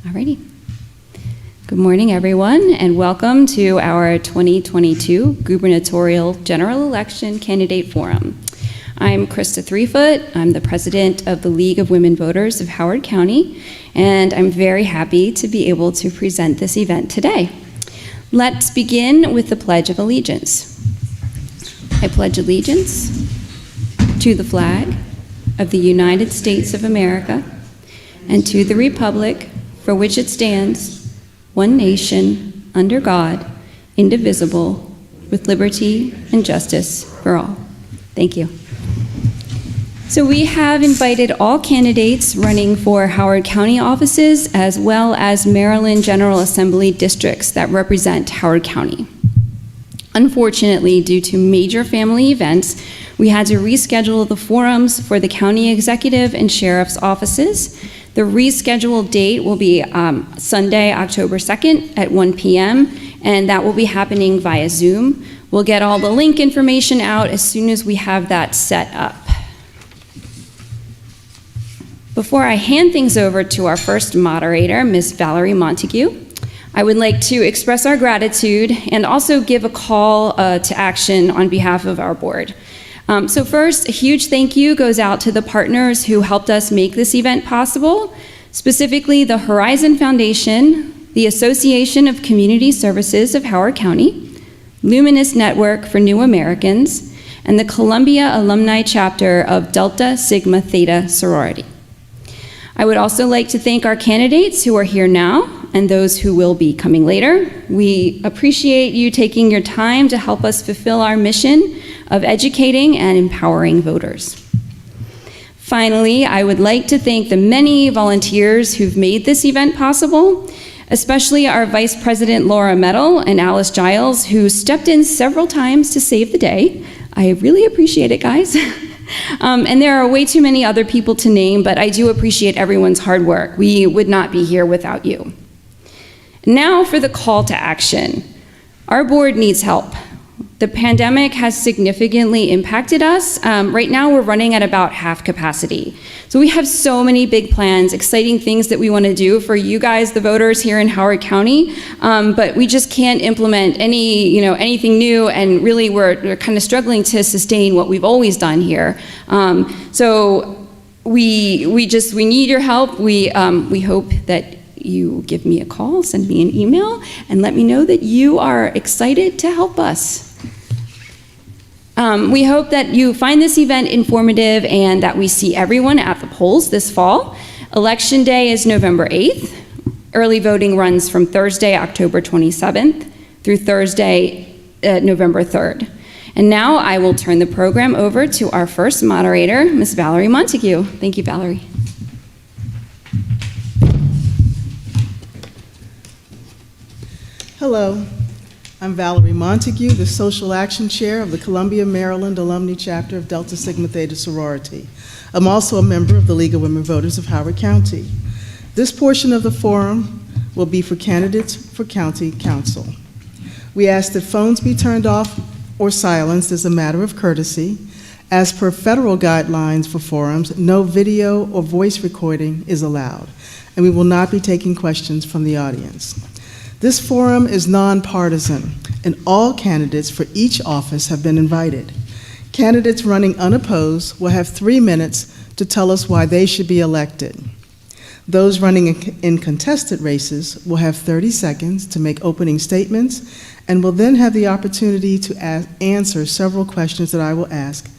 Alrighty. Good morning, everyone, and welcome to our 2022 Gubernatorial General Election Candidate Forum. I'm Krista Threefoot. I'm the president of the League of Women Voters of Howard County, and I'm very happy to be able to present this event today. Let's begin with the Pledge of Allegiance. I pledge allegiance to the flag of the United States of America and to the republic for which it stands, one nation, under God, indivisible, with liberty and justice for all. Thank you. So we have invited all candidates running for Howard County offices as well as Maryland General Assembly districts that represent Howard County. Unfortunately, due to major family events, we had to reschedule the forums for the county executive and sheriff's offices. The rescheduled date will be Sunday, October 2nd at 1 p.m., and that will be happening via Zoom. We'll get all the link information out as soon as we have that set up. Before I hand things over to our first moderator, Ms. Valerie Montague, I would like to express our gratitude and also give a call to action on behalf of our board. So first, a huge thank you goes out to the partners who helped us make this event possible, specifically the Horizon Foundation, the Association of Community Services of Howard County, Luminous Network for New Americans, and the Columbia Alumni Chapter of Delta Sigma Theta Sorority. I would also like to thank our candidates who are here now and those who will be coming later. We appreciate you taking your time to help us fulfill our mission of educating and empowering voters. Finally, I would like to thank the many volunteers who've made this event possible, especially our Vice President Laura Mettle and Alice Giles, who stepped in several times to save the day. I really appreciate it, guys. And there are way too many other people to name, but I do appreciate everyone's hard work. We would not be here without you. Now for the call to action. Our board needs help. The pandemic has significantly impacted us. Right now we're running at about half capacity. So we have so many big plans, exciting things that we want to do for you guys, the voters here in Howard County, but we just can't implement anything new, and really we're kind of struggling to sustain what we've always done here. So we need your help. We hope that you give me a call, send me an email, and let me know that you are excited to help us. We hope that you find this event informative and that we see everyone at the polls this fall. Election Day is November 8th. Early voting runs from Thursday, October 27th through Thursday, November 3rd. And now I will turn the program over to our first moderator, Ms. Valerie Montague. Thank you, Valerie. Hello, I'm Valerie Montague, the Social Action Chair of the Columbia, Maryland Alumni Chapter of Delta Sigma Theta Sorority. I'm also a member of the League of Women Voters of Howard County. This portion of the forum will be for candidates for County Council. We ask that phones be turned off or silenced as a matter of courtesy. As per federal guidelines for forums, no video or voice recording is allowed, and we will not be taking questions from the audience. This forum is nonpartisan, and all candidates for each office have been invited. Candidates running unopposed will have 3 minutes to tell us why they should be elected. Those running in contested races will have 30 seconds to make opening statements and will then have the opportunity to answer several questions that I will ask,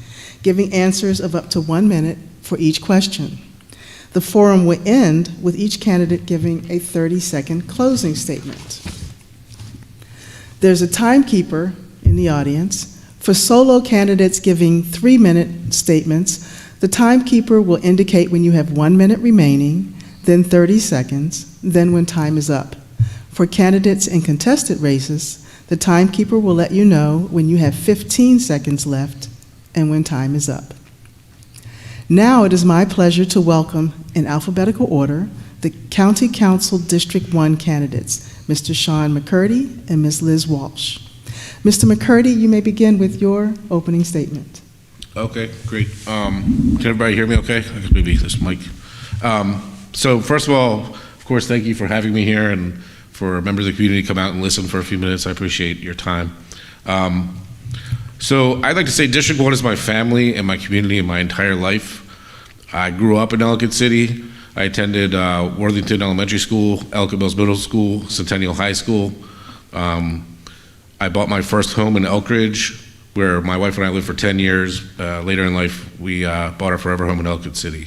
giving answers of up to 1 minute for each question. The forum will end with each candidate giving a 30-second closing statement. There's a timekeeper in the audience. For solo candidates giving 3-minute statements, the timekeeper will indicate when you have 1 minute remaining, then 30 seconds, then when time is up. For candidates in contested races, the timekeeper will let you know when you have 15 seconds left and when time is up. Now it is my pleasure to welcome, in alphabetical order, the County Council District 1 candidates, Mr. Sean McCurdy and Ms. Liz Walsh. Mr. McCurdy, you may begin with your opening statement. Okay, great. Can everybody hear me okay? I guess maybe this mic. So first of all, course, thank you for having me here and for members of the community to come out and listen for a few minutes. I appreciate your time. So I'd like to say District 1 is my family and my community and my entire life. I grew up in Ellicott City. I attended Worthington Elementary School, Ellicott Mills Middle School, Centennial High School. I bought my first home in Elkridge, where my wife and I lived for 10 years. Later in life, we bought our forever home in Ellicott City.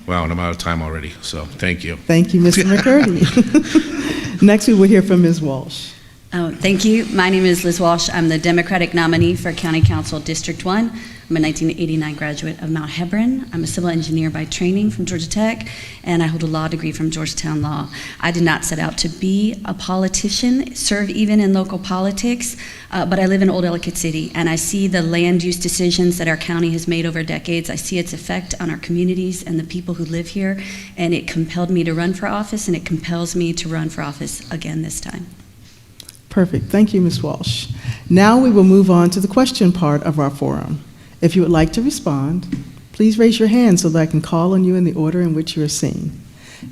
Wow, and I'm out of time already, so thank you. Thank you, Mr. McCurdy. Next, we will hear from Ms. Walsh. Thank you. My name is Liz Walsh. I'm the Democratic nominee for County Council District 1. I'm a 1989 graduate of Mount Hebron. I'm a civil engineer by training from Georgia Tech, and I hold a law degree from Georgetown Law. I did not set out to be a politician, serve even in local politics, but I live in Old Ellicott City, and I see the land use decisions that our county has made over decades. I see its effect on our communities and the people who live here, and it compelled me to run for office, and it compels me to run for office again this time. Perfect. Thank you, Ms. Walsh. Now we will move on to the question part of our forum. If you would like to respond, please raise your hand so that I can call on you in the order in which you are seen.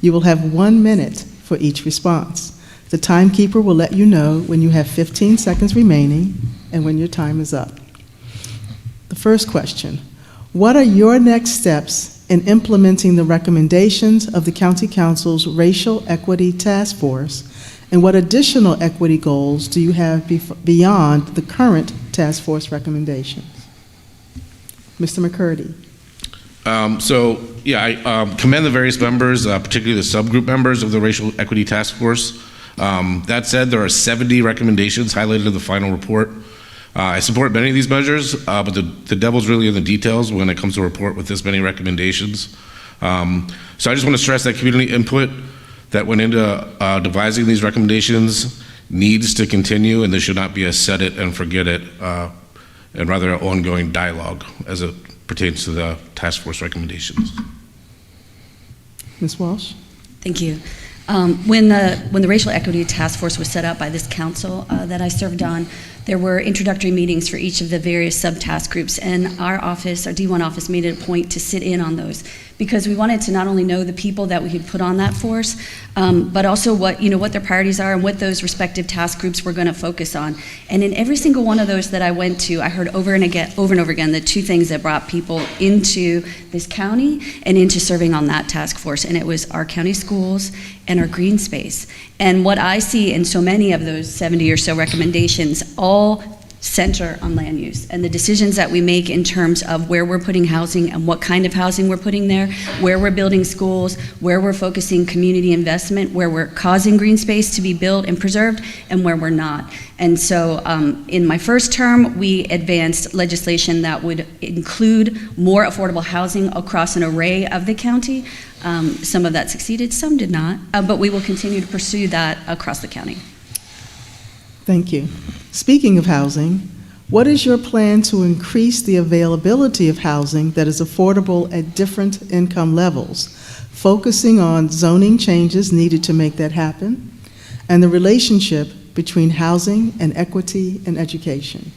You will have 1 minute for each response. The timekeeper will let you know when you have 15 seconds remaining and when your time is up. The first question: what are your next steps in implementing the recommendations of the County Council's Racial Equity Task Force, and what additional equity goals do you have beyond the current task force recommendations? Mr. McCurdy. I commend the various members, particularly the subgroup members of the Racial Equity Task Force. That said, there are 70 recommendations highlighted in the final report. I support many of these measures, but the devil's really in the details when it comes to a report with this many recommendations. So I just want to stress that community input that went into devising these recommendations needs to continue, and there should not be a set it and forget it, and rather an ongoing dialogue as it pertains to the task force recommendations. Ms. Walsh? Thank you. When the Racial Equity Task Force was set up by this council that I served on, there were introductory meetings for each of the various sub-task groups, and our office, our D1 office, made it a point to sit in on those because we wanted to not only know the people that we had put on that force, but also what their priorities are and what those respective task groups were going to focus on. And in every single one of those that I went to, I heard over and over again the two things that brought people into this county and into serving on that task force, and it was our county schools and our green space. And what I see in so many of those 70 or so recommendations all center on land use and the decisions that we make in terms of where we're putting housing and what kind of housing we're putting there, where we're building schools, where we're focusing community investment, where we're causing green space to be built and preserved, and where we're not. And so in my first term, we advanced legislation that would include more affordable housing across an array of the county. Some of that succeeded, some did not, but we will continue to pursue that across the county. Thank you. Speaking of housing, what is your plan to increase the availability of housing that is affordable at different income levels, focusing on zoning changes needed to make that happen, and the relationship between housing and equity and education?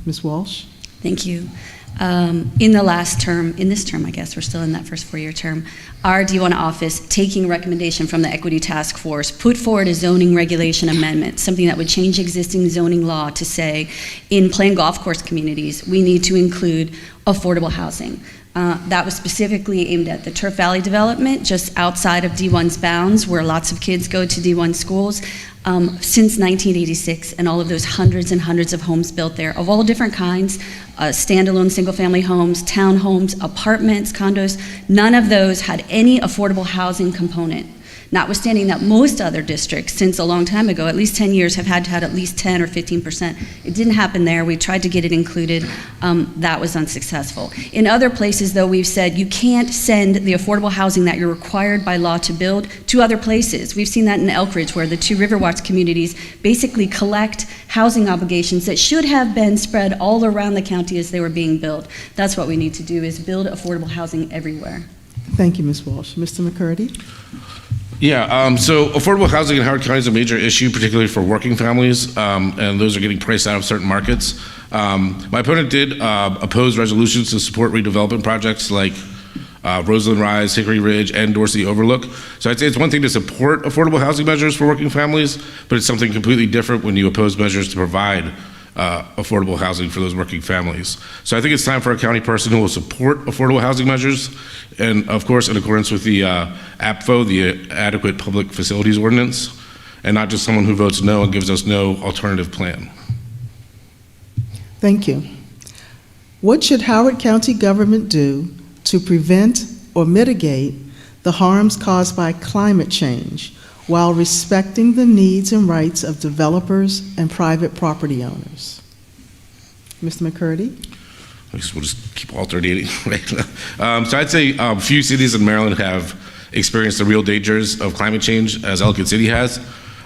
Ms. Walsh? Thank you. In this term, I guess, we're still in that first 4-year term, our D1 office, taking a recommendation from the Equity Task Force, put forward a zoning regulation amendment, something that would change existing zoning law to say, in planned golf course communities, we need to include affordable housing. That was specifically aimed at the Turf Valley development, just outside of D1's bounds, where lots of kids go to D1 schools. Since 1986, and all of those hundreds and hundreds of homes built there, of all different kinds, standalone single-family homes, townhomes, apartments, condos, none of those had any affordable housing component. Notwithstanding that most other districts, since a long time ago, at least 10 years, have had at least 10 or 15%. It didn't happen there. We tried to get it included. That was unsuccessful. In other places, though, we've said you can't send the affordable housing that you're required by law to build to other places. We've seen that in Elkridge, where the two Riverwatch communities basically collect housing obligations that should have been spread all around the county as they were being built. That's what we need to do, is build affordable housing everywhere. Thank you, Ms. Walsh. Mr. McCurdy? Yeah, so affordable housing in Howard County is a major issue, particularly for working families, and those are getting priced out of certain markets. My opponent did oppose resolutions to support redevelopment projects like Roseland Rise, Hickory Ridge, and Dorsey Overlook. So I'd say it's one thing to support affordable housing measures for working families, but it's something completely different when you oppose measures to provide affordable housing for those working families. So I think it's time for a county person who will support affordable housing measures, and of course in accordance with the APFO, the Adequate Public Facilities Ordinance, and not just someone who votes no and gives us no alternative plan. Thank you. What should Howard County government do to prevent or mitigate the harms caused by climate change while respecting the needs and rights of developers and private property owners? Mr. McCurdy? I guess we'll just keep alternating. Right? So I'd say few cities in Maryland have experienced the real dangers of climate change as Ellicott City has.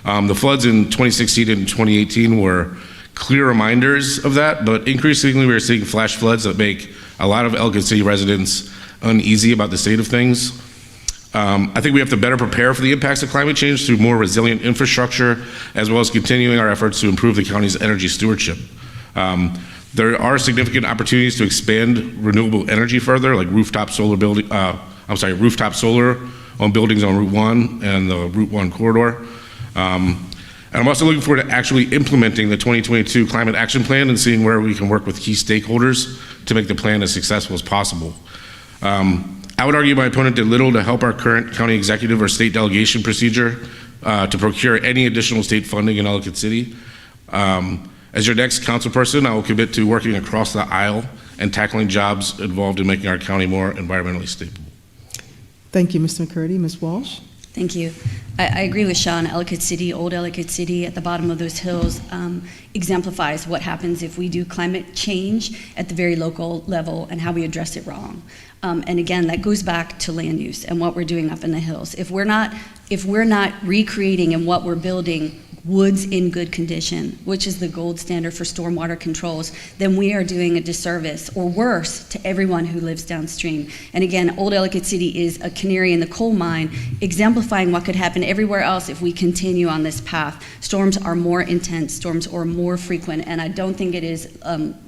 The floods in 2016 and 2018 were clear reminders of that, but increasingly we're seeing flash floods that make a lot of Ellicott City residents uneasy about the state of things. I think we have to better prepare for the impacts of climate change through more resilient infrastructure, as well as continuing our efforts to improve the county's energy stewardship. There are significant opportunities to expand renewable energy further, like rooftop solar on buildings on Route 1 and the Route 1 corridor. And I'm also looking forward to actually implementing the 2022 Climate Action Plan and seeing where we can work with key stakeholders to make the plan as successful as possible. I would argue my opponent did little to help our current county executive or state delegation procedure to procure any additional state funding in Ellicott City. As your next council person, I will commit to working across the aisle and tackling jobs involved in making our county more environmentally stable. Thank you, Mr. McCurdy. Ms. Walsh? Thank you. I agree with Sean. Ellicott City, old Ellicott City at the bottom of those hills exemplifies what happens if we do climate change at the very local level and how we address it wrong. And again, that goes back to land use and what we're doing up in the hills. If we're not recreating and what we're building woods in good condition, which is the gold standard for stormwater controls, then we are doing a disservice, or worse, to everyone who lives downstream. And again, Old Ellicott City is a canary in the coal mine, exemplifying what could happen everywhere else if we continue on this path. Storms are more intense, storms are more frequent, and I don't think it is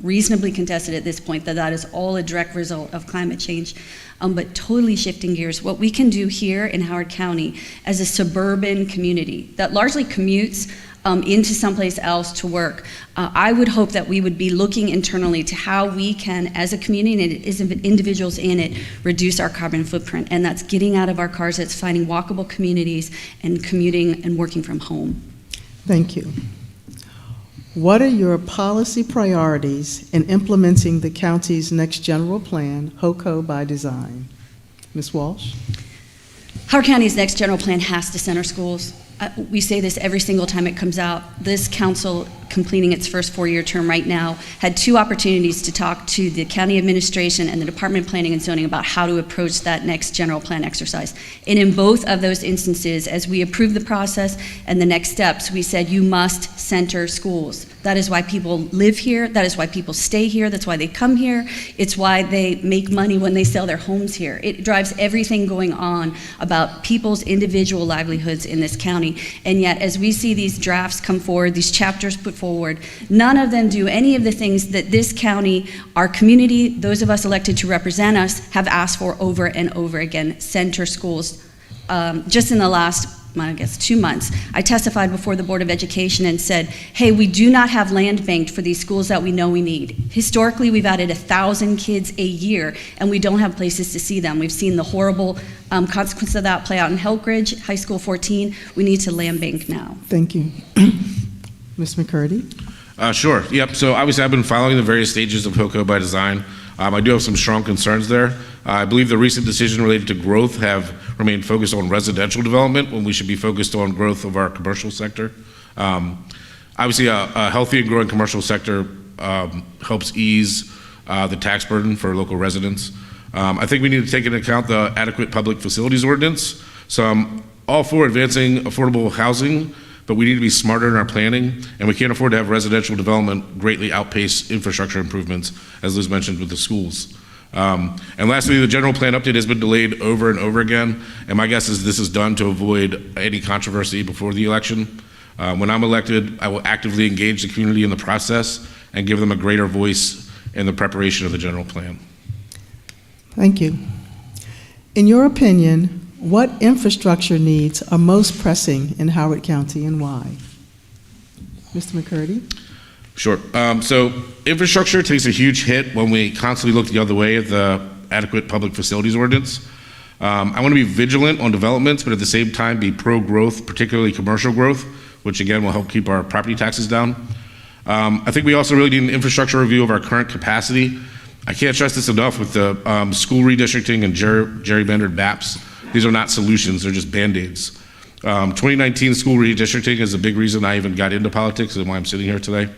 reasonably contested at this point that that is all a direct result of climate change. But totally shifting gears, what we can do here in Howard County as a suburban community that largely commutes into someplace else to work, I would hope that we would be looking internally to how we can, as a community and as individuals in it, reduce our carbon footprint. And that's getting out of our cars, that's finding walkable communities and commuting and working from home. Thank you. What are your policy priorities in implementing the county's next general plan, HOCO by design? Ms. Walsh? Howard County's next general plan has to center schools. We say this every single time it comes out. This council, completing its first four-year term right now, had two opportunities to talk to the county administration and the Department of Planning and Zoning about how to approach that next general plan exercise. And in both of those instances, as we approved the process and the next steps, we said you must center schools. That is why people live here. That is why people stay here. That's why they come here. It's why they make money when they sell their homes here. It drives everything going on about people's individual livelihoods in this county. And yet, as we see these drafts come forward, these chapters put forward, none of them do any of the things that this county, our community, those of us elected to represent us, have asked for over and over again. Center schools. Just in the last, I guess, 2 months, I testified before the Board of Education and said, hey, we do not have land banked for these schools that we know we need. Historically, we've added 1,000 kids a year, and we don't have places to see them. We've seen the horrible consequences of that play out in Helkridge, High School 14. We need to land bank now. Thank you. Ms. McCurdy? Sure, yep, so obviously I've been following the various stages of HOCO by design. I do have some strong concerns there. I believe the recent decision related to growth have remained focused on residential development when we should be focused on growth of our commercial sector. Obviously, a healthy and growing commercial sector helps ease the tax burden for local residents. I think we need to take into account the Adequate Public Facilities Ordinance. So I'm all for advancing affordable housing, but we need to be smarter in our planning, and we can't afford to have residential development greatly outpace infrastructure improvements, as Liz mentioned with the schools. And lastly, the general plan update has been delayed over and over again, and my guess is this is done to avoid any controversy before the election. When I'm elected, I will actively engage the community in the process and give them a greater voice in the preparation of the general plan. Thank you. In your opinion, what infrastructure needs are most pressing in Howard County and why? Mr. McCurdy? Sure. So infrastructure takes a huge hit when we constantly look the other way at the adequate public facilities ordinance. I want to be vigilant on developments, but at the same time be pro-growth, particularly commercial growth, which again will help keep our property taxes down. I think we also really need an infrastructure review of our current capacity. I can't stress this enough with the school redistricting and gerrymandered maps. These are not solutions, they're just Band-Aids. 2019 school redistricting is a big reason I even got into politics and why I'm sitting here today.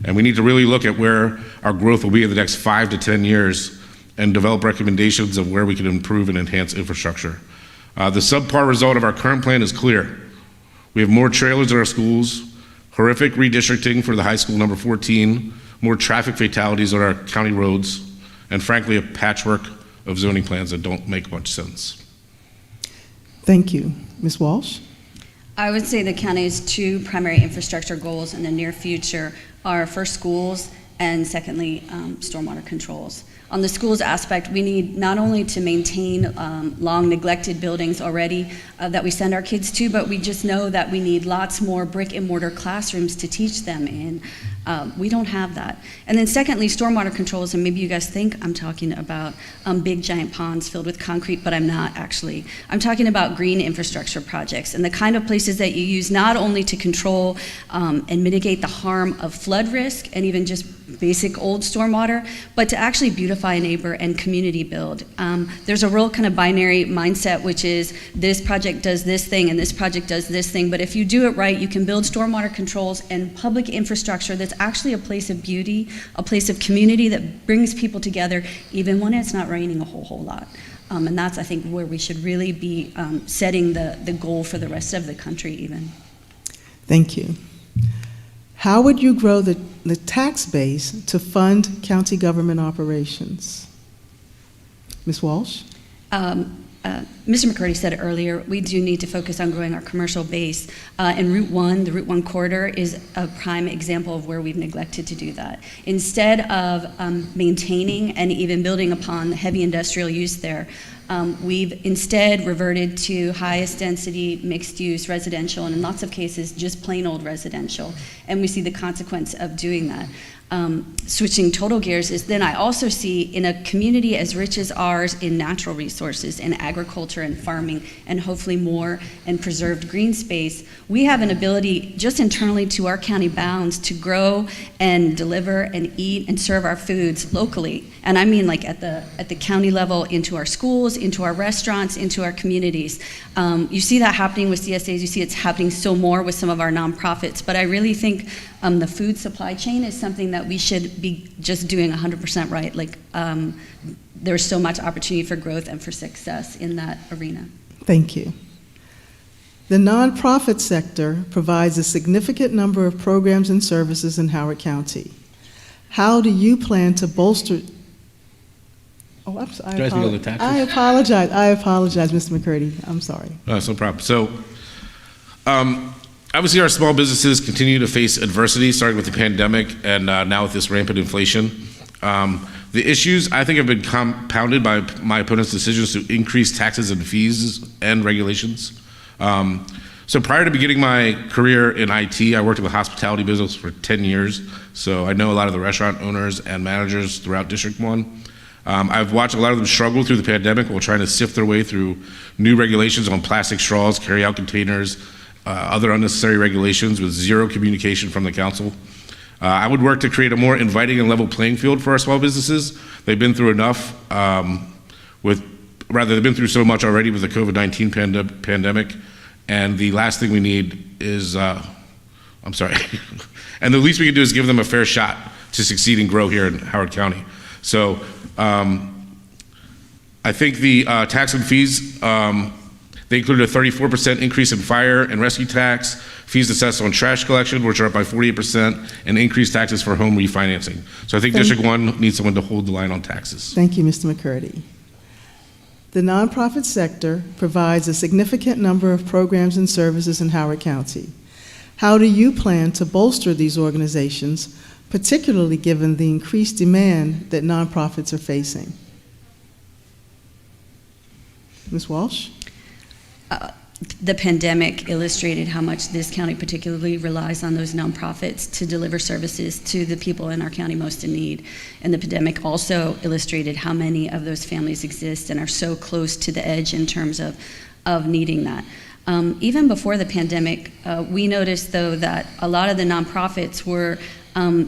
And we need to really look at where our growth will be in the next 5 to 10 years and develop recommendations of where we can improve and enhance infrastructure. The subpar result of our current plan is clear. We have more trailers in our schools, horrific redistricting for the high school number 14, more traffic fatalities on our county roads, and frankly, a patchwork of zoning plans that don't make much sense. Thank you. Ms. Walsh? I would say the county's two primary infrastructure goals in the near future are first schools and secondly, stormwater controls. On the schools aspect, we need not only to maintain long neglected buildings already that we send our kids to, but we just know that we need lots more brick and mortar classrooms to teach them in. We don't have that. And then secondly, stormwater controls, and maybe you guys think I'm talking about big giant ponds filled with concrete, but I'm not actually. I'm talking about green infrastructure projects and the kind of places that you use not only to control and mitigate the harm of flood risk and even just basic old stormwater, but to actually beautify a neighbor and community build. There's a real kind of binary mindset, which is this project does this thing and this project does this thing, but if you do it right, you can build stormwater controls and public infrastructure that's actually a place of beauty, a place of community that brings people together, even when it's not raining a whole lot. And that's, I think, where we should really be setting the goal for the rest of the country even. Thank you. How would you grow the tax base to fund county government operations? Ms. Walsh? Mr. McCurdy said earlier, we do need to focus on growing our commercial base. And Route 1, the Route 1 corridor, is a prime example of where we've neglected to do that. Instead of maintaining and even building upon the heavy industrial use there, we've instead reverted to highest density, mixed use, residential, and in lots of cases, just plain old residential. And we see the consequence of doing that. Switching total gears is then I also see in a community as rich as ours in natural resources, in agriculture and farming, and hopefully more and preserved green space, we have an ability just internally to our county bounds to grow and deliver and eat and serve our foods locally. And I mean like at the county level, into our schools, into our restaurants, into our communities. You see that happening with CSAs, you see it's happening so more with some of our nonprofits, but I really think the food supply chain is something that we should be just doing 100% right. Like there's so much opportunity for growth and for success in that arena. Thank you. The nonprofit sector provides a significant number of programs and services in Howard County. How do you plan to bolster? Oh, I'm sorry. I apologize. I apologize, Mr. McCurdy. I'm sorry. No problem. So, obviously, our small businesses continue to face adversity, starting with the pandemic and now with this rampant inflation. The issues, I think, have been compounded by my opponent's decisions to increase taxes and fees and regulations. So prior to beginning my career in IT, I worked in the hospitality business for 10 years. So I know a lot of the restaurant owners and managers throughout District 1. I've watched a lot of them struggle through the pandemic while trying to sift their way through new regulations on plastic straws, carry-out containers, other unnecessary regulations with zero communication from the council. I would work to create a more inviting and level playing field for our small businesses. They've been through enough they've been through so much already with the COVID-19 pandemic, and the last thing we need is, and the least we can do is give them a fair shot to succeed and grow here in Howard County. So I think the tax and fees, they included a 34% increase in fire and rescue tax, fees assessed on trash collection, which are up by 48%, and increased taxes for home refinancing. So I think District 1 needs someone to hold the line on taxes. Thank you, Mr. McCurdy. The nonprofit sector provides a significant number of programs and services in Howard County. How do you plan to bolster these organizations, particularly given the increased demand that nonprofits are facing? Ms. Walsh? The pandemic illustrated how much this county particularly relies on those nonprofits to deliver services to the people in our county most in need. And the pandemic also illustrated how many of those families exist and are so close to the edge in terms of needing that. Even before the pandemic, we noticed, though, that a lot of the nonprofits were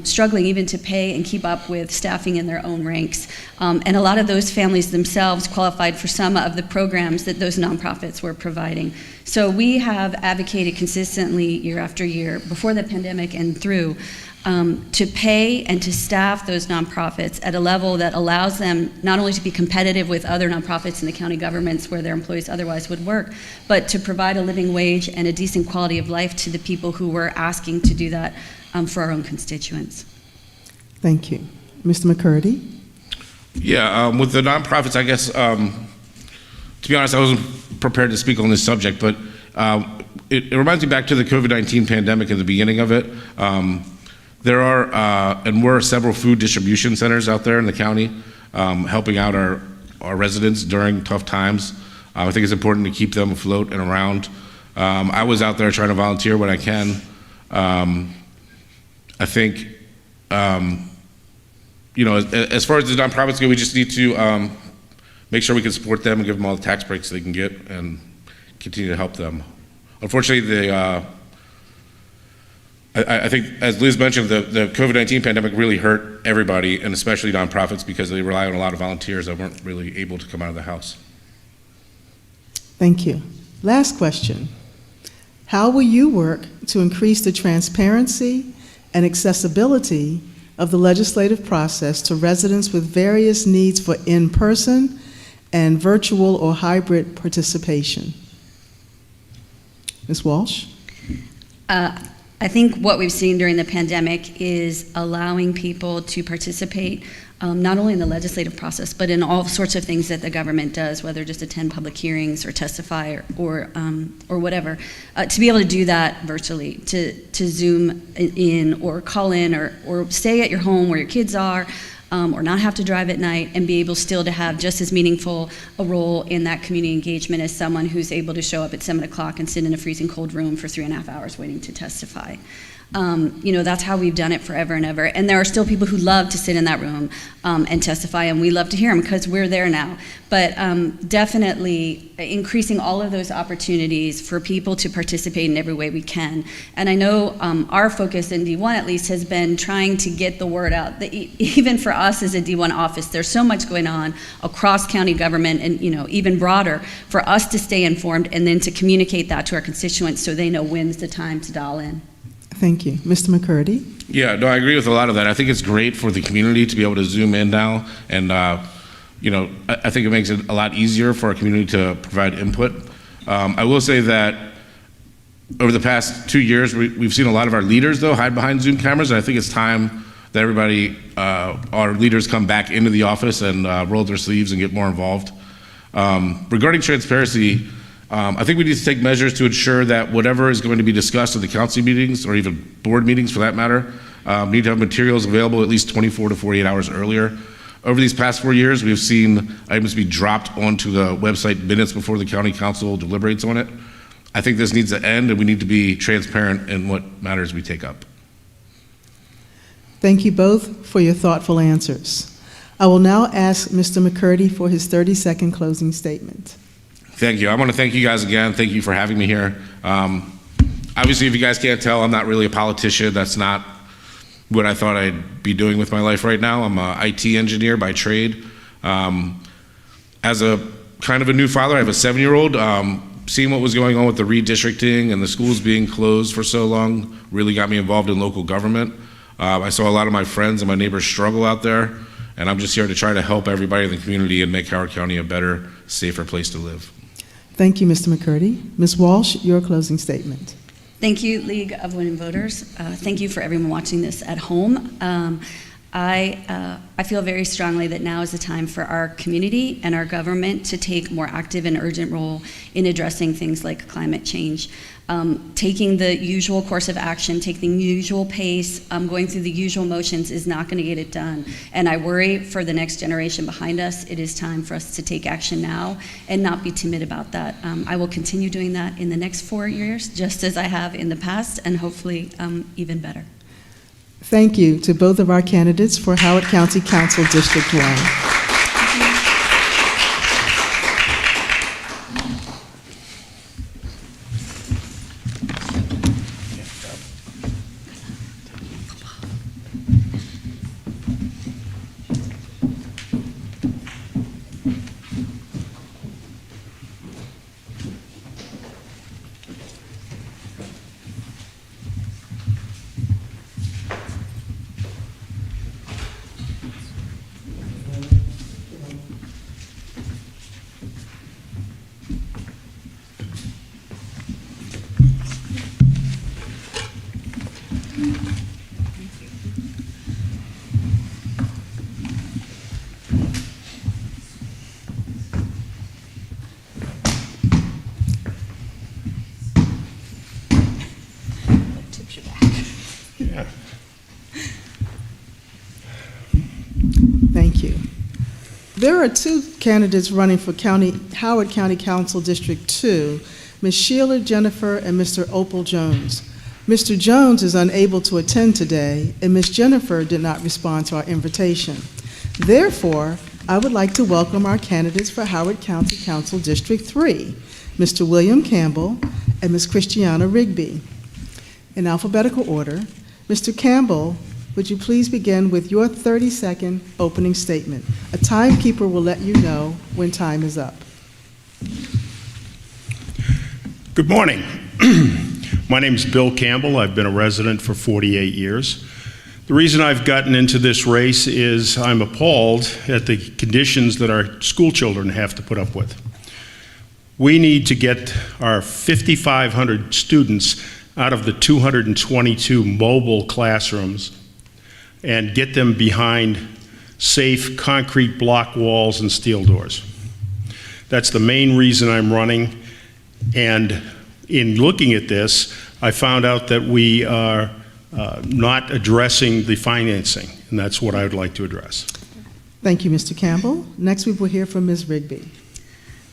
struggling even to pay and keep up with staffing in their own ranks. And a lot of those families themselves qualified for some of the programs that those nonprofits were providing. So we have advocated consistently year after year, before the pandemic and through, to pay and to staff those nonprofits at a level that allows them not only to be competitive with other nonprofits in the county governments where their employees otherwise would work, but to provide a living wage and a decent quality of life to the people who were asking to do that for our own constituents. Thank you. Mr. McCurdy? Yeah, with the nonprofits, I guess, to be honest, I wasn't prepared to speak on this subject, but it reminds me back to the COVID-19 pandemic and the beginning of it. There are and were several food distribution centers out there in the county helping out our residents during tough times. I think it's important to keep them afloat and around. I was out there trying to volunteer when I can. I think, you know, as far as the nonprofits go, we just need to make sure we can support them and give them all the tax breaks they can get and continue to help them. Unfortunately, I think, as Liz mentioned, the COVID-19 pandemic really hurt everybody, and especially nonprofits, because they rely on a lot of volunteers that weren't really able to come out of the house. Thank you. Last question. How will you work to increase the transparency and accessibility of the legislative process to residents with various needs for in-person and virtual or hybrid participation? Ms. Walsh? I think what we've seen during the pandemic is allowing people to participate not only in the legislative process, but in all sorts of things that the government does, whether just attend public hearings or testify or whatever, to be able to do that virtually, to Zoom in or call in or stay at your home where your kids are, or not have to drive at night, and be able still to have just as meaningful a role in that community engagement as someone who's able to show up at 7 o'clock and sit in a freezing cold room for 3.5 hours waiting to testify. You know, that's how we've done it forever and ever. And there are still people who love to sit in that room and testify, and we love to hear them because we're there now. But definitely increasing all of those opportunities for people to participate in every way we can. And I know our focus in D1 at least has been trying to get the word out that even for us as a D1 office, there's so much going on across county government and, you know, even broader, for us to stay informed and then to communicate that to our constituents so they know when's the time to dial in. Thank you. Mr. McCurdy? Yeah, no, I agree with a lot of that. I think it's great for the community to be able to Zoom in now, and you know, I think it makes it a lot easier for our community to provide input. I will say that over the past 2 years, we've seen a lot of our leaders, though, hide behind Zoom cameras, and I think it's time that everybody, our leaders, come back into the office and roll their sleeves and get more involved. Regarding transparency, I think we need to take measures to ensure that whatever is going to be discussed at the council meetings, or even board meetings for that matter, need to have materials available at least 24 to 48 hours earlier. Over these past 4 years, we've seen items be dropped onto the website minutes before the county council deliberates on it. I think this needs to end, and we need to be transparent in what matters we take up. Thank you both for your thoughtful answers. I will now ask Mr. McCurdy for his 30-second closing statement. Thank you. I want to thank you guys again. Thank you for having me here. Obviously, if you guys can't tell, I'm not really a politician. That's not what I thought I'd be doing with my life right now. I'm an IT engineer by trade. As a kind of a new father, I have a 7-year-old. Seeing what was going on with the redistricting and the schools being closed for so long really got me involved in local government. I saw a lot of my friends and my neighbors struggle out there, and I'm just here to try to help everybody in the community and make Howard County a better, safer place to live. Thank you, Mr. McCurdy. Ms. Walsh, your closing statement. Thank you, League of Women Voters. Thank you for everyone watching this at home. I feel very strongly that now is the time for our community and our government to take more active and urgent role in addressing things like climate change. Taking the usual course of action, taking the usual pace, going through the usual motions is not going to get it done. And I worry for the next generation behind us, it is time for us to take action now and not be timid about that. I will continue doing that in the next 4 years, just as I have in the past, and hopefully even better. Thank you to both of our candidates for Howard County Council District 1. Thank you. There are two candidates running for Howard County Council District 2, Ms. Sheila Jennifer and Mr. Opal Jones. Mr. Jones is unable to attend today, and Ms. Jennifer did not respond to our invitation. Therefore, I would like to welcome our candidates for Howard County Council District 3, Mr. William Campbell and Ms. Christiana Rigby. In alphabetical order, Mr. Campbell, would you please begin with your 30-second opening statement? A timekeeper will let you know when time is up. Good morning. My name is Bill Campbell. I've been a resident for 48 years. The reason I've gotten into this race is I'm appalled at the conditions that our school children have to put up with. We need to get our 5,500 students out of the 222 mobile classrooms and get them behind safe concrete block walls and steel doors. That's the main reason I'm running. And in looking at this, I found out that we are not addressing the financing, and that's what I would like to address. Thank you, Mr. Campbell. Next, we will hear from Ms. Rigby.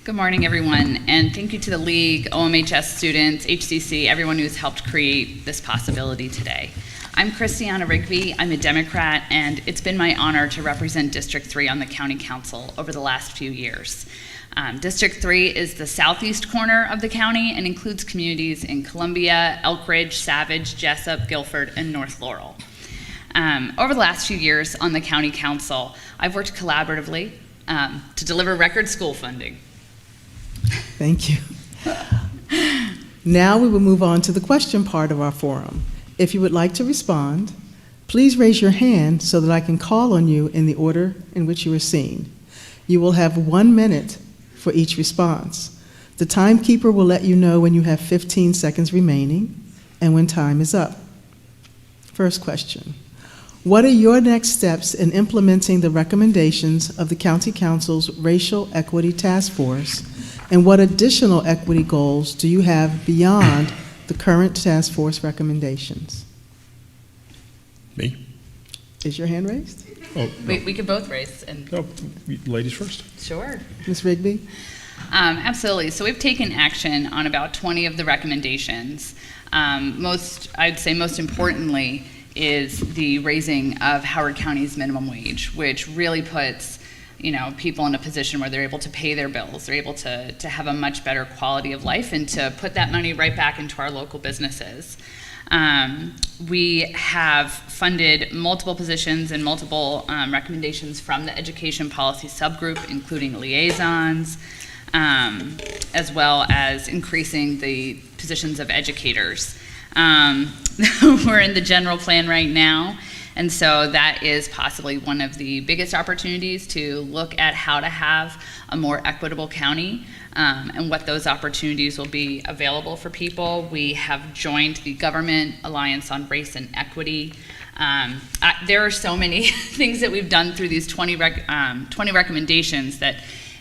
Good morning, everyone, and thank you to the League, OMHS students, HCC, everyone who's helped create this possibility today. I'm Christiana Rigby. I'm a Democrat, and it's been my honor to represent District 3 on the County Council over the last few years. District 3 is the southeast corner of the county and includes communities in Columbia, Elk Ridge, Savage, Jessup, Guilford, and North Laurel. Over the last few years on the County Council, I've worked collaboratively to deliver record school funding. Thank you. Now we will move on to the question part of our forum. If you would like to respond, please raise your hand so that I can call on you in the order in which you are seen. You will have 1 minute for each response. The timekeeper will let you know when you have 15 seconds remaining and when time is up. First question. What are your next steps in implementing the recommendations of the County Council's Racial Equity Task Force, and what additional equity goals do you have beyond the current task force recommendations? Me? Is your hand raised? Oh, no. We could both raise. And No, ladies first. sure. Ms. Rigby? Absolutely. So we've taken action on about 20 of the recommendations. I'd say most importantly, is the raising of Howard County's minimum wage, which really puts people in a position where they're able to pay their bills, they're able to have a much better quality of life and to put that money right back into our local businesses. We have funded multiple positions and multiple recommendations from the education policy subgroup, including liaisons, as well as increasing the positions of educators. We're in the general plan right now, And so that is possibly one of the biggest opportunities to look at how to have a more equitable county, and what those opportunities will be available for people. We have joined the Government Alliance on Race and Equity. There are so many things that we've done through these 20 recommendations that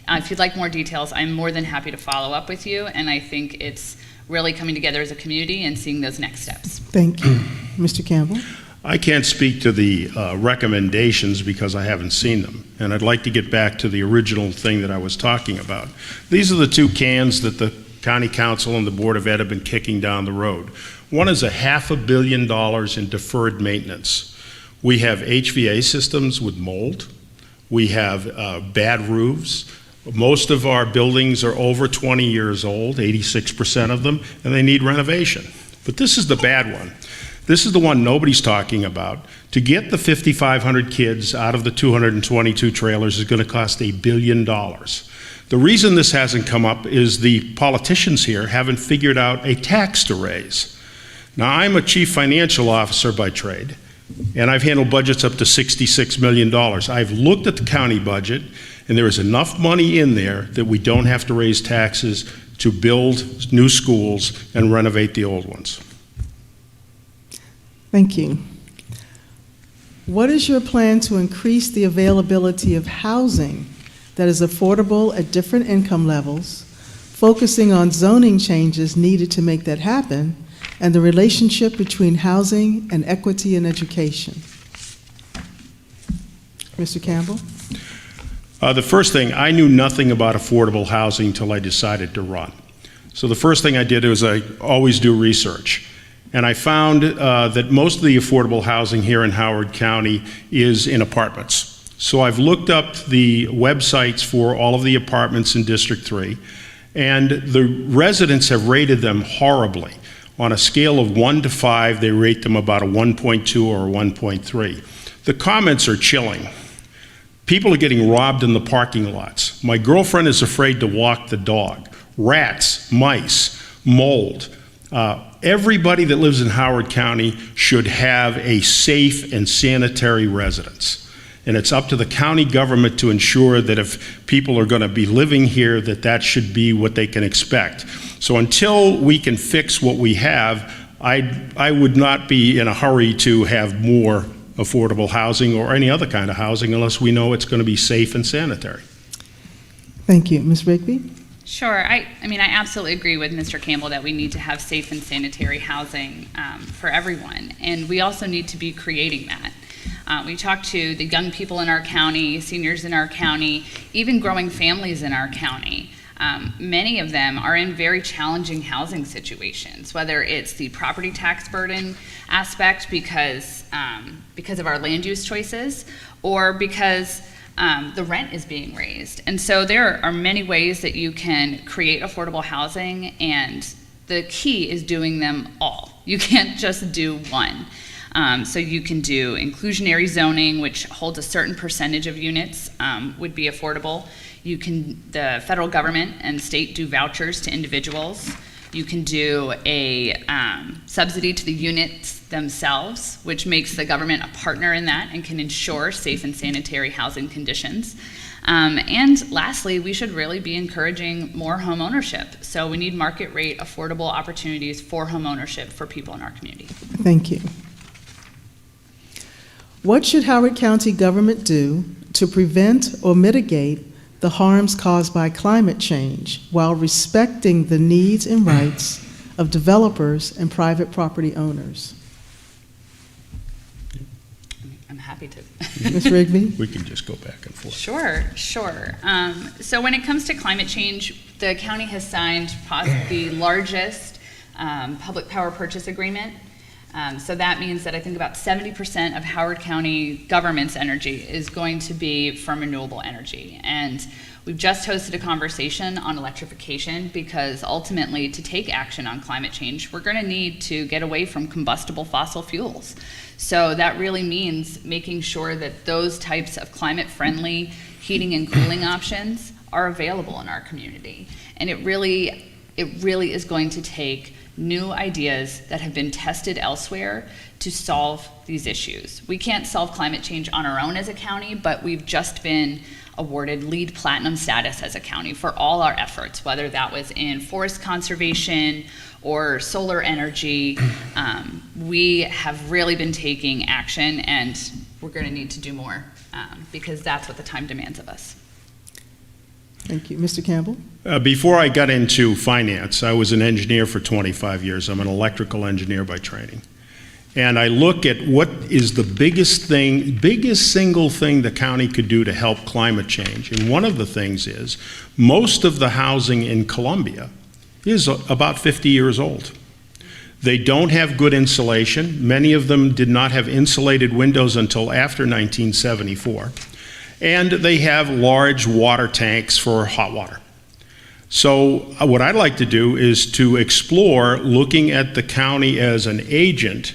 if you'd like more details, I'm more than happy to follow up with you, and I think it's really coming together as a community and seeing those next steps. Thank you. Mr. Campbell? I can't speak to the recommendations because I haven't seen them, and I'd like to get back to the original thing that I was talking about. These are the two cans that the County Council and the Board of Ed have been kicking down the road. One is $500 million in deferred maintenance. We have HVA systems with mold. We have bad roofs. Most of our buildings are over 20 years old, 86% of them, and they need renovation. But this is the bad one. This is the one nobody's talking about. To get the 5,500 kids out of the 222 trailers is going to cost $1 billion. The reason this hasn't come up is the politicians here haven't figured out a tax to raise. Now, I'm a chief financial officer by trade, and I've handled budgets up to $66 million. I've looked at the county budget, and there is enough money in there that we don't have to raise taxes to build new schools and renovate the old ones. Thank you. What is your plan to increase the availability of housing that is affordable at different income levels, focusing on zoning changes needed to make that happen, and the relationship between housing and equity in education? Mr. Campbell? The first thing, I knew nothing about affordable housing until I decided to run. So the first thing I did was I always do research. And I found that most of the affordable housing here in Howard County is in apartments. So I've looked up the websites for all of the apartments in District 3, and the residents have rated them horribly. On a scale of 1 to 5, they rate them about a 1.2 or a 1.3. The comments are chilling. People are getting robbed in the parking lots. My girlfriend is afraid to walk the dog. Rats, mice, mold. Everybody that lives in Howard County should have a safe and sanitary residence. And it's up to the county government to ensure that if people are going to be living here, that should be what they can expect. So until we can fix what we have, I would not be in a hurry to have more affordable housing or any other kind of housing unless we know it's going to be safe and sanitary. Thank you. Ms. Rigby? Sure. I mean, I absolutely agree with Mr. Campbell that we need to have safe and sanitary housing for everyone, and we also need to be creating that. We talk to the young people in our county, seniors in our county, even growing families in our county. Many of them are in very challenging housing situations, whether it's the property tax burden aspect because of our land use choices, or because the rent is being raised. And so there are many ways that you can create affordable housing, and the key is doing them all. You can't just do one. So you can do inclusionary zoning, which holds a certain percentage of units would be affordable. The federal government and state do vouchers to individuals. You can do a subsidy to the units themselves, which makes the government a partner in that and can ensure safe and sanitary housing conditions. And lastly, we should really be encouraging more home ownership. So we need market rate affordable opportunities for home ownership for people in our community. Thank you. What should Howard County government do to prevent or mitigate the harms caused by climate change while respecting the needs and rights of developers and private property owners? I'm happy to. Ms. Rigby? We can just go back and forth. Sure. So when it comes to climate change, the county has signed the largest public power purchase agreement. So that means that I think about 70% of Howard County government's energy is going to be from renewable energy. And we've just hosted a conversation on electrification because ultimately to take action on climate change, we're going to need to get away from combustible fossil fuels. So that really means making sure that those types of climate-friendly heating and cooling options are available in our community. And it really is going to take new ideas that have been tested elsewhere to solve these issues. We can't solve climate change on our own as a county, but we've just been awarded LEED Platinum status as a county for all our efforts, whether that was in forest conservation or solar energy. We have really been taking action, and we're going to need to do more because that's what the time demands of us. Thank you. Mr. Campbell? Before I got into finance, I was an engineer for 25 years. I'm an electrical engineer by training. And I look at what is the biggest single thing the county could do to help climate change. And one of the things is most of the housing in Columbia is about 50 years old. They don't have good insulation. Many of them did not have insulated windows until after 1974. And they have large water tanks for hot water. So what I'd like to do is to explore looking at the county as an agent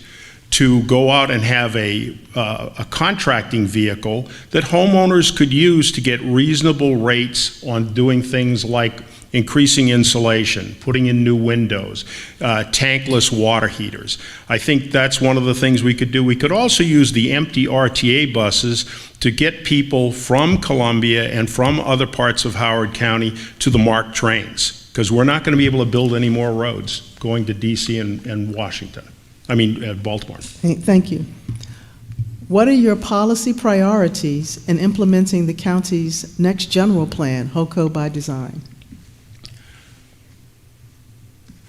to go out and have a contracting vehicle that homeowners could use to get reasonable rates on doing things like increasing insulation, putting in new windows, tankless water heaters. I think that's one of the things we could do. We could also use the empty RTA buses to get people from Columbia and from other parts of Howard County to the MARC trains, because we're not going to be able to build any more roads going to DC and Washington. Baltimore. Thank you. What are your policy priorities in implementing the county's next general plan, HOCO by Design?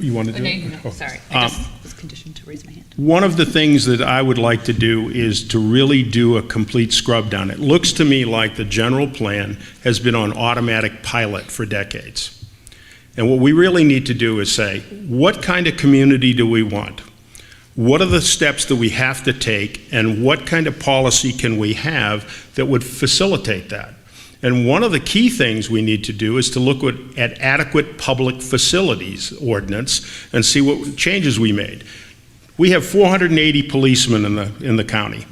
You want to do No, it? no, sorry. I just was conditioned to raise my hand. One of the things that I would like to do is to really do a complete scrub down. It looks to me like the general plan has been on automatic pilot for decades. And what we really need to do is say, what kind of community do we want? What are the steps that we have to take, and what kind of policy can we have that would facilitate that? And one of the key things we need to do is to look at adequate public facilities ordinance and see what changes we made. We have 480 policemen in the county.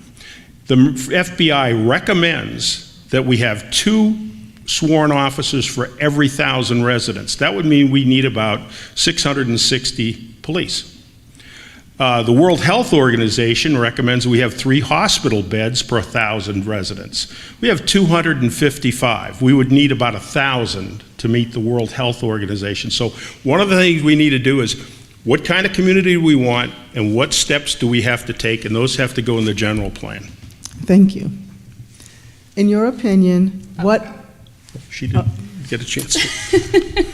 The FBI recommends that we have 2 sworn officers for every 1,000 residents. That would mean we need about 660 police. The World Health Organization recommends we have 3 hospital beds per 1,000 residents. We have 255. We would need about 1,000 to meet the World Health Organization. So one of the things we need to do is what kind of community do we want and what steps do we have to take, and those have to go in the general plan. Thank you. In your opinion, what... She didn't get a chance to.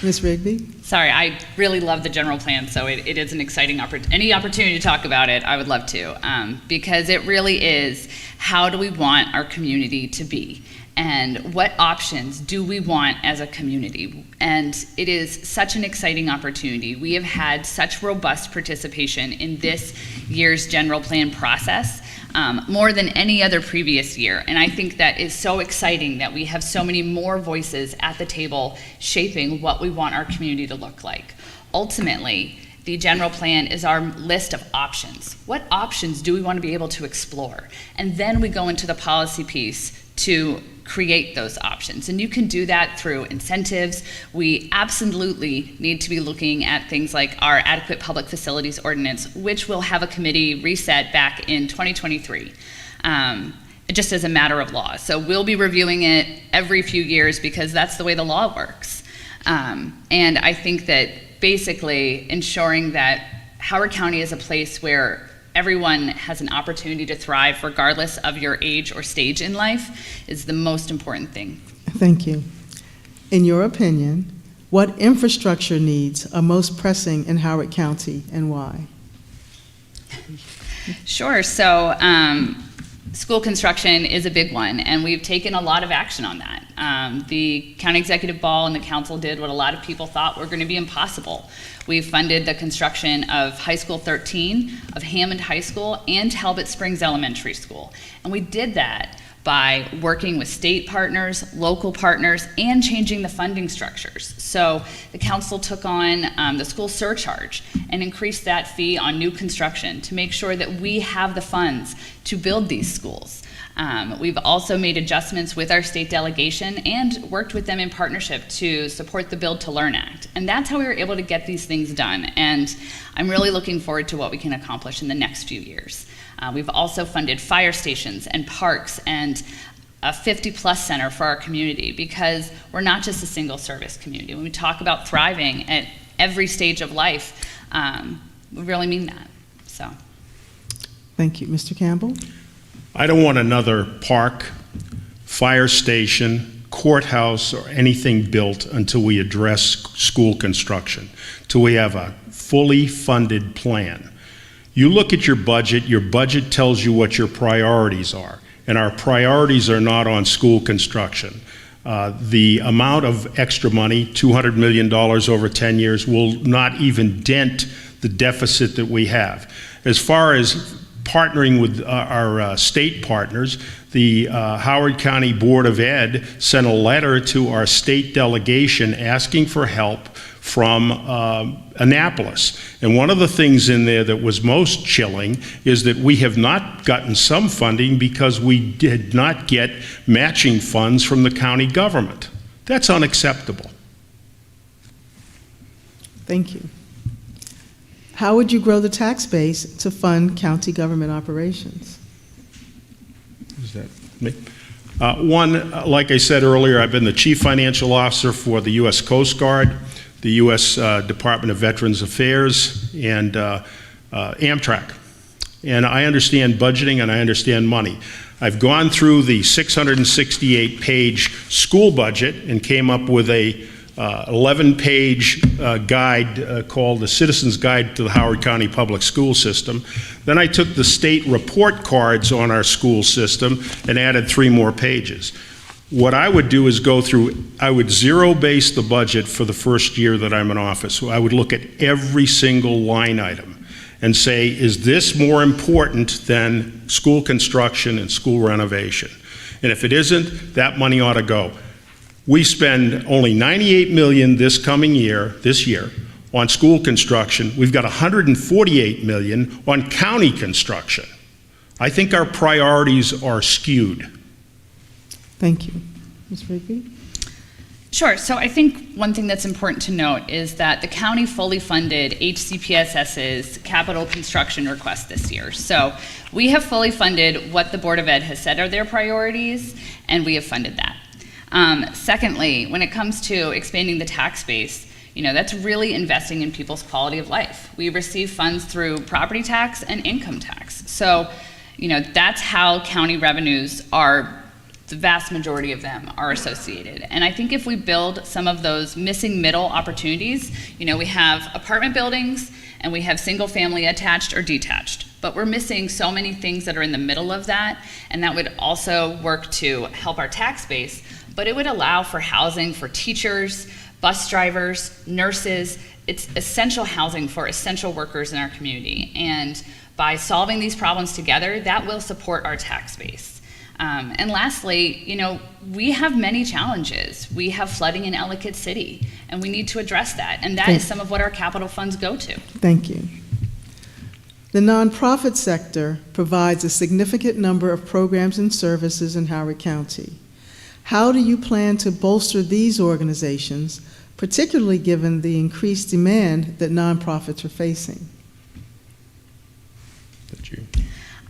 Ms. Rigby? Sorry, I really love the general plan, so it is an exciting opportunity. Any opportunity to talk about it, I would love to, because it really is, how do we want our community to be? And what options do we want as a community? And it is such an exciting opportunity. We have had such robust participation in this year's general plan process, more than any other previous year. And I think that is so exciting that we have so many more voices at the table shaping what we want our community to look like. Ultimately, the general plan is our list of options. What options do we want to be able to explore? And then we go into the policy piece to create those options. And you can do that through incentives. We absolutely need to be looking at things like our adequate public facilities ordinance, which will have a committee reset back in 2023, just as a matter of law. So we'll be reviewing it every few years because that's the way the law works. And I think that basically ensuring that Howard County is a place where everyone has an opportunity to thrive regardless of your age or stage in life is the most important thing. Thank you. In your opinion, what infrastructure needs are most pressing in Howard County and why? Sure. So school construction is a big one, and we've taken a lot of action on that. The County Executive Ball and the council did what a lot of people thought were going to be impossible. We've funded the construction of High School 13, of Hammond High School, and Talbot Springs Elementary School. And we did that by working with state partners, local partners, and changing the funding structures. So the council took on the school surcharge and increased that fee on new construction to make sure that we have the funds to build these schools. We've also made adjustments with our state delegation and worked with them in partnership to support the Build to Learn Act. And that's how we were able to get these things done. And I'm really looking forward to what we can accomplish in the next few years. We've also funded fire stations and parks and a 50-plus center for our community, because we're not just a single service community. When we talk about thriving at every stage of life, we really mean that. So, Thank you. Mr. Campbell? I don't want another park, fire station, courthouse, or anything built until we address school construction, till we have a fully funded plan. You look at your budget tells you what your priorities are, and our priorities are not on school construction. The amount of extra money, $200 million over 10 years, will not even dent the deficit that we have. As far as partnering with our state partners, the Howard County Board of Ed sent a letter to our state delegation asking for help from Annapolis. And one of the things in there that was most chilling is that we have not gotten some funding because we did not get matching funds from the county government. That's unacceptable. Thank you. How would you grow the tax base to fund county government operations? Is that me? One, like I said earlier, I've been the Chief Financial Officer for the U.S. Coast Guard, the U.S. Department of Veterans Affairs, and Amtrak. And I understand budgeting and I understand money. I've gone through the 668-page school budget and came up with a 11-page guide called the Citizen's Guide to the Howard County Public School System. Then I took the state report cards on our school system and added 3 more pages. What I would do is I would zero-base the budget for the first year that I'm in office. So I would look at every single line item and say, is this more important than school construction and school renovation? And if it isn't, that money ought to go. We spend only $98 million this year, on school construction. We've got $148 million on county construction. I think our priorities are skewed. Thank you. Ms. Rigby? sure. So I think one thing that's important to note is that the county fully funded HCPSS's capital construction request this year. So we have fully funded what the Board of Ed has said are their priorities, and we have funded that. Secondly, when it comes to expanding the tax base, that's really investing in people's quality of life. We receive funds through property tax and income tax. So, that's how county revenues are, the vast majority of them are associated. And I think if we build some of those missing middle opportunities, we have apartment buildings and we have single family attached or detached, but we're missing so many things that are in the middle of that, and that would also work to help our tax base, but it would allow for housing for teachers, bus drivers, nurses. It's essential housing for essential workers in our community. And by solving these problems together, that will support our tax base. And lastly, we have many challenges. We have flooding in Ellicott City, and we need to address that. And that is some of what our capital funds go to. Thank you. The nonprofit sector provides a significant number of programs and services in Howard County. How do you plan to bolster these organizations, particularly given the increased demand that nonprofits are facing? That's you.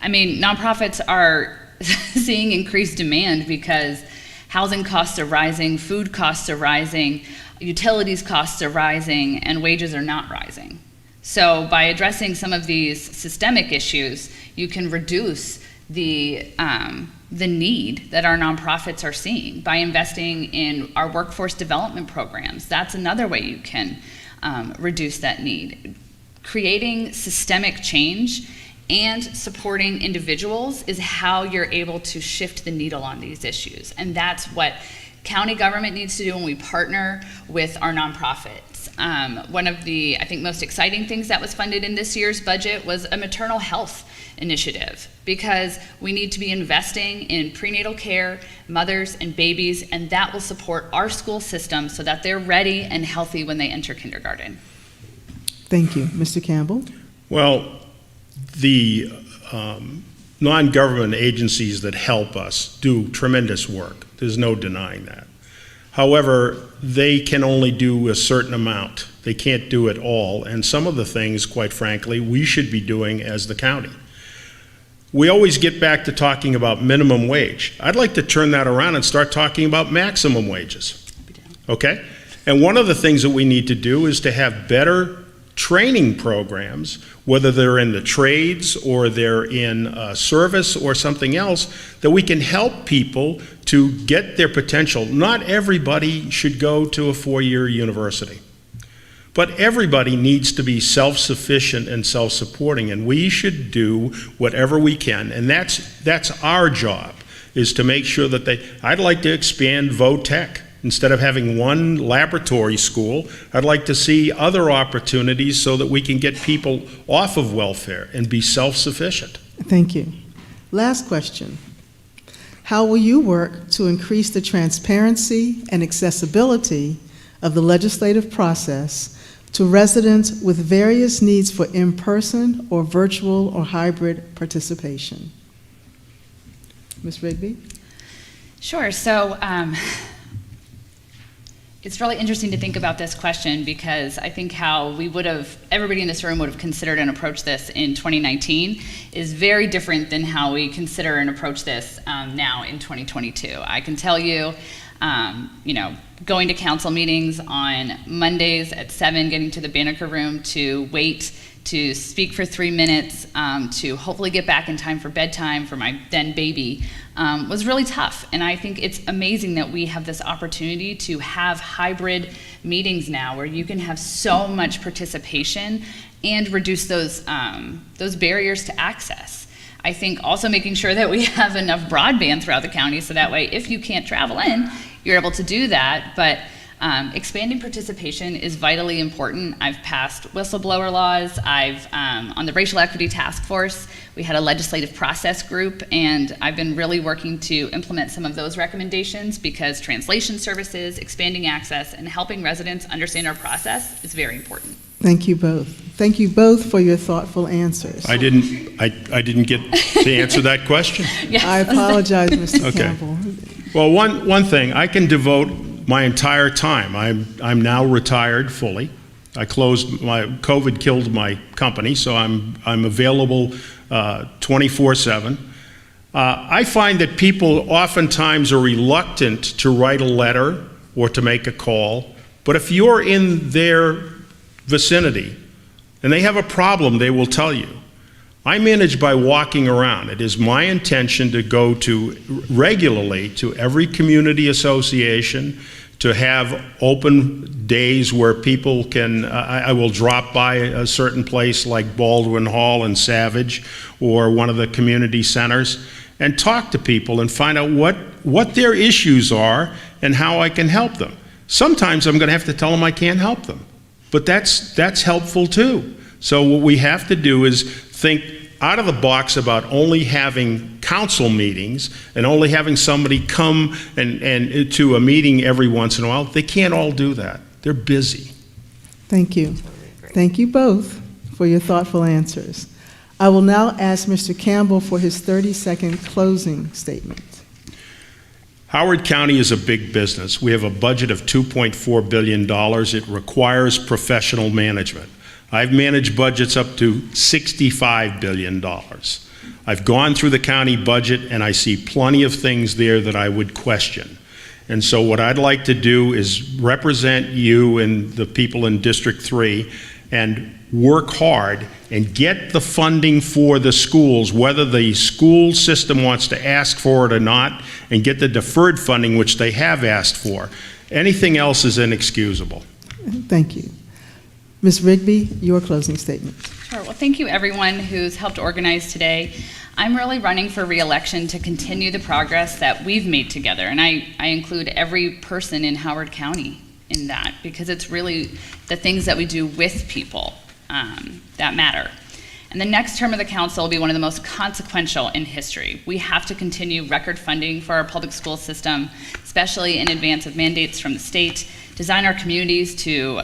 Nonprofits are seeing increased demand because housing costs are rising, food costs are rising, utilities costs are rising, and wages are not rising. So by addressing some of these systemic issues, you can reduce the need that our nonprofits are seeing by investing in our workforce development programs. That's another way you can reduce that need. Creating systemic change and supporting individuals is how you're able to shift the needle on these issues. And that's what county government needs to do when we partner with our nonprofits. One of the, I think, most exciting things that was funded in this year's budget was a maternal health initiative, because we need to be investing in prenatal care, mothers and babies, and that will support our school system so that they're ready and healthy when they enter kindergarten. Thank you. Mr. Campbell? Well, the non-government agencies that help us do tremendous work. There's no denying that. However, they can only do a certain amount. They can't do it all, and some of the things, quite frankly, we should be doing as the county. We always get back to talking about minimum wage. I'd like to turn that around and start talking about maximum wages, okay? And one of the things that we need to do is to have better training programs, whether they're in the trades or they're in service or something else, that we can help people to get their potential. Not everybody should go to a four-year university, but everybody needs to be self-sufficient and self-supporting, and we should do whatever we can, and that's our job, is to make sure that I'd like to expand VOTech. Instead of having one laboratory school, I'd like to see other opportunities so that we can get people off of welfare and be self-sufficient. Thank you. Last question. How will you work to increase the transparency and accessibility of the legislative process to residents with various needs for in-person or virtual or hybrid participation? Ms. Rigby? Sure. So it's really interesting to think about this question, because I think how everybody in this room would have considered and approached this in 2019 is very different than how we consider and approach this now in 2022. I can tell you, going to council meetings on Mondays at 7, getting to the Banneker room to wait to speak for 3 minutes, to hopefully get back in time for bedtime for my then baby, was really tough. And I think it's amazing that we have this opportunity to have hybrid meetings now where you can have so much participation and reduce those barriers to access. I think also making sure that we have enough broadband throughout the county, so that way if you can't travel in, you're able to do that. But expanding participation is vitally important. I've passed whistleblower laws. On the Racial Equity Task Force, we had a legislative process group, and I've been really working to implement some of those recommendations, because translation services, expanding access, and helping residents understand our process is very important. Thank you both. Thank you both for your thoughtful answers. I didn't get to answer that question. Yes. I apologize, Mr. Okay. Campbell. Well, one thing, I can devote my entire time. I'm now retired fully. COVID killed my company, so I'm available 24/7. I find that people oftentimes are reluctant to write a letter or to make a call, but if you're in their vicinity and they have a problem, they will tell you. I manage by walking around. It is my intention to go regularly to every community association, to have open days where people can, I will drop by a certain place like Baldwin Hall and Savage, or one of the community centers, and talk to people and find out what their issues are and how I can help them. Sometimes I'm going to have to tell them I can't help them, but that's helpful too. So what we have to do is think out of the box about only having council meetings and only having somebody come and to a meeting every once in a while. They can't all do that. They're busy. Thank you. Thank you both for your thoughtful answers. I will now ask Mr. Campbell for his 30-second closing statement. Howard County is a big business. We have a budget of $2.4 billion. It requires professional management. I've managed budgets up to $65 billion. I've gone through the county budget, and I see plenty of things there that I would question. And so what I'd like to do is represent you and the people in District 3 and work hard and get the funding for the schools, whether the school system wants to ask for it or not, and get the deferred funding, which they have asked for. Anything else is inexcusable. Thank you. Ms. Rigby, your closing statement. Sure. Well, thank you everyone who's helped organize today. I'm really running for re-election to continue the progress that we've made together, and I include every person in Howard County in that, because it's really the things that we do with people that matter. And the next term of the council will be one of the most consequential in history. We have to continue record funding for our public school system, especially in advance of mandates from the state, design our communities to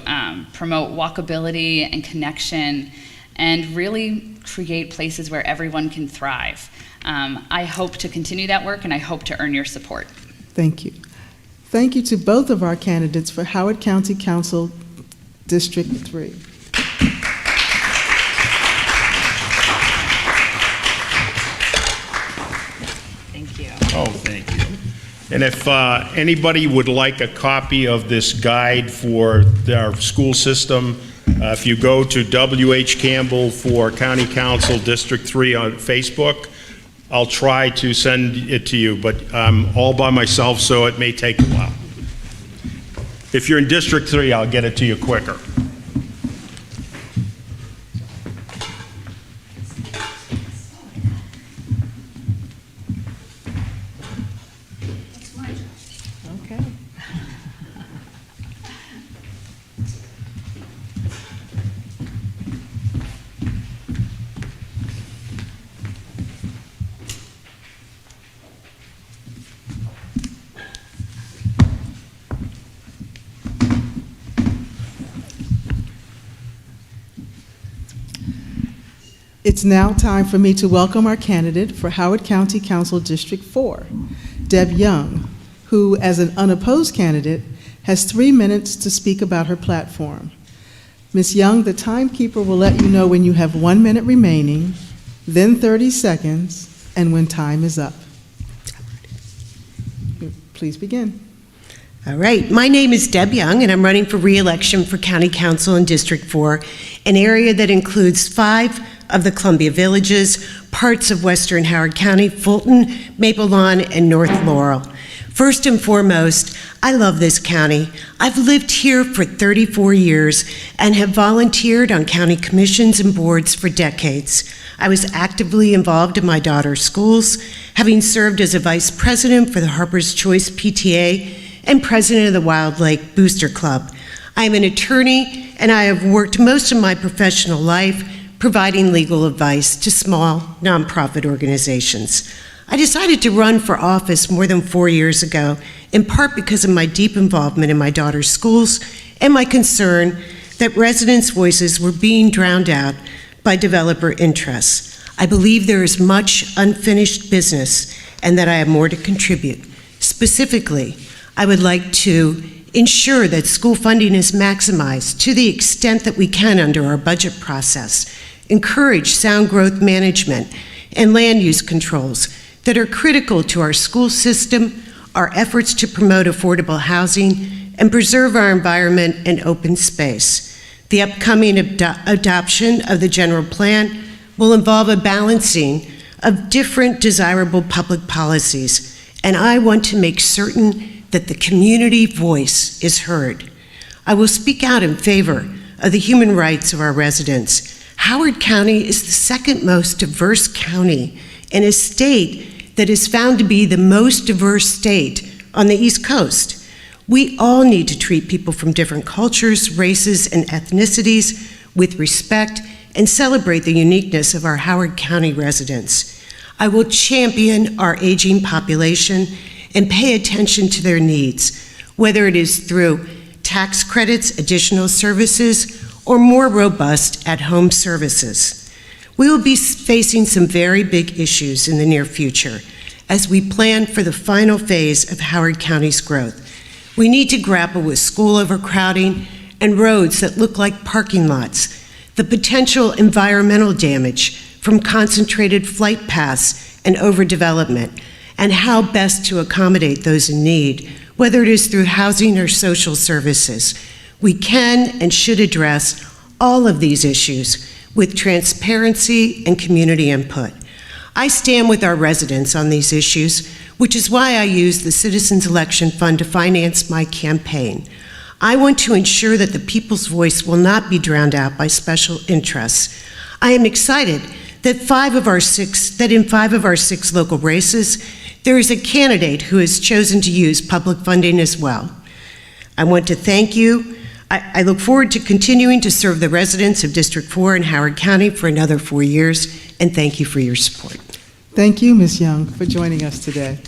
promote walkability and connection, and really create places where everyone can thrive. I hope to continue that work, and I hope to earn your support. Thank you. Thank you to both of our candidates for Howard County Council District 3. Thank you. Oh, thank you. And if anybody would like a copy of this guide for our school system, if you go to W.H. Campbell for County Council District 3 on Facebook, I'll try to send it to you, but I'm all by myself, so it may take a while. If you're in District 3, I'll get it to you quicker. Okay. It's now time for me to welcome our candidate for Howard County Council District 4, Deb Young, who, as an unopposed candidate, has 3 minutes to speak about her platform. Ms. Young, the timekeeper will let you know when you have 1 minute remaining, then 30 seconds, and when time is up. Please begin. All right, my name is Deb Young, and I'm running for re-election for County Council in District 4, an area that includes 5 of the Columbia Villages, parts of Western Howard County, Fulton, Maple Lawn, and North Laurel. First and foremost, I love this county. I've lived here for 34 years and have volunteered on county commissions and boards for decades. I was actively involved in my daughter's schools, having served as a vice president for the Harper's Choice PTA and president of the Wild Lake Booster Club. I am an attorney, and I have worked most of my professional life providing legal advice to small nonprofit organizations. I decided to run for office more than 4 years ago, in part because of my deep involvement in my daughter's schools and my concern that residents' voices were being drowned out by developer interests. I believe there is much unfinished business and that I have more to contribute. Specifically, I would like to ensure that school funding is maximized to the extent that we can under our budget process, encourage sound growth management and land use controls that are critical to our school system, our efforts to promote affordable housing, and preserve our environment and open space. The upcoming adoption of the general plan will involve a balancing of different desirable public policies, and I want to make certain that the community voice is heard. I will speak out in favor of the human rights of our residents. Howard County is the second most diverse county in a state that is found to be the most diverse state on the East Coast. We all need to treat people from different cultures, races, and ethnicities with respect and celebrate the uniqueness of our Howard County residents. I will champion our aging population and pay attention to their needs, whether it is through tax credits, additional services, or more robust at-home services. We will be facing some very big issues in the near future as we plan for the final phase of Howard County's growth. We need to grapple with school overcrowding and roads that look like parking lots, the potential environmental damage from concentrated flight paths and overdevelopment, and how best to accommodate those in need, whether it is through housing or social services. We can and should address all of these issues with transparency and community input. I stand with our residents on these issues, which is why I use the Citizens Election Fund to finance my campaign. I want to ensure that the people's voice will not be drowned out by special interests. I am excited that in 5 of our 6 local races, there is a candidate who has chosen to use public funding as well. I want to thank you. I look forward to continuing to serve the residents of District 4 in Howard County for another 4 years, and thank you for your support. Thank you, Ms. Young, for joining us today.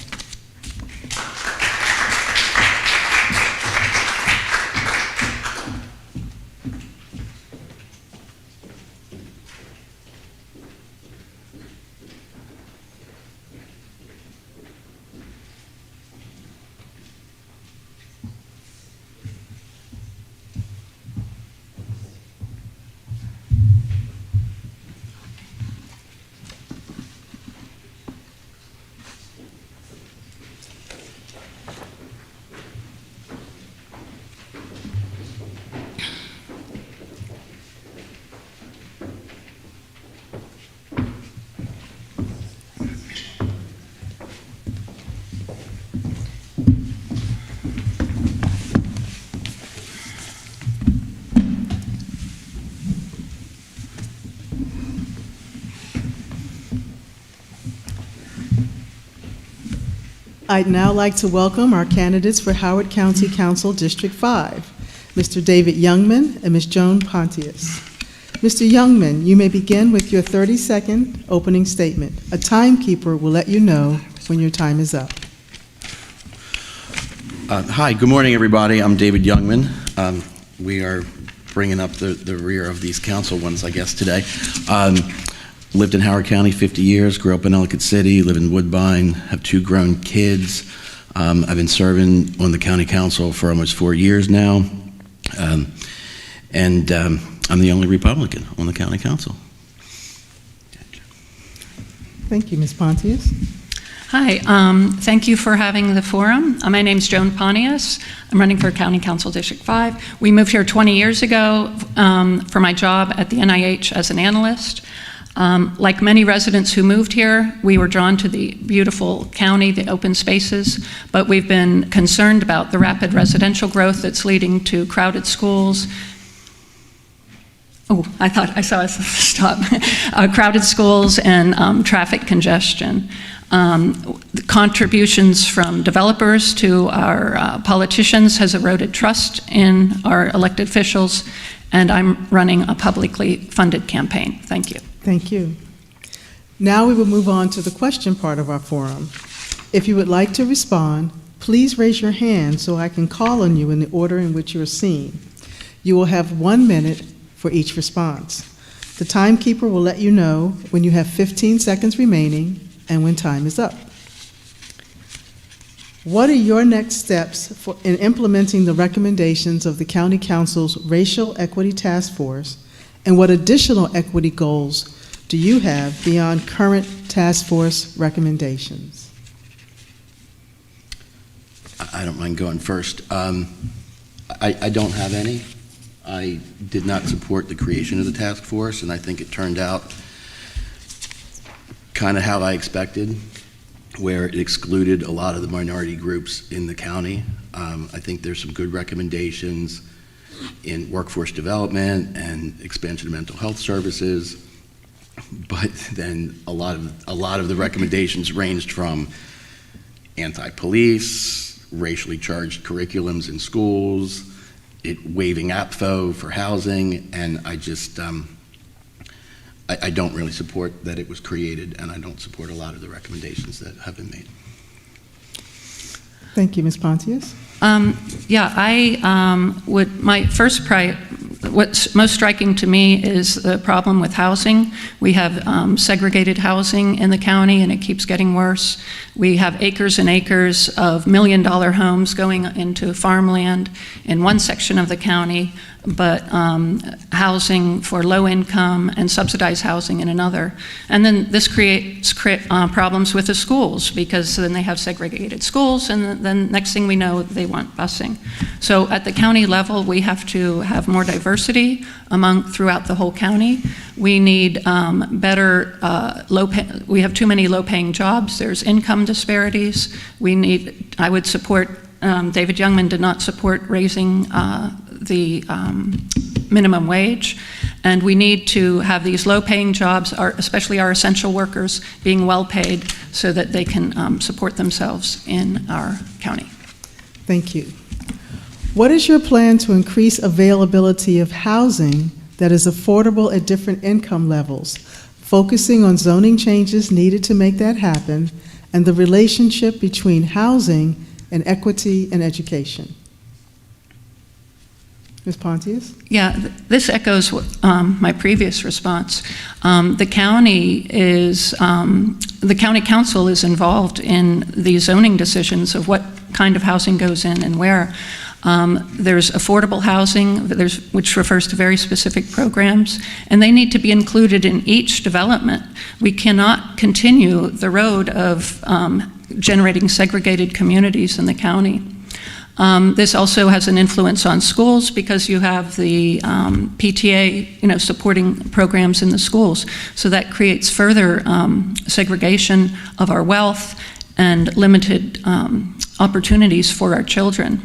I'd now like to welcome our candidates for Howard County Council District 5, Mr. David Youngman and Ms. Joan Pontius. Mr. Youngman, you may begin with your 30-second opening statement. A timekeeper will let you know when your time is up. Hi, good morning, everybody. I'm David Youngman. We are bringing up the rear of these council ones, I guess, today. Lived in Howard County 50 years, grew up in Ellicott City, live in Woodbine, have 2 grown kids. I've been serving on the county council for almost 4 years now. I'm the only Republican on the county council. Thank you, Ms. Pontius. Hi, thank you for having the forum. My name's Joan Pontius. I'm running for County Council District 5. We moved here 20 years ago for my job at the NIH as an analyst. Like many residents who moved here, we were drawn to the beautiful county, the open spaces, but we've been concerned about the rapid residential growth that's leading to crowded schools. Oh, I thought I saw us stop. Crowded schools and traffic congestion. The contributions from developers to our politicians has eroded trust in our elected officials, and I'm running a publicly funded campaign. Thank you. Thank you. Now we will move on to the question part of our forum. If you would like to respond, please raise your hand so I can call on you in the order in which you are seen. You will have 1 minute for each response. The timekeeper will let you know when you have 15 seconds remaining and when time is up. What are your next steps in implementing the recommendations of the County Council's Racial Equity Task Force, and what additional equity goals do you have beyond current task force recommendations? I don't mind going first. I don't have any. I did not support the creation of the task force, and I think it turned out kind of how I expected, where it excluded a lot of the minority groups in the county. I think there's some good recommendations in workforce development and expansion of mental health services, but then a lot of the recommendations ranged from anti-police, racially charged curriculums in schools, waiving APFO for housing, and I just I don't really support that it was created, and I don't support a lot of the recommendations that have been made. Thank you, Ms. Pontius. What's most striking to me is the problem with housing. We have segregated housing in the county, and it keeps getting worse. We have acres and acres of million-dollar homes going into farmland in one section of the county, but housing for low income and subsidized housing in another. And then this creates problems with the schools, because then they have segregated schools, and then next thing we know, they want busing. So at the county level, we have to have more diversity throughout the whole county. We need better we have too many low-paying jobs. There's income disparities. I would support, David Youngman did not support raising the minimum wage, and we need to have these low-paying jobs, especially our essential workers, being well-paid so that they can support themselves in our county. Thank you. What is your plan to increase availability of housing that is affordable at different income levels, focusing on zoning changes needed to make that happen, and the relationship between housing and equity and education? Ms. Pontius? Yeah, this echoes my previous response. The county council is involved in the zoning decisions of what kind of housing goes in and where. There's affordable housing, which refers to very specific programs, and they need to be included in each development. We cannot continue the road of generating segregated communities in the county. This also has an influence on schools, because you have the PTA, supporting programs in the schools. So that creates further segregation of our wealth and limited opportunities for our children.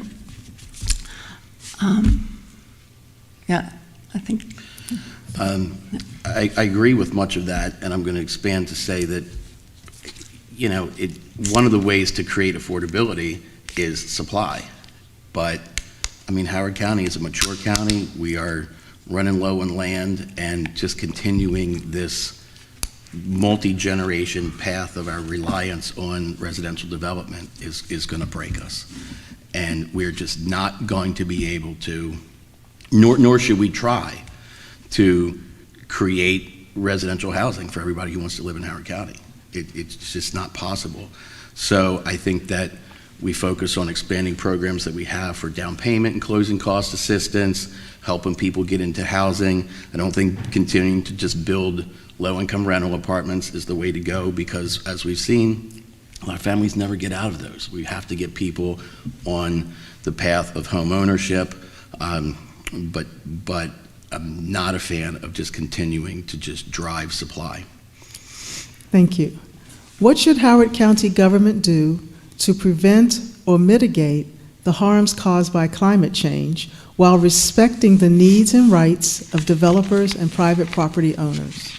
I think. I agree with much of that, and I'm going to expand to say that you know, one of the ways to create affordability is supply. But, I mean, Howard County is a mature county. We are running low on land, and just continuing this multi-generation path of our reliance on residential development is going to break us. And we're just not going to be able to, nor should we try to create residential housing for everybody who wants to live in Howard County. It's just not possible. So I think that we focus on expanding programs that we have for down payment and closing cost assistance, helping people get into housing. I don't think continuing to just build low-income rental apartments is the way to go, because as we've seen, a lot of families never get out of those. We have to get people on the path of home ownership, but I'm not a fan of just continuing to just drive supply. Thank you. What should Howard County government do to prevent or mitigate the harms caused by climate change while respecting the needs and rights of developers and private property owners?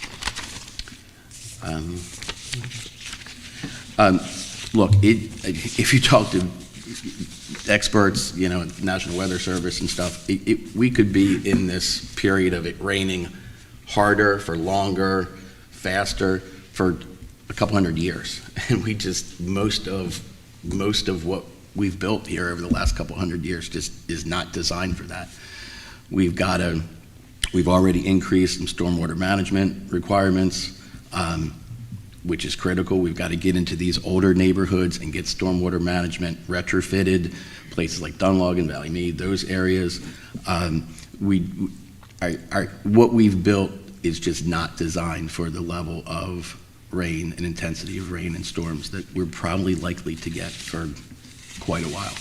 Look, if you talk to experts, you know, National Weather Service and stuff, we could be in this period of it raining harder, for longer, faster, for a couple hundred years. And we just, most of what we've built here over the last couple hundred years just is not designed for that. We've already increased some stormwater management requirements, which is critical. We've got to get into these older neighborhoods and get stormwater management retrofitted, places like Dunlogan, Valley Mead, those areas. What we've built is just not designed for the level of rain and intensity of rain and storms that we're probably likely to get for quite a while.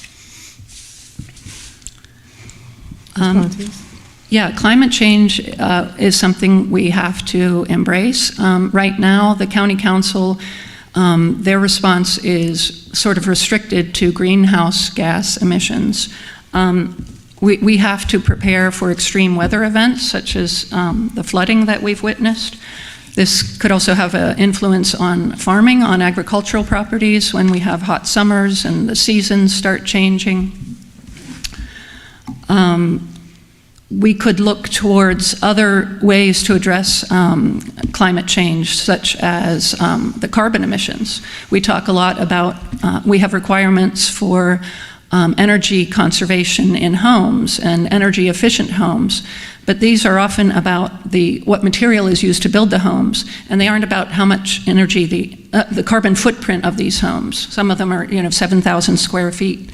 Yeah, climate change is something we have to embrace. Right now, the county council, their response is sort of restricted to greenhouse gas emissions. We have to prepare for extreme weather events, such as the flooding that we've witnessed. This could also have an influence on farming, on agricultural properties, when we have hot summers and the seasons start changing. We could look towards other ways to address climate change, such as the carbon emissions. We talk a lot about, we have requirements for energy conservation in homes and energy efficient homes, but these are often about what material is used to build the homes, and they aren't about how much energy the carbon footprint of these homes. Some of them are 7,000 square feet.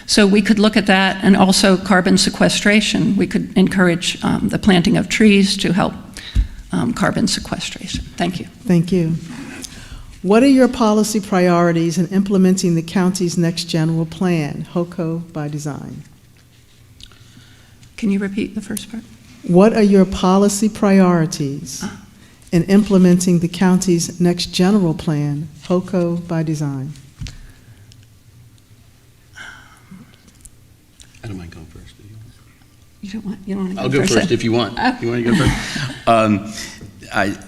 So we could look at that, and also carbon sequestration. We could encourage the planting of trees to help carbon sequestration. Thank you. Thank you. What are your policy priorities in implementing the county's next general plan, HOCO by design? Can you repeat the first part? What are your policy priorities in implementing the county's next general plan, HOCO by design? I don't mind going first. You don't want to go first? I'll go first if you want. You want to go first?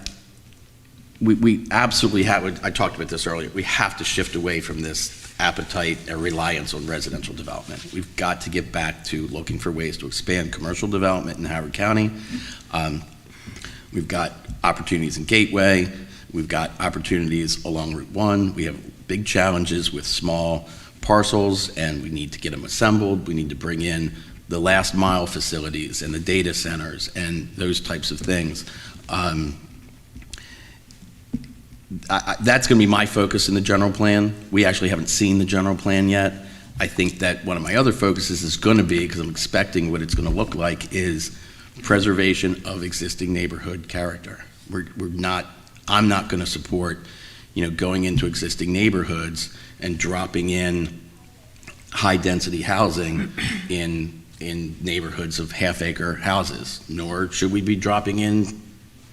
We absolutely have, I talked about this earlier, we have to shift away from this appetite and reliance on residential development. We've got to get back to looking for ways to expand commercial development in Howard County. We've got opportunities in Gateway. We've got opportunities along Route 1. We have big challenges with small parcels, and we need to get them assembled. We need to bring in the last mile facilities and the data centers and those types of things. That's going to be my focus in the general plan. We actually haven't seen the general plan yet. I think that one of my other focuses is going to be, because I'm expecting what it's going to look like, is preservation of existing neighborhood character. I'm not going to support, going into existing neighborhoods and dropping in high-density housing in neighborhoods of half-acre houses, nor should we be dropping in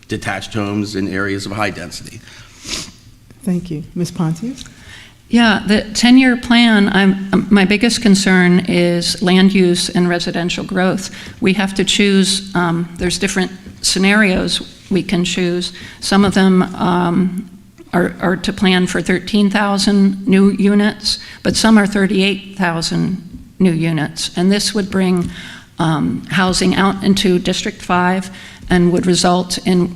detached homes in areas of high density. Thank you. Ms. Pontius? Yeah, the 10-year plan, my biggest concern is land use and residential growth. We have to choose, there's different scenarios we can choose. Some of them are to plan for 13,000 new units, but some are 38,000 new units. And this would bring housing out into District 5 and would result in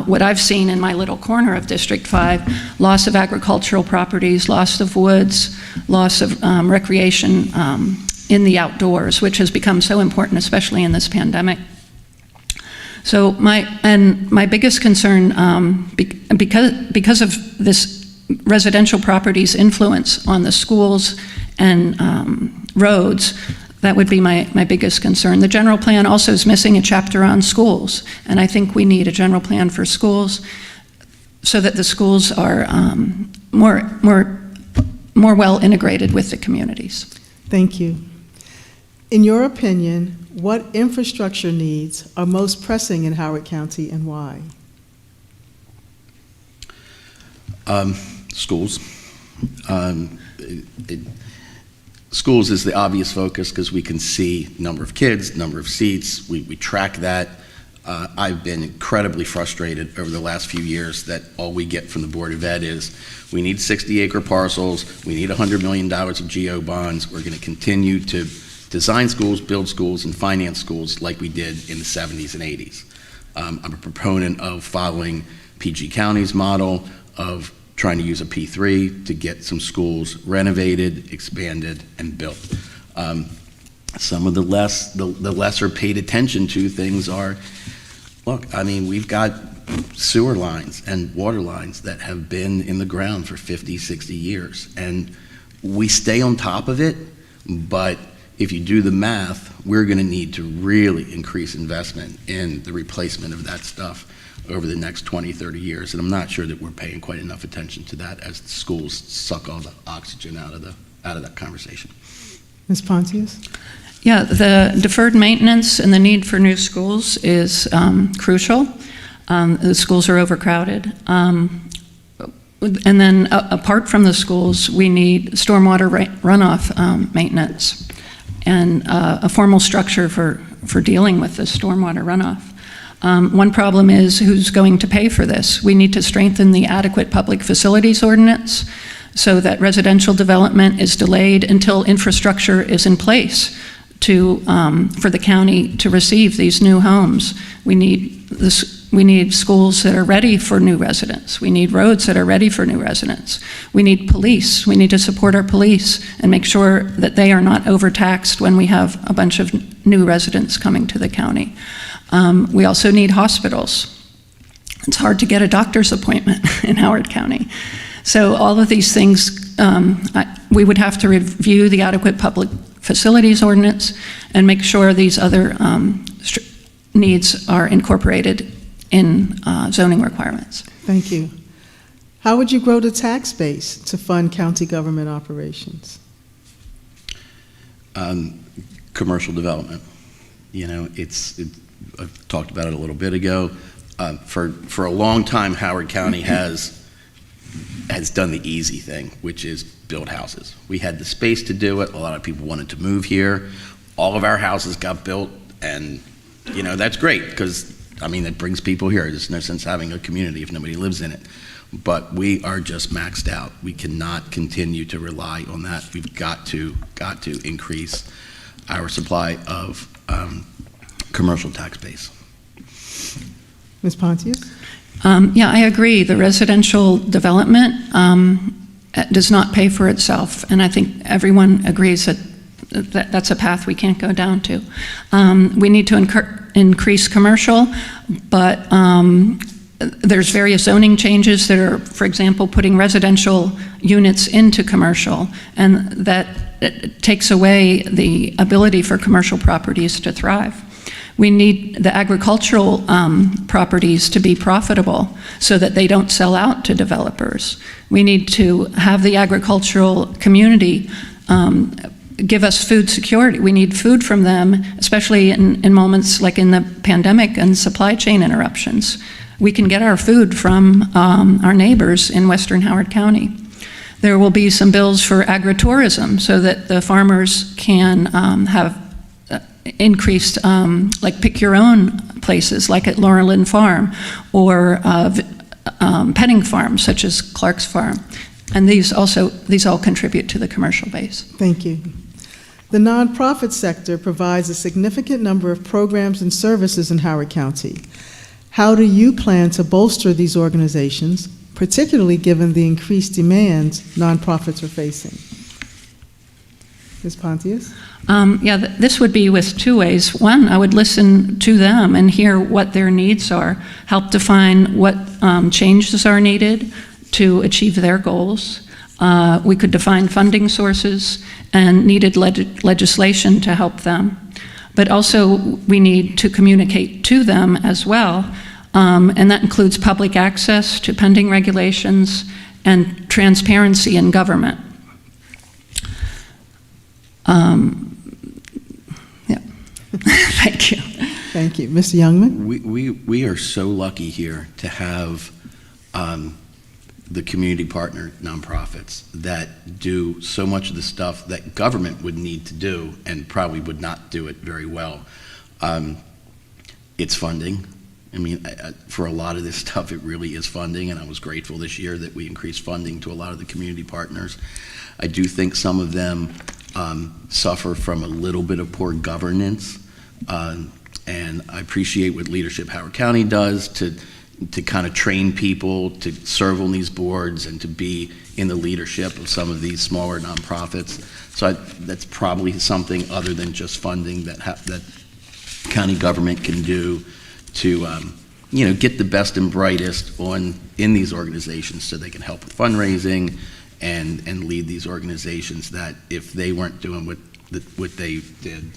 what I've seen in my little corner of District 5, loss of agricultural properties, loss of woods, loss of recreation in the outdoors, which has become so important, especially in this pandemic. So my biggest concern, because of this residential property's influence on the schools and roads, that would be my biggest concern. The general plan also is missing a chapter on schools, and I think we need a general plan for schools so that the schools are more well integrated with the communities. Thank you. In your opinion, what infrastructure needs are most pressing in Howard County and why? Schools. Schools is the obvious focus because we can see number of kids, number of seats. We track that. I've been incredibly frustrated over the last few years that all we get from the Board of Ed is we need 60-acre parcels, we need $100 million of GO bonds. We're going to continue to design schools, build schools, and finance schools like we did in the 70s and 80s. I'm a proponent of following PG County's model of trying to use a P3 to get some schools renovated, expanded, and built. Some of the lesser paid attention to things are, look, I mean, we've got sewer lines and water lines that have been in the ground for 50, 60 years, and we stay on top of it, but if you do the math, we're going to need to really increase investment in the replacement of that stuff over the next 20, 30 years. And I'm not sure that we're paying quite enough attention to that as the schools suck all the oxygen out of that conversation. Ms. Pontius? Yeah, the deferred maintenance and the need for new schools is crucial. The schools are overcrowded. And then apart from the schools, we need stormwater runoff maintenance and a formal structure for dealing with the stormwater runoff. One problem is who's going to pay for this. We need to strengthen the adequate public facilities ordinance so that residential development is delayed until infrastructure is in place for the county to receive these new homes. We need schools that are ready for new residents. We need roads that are ready for new residents. We need police. We need to support our police and make sure that they are not overtaxed when we have a bunch of new residents coming to the county. We also need hospitals. It's hard to get a doctor's appointment in Howard County. So all of these things, we would have to review the adequate public facilities ordinance and make sure these other needs are incorporated in zoning requirements. Thank you. How would you grow the tax base to fund county government operations? Commercial development. You know, I talked about it a little bit ago. For a long time, Howard County has done the easy thing, which is build houses. We had the space to do it. A lot of people wanted to move here. All of our houses got built, and you know, that's great because I mean, it brings people here. There's no sense having a community if nobody lives in it. But we are just maxed out. We cannot continue to rely on that. We've got to increase our supply of commercial tax base. Ms. Pontius? Yeah, I agree. The residential development does not pay for itself, and I think everyone agrees that that's a path we can't go down to. We need to increase commercial, but there's various zoning changes that are, for example, putting residential units into commercial, and that takes away the ability for commercial properties to thrive. We need the agricultural properties to be profitable so that they don't sell out to developers. We need to have the agricultural community give us food security. We need food from them, especially in moments like in the pandemic and supply chain interruptions. We can get our food from our neighbors in Western Howard County. There will be some bills for agritourism so that the farmers can have increased, like pick your own places, like at Laurelyn Farm, or petting farms, such as Clark's Farm. And these all contribute to the commercial base. Thank you. The nonprofit sector provides a significant number of programs and services in Howard County. How do you plan to bolster these organizations, particularly given the increased demands nonprofits are facing? Ms. Pontius? This would be with two ways. One, I would listen to them and hear what their needs are, help define what changes are needed to achieve their goals. We could define funding sources and needed legislation to help them. But also, we need to communicate to them as well, and that includes public access to pending regulations and transparency in government. Thank you. Thank you. Mr. Youngman? We are so lucky here to have the community partner nonprofits that do so much of the stuff that government would need to do and probably would not do it very well. It's funding. I mean, for a lot of this stuff, it really is funding, and I was grateful this year that we increased funding to a lot of the community partners. I do think some of them suffer from a little bit of poor governance, and I appreciate what Leadership Howard County does to kind of train people to serve on these boards and to be in the leadership of some of these smaller nonprofits. So that's probably something other than just funding that county government can do to get the best and brightest in these organizations so they can help with fundraising and lead these organizations that if they weren't doing what they did,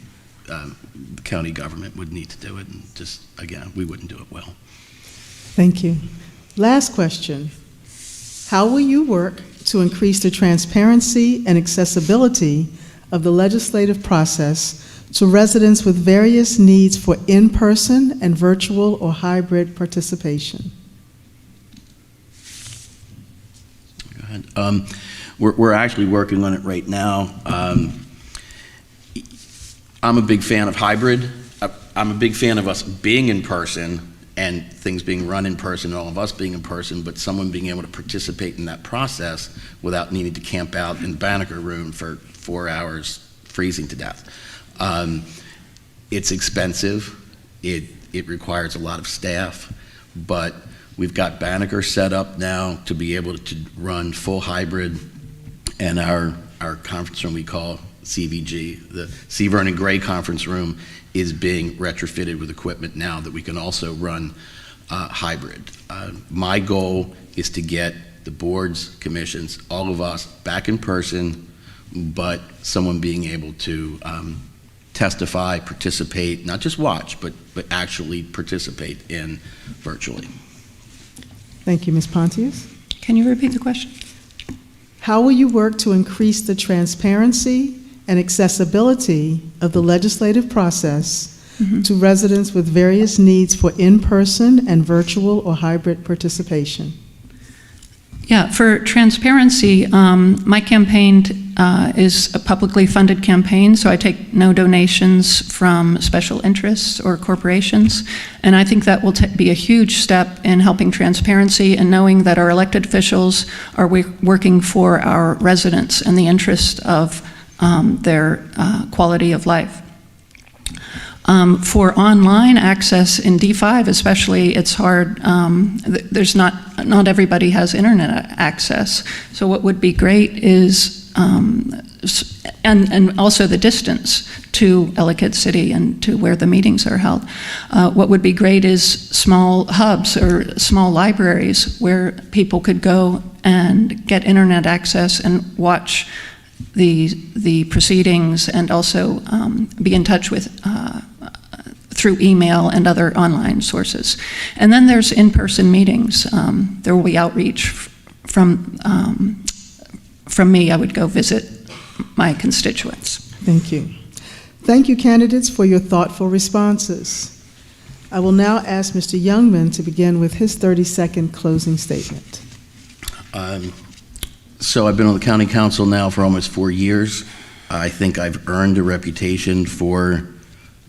the county government would need to do it, and just, again, we wouldn't do it well. Thank you. Last question. How will you work to increase the transparency and accessibility of the legislative process to residents with various needs for in-person and virtual or hybrid participation? Go ahead. We're actually working on it right now. I'm a big fan of hybrid. I'm a big fan of us being in person and things being run in person, and all of us being in person, but someone being able to participate in that process without needing to camp out in the Banneker room for 4 hours, freezing to death. It's expensive. It requires a lot of staff, but we've got Banneker set up now to be able to run full hybrid, and our conference room we call CVG, the C. Vernon Gray Conference Room, is being retrofitted with equipment now that we can also run hybrid. My goal is to get the boards, commissions, all of us back in person, but someone being able to testify, participate, not just watch, but actually participate in virtually. Thank you, Ms. Pontius. Can you repeat the question? How will you work to increase the transparency and accessibility of the legislative process to residents with various needs for in-person and virtual or hybrid participation? Yeah, for transparency, my campaign is a publicly funded campaign, so I take no donations from special interests or corporations, and I think that will be a huge step in helping transparency and knowing that our elected officials are working for our residents in the interest of their quality of life. For online access in D5 especially, it's hard. There's not everybody has internet access. So what would be great is, and also the distance to Ellicott City and to where the meetings are held. What would be great is small hubs or small libraries where people could go and get internet access and watch the proceedings, and also be in touch with through email and other online sources. And then there's in-person meetings. There will be outreach from me. I would go visit my constituents. Thank you. Thank you, candidates, for your thoughtful responses. I will now ask Mr. Youngman to begin with his 30-second closing statement. So I've been on the county council now for almost 4 years. I think I've earned a reputation for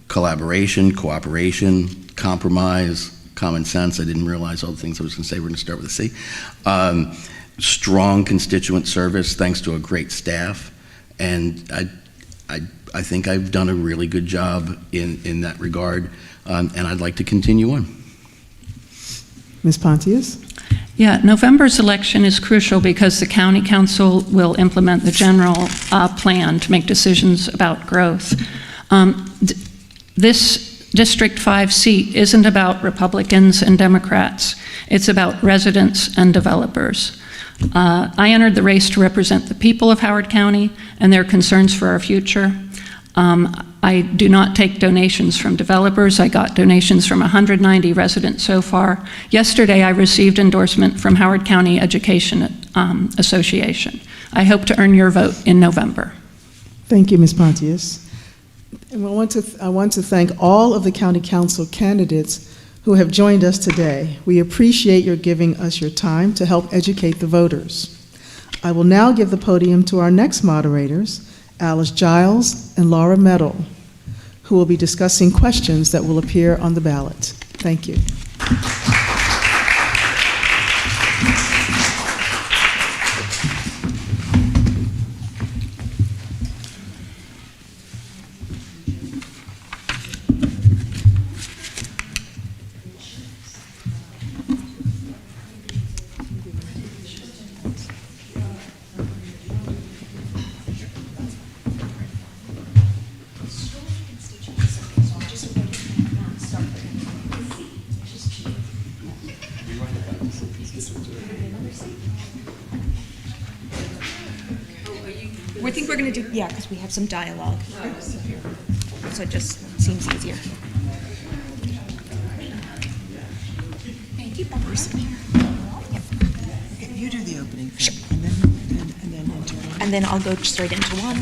collaboration, cooperation, compromise, common sense. I didn't realize all the things I was going to say. We're going to start with a C. Strong constituent service, thanks to a great staff, and I think I've done a really good job in that regard, and I'd like to continue on. Ms. Pontius? Yeah, November's election is crucial because the county council will implement the general plan to make decisions about growth. This District 5 seat isn't about Republicans and Democrats. It's about residents and developers. I entered the race to represent the people of Howard County and their concerns for our future. I do not take donations from developers. I got donations from 190 residents so far. Yesterday, I received endorsement from Howard County Education Association. I hope to earn your vote in November. Thank you, Ms. Pontius. And I want to thank all of the county council candidates who have joined us today. We appreciate your giving us your time to help educate the voters. I will now give the podium to our next moderators, Alice Giles and Laura Metal, who will be discussing questions that will appear on the ballot. Thank you. I think we're going to do, yeah, because we have some dialogue. So it just seems easier. Thank you, Bumpers. You do the opening thing, Sure. and then into one. And then I'll go straight into one.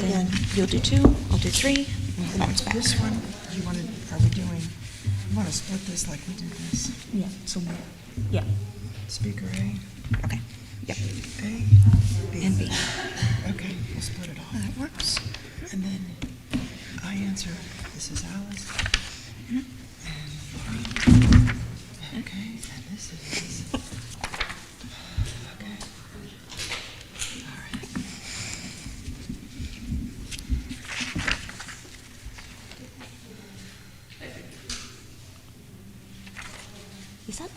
And then You'll do two, I'll do three, and bounce back. this one, are we doing, you want to split this like we did this? Yeah. So Yeah, speaker A, okay. Yep. A, B. And B. Okay, we'll split it off. That works. And then I answer, this is Alice. And Laura. Okay, and this is. Okay. All right. You said?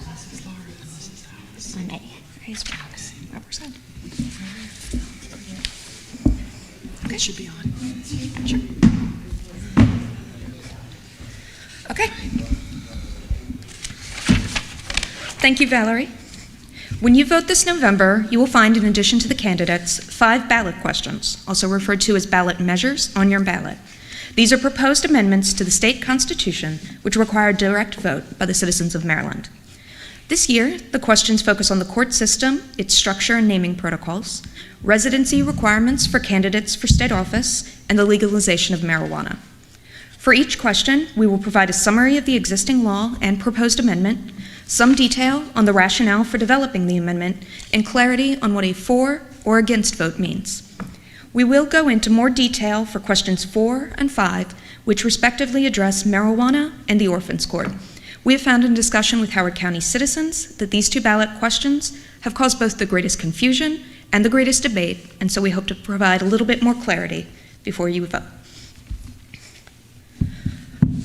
This is Laura and this is Alice. I'm A. Raise your Alice. Represent. It should be on. Sure. Okay. Thank you, Valerie. When you vote this November, you will find, in addition to the candidates, 5 ballot questions, also referred to as ballot measures, on your ballot. These are proposed amendments to the state constitution, which require a direct vote by the citizens of Maryland. This year, the questions focus on the court system, its structure and naming protocols, residency requirements for candidates for state office, and the legalization of marijuana. For each question, we will provide a summary of the existing law and proposed amendment, some detail on the rationale for developing the amendment, and clarity on what a for or against vote means. We will go into more detail for questions 4 and 5, which respectively address marijuana and the Orphans Court. We have found in discussion with Howard County citizens that these 2 ballot questions have caused both the greatest confusion and the greatest debate, and so we hope to provide a little bit more clarity before you vote.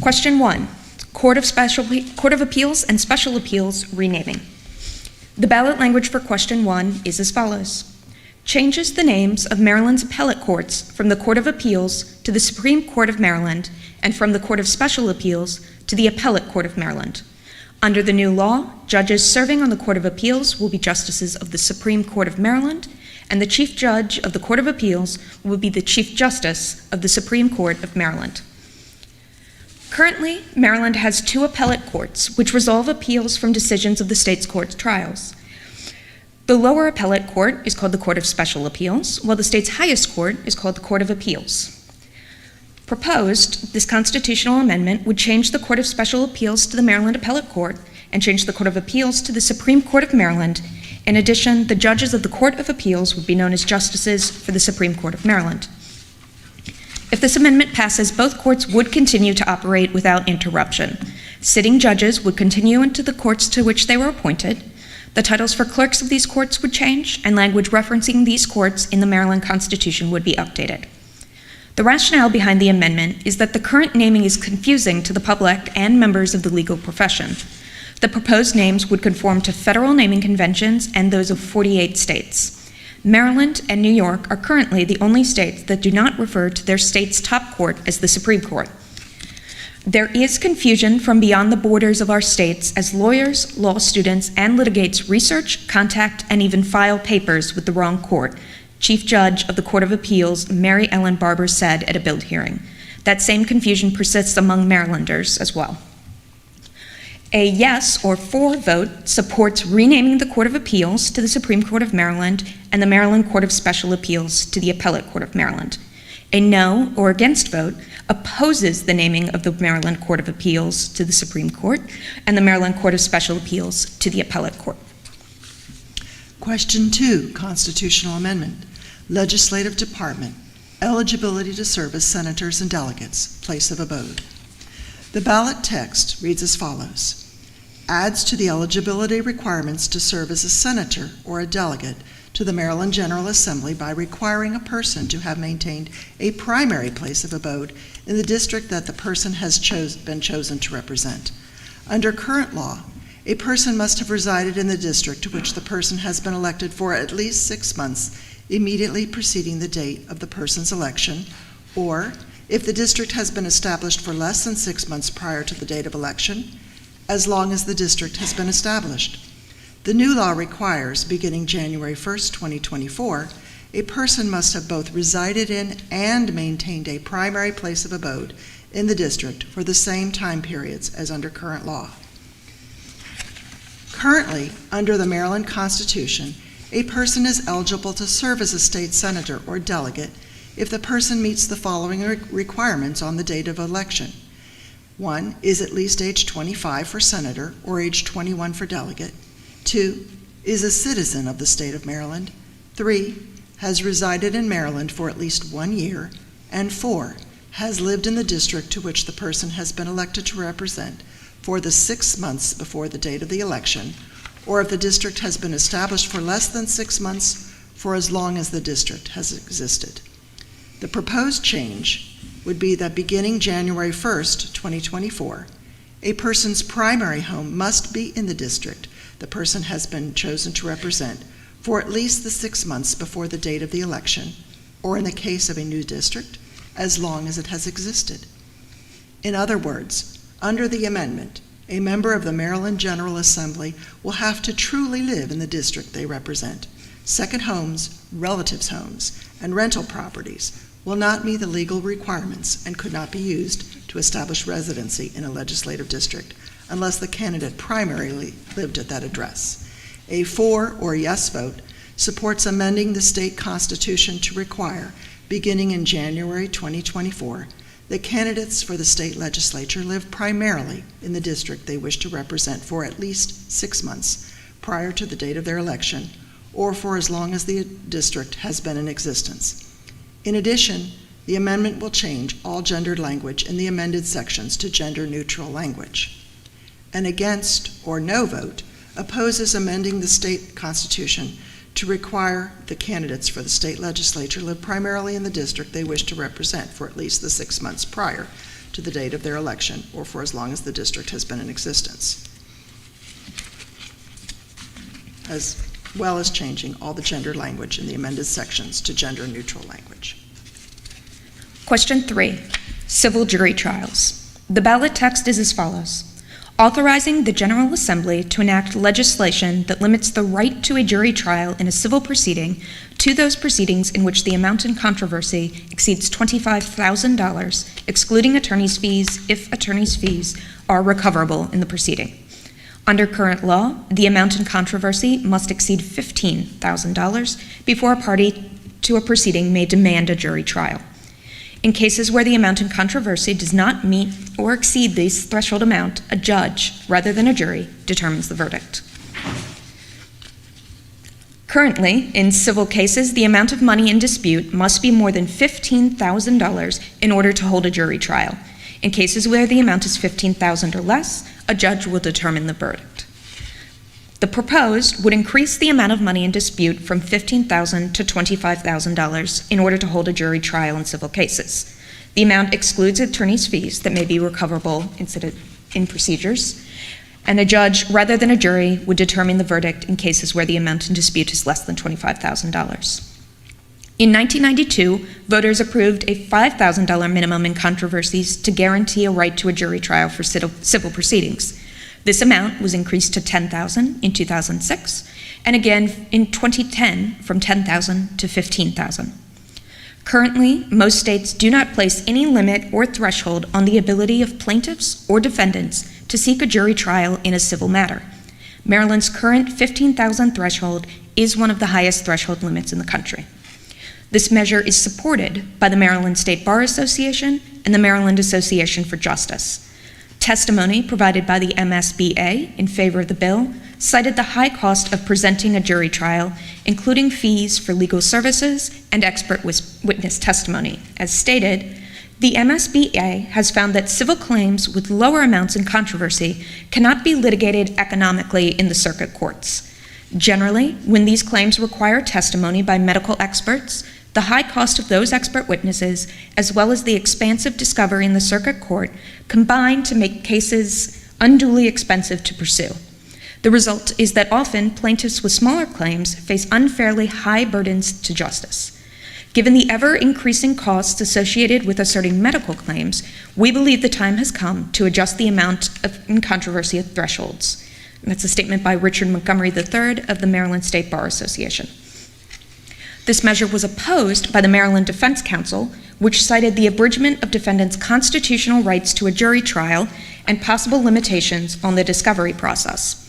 Question 1, Court of Appeals and Special Appeals renaming. The ballot language for question 1 is as follows. Changes the names of Maryland's appellate courts from the Court of Appeals to the Supreme Court of Maryland and from the Court of Special Appeals to the Appellate Court of Maryland. Under the new law, judges serving on the Court of Appeals will be justices of the Supreme Court of Maryland, and the Chief Judge of the Court of Appeals will be the Chief Justice of the Supreme Court of Maryland. Currently, Maryland has 2 appellate courts which resolve appeals from decisions of the state's court trials. The lower appellate court is called the Court of Special Appeals, while the state's highest court is called the Court of Appeals. Proposed, this constitutional amendment would change the Court of Special Appeals to the Maryland Appellate Court and change the Court of Appeals to the Supreme Court of Maryland. In addition, the judges of the Court of Appeals would be known as justices for the Supreme Court of Maryland. If this amendment passes, both courts would continue to operate without interruption. Sitting judges would continue into the courts to which they were appointed. The titles for clerks of these courts would change, and language referencing these courts in the Maryland Constitution would be updated. The rationale behind the amendment is that the current naming is confusing to the public and members of the legal profession. The proposed names would conform to federal naming conventions and those of 48 states. Maryland and New York are currently the only states that do not refer to their state's top court as the Supreme Court. There is confusion from beyond the borders of our states as lawyers, law students, and litigates research, contact, and even file papers with the wrong court, Chief Judge of the Court of Appeals Mary Ellen Barber said at a bill hearing. That same confusion persists among Marylanders as well. A yes or for vote supports renaming the Court of Appeals to the Supreme Court of Maryland and the Maryland Court of Special Appeals to the Appellate Court of Maryland. A no or against vote opposes the naming of the Maryland Court of Appeals to the Supreme Court and the Maryland Court of Special Appeals to the Appellate Court. Question 2, constitutional amendment. Legislative Department, eligibility to serve as senators and delegates, place of abode. The ballot text reads as follows. Adds to the eligibility requirements to serve as a senator or a delegate to the Maryland General Assembly by requiring a person to have maintained a primary place of abode in the district that the person has been chosen to represent. Under current law, a person must have resided in the district to which the person has been elected for at least 6 months immediately preceding the date of the person's election, or if the district has been established for less than 6 months prior to the date of election, as long as the district has been established. The new law requires, beginning January 1st, 2024, a person must have both resided in and maintained a primary place of abode in the district for the same time periods as under current law. Currently, under the Maryland Constitution, a person is eligible to serve as a state senator or delegate if the person meets the following requirements on the date of election. 1, is at least age 25 for senator or age 21 for delegate. 2, is a citizen of the state of Maryland. 3, has resided in Maryland for at least 1 year. And 4, has lived in the district to which the person has been elected to represent for the 6 months before the date of the election, or if the district has been established for less than 6 months, for as long as the district has existed. The proposed change would be that beginning January 1st, 2024, a person's primary home must be in the district the person has been chosen to represent for at least the 6 months before the date of the election, or in the case of a new district, as long as it has existed. In other words, under the amendment, a member of the Maryland General Assembly will have to truly live in the district they represent. Second homes, relatives' homes, and rental properties will not meet the legal requirements and could not be used to establish residency in a legislative district unless the candidate primarily lived at that address. A for or yes vote supports amending the state constitution to require, beginning in January 2024, that candidates for the state legislature live primarily in the district they wish to represent for at least 6 months prior to the date of their election, or for as long as the district has been in existence. In addition, the amendment will change all gendered language in the amended sections to gender-neutral language. An against or no vote opposes amending the state constitution to require the candidates for the state legislature live primarily in the district they wish to represent for at least the 6 months prior to the date of their election, or for as long as the district has been in existence, as well as changing all the gender language in the amended sections to gender-neutral language. Question 3, civil jury trials. The ballot text is as follows. Authorizing the General Assembly to enact legislation that limits the right to a jury trial in a civil proceeding to those proceedings in which the amount in controversy exceeds $25,000, excluding attorney's fees if attorney's fees are recoverable in the proceeding. Under current law, the amount in controversy must exceed $15,000 before a party to a proceeding may demand a jury trial. In cases where the amount in controversy does not meet or exceed this threshold amount, a judge, rather than a jury, determines the verdict. Currently, in civil cases, the amount of money in dispute must be more than $15,000 in order to hold a jury trial. In cases where the amount is $15,000 or less, a judge will determine the verdict. The proposed would increase the amount of money in dispute from $15,000 to $25,000 in order to hold a jury trial in civil cases. The amount excludes attorney's fees that may be recoverable in procedures, and a judge, rather than a jury, would determine the verdict in cases where the amount in dispute is less than $25,000. In 1992, voters approved a $5,000 minimum in controversies to guarantee a right to a jury trial for civil proceedings. This amount was increased to $10,000 in 2006, and again in 2010 from $10,000 to $15,000. Currently, most states do not place any limit or threshold on the ability of plaintiffs or defendants to seek a jury trial in a civil matter. Maryland's current $15,000 threshold is one of the highest threshold limits in the country. This measure is supported by the Maryland State Bar Association and the Maryland Association for Justice. Testimony provided by the MSBA in favor of the bill cited the high cost of presenting a jury trial, including fees for legal services and expert witness testimony. As stated, the MSBA has found that civil claims with lower amounts in controversy cannot be litigated economically in the circuit courts. Generally, when these claims require testimony by medical experts, the high cost of those expert witnesses, as well as the expansive discovery in the circuit court, combine to make cases unduly expensive to pursue. The result is that often plaintiffs with smaller claims face unfairly high burdens to justice. Given the ever-increasing costs associated with asserting medical claims, we believe the time has come to adjust the amount in controversy thresholds. And that's a statement by Richard Montgomery III of the Maryland State Bar Association. This measure was opposed by the Maryland Defense Council, which cited the abridgment of defendants' constitutional rights to a jury trial and possible limitations on the discovery process.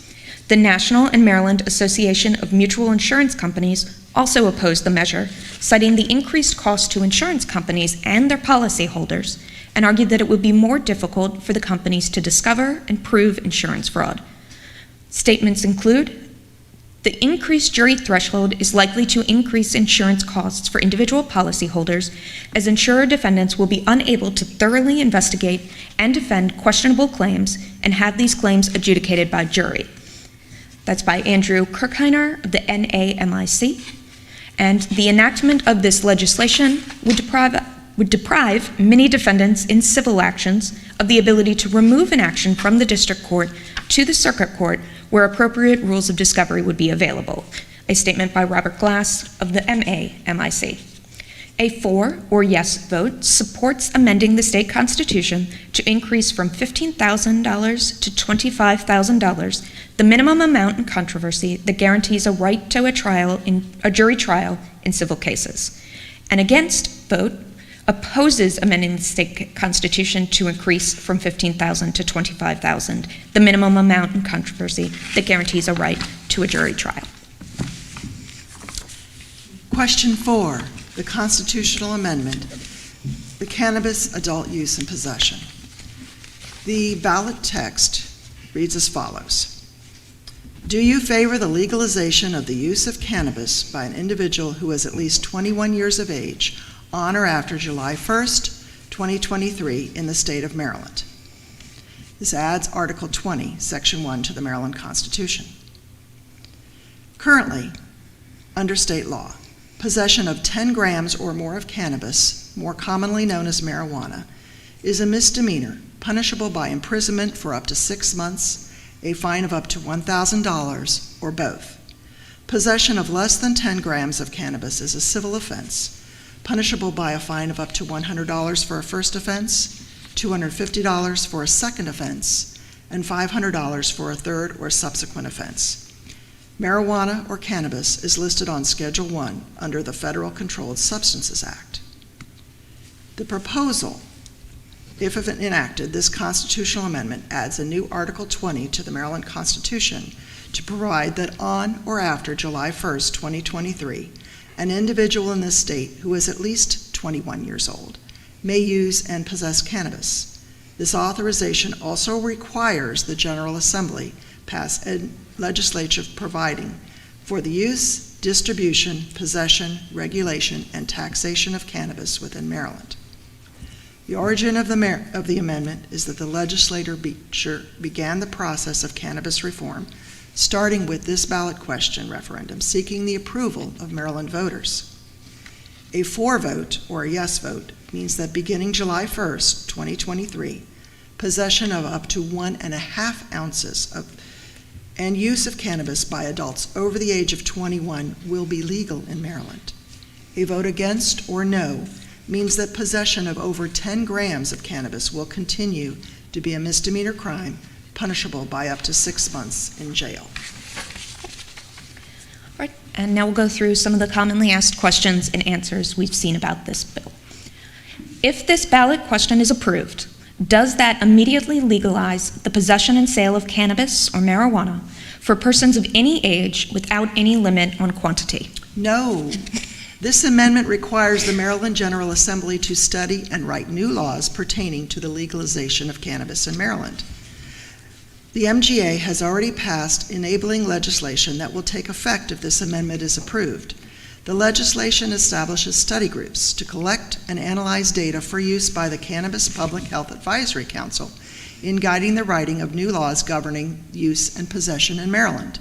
The National and Maryland Association of Mutual Insurance Companies also opposed the measure, citing the increased cost to insurance companies and their policyholders, and argued that it would be more difficult for the companies to discover and prove insurance fraud. Statements include, the increased jury threshold is likely to increase insurance costs for individual policyholders, as insurer defendants will be unable to thoroughly investigate and defend questionable claims and have these claims adjudicated by jury. That's by Andrew Kirkheiner of the NAMIC. And the enactment of this legislation would deprive many defendants in civil actions of the ability to remove an action from the district court to the circuit court where appropriate rules of discovery would be available. A statement by Robert Glass of the MAMIC. A for or yes vote supports amending the state constitution to increase from $15,000 to $25,000 the minimum amount in controversy that guarantees a right to a jury trial in civil cases. An against vote opposes amending the state constitution to increase from $15,000 to $25,000 the minimum amount in controversy that guarantees a right to a jury trial. Question 4, the constitutional amendment, the cannabis adult use and possession. The ballot text reads as follows. Do you favor the legalization of the use of cannabis by an individual who is at least 21 years of age on or after July 1st, 2023 in the state of Maryland? This adds Article 20, Section 1 to the Maryland Constitution. Currently, under state law, possession of 10 grams or more of cannabis, more commonly known as marijuana, is a misdemeanor punishable by imprisonment for up to 6 months, a fine of up to $1,000, or both. Possession of less than 10 grams of cannabis is a civil offense, punishable by a fine of up to $100 for a first offense, $250 for a second offense, and $500 for a third or subsequent offense. Marijuana or cannabis is listed on Schedule 1 under the Federal Controlled Substances Act. The proposal, if enacted, this constitutional amendment adds a new Article 20 to the Maryland Constitution to provide that on or after July 1st, 2023, an individual in this state who is at least 21 years old may use and possess cannabis. This authorization also requires the General Assembly pass a legislation providing for the use distribution, possession, regulation, and taxation of cannabis within Maryland. The origin of the amendment is that the legislature began the process of cannabis reform, starting with this ballot question referendum seeking the approval of Maryland voters. A for vote, or a yes vote, means that beginning July 1st, 2023, possession of up to 1.5 ounces of and use of cannabis by adults over the age of 21 will be legal in Maryland. A vote against or no means that possession of over 10 grams of cannabis will continue to be a misdemeanor crime, punishable by up to 6 months in jail. All right, and now we'll go through some of the commonly asked questions and answers we've seen about this bill. If this ballot question is approved, does that immediately legalize the possession and sale of cannabis or marijuana for persons of any age without any limit on quantity? No. This amendment requires the Maryland General Assembly to study and write new laws pertaining to the legalization of cannabis in Maryland. The MGA has already passed enabling legislation that will take effect if this amendment is approved. The legislation establishes study groups to collect and analyze data for use by the Cannabis Public Health Advisory Council in guiding the writing of new laws governing use and possession in Maryland.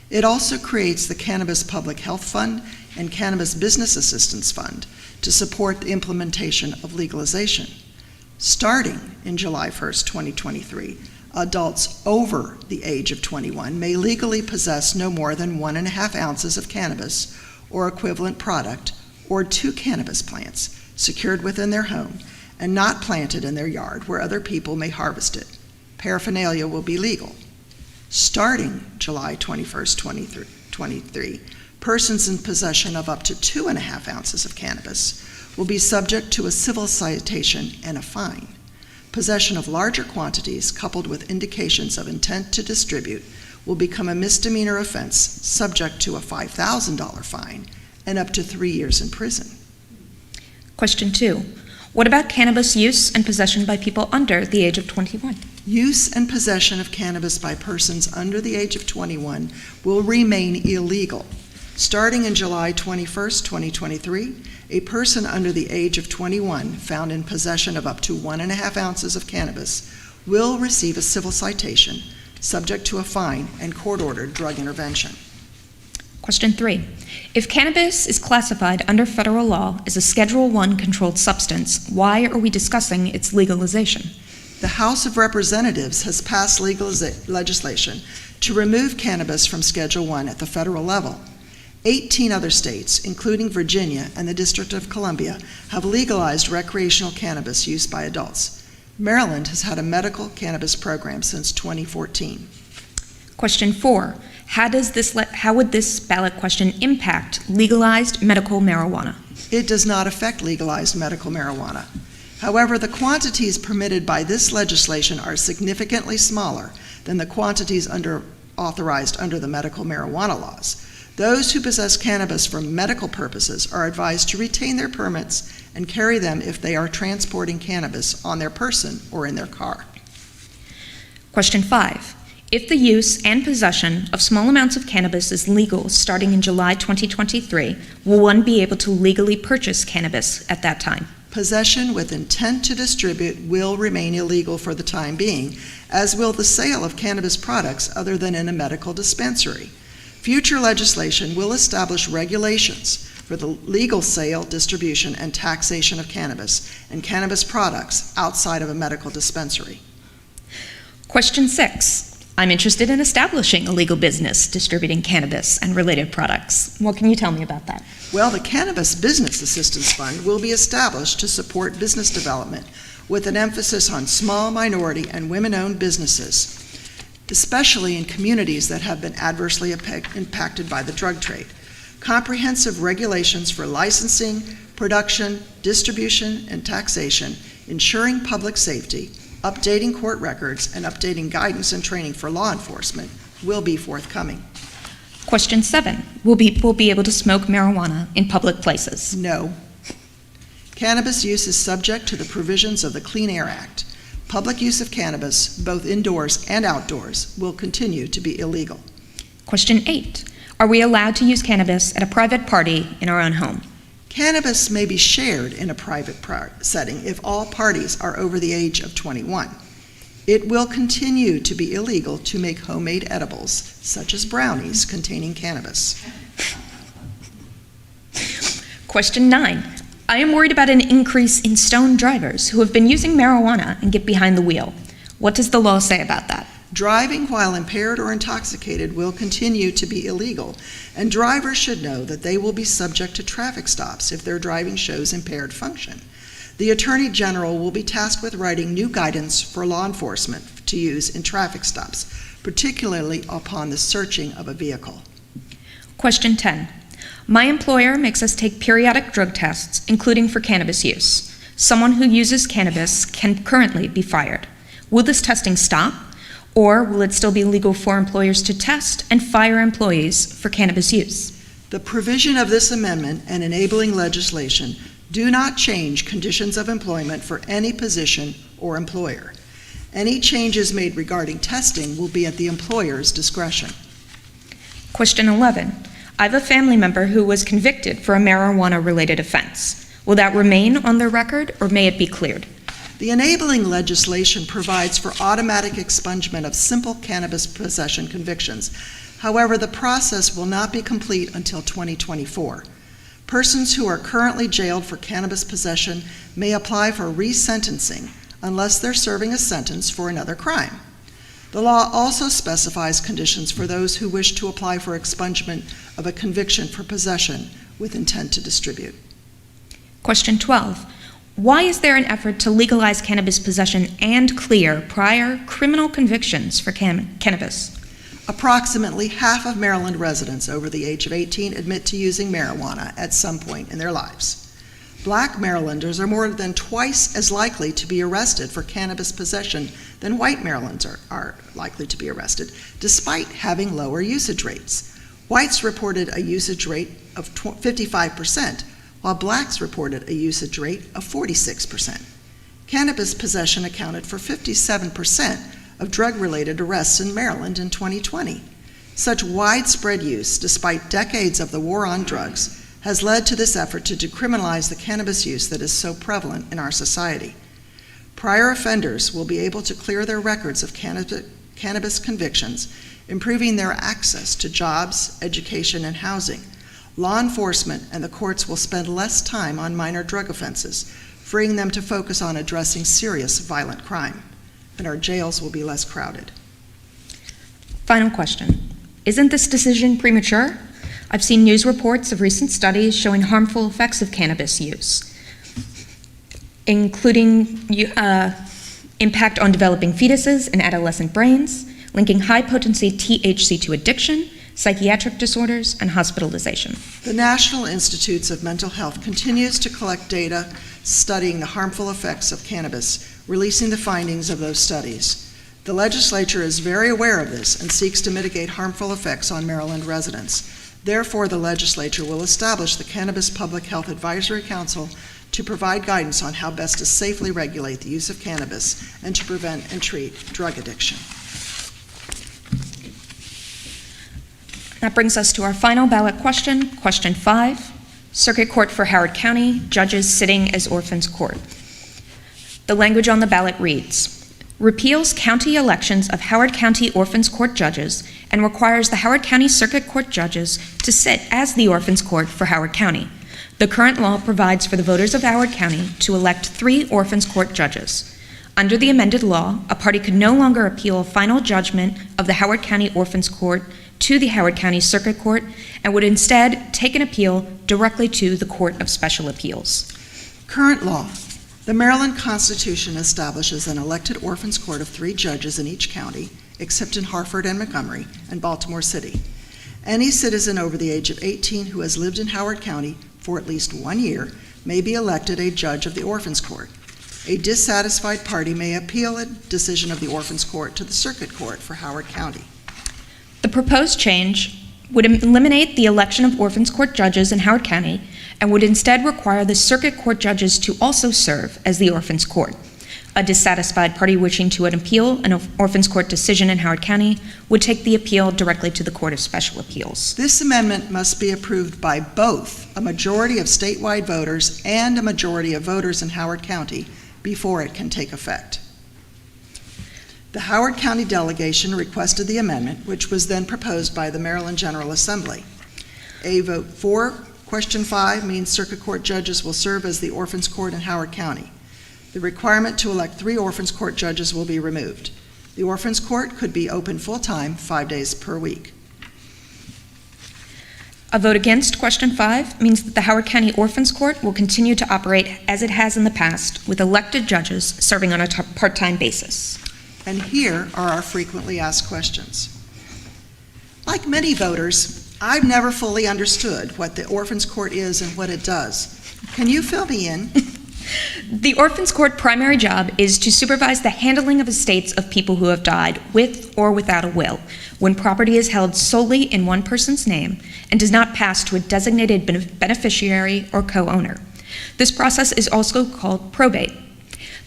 It also creates the Cannabis Public Health Fund and Cannabis Business Assistance Fund to support the implementation of legalization. Starting in July 1st, 2023, adults over the age of 21 may legally possess no more than 1.5 ounces of cannabis or equivalent product, or 2 cannabis plants secured within their home and not planted in their yard where other people may harvest it. Paraphernalia will be legal. Starting July 21st, 2023, persons in possession of up to 2.5 ounces of cannabis will be subject to a civil citation and a fine. Possession of larger quantities coupled with indications of intent to distribute will become a misdemeanor offense subject to a $5,000 fine and up to 3 years in prison. Question 2. What about cannabis use and possession by people under the age of 21? Use and possession of cannabis by persons under the age of 21 will remain illegal. Starting in July 21st, 2023, a person under the age of 21 found in possession of up to 1.5 ounces of cannabis will receive a civil citation subject to a fine and court-ordered drug intervention. Question 3. If cannabis is classified under federal law as a Schedule I controlled substance, why are we discussing its legalization? The House of Representatives has passed legislation to remove cannabis from Schedule I at the federal level. 18 other states, including Virginia and the District of Columbia, have legalized recreational cannabis use by adults. Maryland has had a medical cannabis program since 2014. Question 4. How would this ballot question impact legalized medical marijuana? It does not affect legalized medical marijuana. However, the quantities permitted by this legislation are significantly smaller than the quantities authorized under the medical marijuana laws. Those who possess cannabis for medical purposes are advised to retain their permits and carry them if they are transporting cannabis on their person or in their car. Question 5. If the use and possession of small amounts of cannabis is legal starting in July 2023, will one be able to legally purchase cannabis at that time? Possession with intent to distribute will remain illegal for the time being, as will the sale of cannabis products other than in a medical dispensary. Future legislation will establish regulations for the legal sale, distribution, and taxation of cannabis and cannabis products outside of a medical dispensary. Question 6. I'm interested in establishing a legal business distributing cannabis and related products. What can you tell me about that? Well, the Cannabis Business Assistance Fund will be established to support business development with an emphasis on small, minority, and women-owned businesses, especially in communities that have been adversely impacted by the drug trade. Comprehensive regulations for licensing, production, distribution, and taxation, ensuring public safety, updating court records, and updating guidance and training for law enforcement will be forthcoming. Question 7. Will people be able to smoke marijuana in public places? No. Cannabis use is subject to the provisions of the Clean Air Act. Public use of cannabis, both indoors and outdoors, will continue to be illegal. Question 8. Are we allowed to use cannabis at a private party in our own home? Cannabis may be shared in a private setting if all parties are over the age of 21. It will continue to be illegal to make homemade edibles, such as brownies containing cannabis. Question 9. I am worried about an increase in stoned drivers who have been using marijuana and get behind the wheel. What does the law say about that? Driving while impaired or intoxicated will continue to be illegal, and drivers should know that they will be subject to traffic stops if their driving shows impaired function. The Attorney General will be tasked with writing new guidance for law enforcement to use in traffic stops, particularly upon the searching of a vehicle. Question 10. My employer makes us take periodic drug tests, including for cannabis use. Someone who uses cannabis can currently be fired. Will this testing stop, or will it still be legal for employers to test and fire employees for cannabis use? The provision of this amendment and enabling legislation do not change conditions of employment for any position or employer. Any changes made regarding testing will be at the employer's discretion. Question 11. I have a family member who was convicted for a marijuana-related offense. Will that remain on their record, or may it be cleared? The enabling legislation provides for automatic expungement of simple cannabis possession convictions. However, the process will not be complete until 2024. Persons who are currently jailed for cannabis possession may apply for resentencing unless they're serving a sentence for another crime. The law also specifies conditions for those who wish to apply for expungement of a conviction for possession with intent to distribute. Question 12. Why is there an effort to legalize cannabis possession and clear prior criminal convictions for cannabis? Approximately half of Maryland residents over the age of 18 admit to using marijuana at some point in their lives. Black Marylanders are more than twice as likely to be arrested for cannabis possession than white Marylanders are likely to be arrested, despite having lower usage rates. Whites reported a usage rate of 55%, while blacks reported a usage rate of 46%. Cannabis possession accounted for 57% of drug-related arrests in Maryland in 2020. Such widespread use, despite decades of the war on drugs, has led to this effort to decriminalize the cannabis use that is so prevalent in our society. Prior offenders will be able to clear their records of cannabis convictions, improving their access to jobs, education, and housing. Law enforcement and the courts will spend less time on minor drug offenses, freeing them to focus on addressing serious violent crime, and our jails will be less crowded. Final question. Isn't this decision premature? I've seen news reports of recent studies showing harmful effects of cannabis use, including impact on developing fetuses and adolescent brains, linking high-potency THC to addiction, psychiatric disorders, and hospitalization. The National Institutes of Mental Health continues to collect data studying the harmful effects of cannabis, releasing the findings of those studies. The legislature is very aware of this and seeks to mitigate harmful effects on Maryland residents. Therefore, the legislature will establish the Cannabis Public Health Advisory Council to provide guidance on how best to safely regulate the use of cannabis and to prevent and treat drug addiction. That brings us to our final ballot question, question 5. Circuit Court for Howard County, judges sitting as Orphans Court. The language on the ballot reads, repeals county elections of Howard County Orphans Court judges and requires the Howard County Circuit Court judges to sit as the Orphans Court for Howard County. The current law provides for the voters of Howard County to elect 3 Orphans Court judges. Under the amended law, a party could no longer appeal a final judgment of the Howard County Orphans Court to the Howard County Circuit Court and would instead take an appeal directly to the Court of Special Appeals. Current law. The Maryland Constitution establishes an elected Orphans Court of 3 judges in each county, except in Harford and Montgomery and Baltimore City. Any citizen over the age of 18 who has lived in Howard County for at least 1 year may be elected a judge of the Orphans Court. A dissatisfied party may appeal a decision of the Orphans Court to the Circuit Court for Howard County. The proposed change would eliminate the election of Orphans Court judges in Howard County and would instead require the Circuit Court judges to also serve as the Orphans Court. A dissatisfied party wishing to appeal an Orphans Court decision in Howard County would take the appeal directly to the Court of Special Appeals. This amendment must be approved by both a majority of statewide voters and a majority of voters in Howard County before it can take effect. The Howard County delegation requested the amendment, which was then proposed by the Maryland General Assembly. A vote for question 5 means circuit court judges will serve as the Orphans Court in Howard County. The requirement to elect 3 Orphans Court judges will be removed. The Orphans Court could be open full-time 5 days per week. A vote against question 5 means that the Howard County Orphans Court will continue to operate as it has in the past, with elected judges serving on a part-time basis. And here are our frequently asked questions. Like many voters, I've never fully understood what the Orphans Court is and what it does. Can you fill me in? The Orphans Court primary job is to supervise the handling of estates of people who have died with or without a will, when property is held solely in one person's name and does not pass to a designated beneficiary or co-owner. This process is also called probate.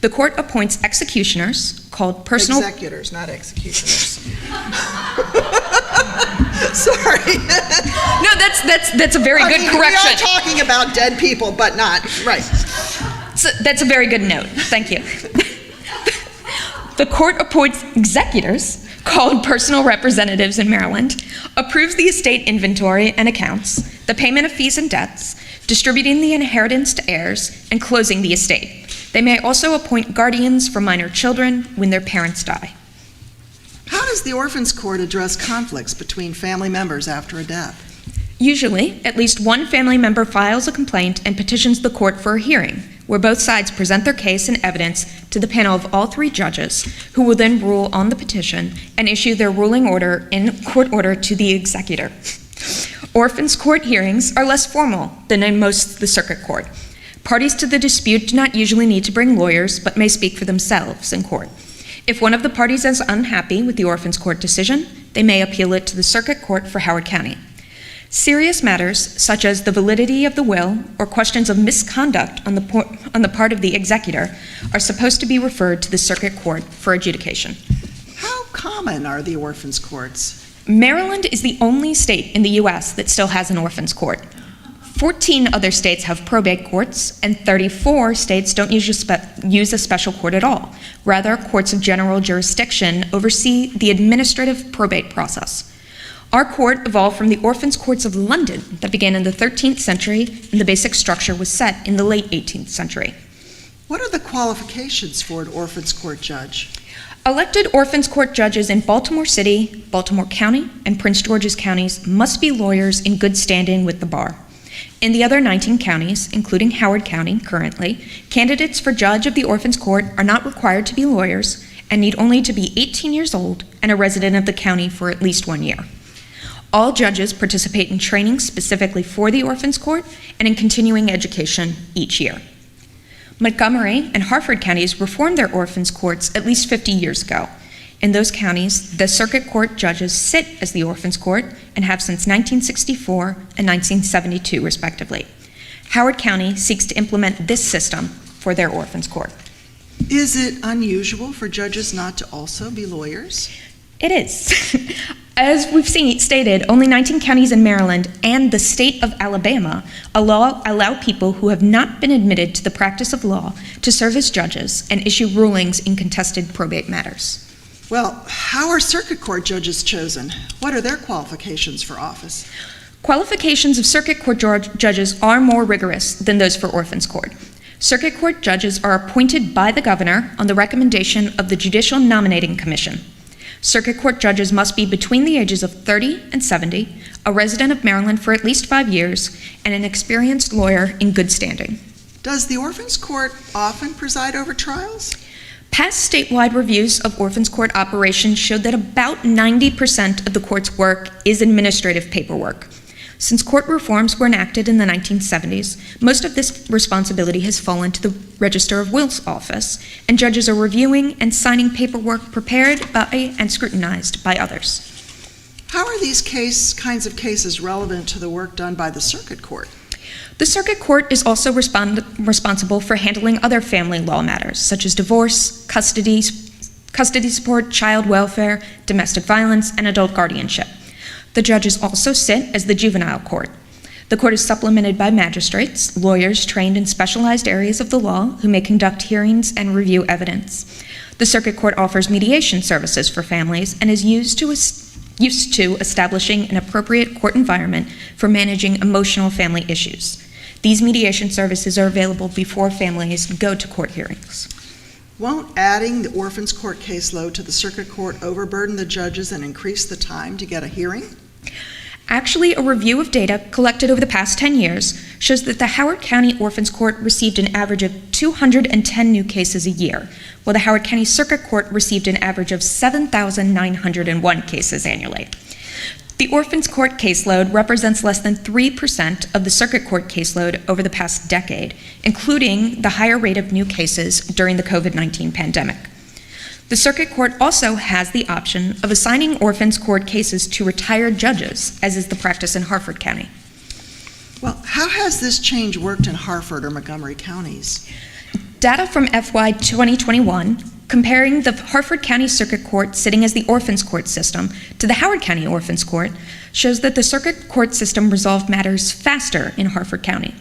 The court appoints executioners, called personal... Executors, not executioners. Sorry. No, that's a very good correction. We are talking about dead people, but not, right. So that's a very good note. Thank you. The court appoints executors, called personal representatives in Maryland, approves the estate inventory and accounts, the payment of fees and debts, distributing the inheritance to heirs, and closing the estate. They may also appoint guardians for minor children when their parents die. How does the Orphans Court address conflicts between family members after a death? Usually, at least one family member files a complaint and petitions the court for a hearing, where both sides present their case and evidence to the panel of all 3 judges, who will then rule on the petition and issue their ruling order in court order to the executor. Orphans Court hearings are less formal than in most of the circuit court. Parties to the dispute do not usually need to bring lawyers, but may speak for themselves in court. If one of the parties is unhappy with the Orphans Court decision, they may appeal it to the circuit court for Howard County. Serious matters, such as the validity of the will or questions of misconduct on the part of the executor, are supposed to be referred to the circuit court for adjudication. How common are the Orphans Courts? Maryland is the only state in the U.S. that still has an Orphans Court. 14 other states have probate courts, and 34 states don't use a special court at all. Rather, courts of general jurisdiction oversee the administrative probate process. Our court evolved from the Orphans Courts of London that began in the 13th century, and the basic structure was set in the late 18th century. What are the qualifications for an Orphans Court judge? Elected Orphans Court judges in Baltimore City, Baltimore County, and Prince George's counties must be lawyers in good standing with the bar. In the other 19 counties, including Howard County currently, candidates for judge of the Orphans Court are not required to be lawyers and need only to be 18 years old and a resident of the county for at least 1 year. All judges participate in training specifically for the Orphans Court and in continuing education each year. Montgomery and Harford counties reformed their Orphans Courts at least 50 years ago. In those counties, the circuit court judges sit as the Orphans Court and have since 1964 and 1972, respectively. Howard County seeks to implement this system for their Orphans Court. Is it unusual for judges not to also be lawyers? It is. As we've stated, only 19 counties in Maryland and the state of Alabama allow people who have not been admitted to the practice of law to serve as judges and issue rulings in contested probate matters. Well, how are circuit court judges chosen? What are their qualifications for office? Qualifications of circuit court judges are more rigorous than those for Orphans Court. Circuit court judges are appointed by the governor on the recommendation of the Judicial Nominating Commission. Circuit court judges must be between the ages of 30 and 70, a resident of Maryland for at least 5 years, and an experienced lawyer in good standing. Does the Orphans Court often preside over trials? Past statewide reviews of Orphans Court operations showed that about 90% of the court's work is administrative paperwork. Since court reforms were enacted in the 1970s, most of this responsibility has fallen to the Register of Wills office, and judges are reviewing and signing paperwork prepared by and scrutinized by others. How are these kinds of cases relevant to the work done by the circuit court? The Circuit Court is also responsible for handling other family law matters, such as divorce, custody support, child welfare, domestic violence, and adult guardianship. The judges also sit as the juvenile court. The court is supplemented by magistrates, lawyers trained in specialized areas of the law who may conduct hearings and review evidence. The Circuit Court offers mediation services for families and is used to establishing an appropriate court environment for managing emotional family issues. These mediation services are available before families go to court hearings. Won't adding the orphans court caseload to the circuit court overburden the judges and increase the time to get a hearing? Actually, a review of data collected over the past 10 years shows that the Howard County Orphans Court received an average of 210 new cases a year, while the Howard County Circuit Court received an average of 7,901 cases annually. The Orphans Court caseload represents less than 3% of the Circuit Court caseload over the past decade, including the higher rate of new cases during the COVID-19 pandemic. The Circuit Court also has the option of assigning Orphans Court cases to retired judges, as is the practice in Harford County. Well, how has this change worked in Harford or Montgomery counties? Data from FY 2021, comparing the Harford County Circuit Court sitting as the Orphans Court system to the Howard County Orphans Court, shows that the Circuit Court system resolved matters faster in Harford County.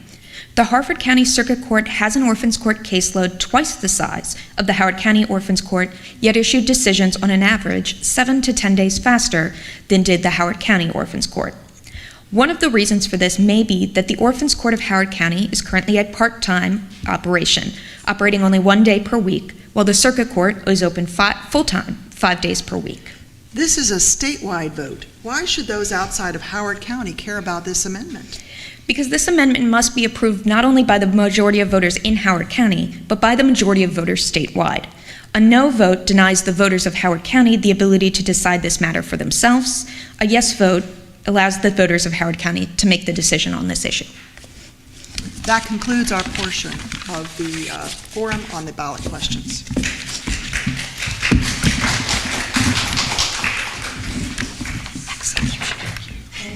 The Harford County Circuit Court has an Orphans Court caseload twice the size of the Howard County Orphans Court, yet issued decisions on an average 7 to 10 days faster than did the Howard County Orphans Court. One of the reasons for this may be that the Orphans Court of Howard County is currently at part-time operation, operating only 1 day per week, while the Circuit Court is open full-time, 5 days per week. This is a statewide vote. Why should those outside of Howard County care about this amendment? Because this amendment must be approved not only by the majority of voters in Howard County, but by the majority of voters statewide. A no vote denies the voters of Howard County the ability to decide this matter for themselves. A yes vote allows the voters of Howard County to make the decision on this issue. That concludes our portion of the forum on the ballot questions.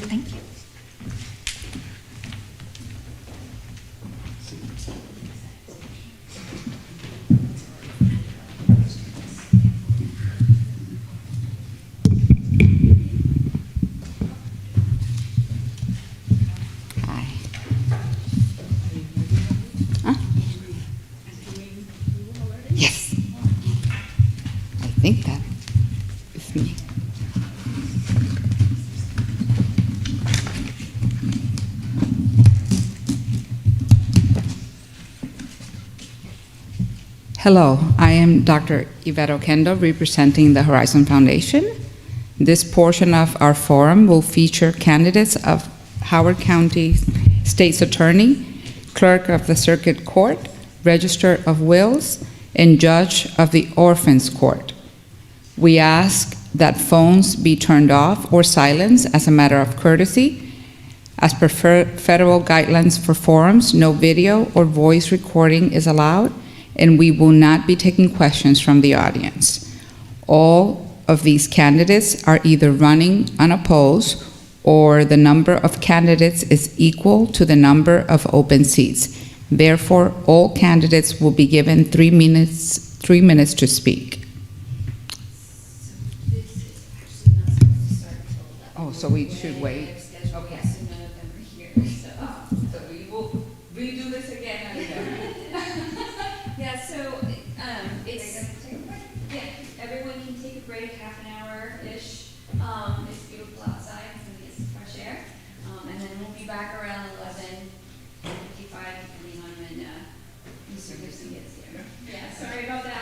Thank you. Yes. I think that is me. Hello, I am Dr. Yvette Oquendo, representing the Horizon Foundation. This portion of our forum will feature candidates of Howard County State's Attorney, Clerk of the Circuit Court, Register of Wills, and Judge of the Orphans Court. We ask that phones be turned off or silenced as a matter of courtesy. As per federal guidelines for forums, no video or voice recording is allowed, and we will not be taking questions from the audience. All of these candidates are either running unopposed or the number of candidates is equal to the number of open seats. Therefore, all candidates will be given 3 minutes to speak. Oh, so we should wait? Okay. So we will redo this again. Yeah, so everyone can take a break, half an hour-ish. It's beautiful outside, it's gonna get some fresh air. And then we'll be back around 11:55, depending on when Mr. Gibson gets here. Yeah, sorry about that.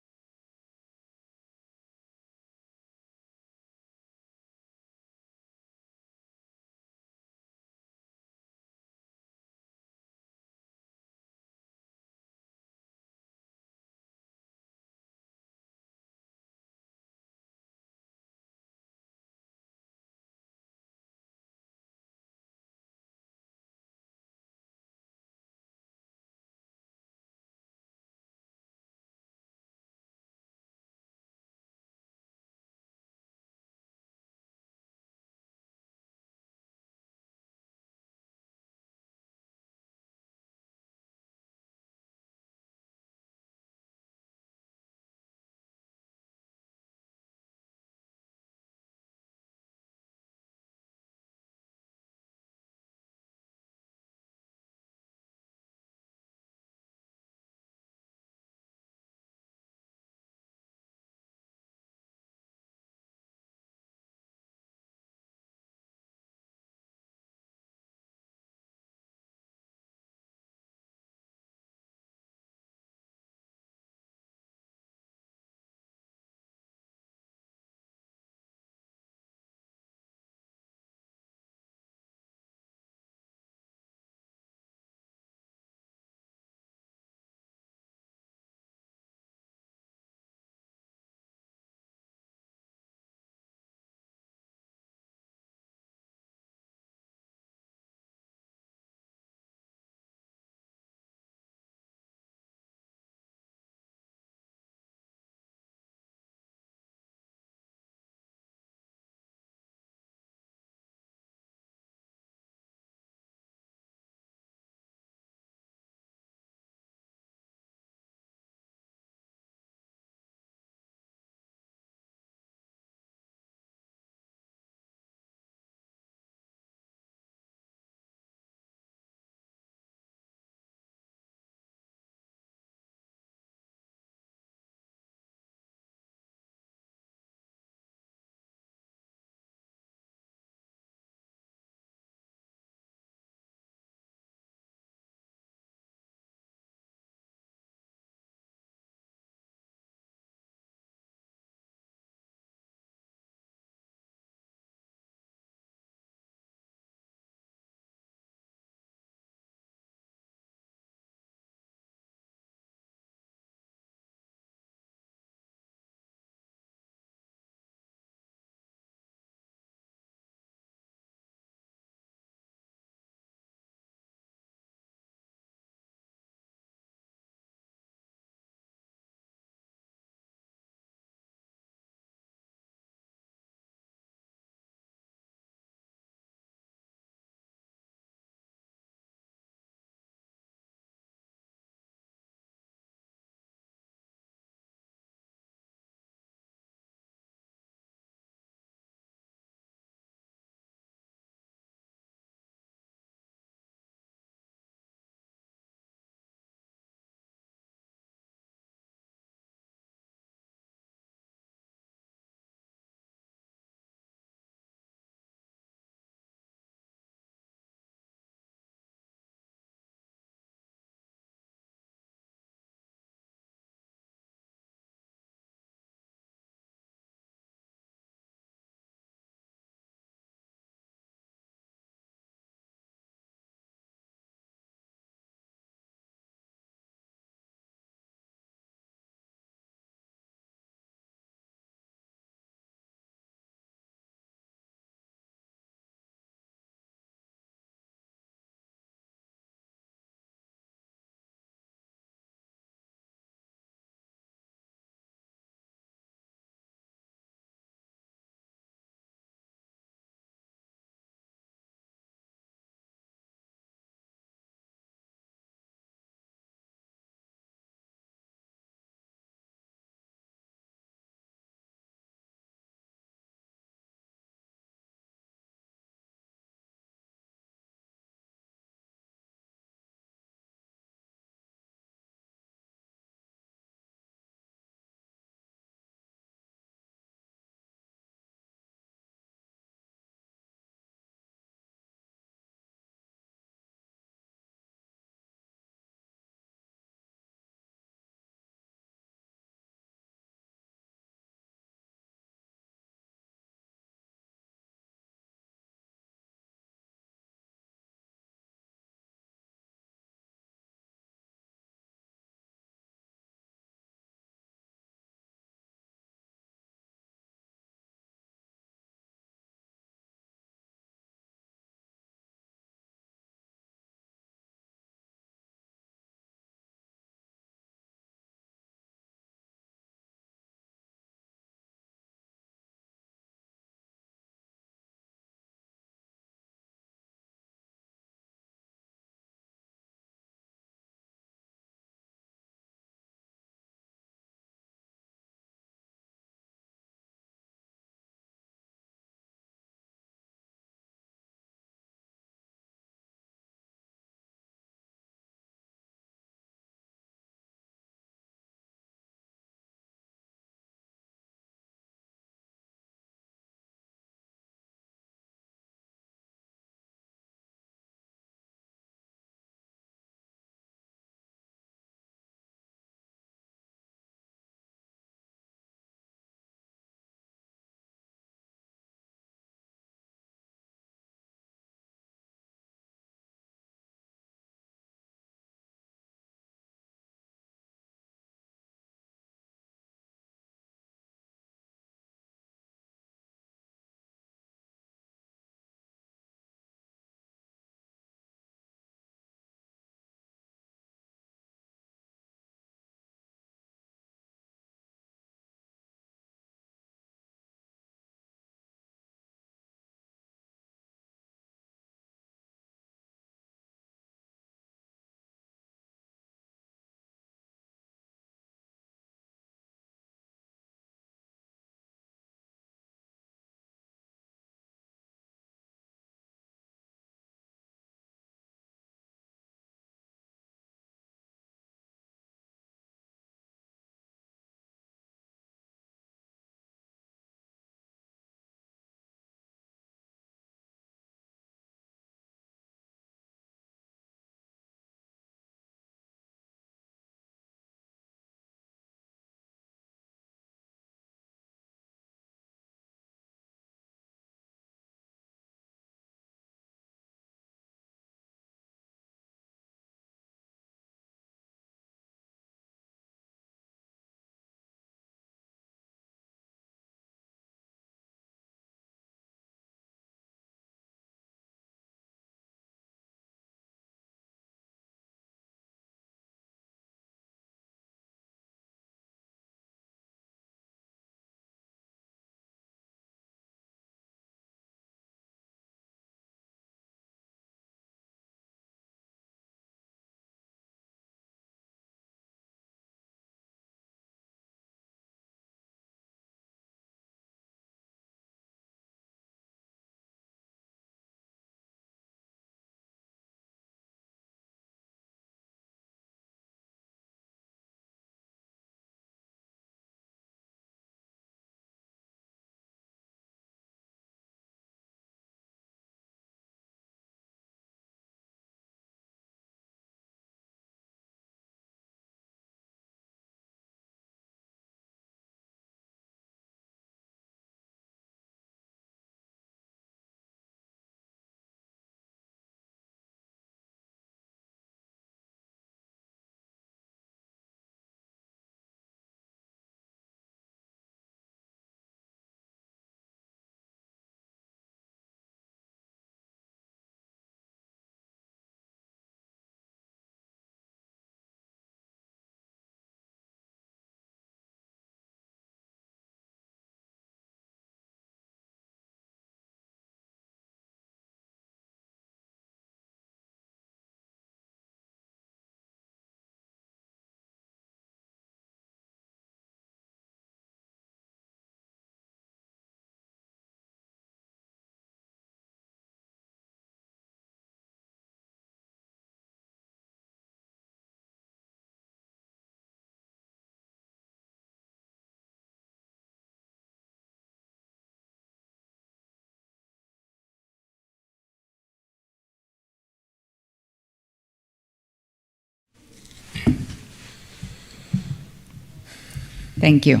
Thank you.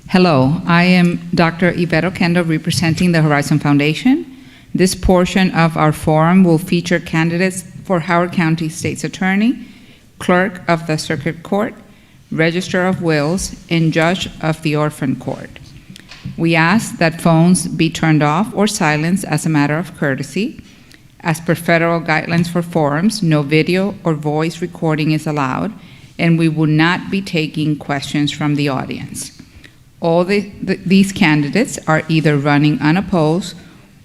Hello, I am Dr. Yvette Oquendo, representing the Horizon Foundation. This portion of our forum will feature candidates for Howard County State's Attorney, Clerk of the Circuit Court, Register of Wills, and Judge of the Orphan Court. We ask that phones be turned off or silenced as a matter of courtesy. As per federal guidelines for forums, no video or voice recording is allowed, and we will not be taking questions from the audience. All these candidates are either running unopposed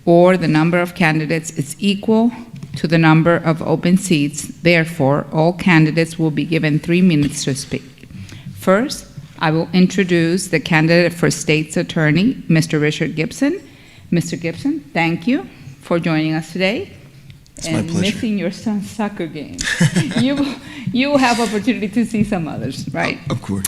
or the number of candidates is equal to the number of open seats. Therefore, all candidates will be given 3 minutes to speak. First, I will introduce the candidate for State's Attorney, Mr. Richard Gibson. Mr. Gibson, thank you for joining us today. It's my pleasure. Missing your son's soccer game. You will have opportunity to see some others, right? Of course.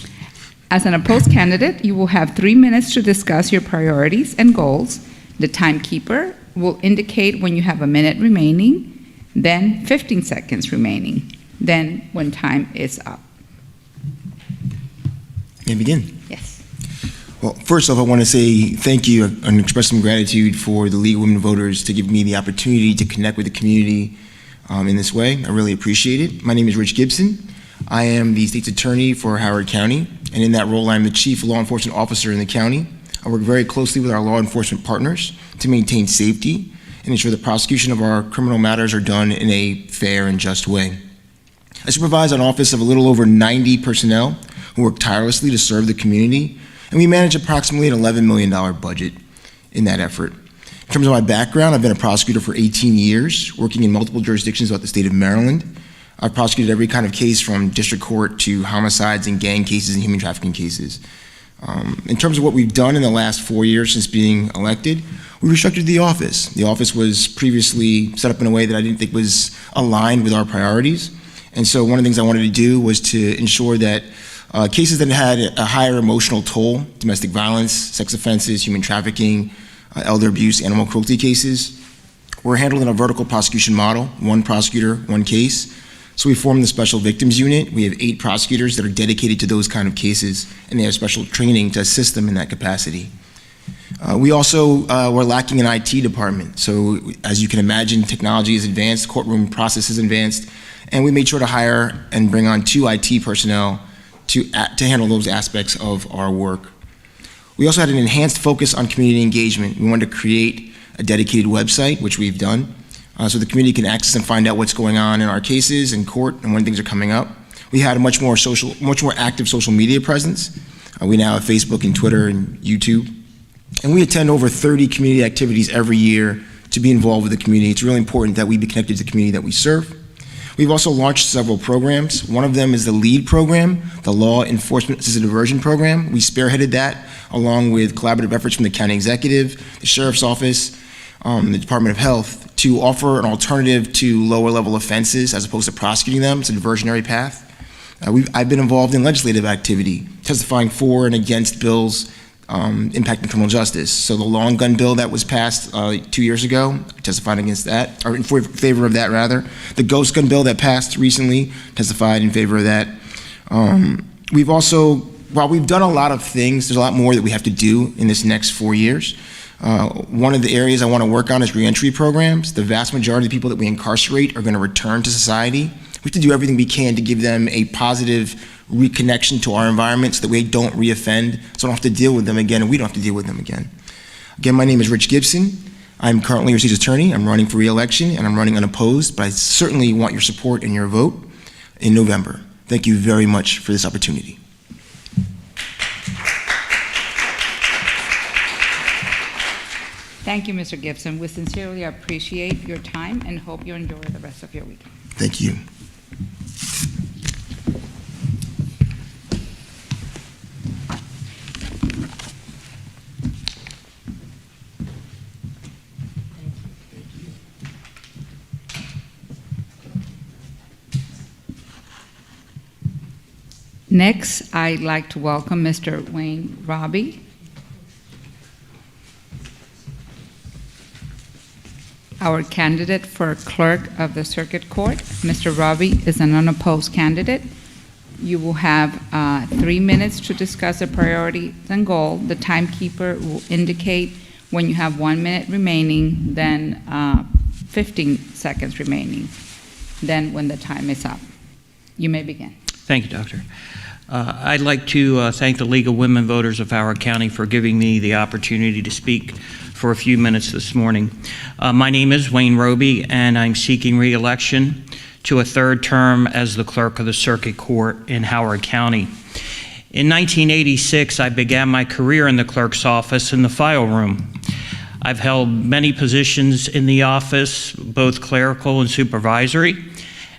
As an opposed candidate, you will have 3 minutes to discuss your priorities and goals. The timekeeper will indicate when you have a minute remaining, then 15 seconds remaining, then when time is up. May I begin? Yes. Well, first off, I want to say thank you and express some gratitude for the League of Women Voters to give me the opportunity to connect with the community in this way. I really appreciate it. My name is Rich Gibson. I am the State's Attorney for Howard County, and in that role, I'm the Chief Law Enforcement Officer in the county. I work very closely with our law enforcement partners to maintain safety and ensure the prosecution of our criminal matters are done in a fair and just way. I supervise an office of a little over 90 personnel who work tirelessly to serve the community, and we manage approximately an $11 million budget in that effort. In terms of my background, I've been a prosecutor for 18 years, working in multiple jurisdictions throughout the state of Maryland. I've prosecuted every kind of case from district court to homicides and gang cases and human trafficking cases. In terms of what we've done in the last 4 years since being elected, we restructured the office. The office was previously set up in a way that I didn't think was aligned with our priorities. And so one of the things I wanted to do was to ensure that cases that had a higher emotional toll, domestic violence, sex offenses, human trafficking, elder abuse, animal cruelty cases, were handled in a vertical prosecution model, 1 prosecutor, 1 case. So we formed the Special Victims Unit. We have 8 prosecutors that are dedicated to those kind of cases, and they have special training to assist them in that capacity. We also were lacking an IT department. So as you can imagine, technology is advanced, courtroom process is advanced, and we made sure to hire and bring on 2 IT personnel to handle those aspects of our work. We also had an enhanced focus on community engagement. We wanted to create a dedicated website, which we've done, so the community can access and find out what's going on in our cases in court and when things are coming up. We had a much more active social media presence. We now have Facebook and Twitter and YouTube. And we attend over 30 community activities every year to be involved with the community. It's really important that we be connected to the community that we serve. We've also launched several programs. One of them is the LEAD program, the Law Enforcement Assisted Diversion Program. We spearheaded that along with collaborative efforts from the county executive, the sheriff's office, the Department of Health, to offer an alternative to lower level offenses as opposed to prosecuting them. It's a diversionary path. I've been involved in legislative activity, testifying for and against bills impacting criminal justice. So the long gun bill that was passed 2 years ago, testified against that, or in favor of that rather. The ghost gun bill that passed recently, testified in favor of that. We've also, while we've done a lot of things, there's a lot more that we have to do in this next 4 years. One of the areas I want to work on is reentry programs. The vast majority of the people that we incarcerate are going to return to society. We have to do everything we can to give them a positive reconnection to our environment so that we don't reoffend, so I don't have to deal with them again, and we don't have to deal with them again. Again, my name is Rich Gibson. I'm currently your state's attorney. I'm running for re-election, and I'm running unopposed, but I certainly want your support and your vote in November. Thank you very much for this opportunity. Thank you, Mr. Gibson. We sincerely appreciate your time and hope you enjoy the rest of your weekend. Thank you. Next, I'd like to welcome Mr. Wayne Robbie. Our candidate for clerk of the circuit court. Mr. Robbie is an unopposed candidate You will have 3 minutes to discuss the priorities and goal. The timekeeper will indicate when you have 1 minute remaining, then 15 seconds remaining, then when the time is up. You may begin. Thank you, Doctor. I'd like to thank the League of Women Voters of Howard County for giving me the opportunity to speak for a few minutes this morning. My name is Wayne Roby, and I'm seeking re-election to a third term as the clerk of the Circuit Court in Howard County. In 1986, I began my career in the clerk's office in the file room. I've held many positions in the office, both clerical and supervisory,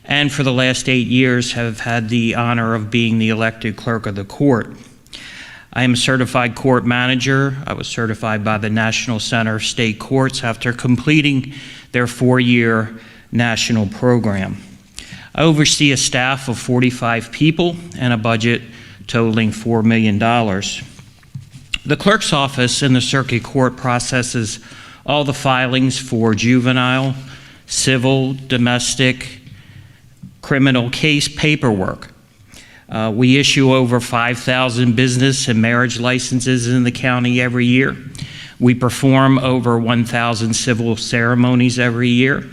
and for the last 8 years have had the honor of being the elected clerk of the court. I am a certified court manager. I was certified by the National Center of State Courts after completing their 4-year national program. I oversee a staff of 45 people and a budget totaling $4 million. The clerk's office in the circuit court processes all the filings for juvenile, civil, domestic, criminal case paperwork. We issue over 5,000 business and marriage licenses in the county every year. We perform over 1,000 civil ceremonies every year.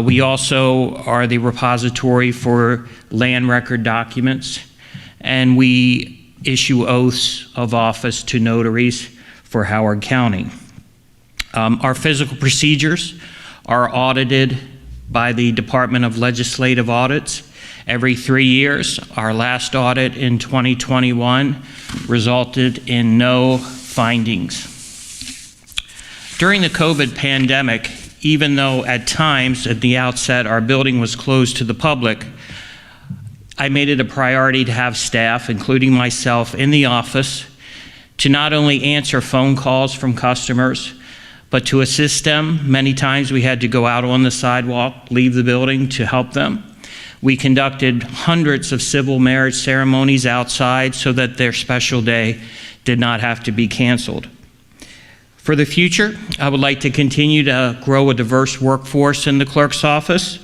We also are the repository for land record documents, and we issue oaths of office to notaries for Howard County. Our physical procedures are audited by the Department of Legislative Audits every 3 years. Our last audit in 2021 resulted in no findings. During the COVID pandemic, even though at times at the outset our building was closed to the public, I made it a priority to have staff, including myself, in the office to not only answer phone calls from customers, but to assist them. Many times we had to go out on the sidewalk, leave the building to help them. We conducted hundreds of civil marriage ceremonies outside so that their special day did not have to be canceled. For the future, I would like to continue to grow a diverse workforce in the clerk's office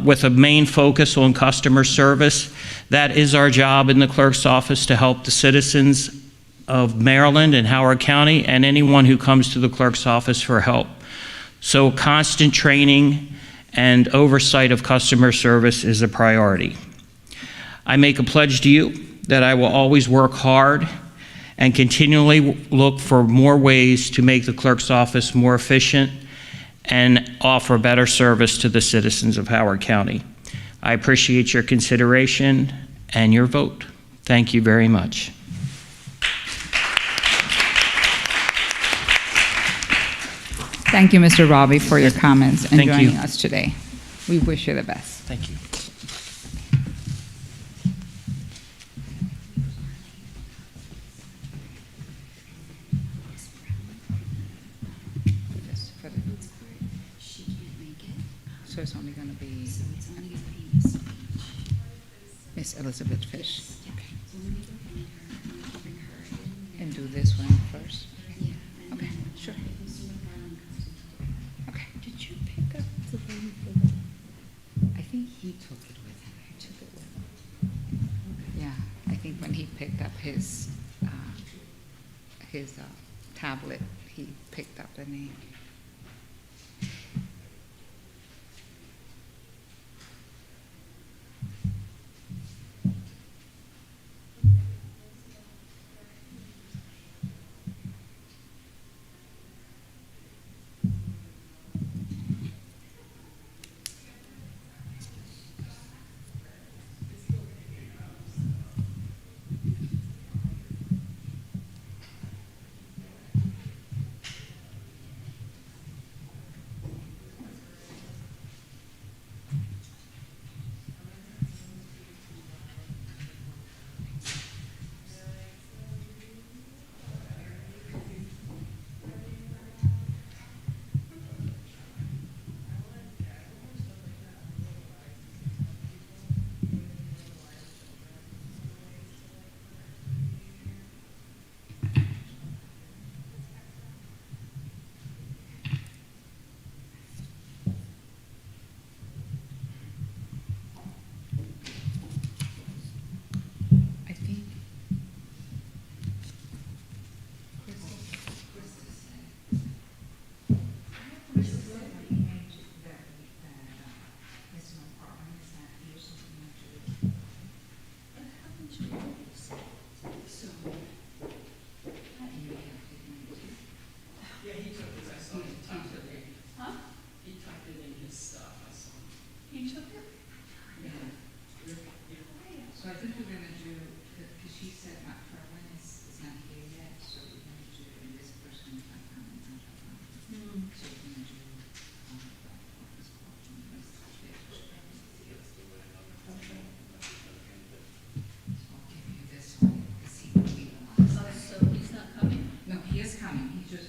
with a main focus on customer service. That is our job in the clerk's office, to help the citizens of Maryland and Howard County and anyone who comes to the clerk's office for help. So constant training and oversight of customer service is a priority. I make a pledge to you that I will always work hard and continually look for more ways to make the clerk's office more efficient and offer better service to the citizens of Howard County. I appreciate your consideration and your vote. Thank you very much. Thank you, Mr. Roby, for your comments and Thank joining you. us today. We wish you the best. Thank you. So it's only going to be Miss Elizabeth Fish. Okay. And do this one first. Okay, sure. Okay. Did you pick up the one for the? I think he took it with him. I took it with him. Yeah, I think when he picked up his tablet, he picked up the name. coming. He's just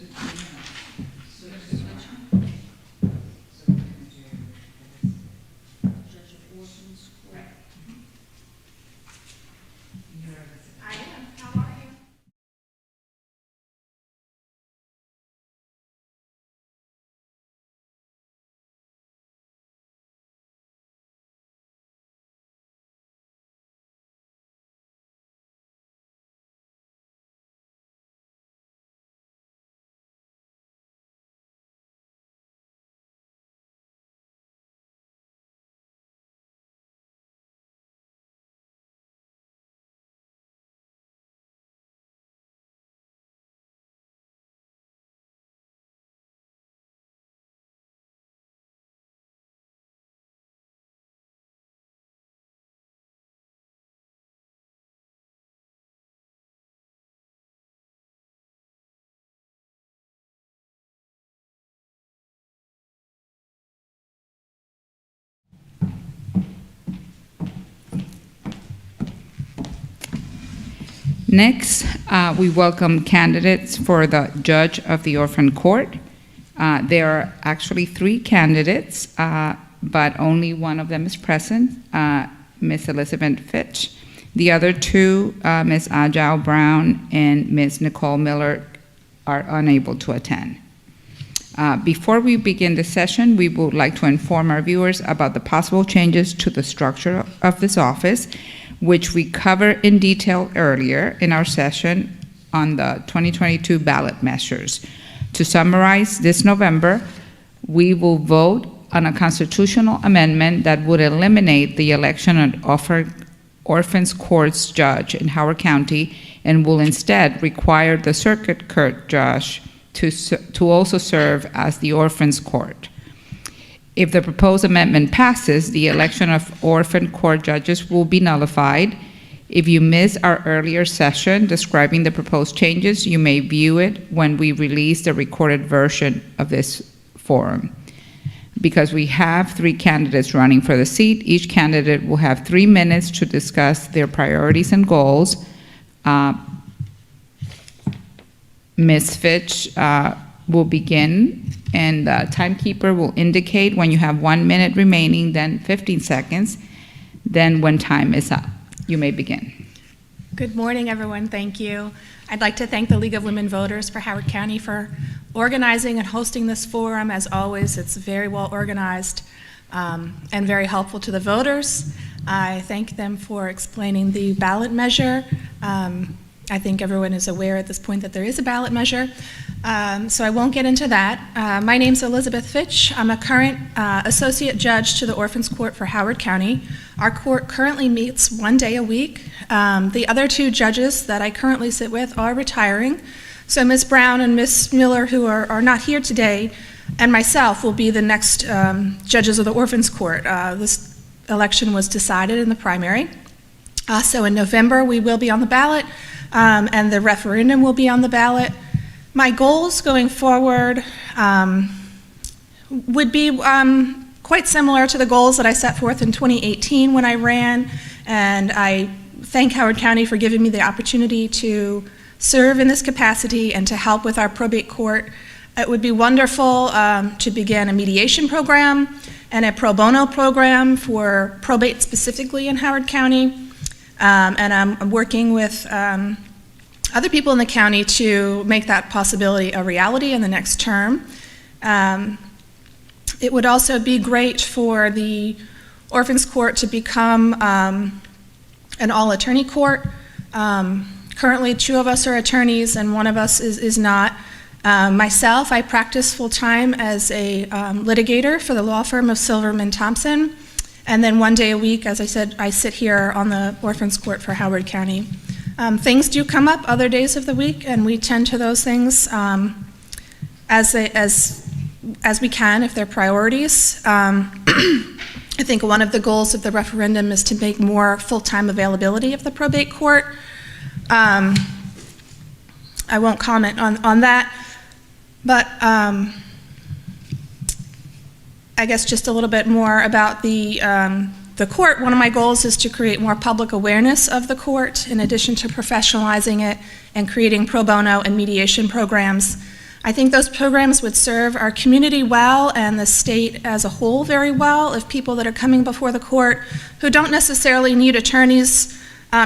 Next, we welcome candidates for the Judge of the Orphan Court. There are actually 3 candidates, but only one of them is present, Ms. Elizabeth Fitch. The other 2, Ms. Agile Brown and Ms. Nicole Miller, are unable to attend. Before we begin the session, we would like to inform our viewers about the possible changes to the structure of this office, which we covered in detail earlier in our session on the 2022 ballot measures. To summarize, this November, we will vote on a constitutional amendment that would eliminate the election of Orphans Court's judge in Howard County and will instead require the Circuit Court judge to also serve as the Orphans Court. If the proposed amendment passes, the election of orphan court judges will be nullified. If you missed our earlier session describing the proposed changes, you may view it when we release the recorded version of this forum. Because we have 3 candidates running for the seat, each candidate will have 3 minutes to discuss their priorities and goals. Ms. Fitch will begin, and the timekeeper will indicate when you have 1 minute remaining, then 15 seconds, then when time is up. You may begin. Good morning, everyone. Thank you. I'd like to thank the League of Women Voters for Howard County for organizing and hosting this forum. As always, it's very well organized and very helpful to the voters. I thank them for explaining the ballot measure. I think everyone is aware at this point that there is a ballot measure, so I won't get into that. My name's Elizabeth Fitch. I'm a current associate judge to the Orphans Court for Howard County. Our court currently meets 1 day a week. The other 2 judges that I currently sit with are retiring, so Ms. Brown and Ms. Miller, who are not here today, and myself will be the next judges of the Orphans Court. This election was decided in the primary, so in November we will be on the ballot. And the referendum will be on the ballot. My goals going forward would be quite similar to the goals that I set forth in 2018 when I ran, and I thank Howard County for giving me the opportunity to serve in this capacity and to help with our probate court. It would be wonderful to begin a mediation program and a pro bono program for probate specifically in Howard County. And I'm working with other people in the county to make that possibility a reality in the next term. It would also be great for the Orphans Court to become an all-attorney court. Currently, 2 of us are attorneys and 1 of us is not. Myself, I practice full-time as a litigator for the law firm of Silverman Thompson. And then 1 day a week, as I said, I sit here on the Orphans Court for Howard County. Things do come up other days of the week, and we tend to those things as we can if they're priorities. I think one of the goals of the referendum is to make more full-time availability of the probate court. I won't comment on that, but I guess just a little bit more about the the court, one of my goals is to create more public awareness of the court, in addition to professionalizing it and creating pro bono and mediation programs. I think those programs would serve our community well and the state as a whole very well if people that are coming before the court who don't necessarily need attorneys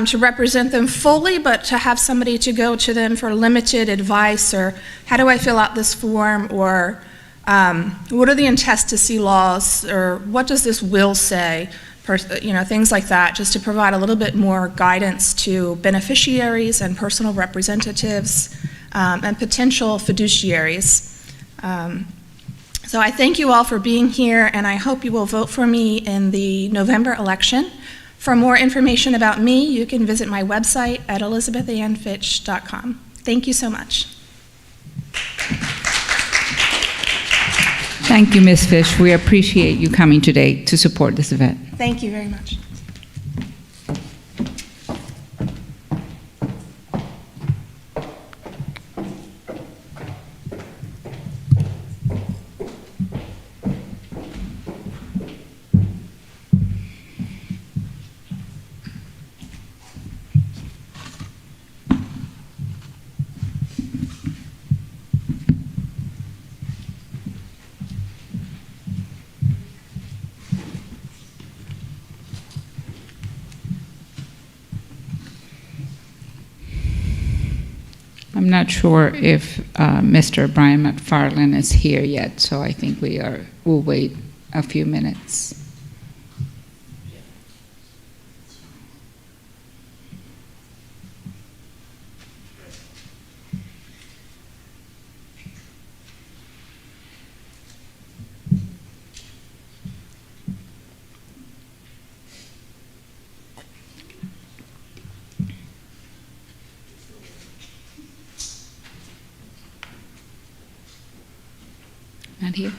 to represent them fully, but to have somebody to go to them for limited advice, or how do I fill out this form, or what are the intestacy laws, or what does this will say, things like that, just to provide a little bit more guidance to beneficiaries and personal representatives and potential fiduciaries. So I thank you all for being here, and I hope you will vote for me in the November election. For more information about me, you can visit my website at elizabethannfitch.com. Thank you so much. Thank you, Ms. Fish. We appreciate you coming today to support this event. Thank you very much. I'm not sure if Mr. Brian McFarland is here yet, so I think we'll wait a few minutes. Not here?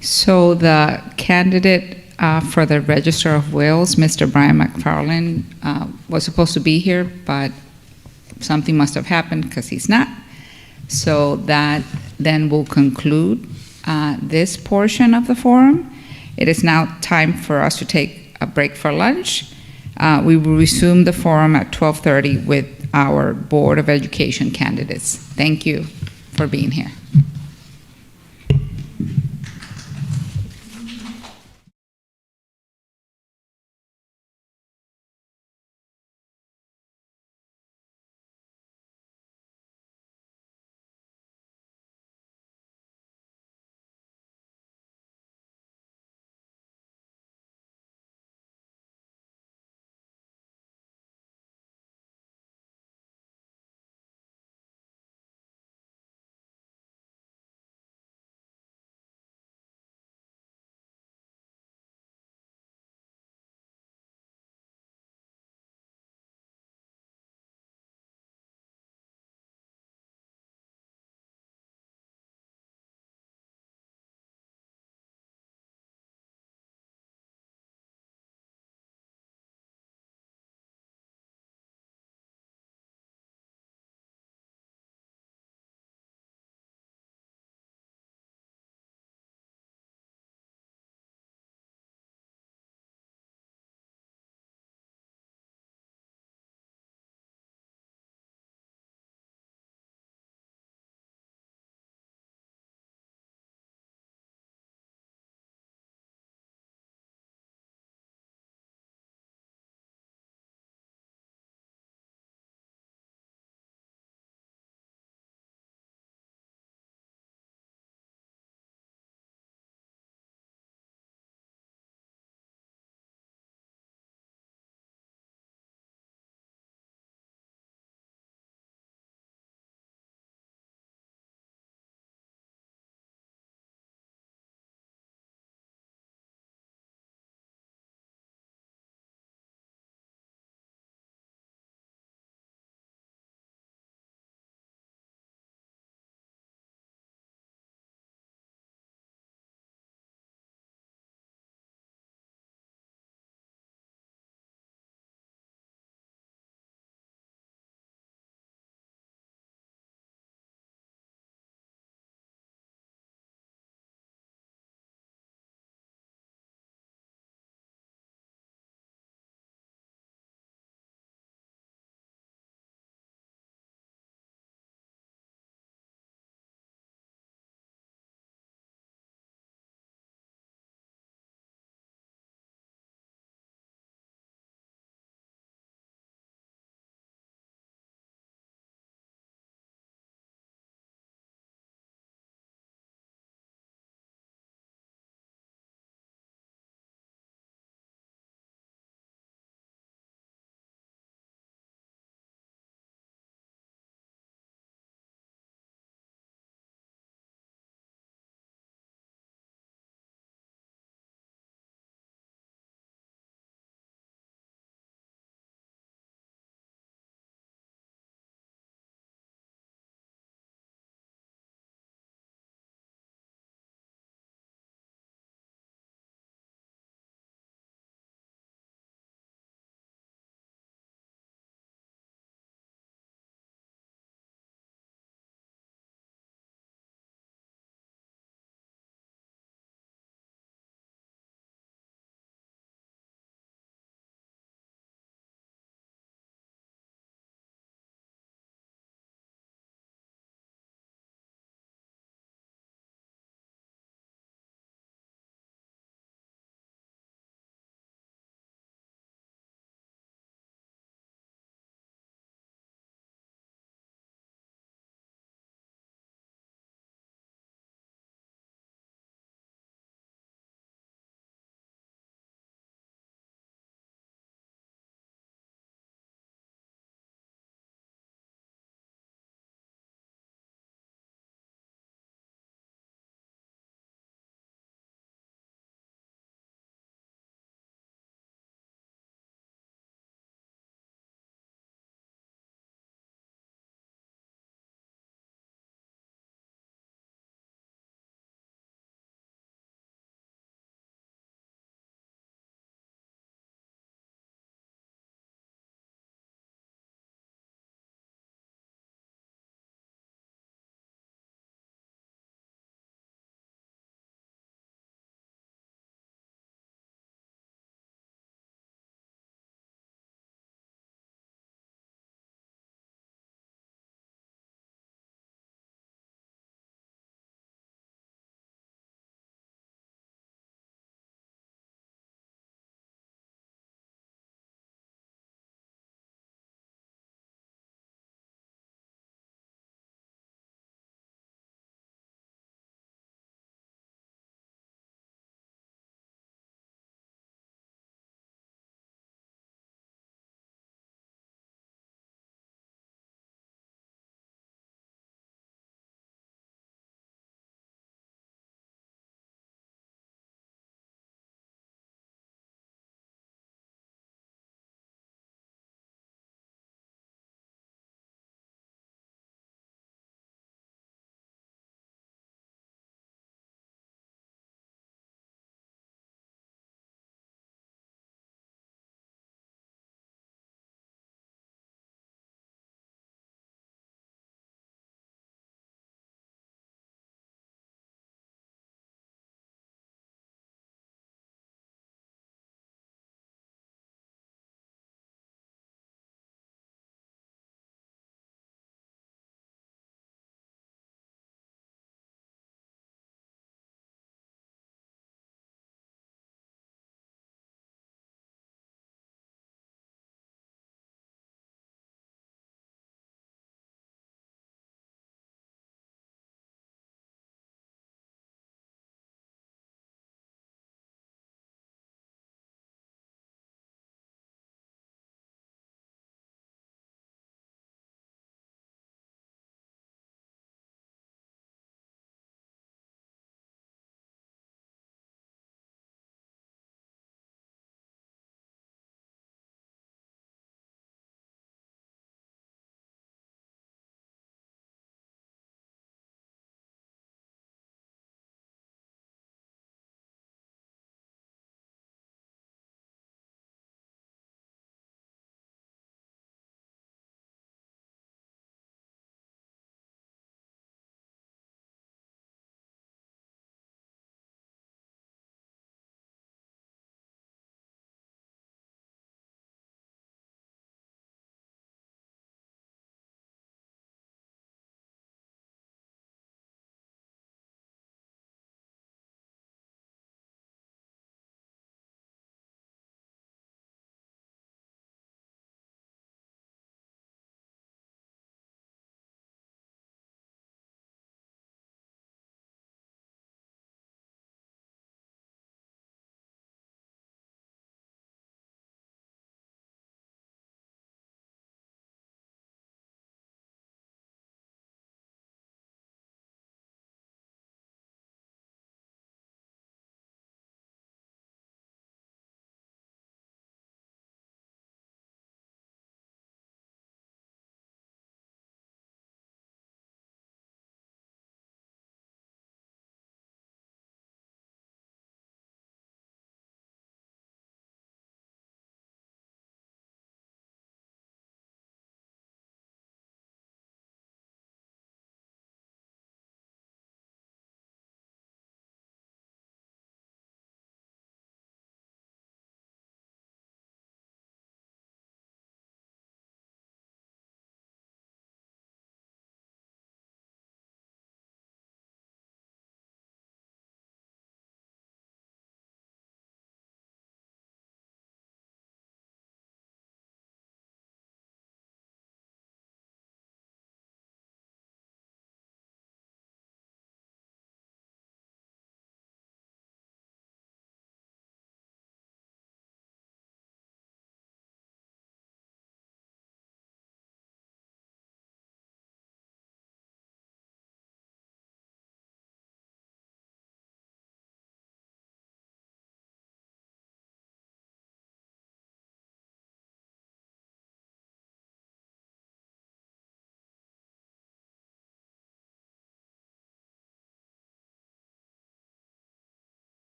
So the candidate for the Register of Wills, Mr. Brian McFarland, was supposed to be here, but something must have happened because he's not. So that then will conclude this portion of the forum. It is now time for us to take a break for lunch. We will resume the forum at 12:30 with our Board of Education candidates. Thank you for being here.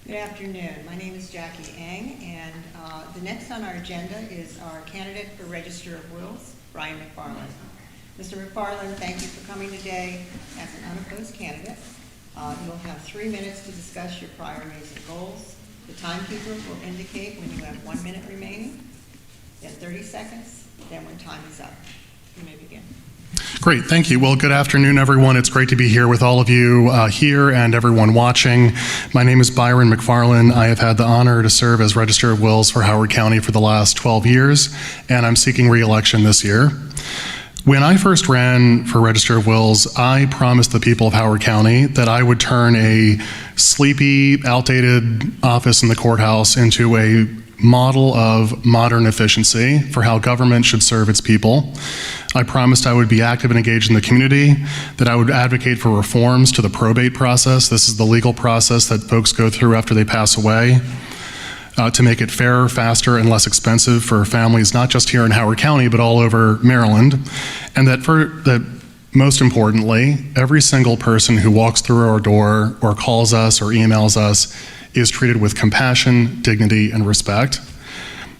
Good afternoon. My name is Jackie Eng, and the next on our agenda is our candidate for Register of Wills, Brian McFarland. Mr. McFarland, thank you for coming today as an unopposed candidate. You'll have 3 minutes to discuss your priorities and goals. The timekeeper will indicate when you have 1 minute remaining, then 30 seconds, then when time is up. You may begin. Great, thank you. Well, good afternoon, everyone. It's great to be here with all of you here and everyone watching. My name is Byron McFarland. I have had the honor to serve as Register of Wills for Howard County for the last 12 years, and I'm seeking re-election this year. When I first ran for Register of Wills, I promised the people of Howard County that I would turn a sleepy, outdated office in the courthouse into a model of modern efficiency for how government should serve its people. I promised I would be active and engaged in the community, that I would advocate for reforms to the probate process. This is the legal process that folks go through after they pass away, to make it fairer, faster, and less expensive for families, not just here in Howard County, but all over Maryland. And that most importantly, every single person who walks through our door or calls us or emails us is treated with compassion, dignity, and respect.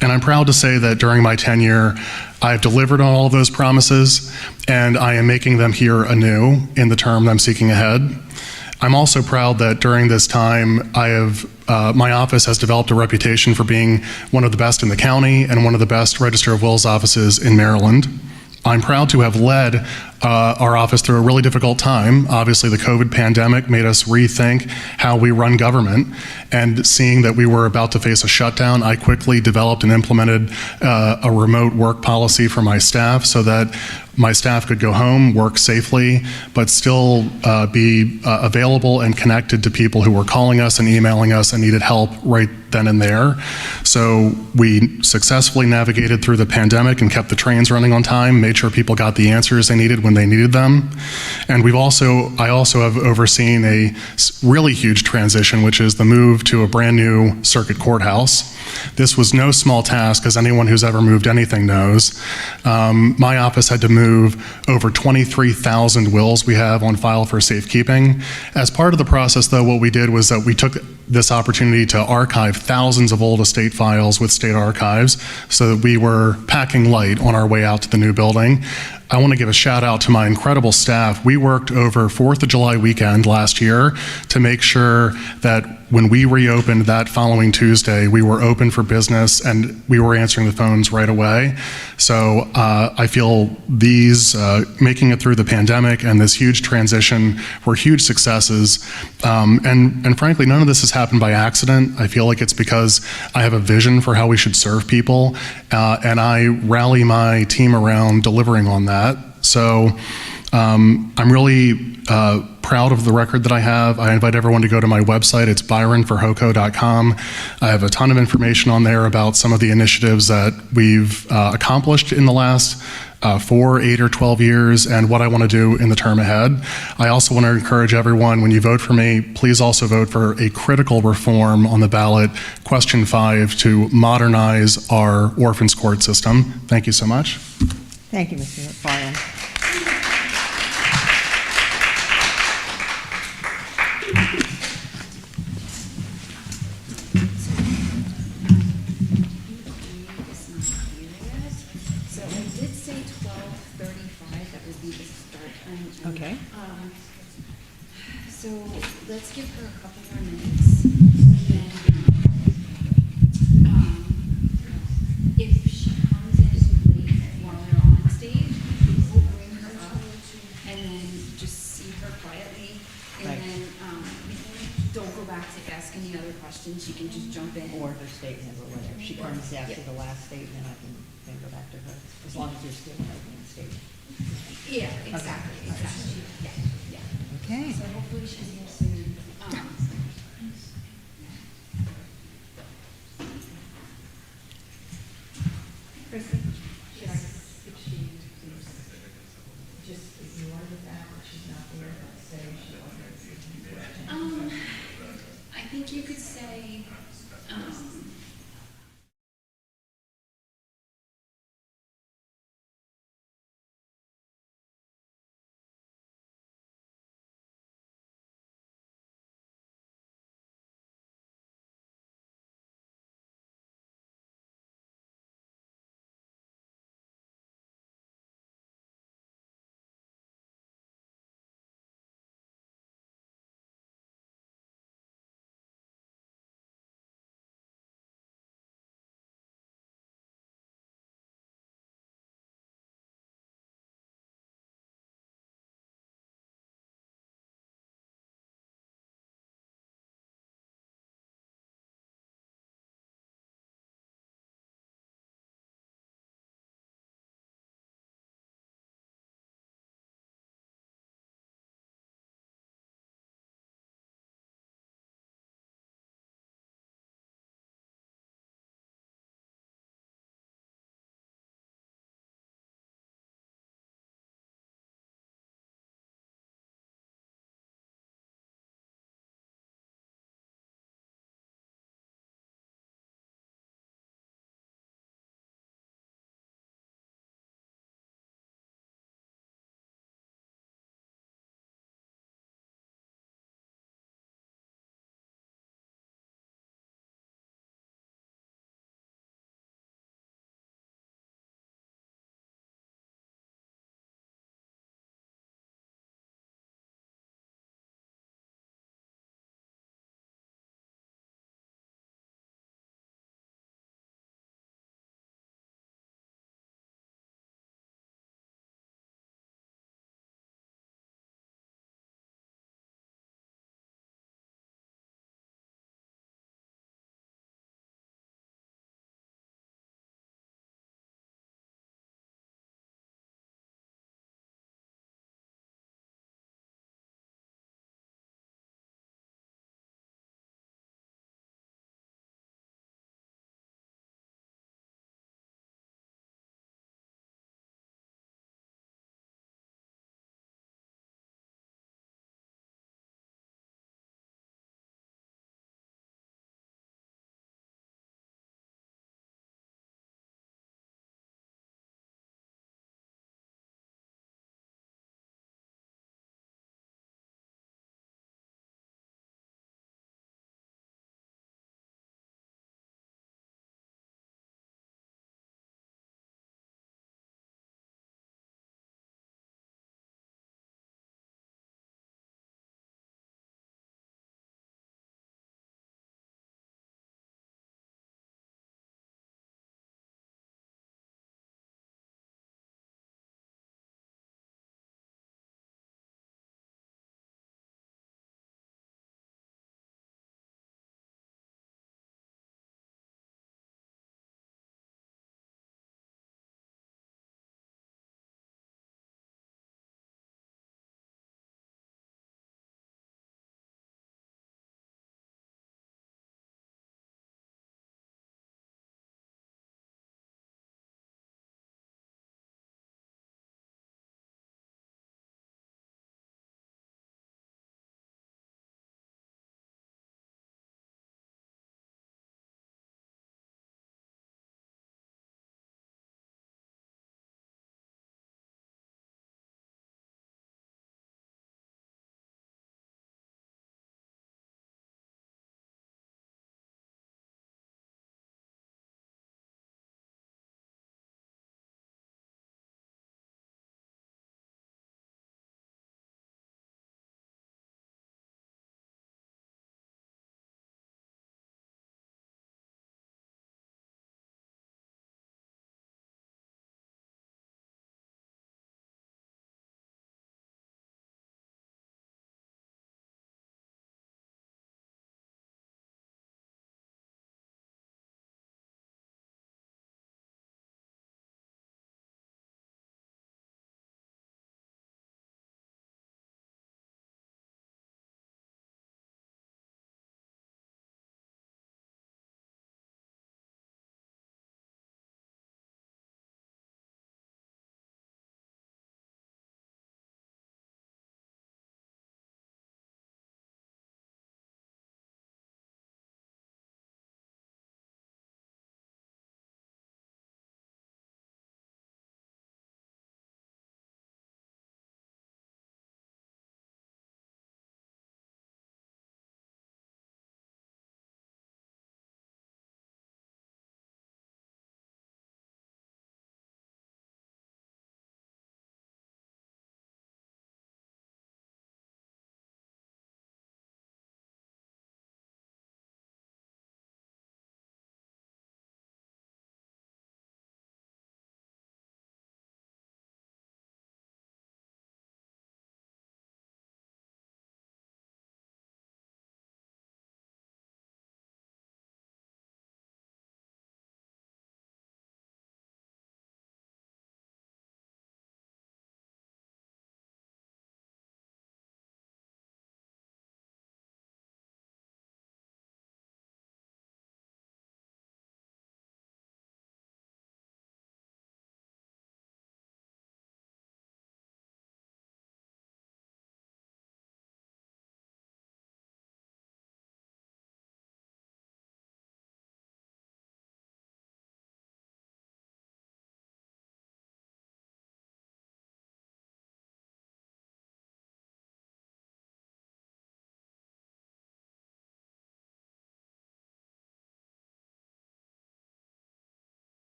And I'm proud to say that during my tenure, I've delivered on all of those promises, and I am making them here anew in the term I'm seeking ahead. I'm also proud that during this time, my office has developed a reputation for being one of the best in the county and one of the best Register of Wills offices in Maryland. I'm proud to have led our office through a really difficult time. Obviously, the COVID pandemic made us rethink how we run government, and seeing that we were about to face a shutdown, I quickly developed and implemented a remote work policy for my staff so that my staff could go home, work safely, but still be available and connected to people who were calling us and emailing us and needed help right then and there. So we successfully navigated through the pandemic and kept the trains running on time, made sure people got the answers they needed when they needed them. And I also have overseen a really huge transition, which is the move to a brand new circuit courthouse. This was no small task, as anyone who's ever moved anything knows. My office had to move over 23,000 wills we have on file for safekeeping. As part of the process, though, what we did was that we took this opportunity to archive thousands of old estate files with state archives, so that we were packing light on our way out to the new building. I want to give a shout out to my incredible staff. We worked over 4th of July weekend last year to make sure that when we reopened that following Tuesday, we were open for business and we were answering the phones right away. So I feel these, making it through the pandemic and this huge transition were huge successes. And frankly, none of this has happened by accident. I feel like it's because I have a vision for how we should serve people, and I rally my team around delivering on that. So I'm really proud of the record that I have. I invite everyone to go to my website. It's byronforhoco.com. I have a ton of information on there about some of the initiatives that we've accomplished in the last 4, 8, or 12 years and what I want to do in the term ahead. I also want to encourage everyone, when you vote for me, please also vote for a critical reform on the ballot, question 5, to modernize our orphans court system. Thank you so much. Thank you, Mr. McFarland. So I did say 12:35, that would be the start time. Okay. So let's give her a couple more minutes. And then, if she comes in late while we're on stage, we'll bring her up and then just see her quietly. And Right. then don't go back to ask any other questions. She can just jump in. Or her statement or whatever. She comes after Yeah. the last statement, I can then go back to her, as long as you're still making a statement. Yeah, exactly, exactly. Yeah, yeah. Okay. So hopefully she's here soon. Kristen, should I, if she just ignore the fact that she's not there, but say she wasn't? I think you could say,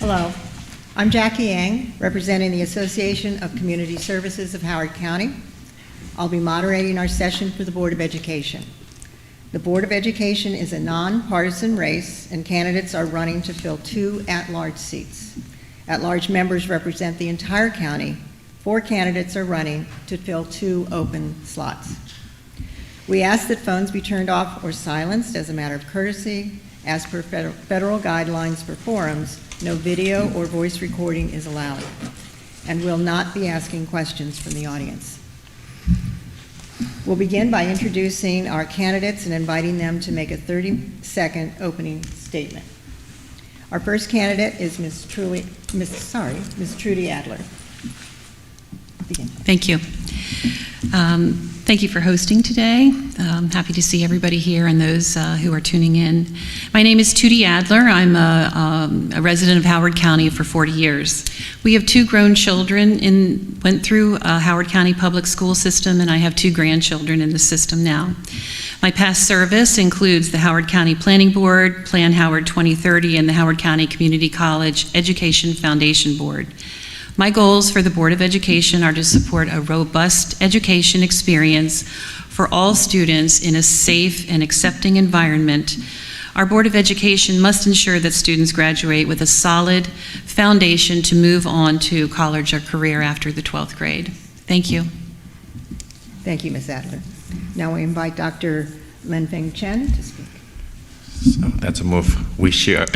Hello, I'm Jackie Yang, representing the Association of Community Services of Howard County. I'll be moderating our session for the Board of Education. The Board of Education is a nonpartisan race, and candidates are running to fill 2 at-large seats. At-large members represent the entire county. 4 candidates are running to fill 2 open slots. We ask that phones be turned off or silenced as a matter of courtesy. As per federal guidelines for forums, no video or voice recording is allowed, and will not be asking questions from the audience. We'll begin by introducing our candidates and inviting them to make a 30-second opening statement. Our first candidate is Ms. Trudy Adler. Begin. Thank you. Thank you for hosting today. I'm happy to see everybody here and those who are tuning in. My name is Trudy Adler. I'm a resident of Howard County for 40 years. We have 2 grown children went through Howard County public school system, and I have 2 grandchildren in the system now. My past service includes the Howard County Planning Board, Plan Howard 2030, and the Howard County Community College Education Foundation Board. My goals for the Board of Education are to support a robust education experience for all students in a safe and accepting environment. Our Board of Education must ensure that students graduate with a solid foundation to move on to college or career after the 12th grade. Thank you. Thank you, Ms. Adler. Now we invite Dr. Linfeng Chen to speak. So that's a move we share.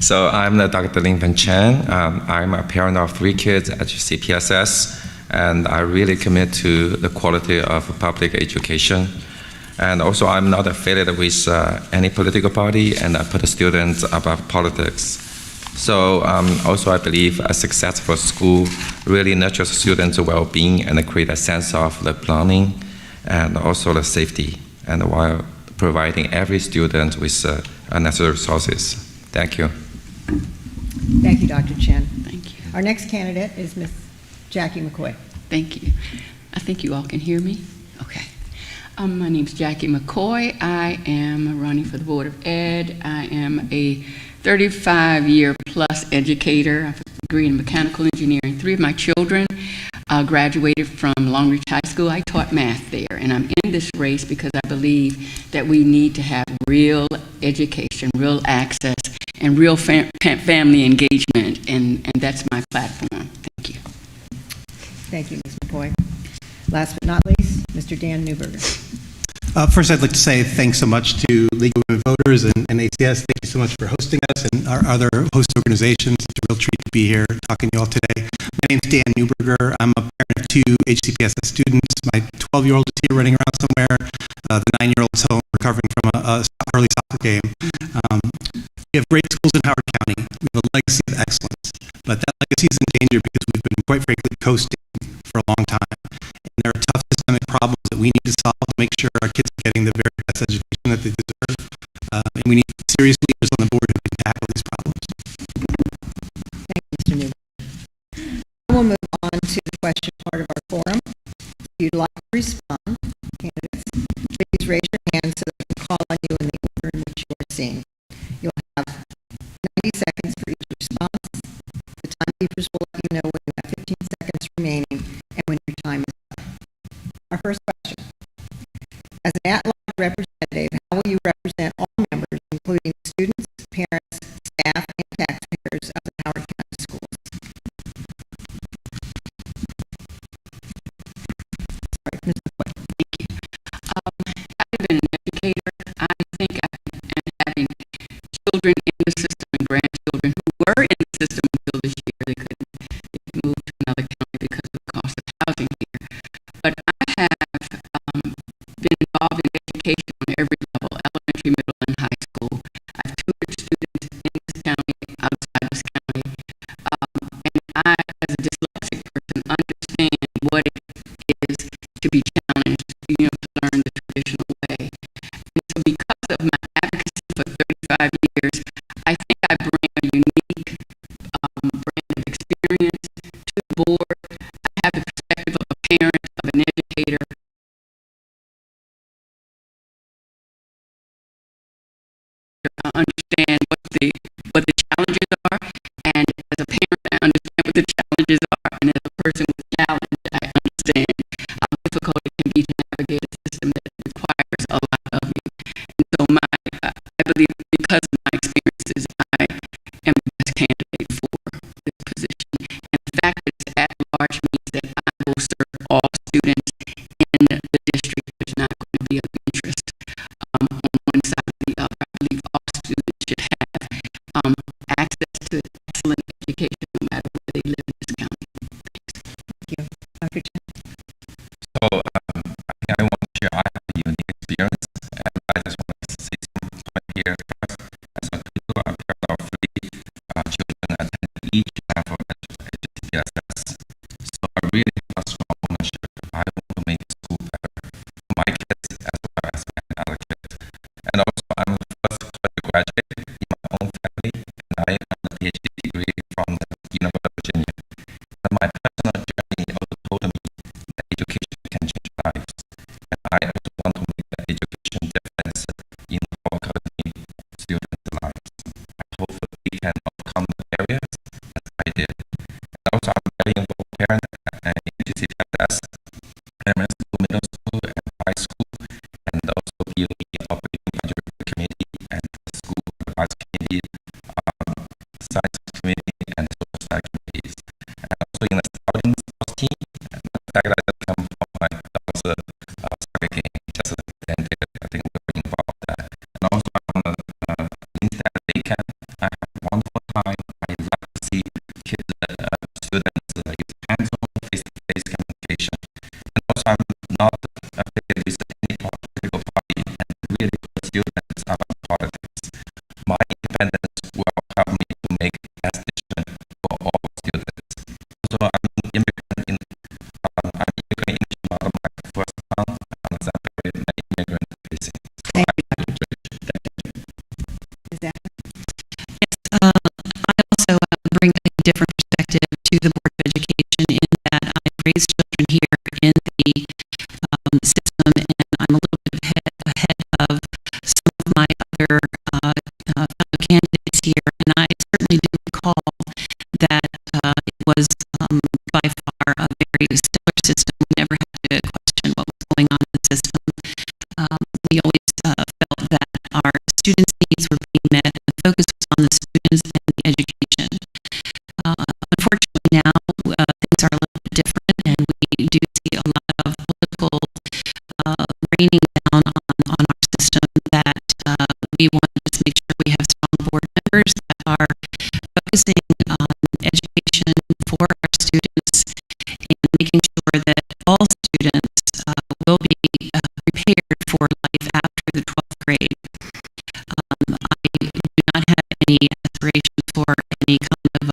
So I'm the Dr. Linfeng Chen. I'm a parent of 3 kids at CPSS, and I really commit to the quality of public education. And also I'm not affiliated with any political party, and I put the students above politics. So also I believe a successful school really nurtures students' well-being and create a sense of the belonging and also the safety, and while providing every student with necessary resources. Thank you. Thank you, Dr. Chen. Thank you. Our next candidate is Ms. Jackie McCoy. Thank you. I think you all can hear me. Okay. My name is Jackie McCoy. I am running for the Board of Ed. I am a 35-year plus educator. I have a degree in mechanical engineering. 3 of my children graduated from Long Reach High School. I taught math there, and I'm in this race because I believe that we need to have real education, real access, and real family engagement, and that's my platform. Thank you. Thank you, Ms. McCoy. Last but not least, Mr. Dan Newberger. First, I'd like to say thanks so much to League of Women Voters and ACS. Thank you so much for hosting us and our other host organizations. It's a real treat to be here talking to you all today. My name's Dan Newberger. I'm a parent of 2 HCPSS students. My 12-year-old is here running around somewhere. The 9-year-old is home recovering from a early soccer game. We have great schools in Howard County. We have a legacy of excellence, but that legacy is in danger because we've been, quite frankly, coasting for a long time. And there are tough systemic problems that we need to solve to make sure our kids are getting the very best education that they deserve. And we need serious leaders on the board who can tackle these problems. Thank you, Mr. Newberger. Now we'll move on to the question part of our forum. If you'd like to respond, candidates, please raise your hand so that we can call on you in the order in which you are seen. You'll have 90 seconds for each response. The timekeepers will let you know when you have 15 seconds remaining and when your time is up. Our first question. As an at-large representative, how will you represent all members, including students, parents, staff, and taxpayers of the Howard County Schools? Sorry, Ms. McCoy. Thank you. I've been an educator. I think and having children in the system and grandchildren who were in the system until this year, they couldn't move to another county because of the cost of housing here. But I have been involved in education on every level, elementary, middle, and high school. I've tutored students in this county, outside this county, and I, as a dyslexic person, understand what it is to be challenged, to learn the traditional way. And so because of my advocacy for 35 years, I think I bring a unique brand of experience to the board. I have the perspective of a parent, of an educator, understand what the challenges are what the challenges are, and as a person with challenge, I understand how difficult it can be to navigate a system that requires a lot of you. And so I believe because of my experiences, I am the best candidate for this position. And the fact that it's at large means that I will serve all students in the district. There's not going to be of interest on one side or the other. I believe all students should have access to excellent education no matter where they live in this county. Thank you. Dr. Chen? So I think I want to share I have a unique experience, and I just want to say something here first. As a group, I'm proud of 3 children attending each level at HCPSS. So I really have a strong ownership. I want to make school better for my kids as well as my other kids. And also, I'm the first graduate in my own family, and I am a PhD degree from the University of Virginia. And my personal journey also told me that education can change lives. And I also want to make the education difference in our community students' lives. I hope that we can overcome the barriers as I did. And also, I'm a very involved parent at UTCPSS, elementary school, middle school, and high school, and also DOE operating budget committee and the school advice committee, science committee, and social studies committees. And also in the scouting sports team, and the fact that I come from my daughter's soccer game, just then I think we're involved in that. And also I'm in that day camp. I have a wonderful time. I love to see kids, students use hands-on, face-to-face communication. And also I'm not affiliated with any political party, and really put students out of politics. My independence will help me to make the best decision for all students. So I'm immigrant in Chicago, my first town, and I'm very immigrant facing. So Thank you, Dr. Is that? I also bring a different perspective to the Board of Education in that I raised children here in the system, and I'm a little bit ahead of some of my other fellow candidates here, and I certainly do recall that it was by far a very stellar system. We never had to question what was going on in the system. We always felt that our students' needs were being met, and the focus was on the students and the education. Unfortunately, now things are a little bit different, and we do see a lot of political raining down on our system that we want to just make sure we have strong board members that are focusing on education for our students and making sure that all students will be prepared for life after the 12th grade. I do not have any aspirations for any kind of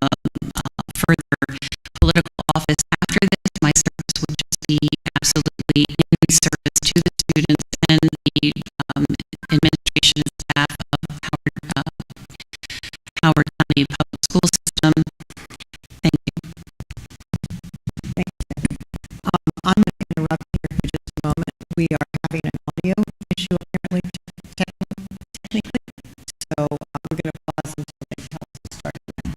further political office after this. My service would just be absolutely in service to the students and the administration and staff of Howard County Public School System. Thank you. Thank you. I'm going to interrupt here for just a moment. We are having an audio issue apparently, technically. So we're going to pause until they tell us to start again.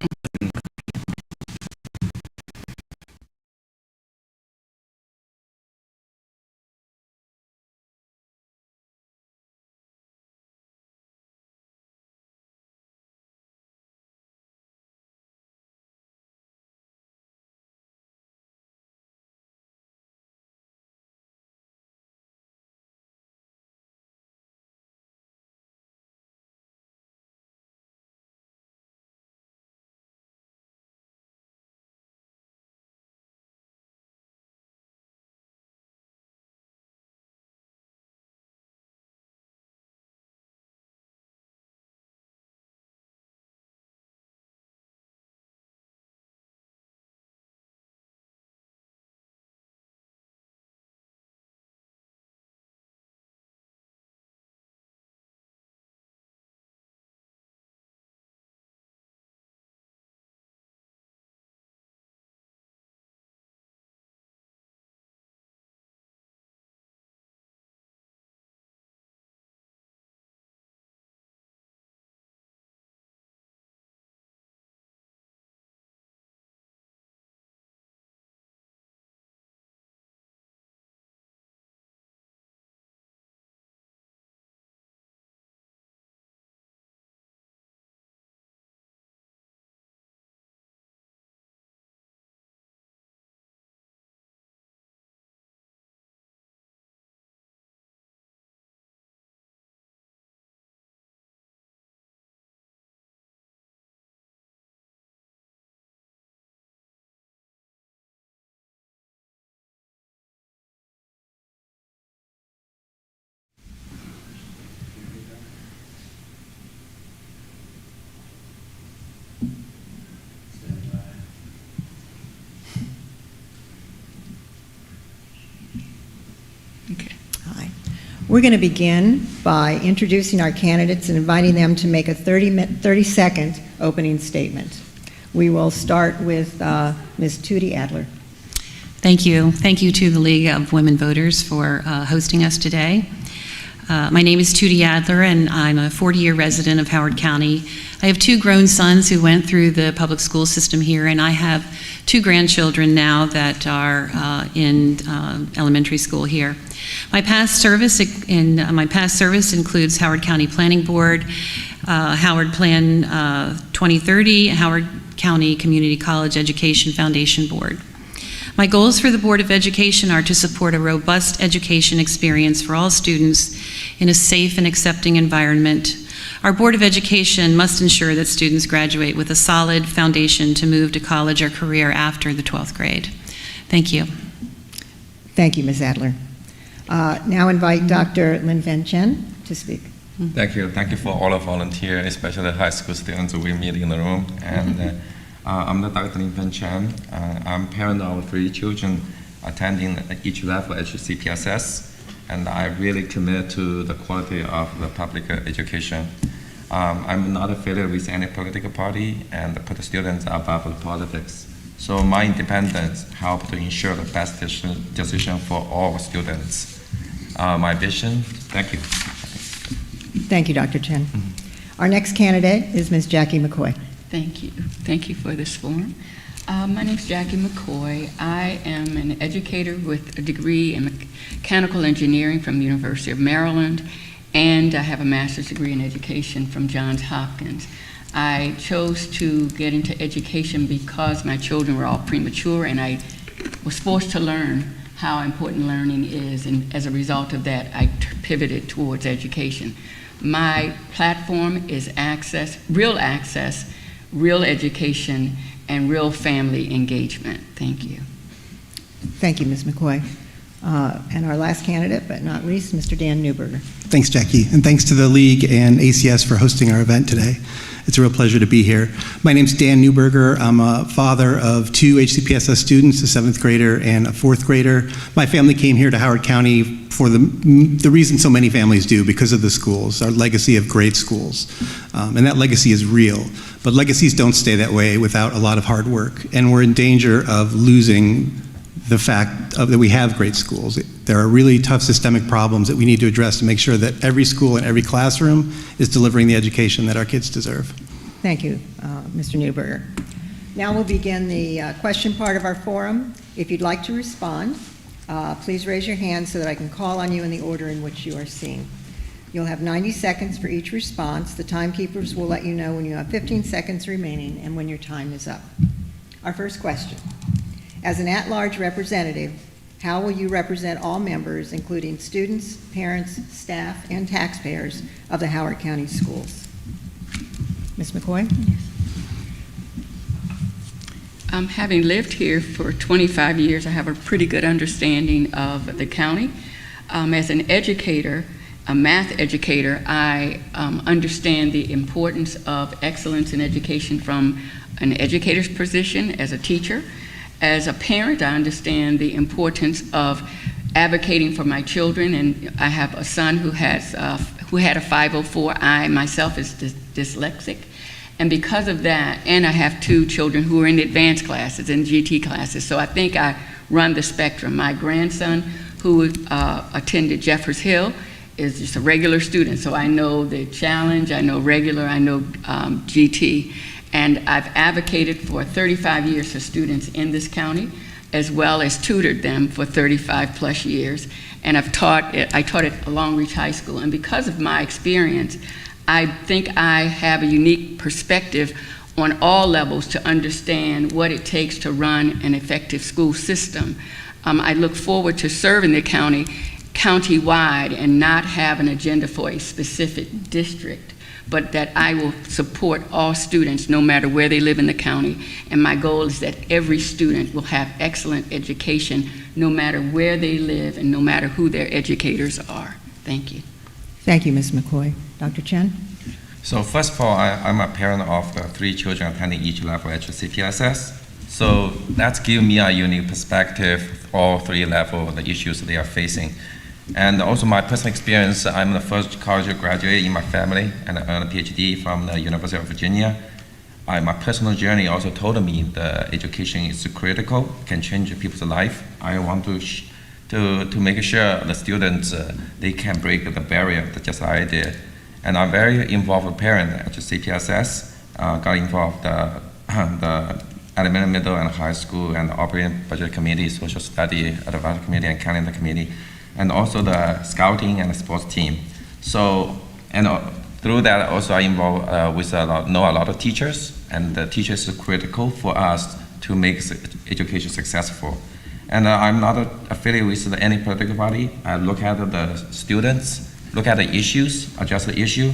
We're going to begin by introducing our candidates and inviting them to make a 30-second opening statement. We will start with Ms. Tootie Adler. Thank you. Thank you to the League of Women Voters for hosting us today. My name is Tootie Adler, and I'm a 40-year resident of Howard County. I have 2 grown sons who went through the public school system here, and I have 2 grandchildren now that are in elementary school here. My past service includes Howard County Planning Board, Howard Plan 2030, Howard County Community College Education Foundation Board. My goals for the Board of Education are to support a robust education experience for all students in a safe and accepting environment. Our Board of Education must ensure that students graduate with a solid foundation to move to college or career after the 12th grade. Thank you. Thank you, Ms. Adler. Now invite Dr. Lin Fen Chen to speak. Thank you. Thank you for all the volunteers, especially the high school students we meet in the room. And I'm the Dr. Lin Fen Chen. I'm parent of 3 children attending each level at CPSS, and I really commit to the quality of the public education. I'm not affiliated with any political party and put the students above the politics. So my independence helps to ensure the best decision for all students. My vision, thank you. Thank you, Dr. Chen. Our next candidate is Ms. Jackie McCoy. Thank you. Thank you for this forum. My name is Jackie McCoy. I am an educator with a degree in mechanical engineering from the University of Maryland, and I have a master's degree in education from Johns Hopkins. I chose to get into education because my children were all premature, and I was forced to learn how important learning is, and as a result of that, I pivoted towards education. My platform is access, real education, and real family engagement. Thank you. Thank you, Ms. McCoy. And our last candidate, but not least, Mr. Dan Newberger. Thanks, Jackie, and thanks to the League and ACS for hosting our event today. It's a real pleasure to be here. My name's Dan Newberger. I'm a father of 2 HCPSS students, a 7th grader and a 4th grader. My family came here to Howard County for the reason so many families do, because of the schools, our legacy of great schools. And that legacy is real. But legacies don't stay that way without a lot of hard work. And we're in danger of losing the fact that we have great schools. There are really tough systemic problems that we need to address to make sure that every school and every classroom is delivering the education that our kids deserve. Thank you, Mr. Newberger. Now we'll begin the question part of our forum. If you'd like to respond, please raise your hand so that I can call on you in the order in which you are seen. You'll have 90 seconds for each response. The timekeepers will let you know when you have 15 seconds remaining and when your time is up. Our first question. As an at-large representative, how will you represent all members, including students, parents, staff, and taxpayers of the Howard County Schools? Ms. McCoy? Yes. Having lived here for 25 years, I have a pretty good understanding of the county. As an educator, a math educator, I understand the importance of excellence in education from an educator's position as a teacher. As a parent, I understand the importance of advocating for my children, and I have a son who had a 504. I myself is dyslexic, and because of that, and I have 2 children who are in advanced classes, in GT classes, so I think I run the spectrum. My grandson, who attended Jeffers Hill, is just a regular student, so I know the challenge, I know regular, I know GT. And I've advocated for 35 years for students in this county, as well as tutored them for 35 plus years. And I taught at Long Reach High School. And because of my experience, I think I have a unique perspective on all levels to understand what it takes to run an effective school system. I look forward to serving the county countywide and not have an agenda for a specific district, but that I will support all students no matter where they live in the county. And my goal is that every student will have excellent education no matter where they live and no matter who their educators are. Thank you. Thank you, Ms. McCoy. Dr. Chen? So first of all, I'm a parent of 3 children attending each level at CPSS. So that's given me a unique perspective, all 3 levels, the issues they are facing. And also my personal experience, I'm the first college graduate in my family and I earned a PhD from the University of Virginia. My personal journey also told me that education is critical, can change people's life. I want to make sure the students, they can break the barrier just like I did. And I'm very involved parent at CPSS, got involved the elementary, middle, and high school, and the operating budget committee, social study, advisory committee, and calendar committee, and also the scouting and the sports team. So, and through that also I involved with know a lot of teachers, and the teachers are critical for us to make education successful. And I'm not affiliated with any political party. I look at the students, look at the issues, address the issue,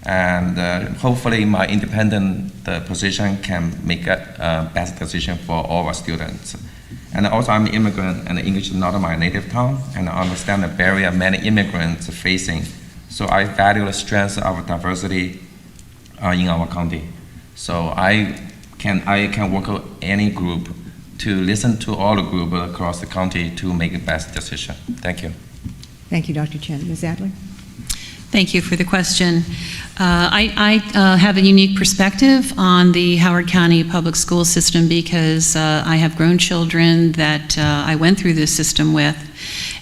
and hopefully my independent position can make a best decision for all our students. And also I'm an immigrant and English is not my native tongue, and I understand the barrier many immigrants are facing. So I value the strength of diversity in our county. So I can work with any group to listen to all the groups across the county to make the best decision. Thank you. Thank you, Dr. Chen. Ms. Adler? Thank you for the question. I have a unique perspective on the Howard County public school system because I have grown children that I went through this system with.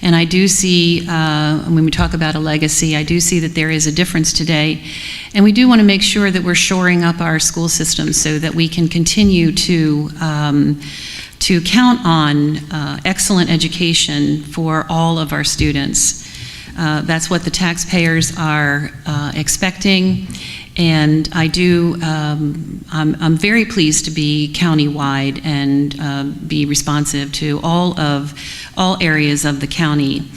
And I do see, when we talk about a legacy, I do see that there is a difference today. And we do want to make sure that we're shoring up our school system so that we can continue to count on excellent education for all of our students. That's what the taxpayers are expecting, and I do. I'm very pleased to be countywide and be responsive to all areas of the county.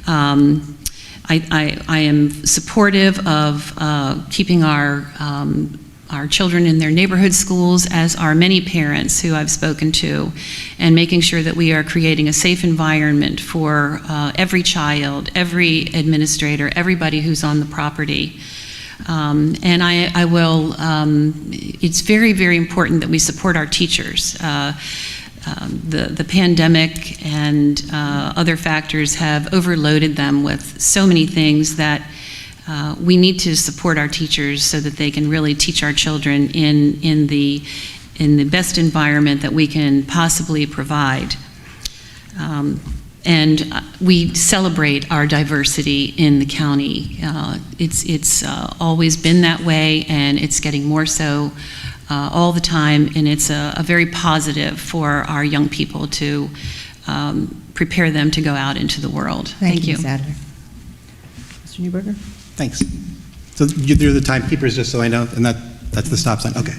I am supportive of keeping our children in their neighborhood schools, as are many parents who I've spoken to, and making sure that we are creating a safe environment for every child, every administrator, everybody who's on the property. And I will, it's very, very important that we support our teachers. The pandemic and other factors have overloaded them with so many things that we need to support our teachers so that they can really teach our children in the best environment that we can possibly provide. And we celebrate our diversity in the county. It's always been that way, and it's getting more so all the time, and it's a very positive for our young people to prepare them to go out into the world. Thank you. Ms. Adler. Mr. Newberger? Thanks. So you're the timekeepers, just so I know, and that's the stop sign. Okay.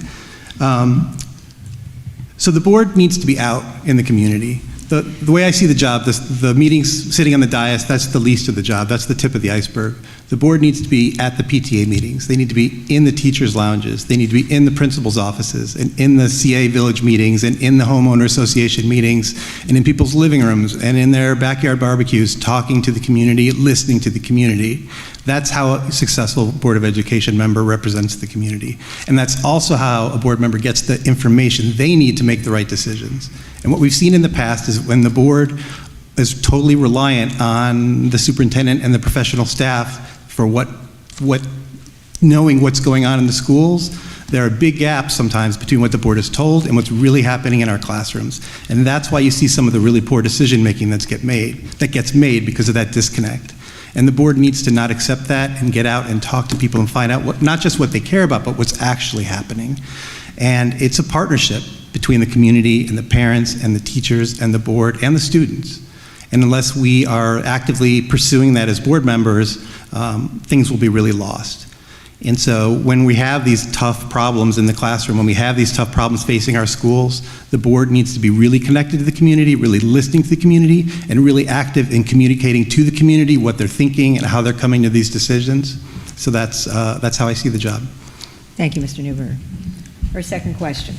So the board needs to be out in the community. The way I see the job, the meetings sitting on the dais, that's the least of the job. That's the tip of the iceberg. The board needs to be at the PTA meetings. They need to be in the teachers' lounges. They need to be in the principals' offices, and in the CA village meetings, and in the homeowner association meetings, and in people's living rooms, and in their backyard barbecues, talking to the community, listening to the community. That's how a successful Board of Education member represents the community. And that's also how a board member gets the information they need to make the right decisions. And what we've seen in the past is when the board is totally reliant on the superintendent and the professional staff for knowing what's going on in the schools, there are big gaps sometimes between what the board is told and what's really happening in our classrooms. And that's why you see some of the really poor decision making that gets made because of that disconnect. And the board needs to not accept that and get out and talk to people and find out not just what they care about, but what's actually happening. And it's a partnership between the community and the parents and the teachers and the board and the students. And unless we are actively pursuing that as board members, things will be really lost. And so when we have these tough problems in the classroom, when we have these tough problems facing our schools, the board needs to be really connected to the community, really listening to the community, and really active in communicating to the community what they're thinking and how they're coming to these decisions. So that's how I see the job. Thank you, Mr. Newberger. Our second question.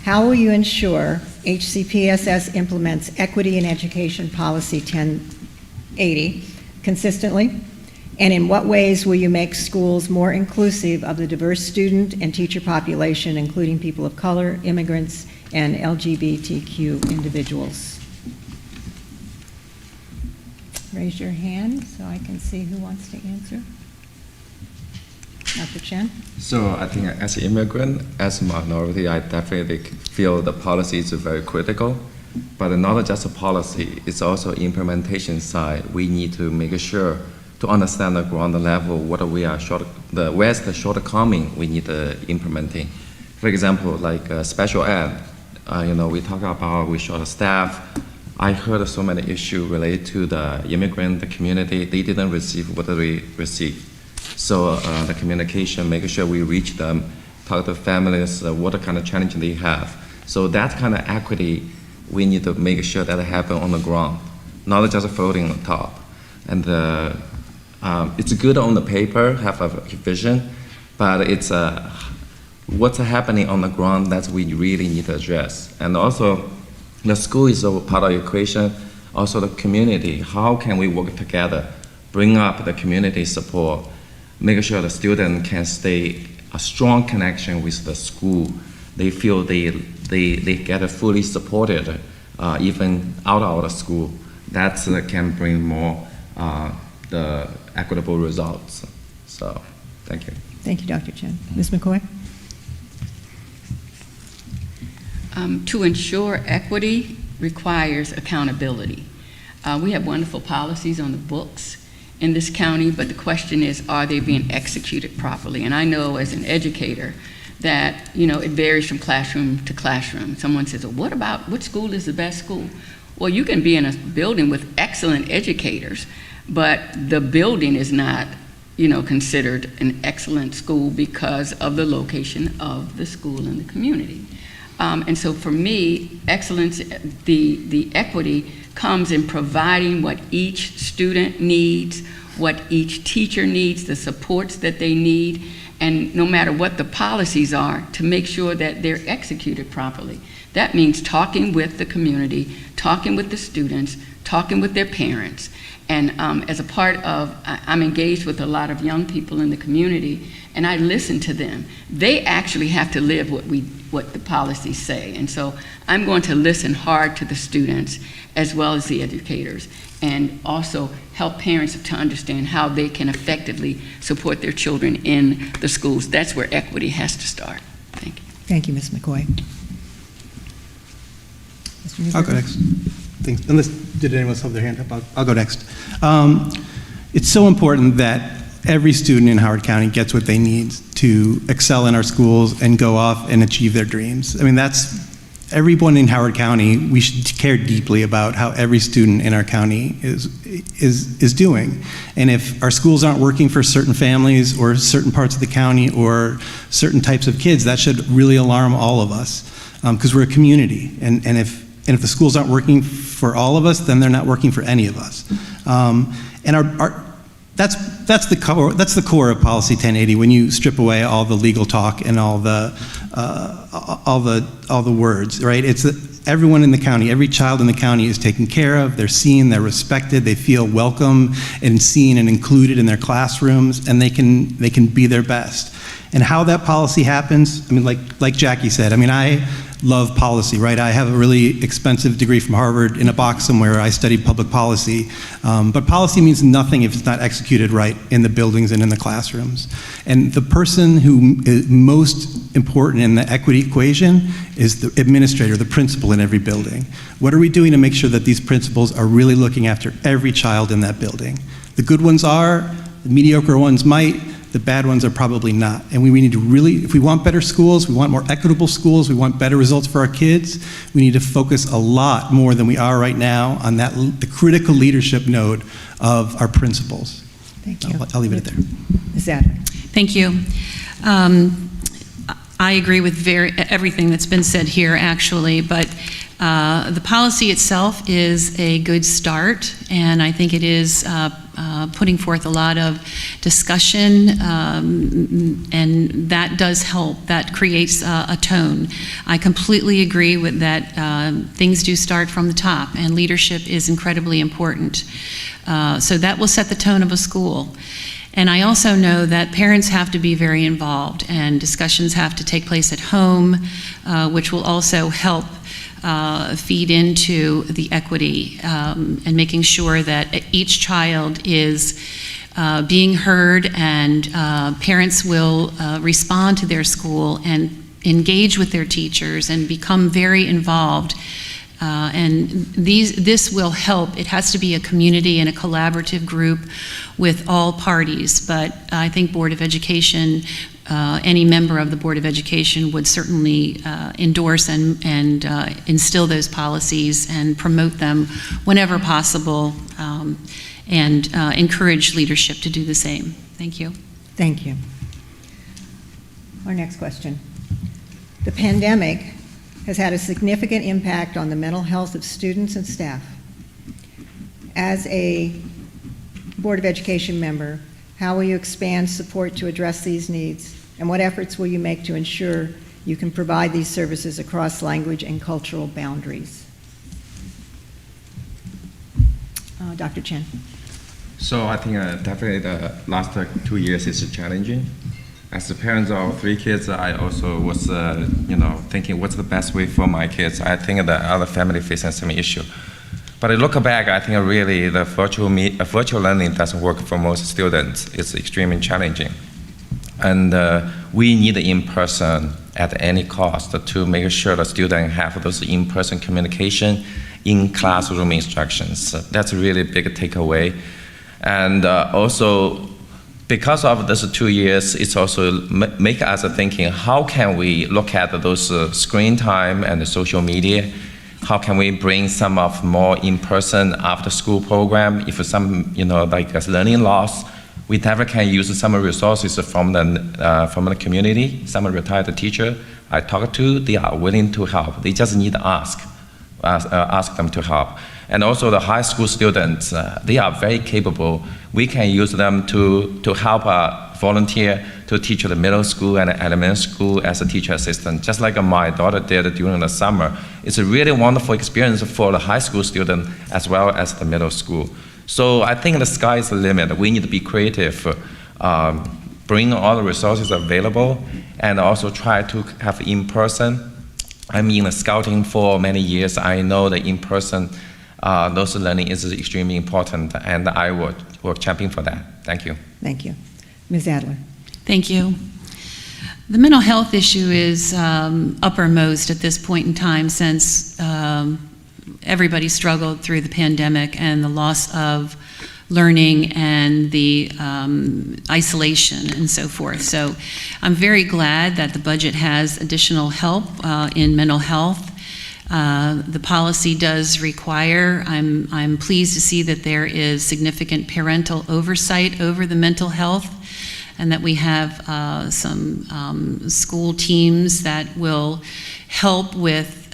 How will you ensure HCPSS implements Equity in Education Policy 1080 consistently? And in what ways will you make schools more inclusive of the diverse student and teacher population, including people of color, immigrants, and LGBTQ individuals? raise your hand so I can see who wants to answer. Dr. Chen? So I think as an immigrant, as a minority, I definitely feel the policies are very critical. But not just a policy, it's also implementation side. We need to make sure to understand the ground level, what we are where's the shortcoming we need implementing. For example, like special ed, we talk about we short staff. I heard so many issues related to the immigrant, the community. They didn't receive what they received. So the communication, making sure we reach them, talk to families, what kind of challenge they have. So that kind of equity, we need to make sure that it happen on the ground, not just floating on top. And it's good on the paper, have a vision, but it's what's happening on the ground that we really need to address. And also, the school is a part of the equation, also the community. How can we work together, bring up the community support, make sure the student can stay a strong connection with the school. They feel they get fully supported, even out of the school. That can bring more the equitable results. So, thank you. Thank you, Dr. Chen. Ms. McCoy? To ensure equity requires accountability. We have wonderful policies on the books in this county, but the question is, are they being executed properly? And I know as an educator that, it varies from classroom to classroom. Someone says, well, what school is the best school? Well, you can be in a building with excellent educators, but the building is not, considered an excellent school because of the location of the school in the community. And so for me, excellence, the equity comes in providing what each student needs, what each teacher needs, the supports that they need, and no matter what the policies are, to make sure that they're executed properly. That means talking with the community, talking with the students, talking with their parents. And as a part of, I'm engaged with a lot of young people in the community, and I listen to them. They actually have to live what the policies say. And so I'm going to listen hard to the students as well as the educators, and also help parents to understand how they can effectively support their children in the schools. That's where equity has to start. Thank you. Thank you, Ms. McCoy. Mr. Newberger? I'll go next. Thanks. Unless, did anyone else have their hand up? I'll go next. It's so important that every student in Howard County gets what they need to excel in our schools and go off and achieve their dreams. I mean, everyone in Howard County, we should care deeply about how every student in our county is doing. And if our schools aren't working for certain families or certain parts of the county or certain types of kids, that should really alarm all of us, because we're a community. And if the schools aren't working for all of us, then they're not working for any of us. That's the core of Policy 1080. When you strip away all the legal talk and all the words, right? It's that everyone in the county, every child in the county is taken care of. They're seen, they're respected, they feel welcome and seen and included in their classrooms, and they can be their best. And how that policy happens, I mean, like Jackie said, I mean, I love policy, right? I have a really expensive degree from Harvard in a box somewhere. I studied public policy. But policy means nothing if it's not executed right in the buildings and in the classrooms. And the person who is most important in the equity equation is the administrator, the principal in every building. What are we doing to make sure that these principals are really looking after every child in that building? The good ones are, the mediocre ones might, the bad ones are probably not. And we need to really, if we want better schools, we want more equitable schools, we want better results for our kids, we need to focus a lot more than we are right now on the critical leadership node of our principals. Thank you. I'll leave it at there. Ms. Adler? Thank you. I agree with everything that's been said here, actually, but the policy itself is a good start, and I think it is putting forth a lot of discussion, and that does help. That creates a tone. I completely agree with that. Things do start from the top, and leadership is incredibly important. So that will set the tone of a school. And I also know that parents have to be very involved, and discussions have to take place at home, which will also help feed into the equity and making sure that each child is being heard, and parents will respond to their school and engage with their teachers and become very involved. And this will help. It has to be a community and a collaborative group with all parties, but I think Board of Education, any member of the Board of Education would certainly endorse and instill those policies and promote them whenever possible, and encourage leadership to do the same. Thank you. Thank you. Our next question. The pandemic has had a significant impact on the mental health of students and staff. As a Board of Education member, how will you expand support to address these needs? And what efforts will you make to ensure you can provide these services across language and cultural boundaries? Dr. Chen. So I think definitely the last 2 years is challenging. As the parents of 3 kids, I also was, thinking what's the best way for my kids. I think the other family facing some issue. But I look back, I think really the virtual learning doesn't work for most students. It's extremely challenging. And we need in-person at any cost to make sure the students have those in-person communication in classroom instructions. That's a really big takeaway. And also, because of those 2 years, it's also make us thinking, how can we look at those screen time and the social media? How can we bring some of more in-person after-school program? If some, like learning loss, we never can use some resources from the community. Some retired teacher I talk to, they are willing to help. They just need to ask them to help. And also the high school students, they are very capable. We can use them to help volunteer to teach the middle school and elementary school as a teacher assistant, just like my daughter did during the summer. It's a really wonderful experience for the high school student as well as the middle school. So I think the sky is the limit. We need to be creative, bring all the resources available, and also try to have in-person. I'm in scouting for many years. I know that in-person those learning is extremely important, and I will champion for that. Thank you. Thank you. Ms. Adler. Thank you. The mental health issue is uppermost at this point in time, since everybody struggled through the pandemic and the loss of learning and the isolation and so forth. So I'm very glad that the budget has additional help in mental health. The policy does require, I'm pleased to see that there is significant parental oversight over the mental health, and that we have some school teams that will help with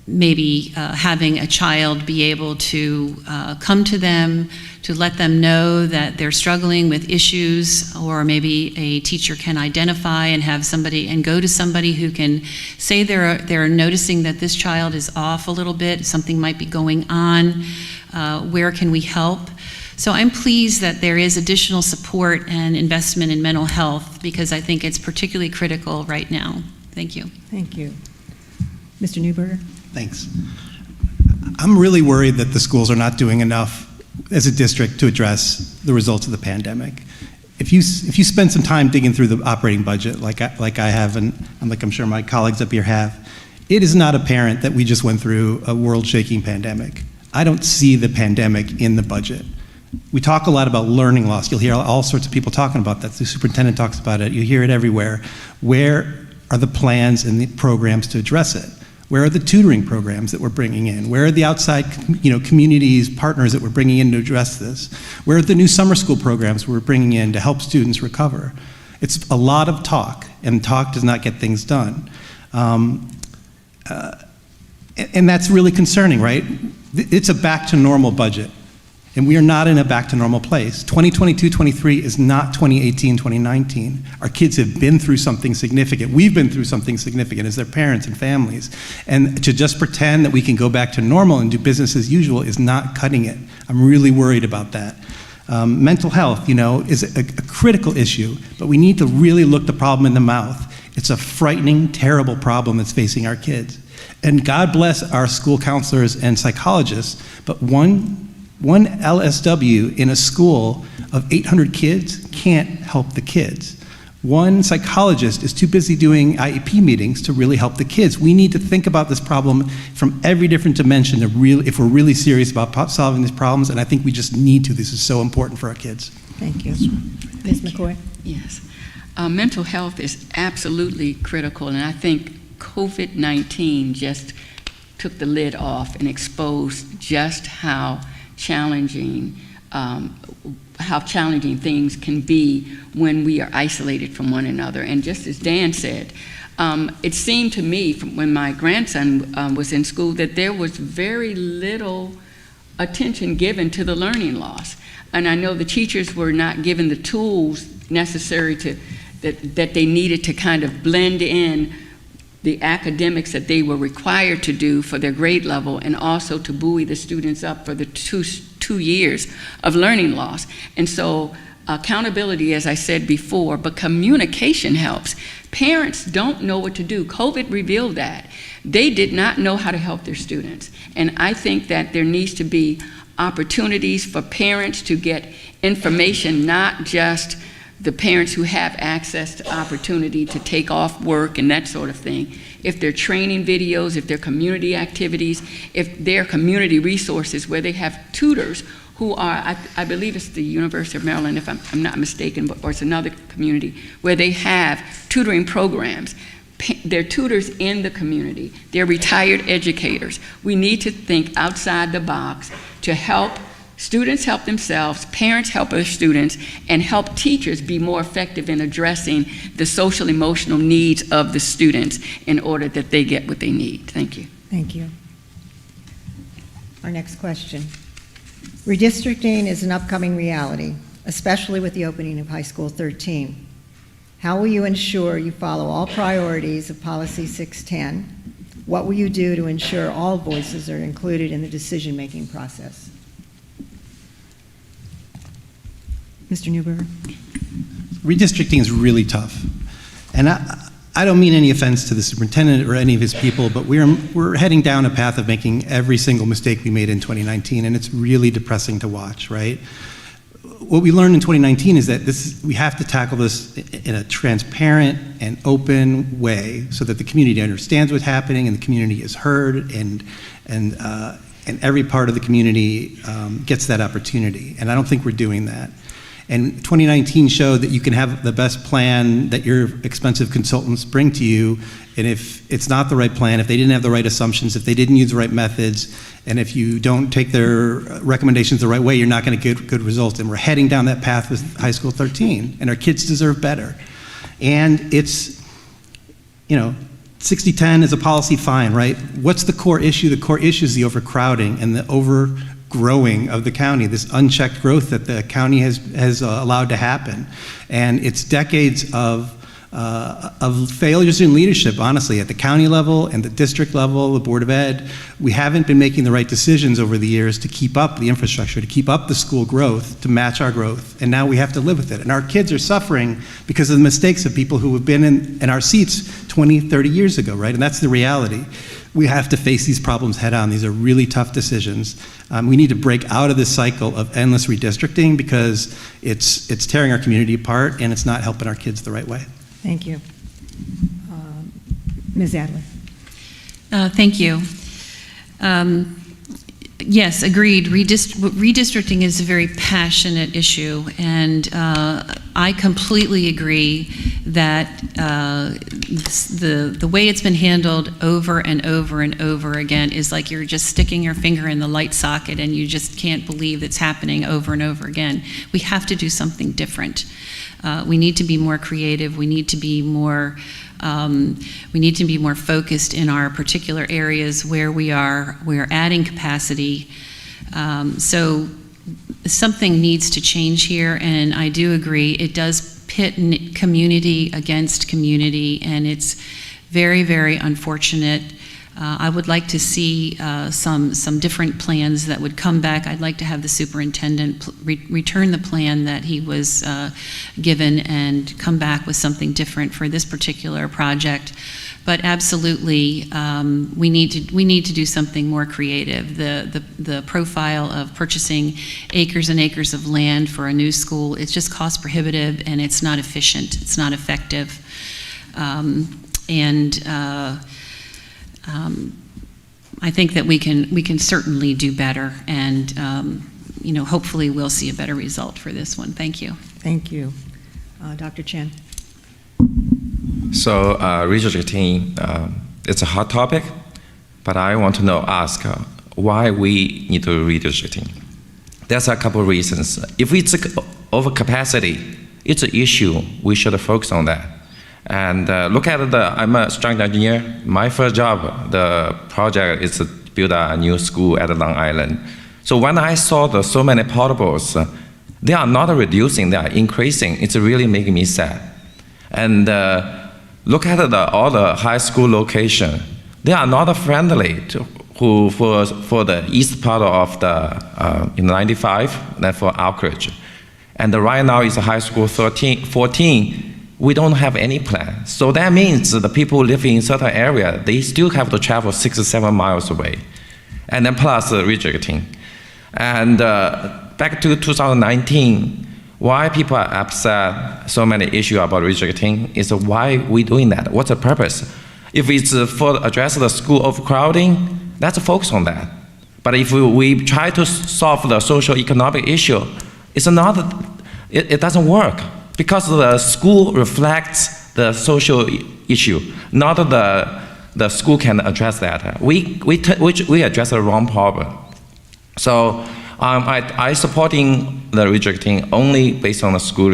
maybe having a child be able to come to them, to let them know that they're struggling with issues, or maybe a teacher can identify and have somebody and go to somebody who can say they're noticing that this child is off a little bit, something might be going on, where can we help? So I'm pleased that there is additional support and investment in mental health, because I think it's particularly critical right now. Thank you. Thank you. Mr. Newberger? Thanks. I'm really worried that the schools are not doing enough as a district to address the results of the pandemic. If you spend some time digging through the operating budget, like I have, and like I'm sure my colleagues up here have, it is not apparent that we just went through a world-shaking pandemic. I don't see the pandemic in the budget. We talk a lot about learning loss. You'll hear all sorts of people talking about that. The superintendent talks about it. You hear it everywhere. Where are the plans and the programs to address it? Where are the tutoring programs that we're bringing in? Where are the outside, communities, partners that we're bringing in to address this? Where are the new summer school programs we're bringing in to help students recover? It's a lot of talk, and talk does not get things done. And that's really concerning, right? It's a back to normal budget, and we are not in a back to normal place. 2022-23 is not 2018-2019. Our kids have been through something significant. We've been through something significant as their parents and families. And to just pretend that we can go back to normal and do business as usual is not cutting it. I'm really worried about that. Mental health, is a critical issue, but we need to really look the problem in the mouth. It's a frightening, terrible problem that's facing our kids. And God bless our school counselors and psychologists, but one LSW in a school of 800 kids can't help the kids. One psychologist is too busy doing IEP meetings to really help the kids. We need to think about this problem from every different dimension if we're really serious about solving these problems, and I think we just need to. This is so important for our kids. Thank you. Ms. McCoy? Yes. Mental health is absolutely critical, and I think COVID-19 just took the lid off and exposed just how challenging things can be when we are isolated from one another. And just as Dan said, it seemed to me from when my grandson was in school that there was very little attention given to the learning loss. And I know the teachers were not given the tools necessary that they needed to kind of blend in the academics that they were required to do for their grade level, and also to buoy the students up for the two years of learning loss. And so accountability, as I said before, but communication helps. Parents don't know what to do. COVID revealed that. They did not know how to help their students. And I think that there needs to be opportunities for parents to get information, not just the parents who have access to opportunity to take off work and that sort of thing. If they're training videos, if they're community activities, if they're community resources where they have tutors who are, I believe it's the University of Maryland, if I'm not mistaken, or it's another community, where they have tutoring programs. They're tutors in the community. They're retired educators. We need to think outside the box to help students help themselves, parents help their students, and help teachers be more effective in addressing the social emotional needs of the students in order that they get what they need. Thank you. Thank you. Our next question. Redistricting is an upcoming reality, especially with the opening of High School 13. How will you ensure you follow all priorities of Policy 610? What will you do to ensure all voices are included in the decision-making process? Mr. Newberger. Redistricting is really tough. And I don't mean any offense to the superintendent or any of his people, but we're heading down a path of making every single mistake we made in 2019, and it's really depressing to watch, right? What we learned in 2019 is that we have to tackle this in a transparent and open way so that the community understands what's happening and the community is heard, and every part of the community gets that opportunity. And I don't think we're doing that. And 2019 showed that you can have the best plan that your expensive consultants bring to you, and if it's not the right plan, if they didn't have the right assumptions, if they didn't use the right methods, and if you don't take their recommendations the right way, you're not going to get good results. And we're heading down that path with High School 13, and our kids deserve better. And it's, 60-10 is a policy, fine, right? What's the core issue? The core issue is the overcrowding and the overgrowing of the county, this unchecked growth that the county has allowed to happen. And it's decades of failures in leadership, honestly, at the county level and the district level, the Board of Ed. We haven't been making the right decisions over the years to keep up the infrastructure, to keep up the school growth, to match our growth, and now we have to live with it. And our kids are suffering because of the mistakes of people who have been in our seats 20, 30 years ago, right? And that's the reality. We have to face these problems head on. These are really tough decisions. We need to break out of this cycle of endless redistricting because it's tearing our community apart and it's not helping our kids the right way. Thank you. Ms. Adler. Thank you. Yes, agreed. Redistricting is a very passionate issue, and I completely agree that the way it's been handled over and over and over again is like you're just sticking your finger in the light socket and you just can't believe it's happening over and over again. We have to do something different. We need to be more creative. We need to be more focused in our particular areas where we are adding capacity. So something needs to change here, and I do agree it does pit community against community, and it's very, very unfortunate. I would like to see some different plans that would come back. I'd like to have the superintendent return the plan that he was given and come back with something different for this particular project. But absolutely, we need to do something more creative. The profile of purchasing acres and acres of land for a new school, it's just cost prohibitive and it's not efficient. It's not effective. I think that we can certainly do better, and hopefully we'll see a better result for this one. Thank you. Thank you. Dr. Chen. So redistricting, it's a hot topic, but I want to ask why we need to redistricting. There's a couple of reasons. If it's overcapacity, it's an issue. We should focus on that. And look at I'm a structural engineer. My first job, the project is to build a new school at Long Island. So when I saw so many portables, they are not reducing, they are increasing. It's really making me sad. And look at all the high school location. They are not friendly for the east part of the 95, then for Oakridge. And right now it's high school 14. We don't have any plan. So that means the people living in certain area, they still have to travel 6 or 7 miles away. And then plus redistricting. And back to 2019, why people are upset, so many issues about redistricting, is why we doing that? What's the purpose? If it's for address the school overcrowding, let's focus on that. But if we try to solve the social economic issue, it doesn't work. Because the school reflects the social issue, not the school can address that. We address the wrong problem. So I supporting the redistricting only based on the school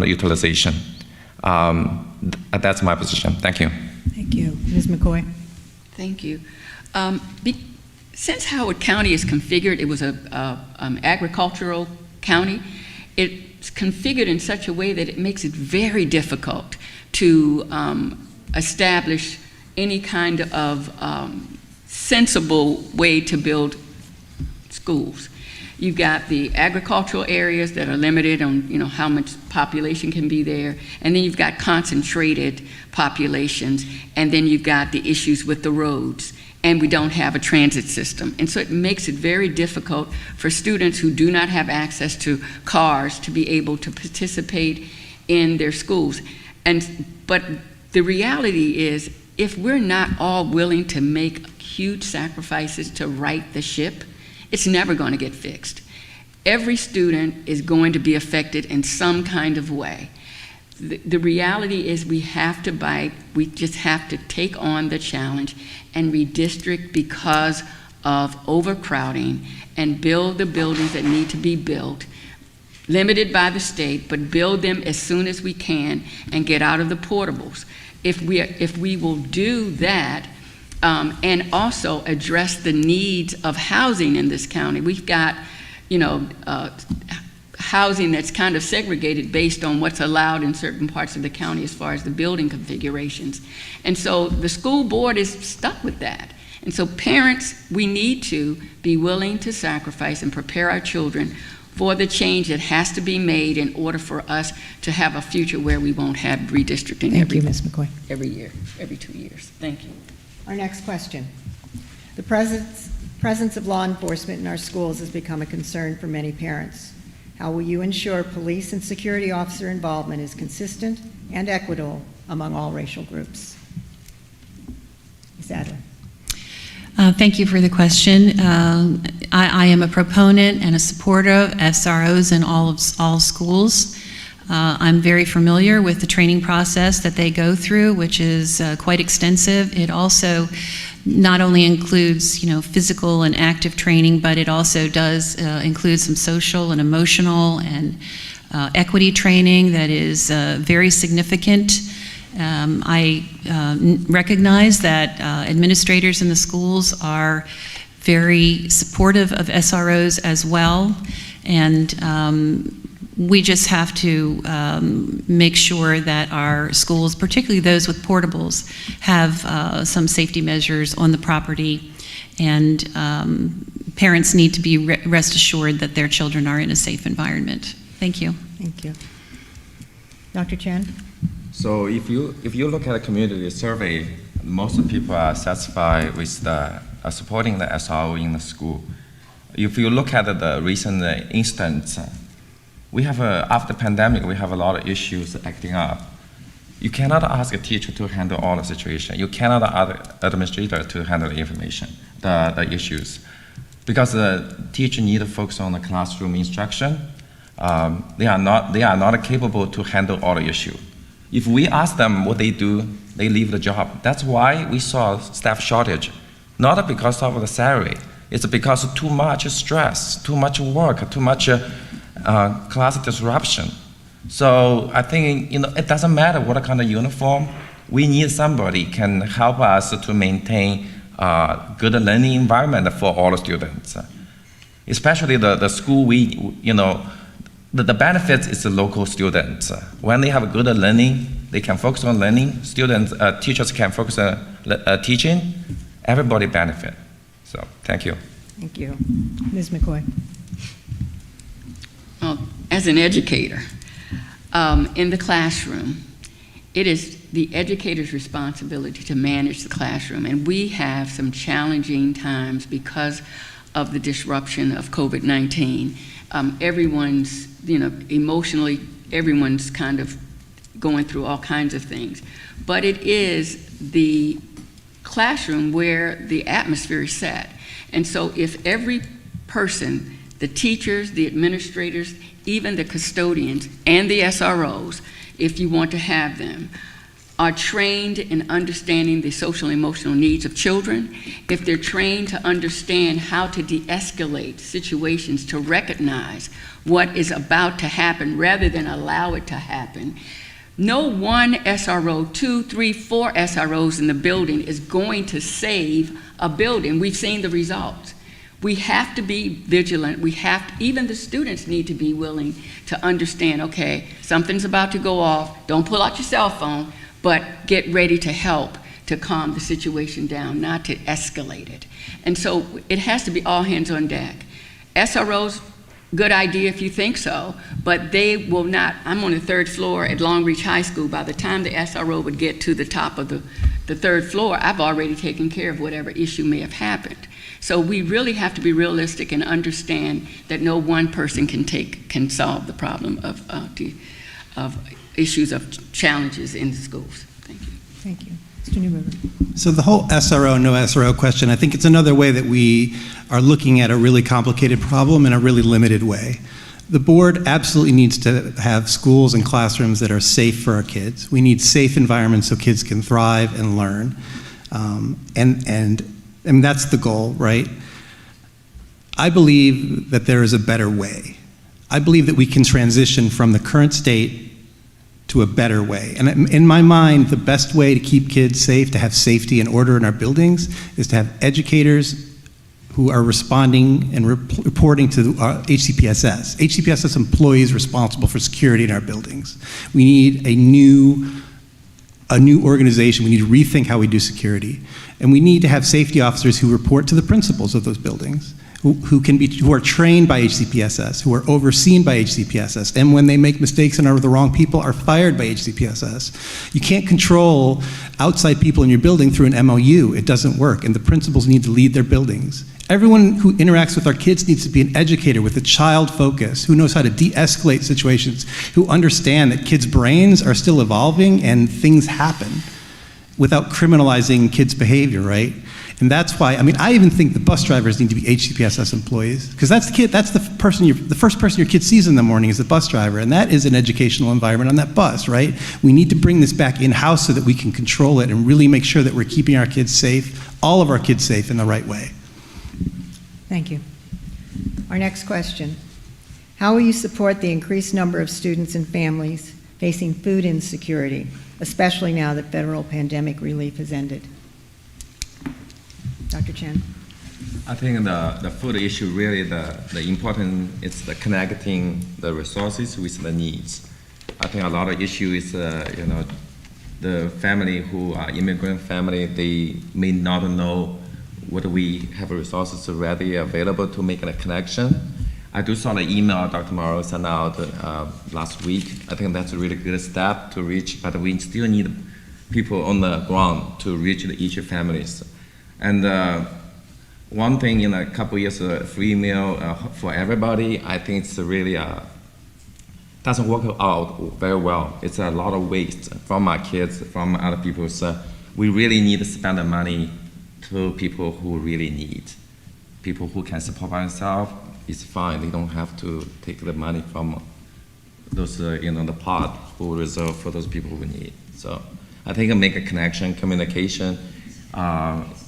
utilization. That's my position. Thank you. Thank you. Ms. McCoy. Thank you. Since Howard County is configured, it was an agricultural county, it's configured in such a way that it makes it very difficult to establish any kind of sensible way to build schools. You've got the agricultural areas that are limited on how much population can be there, and then you've got concentrated populations, and then you've got the issues with the roads, and we don't have a transit system. And so it makes it very difficult for students who do not have access to cars to be able to participate in their schools. But the reality is, if we're not all willing to make huge sacrifices to right the ship, it's never going to get fixed. Every student is going to be affected in some kind of way. The reality is we have to bite, we just have to take on the challenge and redistrict because of overcrowding and build the buildings that need to be built, limited by the state, but build them as soon as we can and get out of the portables. If we will do that, and also address the needs of housing in this county. We've got, housing that's kind of segregated based on what's allowed in certain parts of the county as far as the building configurations. And so the school board is stuck with that. And so parents, we need to be willing to sacrifice and prepare our children for the change that has to be made in order for us to have a future where we won't have redistricting every year, every 2 years. Thank you. Our next question. The presence of law enforcement in our schools has become a concern for many parents. How will you ensure police and security officer involvement is consistent and equitable among all racial groups? Ms. Adler. Thank you for the question. I am a proponent and a supporter of SROs in all schools. I'm very familiar with the training process that they go through, which is quite extensive. It also not only includes, physical and active training, but it also does include some social and emotional and equity training that is very significant. I recognize that administrators in the schools are very supportive of SROs as well, and We just have to make sure that our schools, particularly those with portables, have some safety measures on the property, and parents need to be rest assured that their children are in a safe environment. Thank you. Thank you. Dr. Chen? So if you look at a community survey, most people are satisfied with the supporting the SRO in the school. If you look at the recent instance, we have after the pandemic, we have a lot of issues acting up. You cannot ask a teacher to handle all the situation. You cannot ask administrator to handle the information, the issues, because the teacher need to focus on the classroom instruction. They are not capable to handle all the issue. If we ask them what they do, they leave the job. That's why we saw staff shortage, not because of the salary. It's because of too much stress, too much work, too much class disruption. So I think it doesn't matter what kind of uniform. We need somebody can help us to maintain a good learning environment for all the students. Especially the school, the benefits is the local students. When they have a good learning, they can focus on learning. Students, teachers can focus on teaching. Everybody benefit. So thank you. Thank you. Ms. McCoy? Well, as an educator, in the classroom, it is the educator's responsibility to manage the classroom, and we have some challenging times because of the disruption of COVID-19. Everyone's, emotionally, everyone's kind of going through all kinds of things. But it is the classroom where the atmosphere is set. And so if every person, the teachers, the administrators, even the custodians, and the SROs, if you want to have them, are trained in understanding the social and emotional needs of children, if they're trained to understand how to de-escalate situations, to recognize what is about to happen rather than allow it to happen, no one SRO, 2, 3, 4 SROs in the building is going to save a building. We've seen the results. We have to be vigilant. Even the students need to be willing to understand, okay, something's about to go off. Don't pull out your cell phone, but get ready to help to calm the situation down, not to escalate it. And so it has to be all hands on deck. SROs, good idea if you think so, but they will not. I'm on the 3rd floor at Long Reach High School. By the time the SRO would get to the top of the 3rd floor, I've already taken care of whatever issue may have happened. So we really have to be realistic and understand that no one person can solve the problem of issues of challenges in the schools. Thank you. Thank you. Mr. Newberger. So the whole SRO, no SRO question, I think it's another way that we are looking at a really complicated problem in a really limited way. The board absolutely needs to have schools and classrooms that are safe for our kids. We need safe environments so kids can thrive and learn. And that's the goal, right? I believe that there is a better way. I believe that we can transition from the current state to a better way. And in my mind, the best way to keep kids safe, to have safety and order in our buildings, is to have educators who are responding and reporting to HCPSS. HCPSS employees responsible for security in our buildings. We need a new organization. We need to rethink how we do security. And we need to have safety officers who report to the principals of those buildings, who are trained by HCPSS, who are overseen by HCPSS, and when they make mistakes and are the wrong people, are fired by HCPSS. You can't control outside people in your building through an MOU. It doesn't work, and the principals need to lead their buildings. Everyone who interacts with our kids needs to be an educator with a child focus, who knows how to de-escalate situations, who understand that kids' brains are still evolving and things happen without criminalizing kids' behavior, right? And that's why, I even think the bus drivers need to be HCPSS employees, because that's the first person your kid sees in the morning is the bus driver, and that is an educational environment on that bus, right? We need to bring this back in-house so that we can control it and really make sure that we're keeping our kids safe, all of our kids safe in the right way. Thank you. Our next question. How will you support the increased number of students and families facing food insecurity, especially now that federal pandemic relief has ended? Dr. Chen. I think the food issue really the important is the connecting the resources with the needs. I think a lot of issue is the family who are immigrant family, they may not know whether we have resources readily available to make a connection. I do saw the email Dr. Morrow sent out last week. I think that's a really good step to reach, but we still need people on the ground to reach each families. And one thing in a couple years, free meal for everybody, I think it's really doesn't work out very well. It's a lot of waste from our kids, from other people. So we really need to spend the money to people who really need. People who can support themselves, it's fine. They don't have to take the money from those, the pot who reserve for those people who need. So I think make a connection, communication,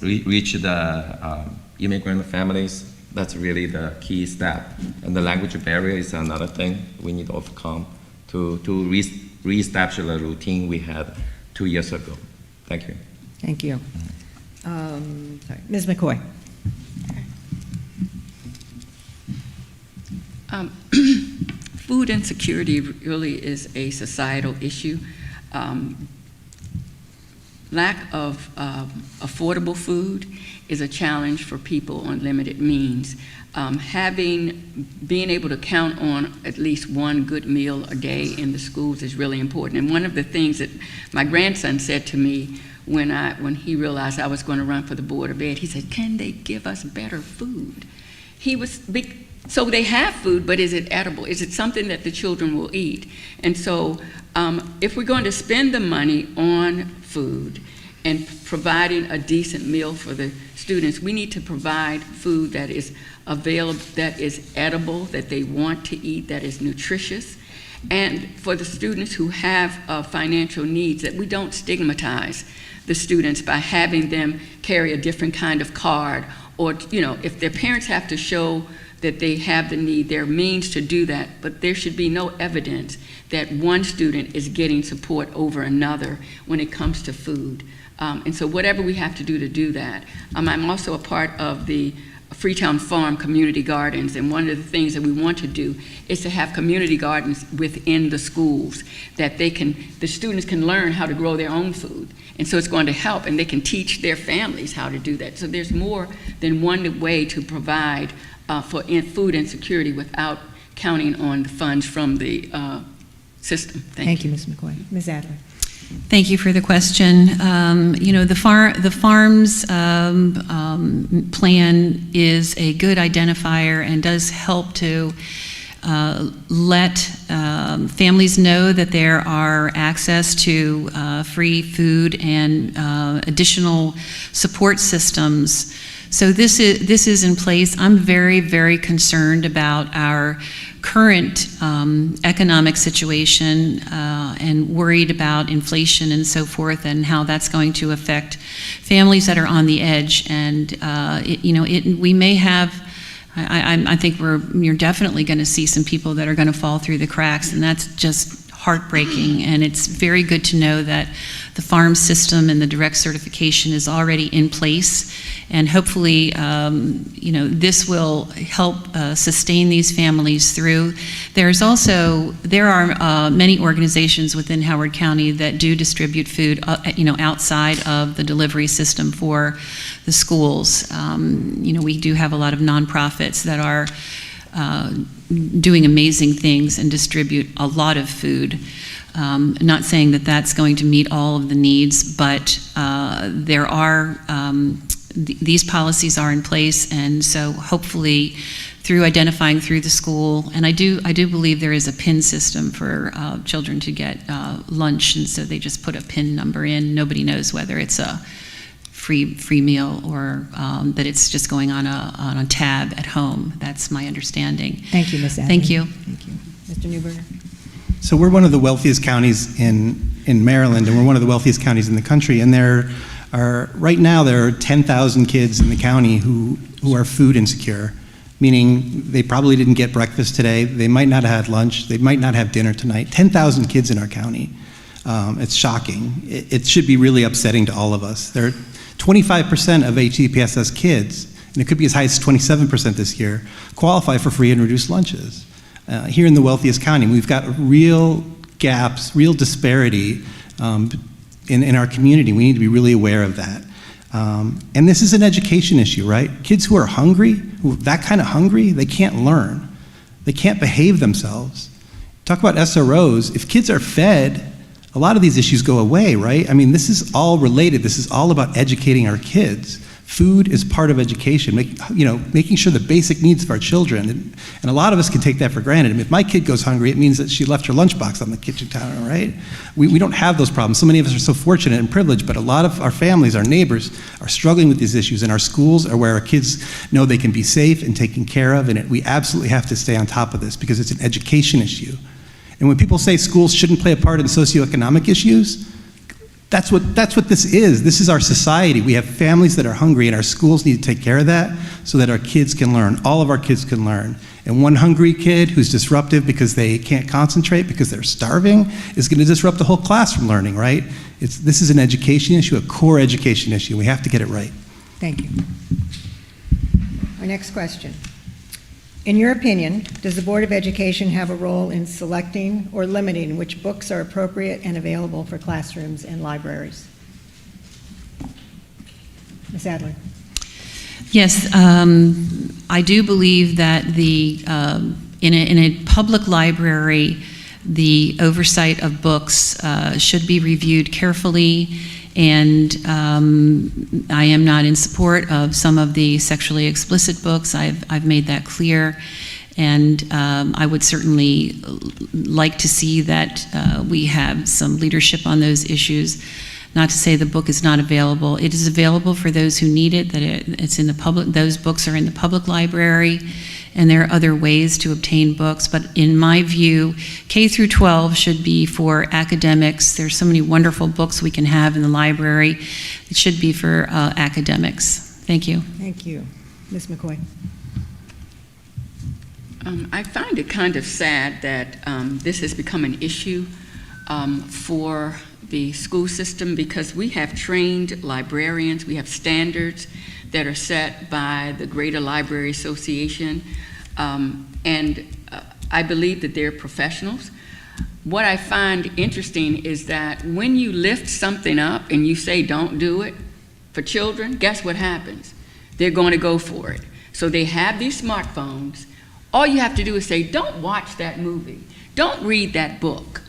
reach the immigrant families. That's really the key step. And the language barrier is another thing we need to overcome to reestablish the routine we had 2 years ago. Thank you. Thank you. Ms. McCoy. Food insecurity really is a societal issue. Lack of affordable food is a challenge for people on limited means. Being able to count on at least one good meal a day in the schools is really important. And one of the things that my grandson said to me when he realized I was going to run for the Board of Ed, he said, "Can they give us better food?" So they have food, but is it edible? Is it something that the children will eat? And so if we're going to spend the money on food and providing a decent meal for the students, we need to provide food that is available, that is edible, that they want to eat, that is nutritious. And for the students who have financial needs, that we don't stigmatize the students by having them carry a different kind of card, or if their parents have to show that they have the need, there are means to do that, but there should be no evidence that one student is getting support over another when it comes to food. And so whatever we have to do that. I'm also a part of the Freetown Farm Community Gardens, and one of the things that we want to do is to have community gardens within the schools that the students can learn how to grow their own food. And so it's going to help, and they can teach their families how to do that. So there's more than one way to provide for food insecurity without counting on the funds from the system. Thank you, Ms. McCoy. Ms. Adler. Thank you for the question. The farm's plan is a good identifier and does help to let families know that there are access to free food and additional support systems. So this is in place. I'm very, very concerned about our current economic situation and worried about inflation and so forth, and how that's going to affect families that are on the edge. And we may have. I think you're definitely going to see some people that are going to fall through the cracks, and that's just heartbreaking. And it's very good to know that the farm system and the direct certification is already in place, and hopefully, this will help sustain these families through. There are many organizations within Howard County that do distribute food, outside of the delivery system for the schools. We do have a lot of nonprofits that are doing amazing things and distribute a lot of food. Not saying that that's going to meet all of the needs, but there are these policies are in place, and so hopefully through identifying through the school, and I do believe there is a PIN system for children to get lunch, and so they just put a PIN number in. Nobody knows whether it's a free meal or that it's just going on a tab at home. That's my understanding. Thank you, Ms. Adler. Thank you. Thank you. Mr. Newberger. So we're one of the wealthiest counties in Maryland, and we're one of the wealthiest counties in the country. And right now there are 10,000 kids in the county who are food insecure, meaning they probably didn't get breakfast today, they might not have had lunch, they might not have dinner tonight. 10,000 kids in our county. It's shocking. It should be really upsetting to all of us. 25% of HCPSS kids and it could be as high as 27% this year, qualify for free and reduced lunches. Here in the wealthiest county, we've got real gaps, real disparity in our community. We need to be really aware of that. And this is an education issue, right? Kids who are hungry, that kind of hungry, they can't learn. They can't behave themselves. Talk about SROs. If kids are fed, a lot of these issues go away, right? I mean, this is all related. This is all about educating our kids. Food is part of education, making sure the basic needs of our children. And a lot of us can take that for granted. I mean, if my kid goes hungry, it means that she left her lunchbox on the kitchen counter, right? We don't have those problems. So many of us are so fortunate and privileged, but a lot of our families, our neighbors, are struggling with these issues. And our schools are where our kids know they can be safe and taken care of. And we absolutely have to stay on top of this because it's an education issue. And when people say schools shouldn't play a part in socioeconomic issues, that's what this is. This is our society. We have families that are hungry, and our schools need to take care of that so that our kids can learn. All of our kids can learn. And one hungry kid who's disruptive because they can't concentrate, because they're starving, is going to disrupt the whole class from learning, right? This is an education issue, a core education issue. We have to get it right. Thank you. Our next question. In your opinion, does the Board of Education have a role in selecting or limiting which books are appropriate and available for classrooms and libraries? Ms. Adler. Yes, I do believe that in a public library, the oversight of books should be reviewed carefully, and I am not in support of some of the sexually explicit books. I've made that clear, and I would certainly like to see that we have some leadership on those issues. Not to say the book is not available. It is available for those who need it, that it's in the public, those books are in the public library, and there are other ways to obtain books. But in my view, K through 12 should be for academics. There's so many wonderful books we can have in the library. It should be for academics. Thank you. Thank you. Ms. McCoy. I find it kind of sad that this has become an issue for the school system, because we have trained librarians, we have standards that are set by the Greater Library Association, and I believe that they're professionals. What I find interesting is that when you lift something up and you say don't do it for children, guess what happens? They're going to go for it. So they have these smartphones. All you have to do is say, don't watch that movie, don't read that book.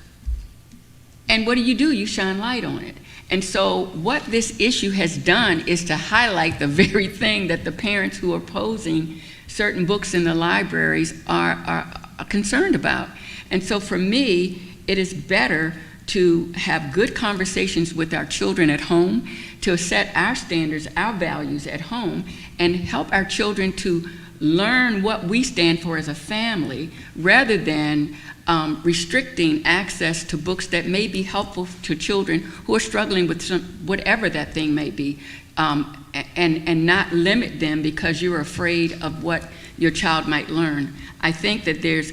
And what do? You shine light on it. And so what this issue has done is to highlight the very thing that the parents who are opposing certain books in the libraries are concerned about. And so for me, it is better to have good conversations with our children at home, to set our standards, our values at home, and help our children to learn what we stand for as a family, rather than restricting access to books that may be helpful to children who are struggling with whatever that thing may be, and not limit them because you're afraid of what your child might learn. I think that there's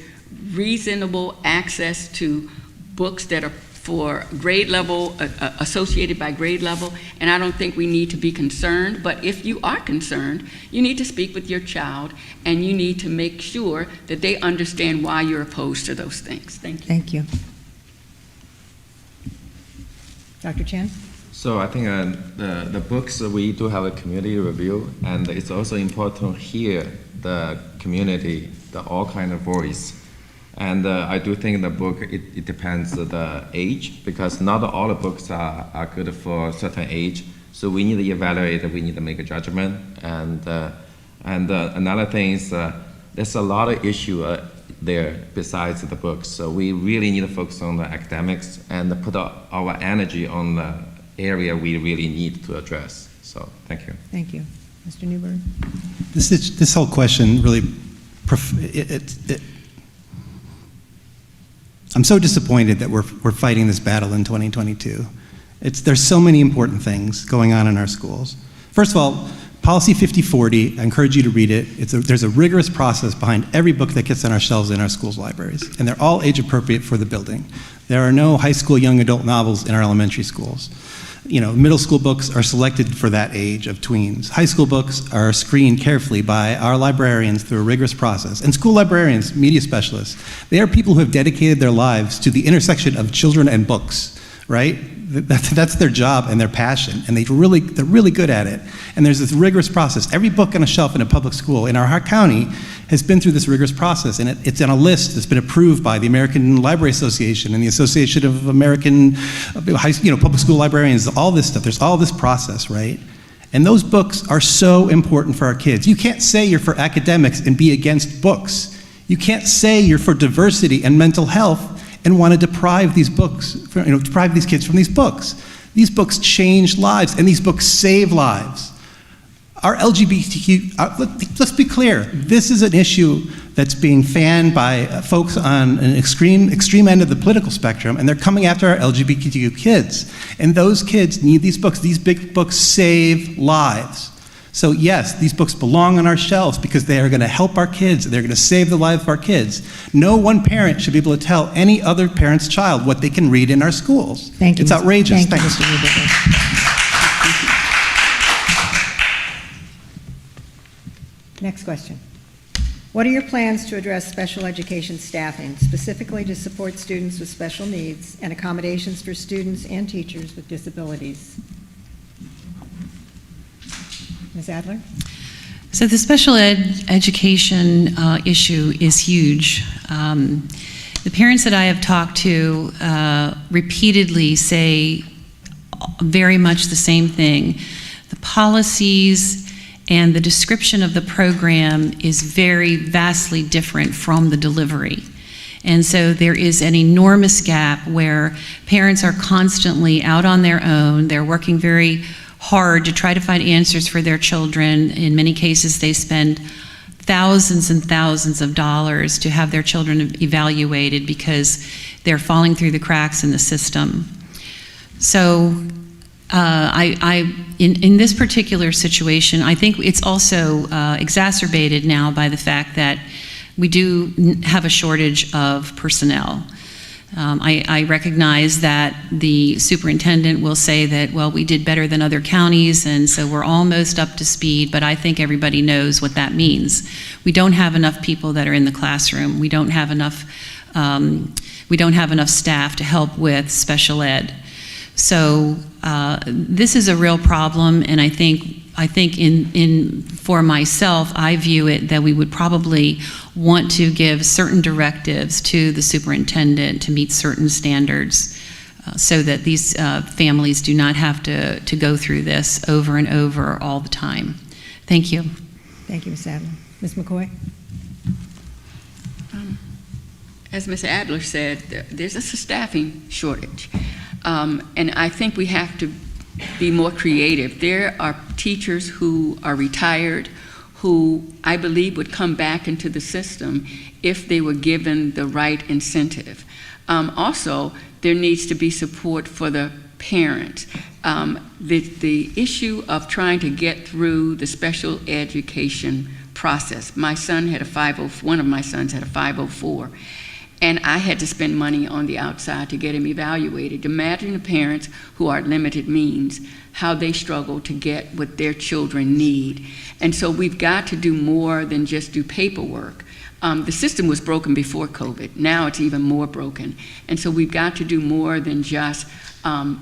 reasonable access to books that are for grade level, associated by grade level, and I don't think we need to be concerned. But if you are concerned, you need to speak with your child, and you need to make sure that they understand why you're opposed to those things. Thank you. Thank you. Dr. Chen? So I think the books, we do have a community review, and it's also important to hear the community, the all kind of voice. And I do think the book, it depends on the age, because not all the books are good for a certain age. So we need to evaluate, we need to make a judgment. And another thing is, there's a lot of issue there besides the books. So we really need to focus on the academics and put our energy on the area we really need to address. So thank you. Thank you. Mr. Newberg? This whole question really, I'm so disappointed that we're fighting this battle in 2022. There's so many important things going on in our schools. First of all, Policy 5040, I encourage you to read it. There's a rigorous process behind every book that gets on our shelves in our schools' libraries, and they're all age appropriate for the building. There are no high school young adult novels in our elementary schools. middle school books are selected for that age of tweens. High school books are screened carefully by our librarians through a rigorous process. And school librarians, media specialists, they are people who have dedicated their lives to the intersection of children and books, right? That's their job and their passion, and they're really good at it. And there's this rigorous process. Every book on a shelf in a public school in our county has been through this rigorous process, and it's on a list that's been approved by the American Library Association and the Association of American Public School Librarians, all this stuff. There's all this process, right? And those books are so important for our kids. You can't say you're for academics and be against books. You can't say you're for diversity and mental health and want to deprive these kids from these books. These books change lives, and these books save lives. Our LGBTQ, let's be clear, this is an issue that's being fanned by folks on an extreme end of the political spectrum, and they're coming after our LGBTQ kids. And those kids need these books. These big books save lives. So yes, these books belong on our shelves because they are going to help our kids. They're going to save the lives of our kids. No one parent should be able to tell any other parent's child what they can read in our schools. Thank you. It's outrageous. Thank you, Mr. Rubico. Next question. What are your plans to address special education staffing, specifically to support students with special needs and accommodations for students and teachers with disabilities? Ms. Adler? So the special education issue is huge. The parents that I have talked to repeatedly say very much the same thing. The policies and the description of the program is very vastly different from the delivery. And so there is an enormous gap where parents are constantly out on their own. They're working very hard to try to find answers for their children. In many cases, they spend thousands and thousands of dollars to have their children evaluated because they're falling through the cracks in the system. So in this particular situation, I think it's also exacerbated now by the fact that we do have a shortage of personnel. I recognize that the superintendent will say that, well, we did better than other counties, and so we're almost up to speed, but I think everybody knows what that means. We don't have enough people that are in the classroom. We don't have enough staff to help with special ed. So this is a real problem, and I think for myself, I view it that we would probably want to give certain directives to the superintendent to meet certain standards so that these families do not have to go through this over and over all the time. Thank you. Thank you, Ms. Adler. Ms. McCoy? As Ms. Adler said, there's a staffing shortage. And I think we have to be more creative. There are teachers who are retired who I believe would come back into the system if they were given the right incentive. Also, there needs to be support for the parents. The issue of trying to get through the special education process. My son had one of my sons had a 504. And I had to spend money on the outside to get him evaluated. Imagine the parents who are limited means, how they struggle to get what their children need. And so we've got to do more than just do paperwork. The system was broken before COVID. Now it's even more broken. And so we've got to do more than just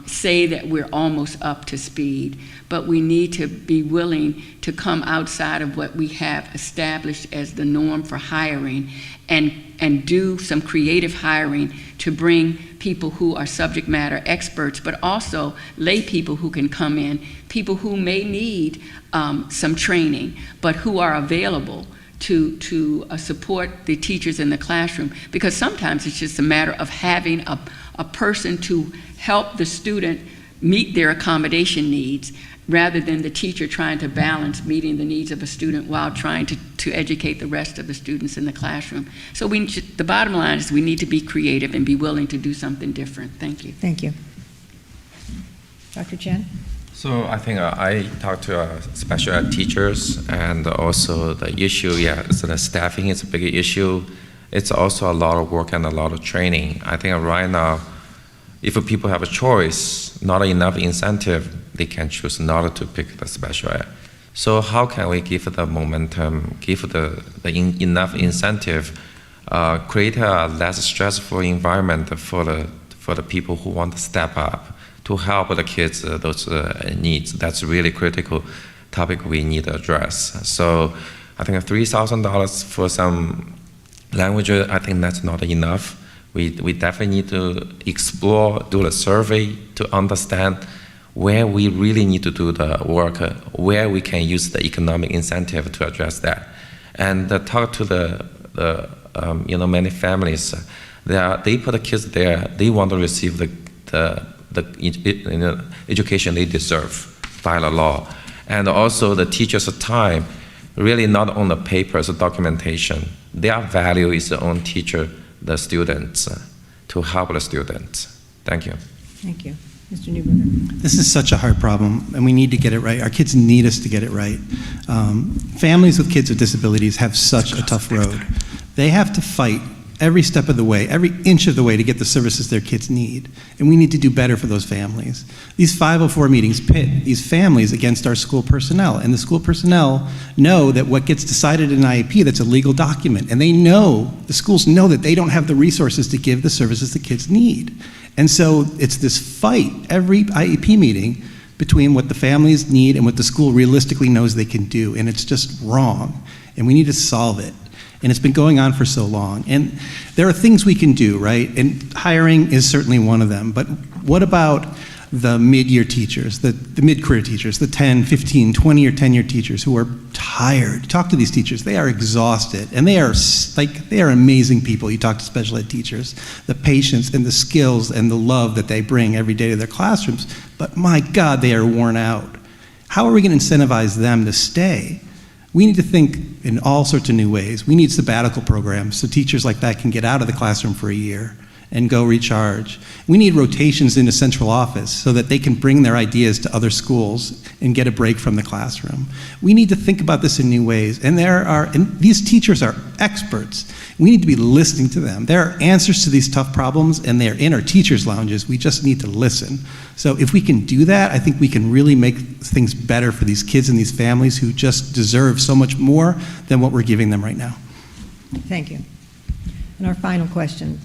say that we're almost up to speed, but we need to be willing to come outside of what we have established as the norm for hiring and do some creative hiring to bring people who are subject matter experts, but also lay people who can come in, people who may need some training, but who are available to support the teachers in the classroom. Because sometimes it's just a matter of having a person to help the student meet their accommodation needs, rather than the teacher trying to balance meeting the needs of a student while trying to educate the rest of the students in the classroom. So the bottom line is we need to be creative and be willing to do something different. Thank you. Thank you. Dr. Chen? So I think I talked to special ed teachers, and also the issue, so the staffing is a big issue. It's also a lot of work and a lot of training. I think right now, if people have a choice, not enough incentive, they can choose not to pick the special ed. So how can we give the momentum, give enough incentive, create a less stressful environment for the people who want to step up to help the kids those needs? That's really critical topic we need to address. So I think $3,000 for some language, I think that's not enough. We definitely need to explore, do the survey to understand where we really need to do the work, where we can use the economic incentive to address that. And talk to the many families. They put the kids there, they want to receive the education they deserve by the law. And also the teachers' time, really not on the papers, documentation. Their value is the own teacher, the students, to help the students. Thank you. Thank you. Mr. Newberger. This is such a hard problem, and we need to get it right. Our kids need us to get it right. Families with kids with disabilities have such a tough road. They have to fight every step of the way, every inch of the way to get the services their kids need. And we need to do better for those families. These 504 meetings pit these families against our school personnel, and the school personnel know that what gets decided in an IEP, that's a legal document, and they know, the schools know that they don't have the resources to give the services the kids need. And so it's this fight every IEP meeting between what the families need and what the school realistically knows they can do, and it's just wrong, and we need to solve it. And it's been going on for so long. And there are things we can do, right? And hiring is certainly one of them. But what about the mid-year teachers, the mid-career teachers, the 10, 15, 20-year, 10-year teachers who are tired? Talk to these teachers. They are exhausted. And they are amazing people. You talk to special ed teachers, the patience and the skills and the love that they bring every day to their classrooms. But my God, they are worn out. How are we going to incentivize them to stay? We need to think in all sorts of new ways. We need sabbatical programs so teachers like that can get out of the classroom for a year and go recharge. We need rotations into central office so that they can bring their ideas to other schools and get a break from the classroom. We need to think about this in new ways. And these teachers are experts. We need to be listening to them. There are answers to these tough problems, and they're in our teachers' lounges. We just need to listen. So if we can do that, I think we can really make things better for these kids and these families who just deserve so much more than what we're giving them right now. Thank you. And our final question.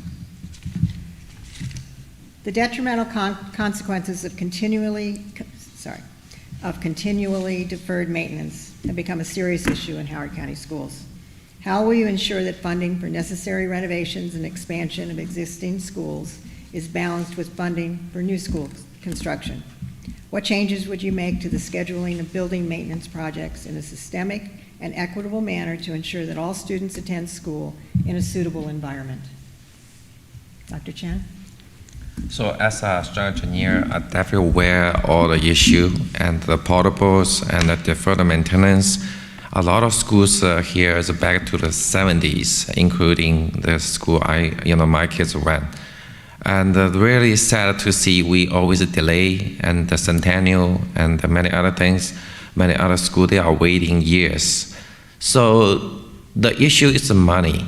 The detrimental consequences of continually deferred maintenance have become a serious issue in Howard County schools. How will you ensure that funding for necessary renovations and expansion of existing schools is balanced with funding for new school construction? What changes would you make to the scheduling of building maintenance projects in a systemic and equitable manner to ensure that all students attend school in a suitable environment? Dr. Chan? So as a structural engineer, I definitely aware all the issue and the portables and the deferred maintenance. A lot of schools here is back to the 70s, including the school my kids went. And really sad to see we always delay, and the Centennial and many other things, many other schools, they are waiting years. So the issue is the money.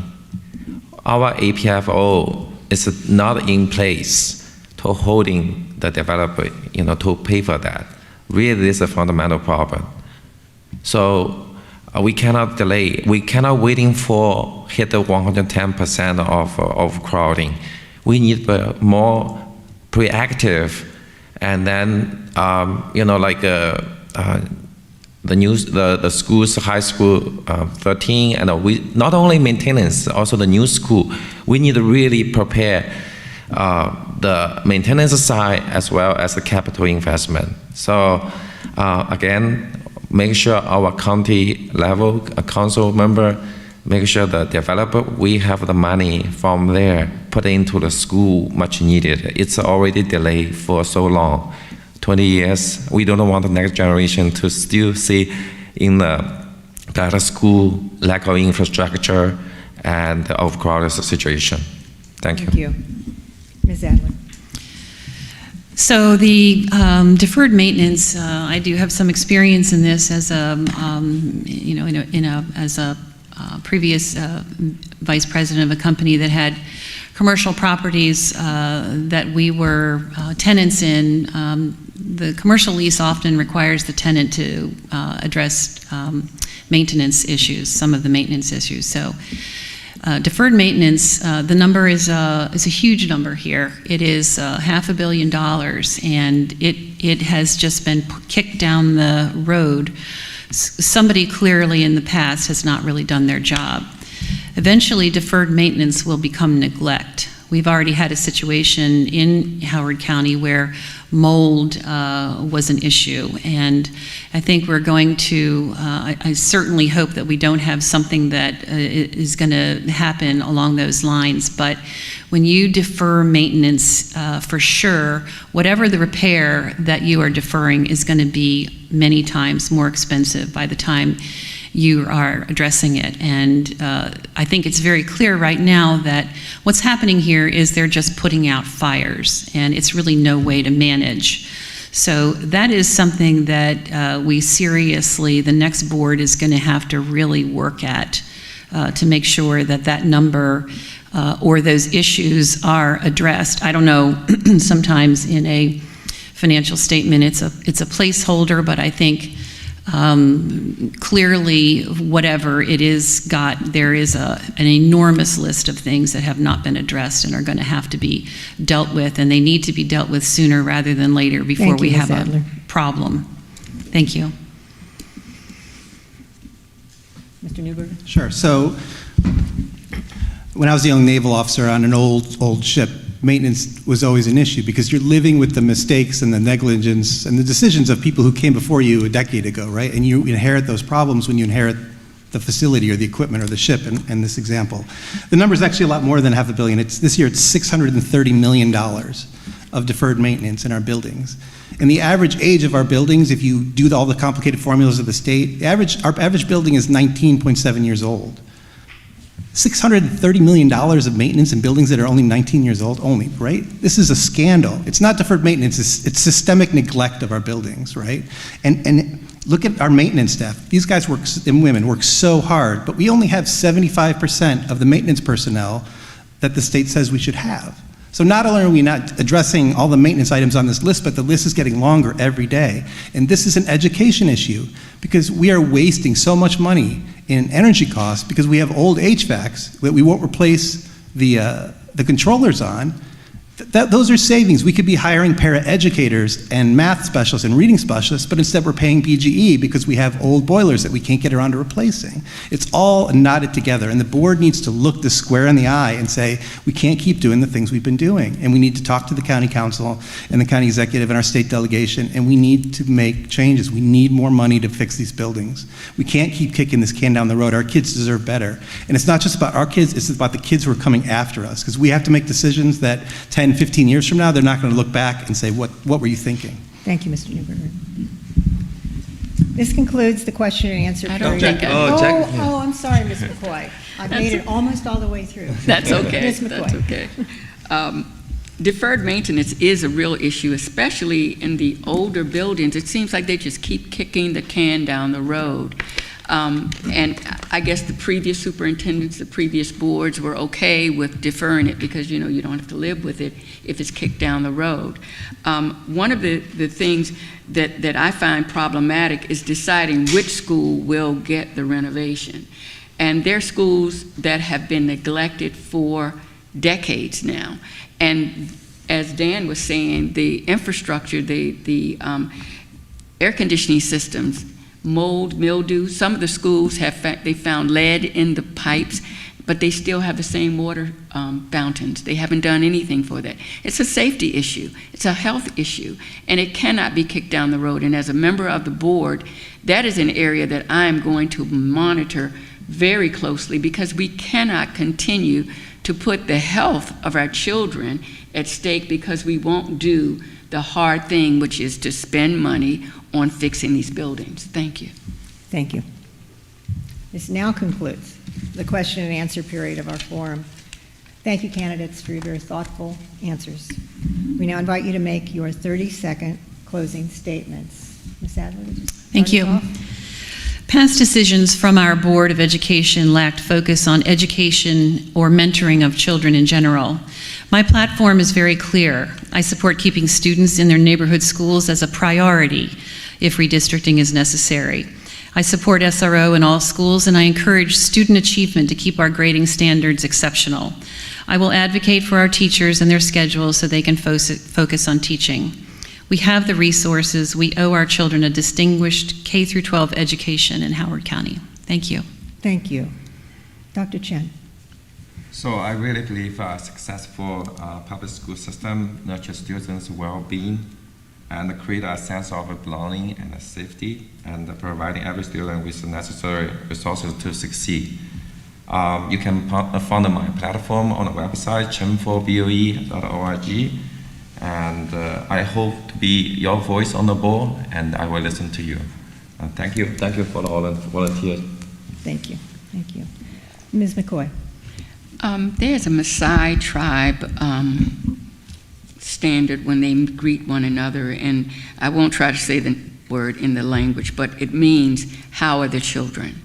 Our APFO is not in place to holding the developer, to pay for that. Really, this is a fundamental problem. So we cannot delay. We cannot waiting for hit the 110% of crowding. We need more proactive, and then the schools, high school 13, and we not only maintenance, also the new school. We need to really prepare the maintenance side as well as the capital investment. So again, make sure our county level council member, make sure the developer, we have the money from there put into the school much needed. It's already delayed for so long, 20 years. We don't want the next generation to still see in that school lack of infrastructure and overcrowded situation. Thank you. Thank you. Ms. Adler. So the deferred maintenance, I do have some experience in this as a previous vice president of a company that had commercial properties that we were tenants in, the commercial lease often requires the tenant to address maintenance issues, some of the maintenance issues. So deferred maintenance, the number is a huge number here. It is $500 million, and it has just been kicked down the road. Somebody clearly in the past has not really done their job. Eventually, deferred maintenance will become neglect. We've already had a situation in Howard County where mold was an issue, and I think we're going to, I certainly hope that we don't have something that is going to happen along those lines, but when you defer maintenance, for sure, whatever the repair that you are deferring is going to be many times more expensive by the time you are addressing it. And I think it's very clear right now that what's happening here is they're just putting out fires, and it's really no way to manage. So that is something that we seriously, the next board is going to have to really work at to make sure that that number or those issues are addressed. I don't know, sometimes in a financial statement it's a placeholder, but I think clearly, whatever it is there is an enormous list of things that have not been addressed and are going to have to be dealt with, and they need to be dealt with sooner rather than later before we have a problem. Thank you. Mr. Newberger? Sure. So when I was a young naval officer on an old ship, maintenance was always an issue because you're living with the mistakes and the negligence and the decisions of people who came before you a decade ago, right? And you inherit those problems when you inherit the facility or the equipment or the ship in this example. The number is actually a lot more than $500 million. This year it's $630 million of deferred maintenance in our buildings. And the average age of our buildings, if you do all the complicated formulas of the state, our average building is 19.7 years old. $630 million of maintenance in buildings that are only 19 years old only, right? This is a scandal. It's not deferred maintenance, it's systemic neglect of our buildings, right? And look at our maintenance staff. These guys and women work so hard, but we only have 75% of the maintenance personnel that the state says we should have. So not only are we not addressing all the maintenance items on this list, but the list is getting longer every day. And this is an education issue because we are wasting so much money in energy costs because we have old HVACs that we won't replace the controllers on. Those are savings. We could be hiring paraeducators and math specialists and reading specialists, but instead we're paying BGE because we have old boilers that we can't get around to replacing. It's all knotted together, and the board needs to look this square in the eye and say, we can't keep doing the things we've been doing, and we need to talk to the county council and the county executive and our state delegation, and we need to make changes. We need more money to fix these buildings. We can't keep kicking this can down the road. Our kids deserve better. And it's not just about our kids, it's about the kids who are coming after us, because we have to make decisions that 10, 15 years from now, they're not going to look back and say, what were you thinking? Thank you, Mr. Newberger. This concludes the question and answer period. Oh, I'm sorry, Ms. McCoy. I've made it almost all the way through. That's okay. Ms. McCoy. That's okay. Deferred maintenance is a real issue, especially in the older buildings. It seems like they just keep kicking the can down the road. And I guess the previous superintendents, the previous boards were okay with deferring it because, you know, you don't have to live with it if it's kicked down the road. One of the things that I find problematic is deciding which school will get the renovation. And there are schools that have been neglected for decades now. And as Dan was saying, the infrastructure, the air conditioning systems, mold, mildew. Some of the schools they found lead in the pipes, but they still have the same water fountains. They haven't done anything for that. It's a safety issue. It's a health issue, and it cannot be kicked down the road. And as a member of the board, that is an area that I am going to monitor very closely because we cannot continue to put the health of our children at stake because we won't do the hard thing, which is to spend money on fixing these buildings. Thank you. Thank you. This now concludes the question and answer period of our forum. Thank you, candidates, for your very thoughtful answers. We now invite you to make your 30-second closing statements. Ms. Adler, would you Thank you. Past decisions from our Board of Education lacked focus on education or mentoring of children in general. My platform is very clear. I support keeping students in their neighborhood schools as a priority if redistricting is necessary. I support SRO in all schools, and I encourage student achievement to keep our grading standards exceptional. I will advocate for our teachers and their schedules so they can focus on teaching. We have the resources. We owe our children a distinguished K-12 education in Howard County. Thank you. Thank you. Dr. Chen. So I really believe a successful public school system nurtures students' well-being and create a sense of belonging and safety, and providing every student with the necessary resources to succeed. You can find my platform on the website, chim4boe.org, and I hope to be your voice on the board, and I will listen to you. Thank you. Thank you for all the volunteers. Thank you. Thank you. Ms. McCoy. There's a Maasai tribe standard when they greet one another, and I won't try to say the word in the language, but it means, how are the children?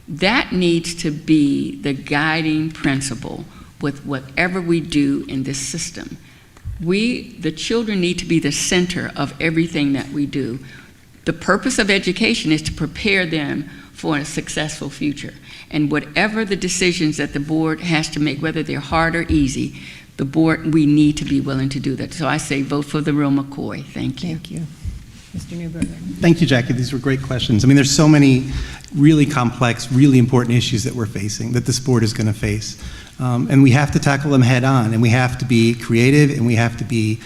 That needs to be the guiding principle with whatever we do in this system. The children need to be the center of everything that we do. The purpose of education is to prepare them for a successful future. And whatever the decisions that the board has to make, whether they're hard or easy, the board, we need to be willing to do that. So I say vote for the real McCoy. Thank you. Thank you. Mr. Newberger. Thank you, Jackie. These were great questions. I mean, there's so many really complex, really important issues that we're facing, that this board is going to face. And we have to tackle them head on, and we have to be creative, and we have to be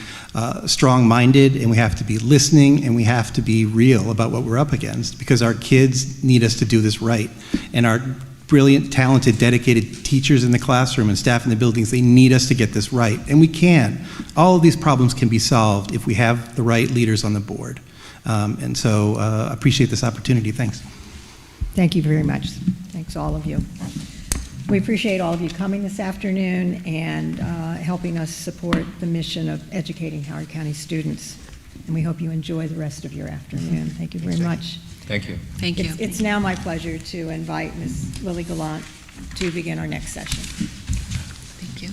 strong-minded, and we have to be listening, and we have to be real about what we're up against, because our kids need us to do this right. And our brilliant, talented, dedicated teachers in the classroom and staff in the buildings, they need us to get this right. And we can. All of these problems can be solved if we have the right leaders on the board. And so I appreciate this opportunity. Thanks. Thank you very much. Thanks, all of you. We appreciate all of you coming this afternoon and helping us support the mission of educating Howard County students. And we hope you enjoy the rest of your afternoon. Thank you very much. Thank you. Thank you. It's now my pleasure to invite Ms. Lily Gallant to begin our next session. Thank you.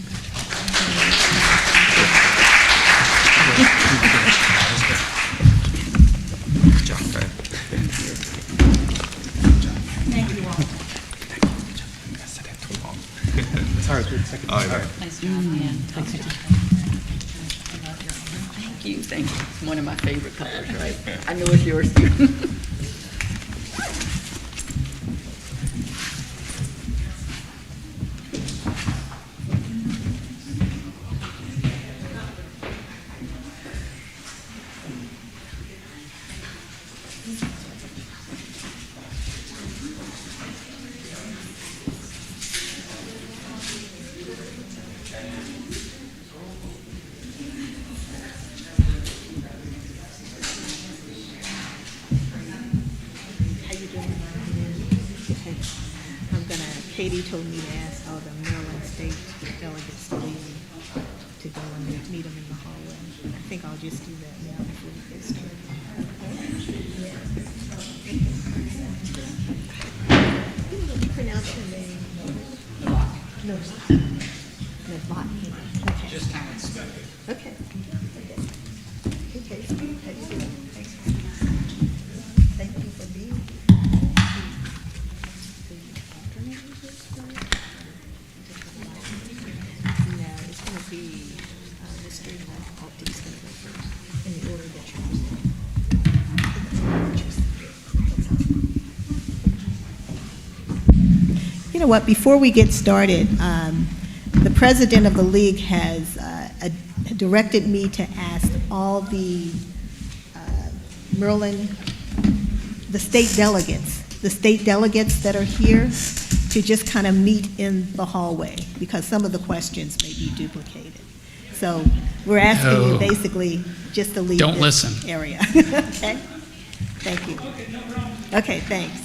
Thank you all. Sorry, second. All right. Nice job, man. Thank you. Thank you. It's one of my favorite colors, right? I know it's yours too. Katie told me to ask all the Maryland State delegates to leave to go and meet them in the hallway. I think I'll just do that now before we get started. Can you pronounce your name? No. No, Bot. Okay. Just how it's spelled. Okay. Okay. Thanks. Thank you for being here. No, it's going to be Mr. Alti's going to go first in the order that you're presenting. You know what? Before we get started, the president of the league has directed me to ask all the Maryland, the state delegates that are here to just kind of meet in the hallway because some of the questions may be duplicated. So we're asking you basically just to leave this area. Okay? Thank you. Okay, thanks.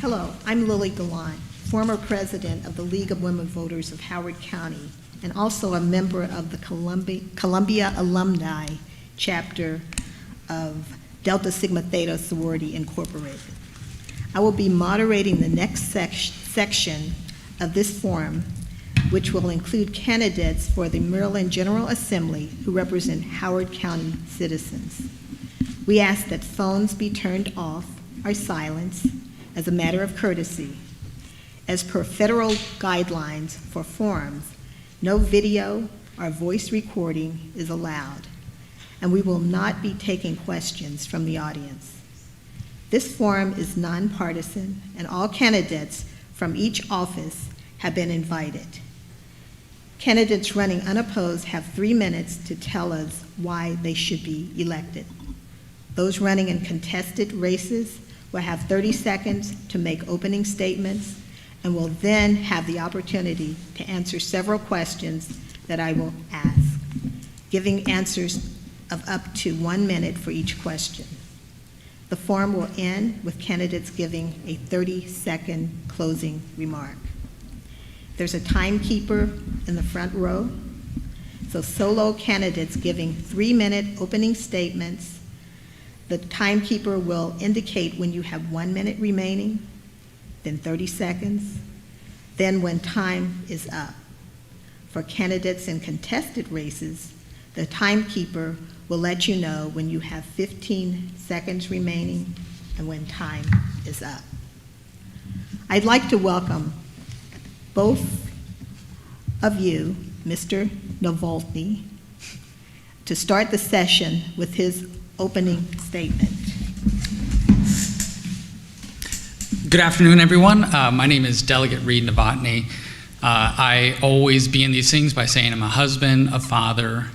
Hello, I'm Lily Gallant, former president of the League of Women Voters of Howard County, and also a member of the Columbia Alumni Chapter of Delta Sigma Theta Sorority Incorporated. I will be moderating the next section of this forum, which will include candidates for the Maryland General Assembly who represent Howard County citizens. We ask that phones be turned off or silenced as a matter of courtesy. As per federal guidelines for forums, no video or voice recording is allowed, and we will not be taking questions from the audience. This forum is nonpartisan, and all candidates from each office have been invited. Candidates running unopposed have 3 minutes to tell us why they should be elected. Those running in contested races will have 30 seconds to make opening statements and will then have the opportunity to answer several questions that I will ask, giving answers of up to 1 minute for each question. The forum will end with candidates giving a 30-second closing remark. There's a timekeeper in the front row, so solo candidates giving 3-minute opening statements. The timekeeper will indicate when you have 1 minute remaining, then 30 seconds, then when time is up. For candidates in contested races, the timekeeper will let you know when you have 15 seconds remaining and when time is up. I'd like to welcome both of you, Mr. Novotny, to start the session with his opening statement. Good afternoon, everyone. My name is Delegate Reed Novotny. I always begin these things by saying I'm a husband, a father,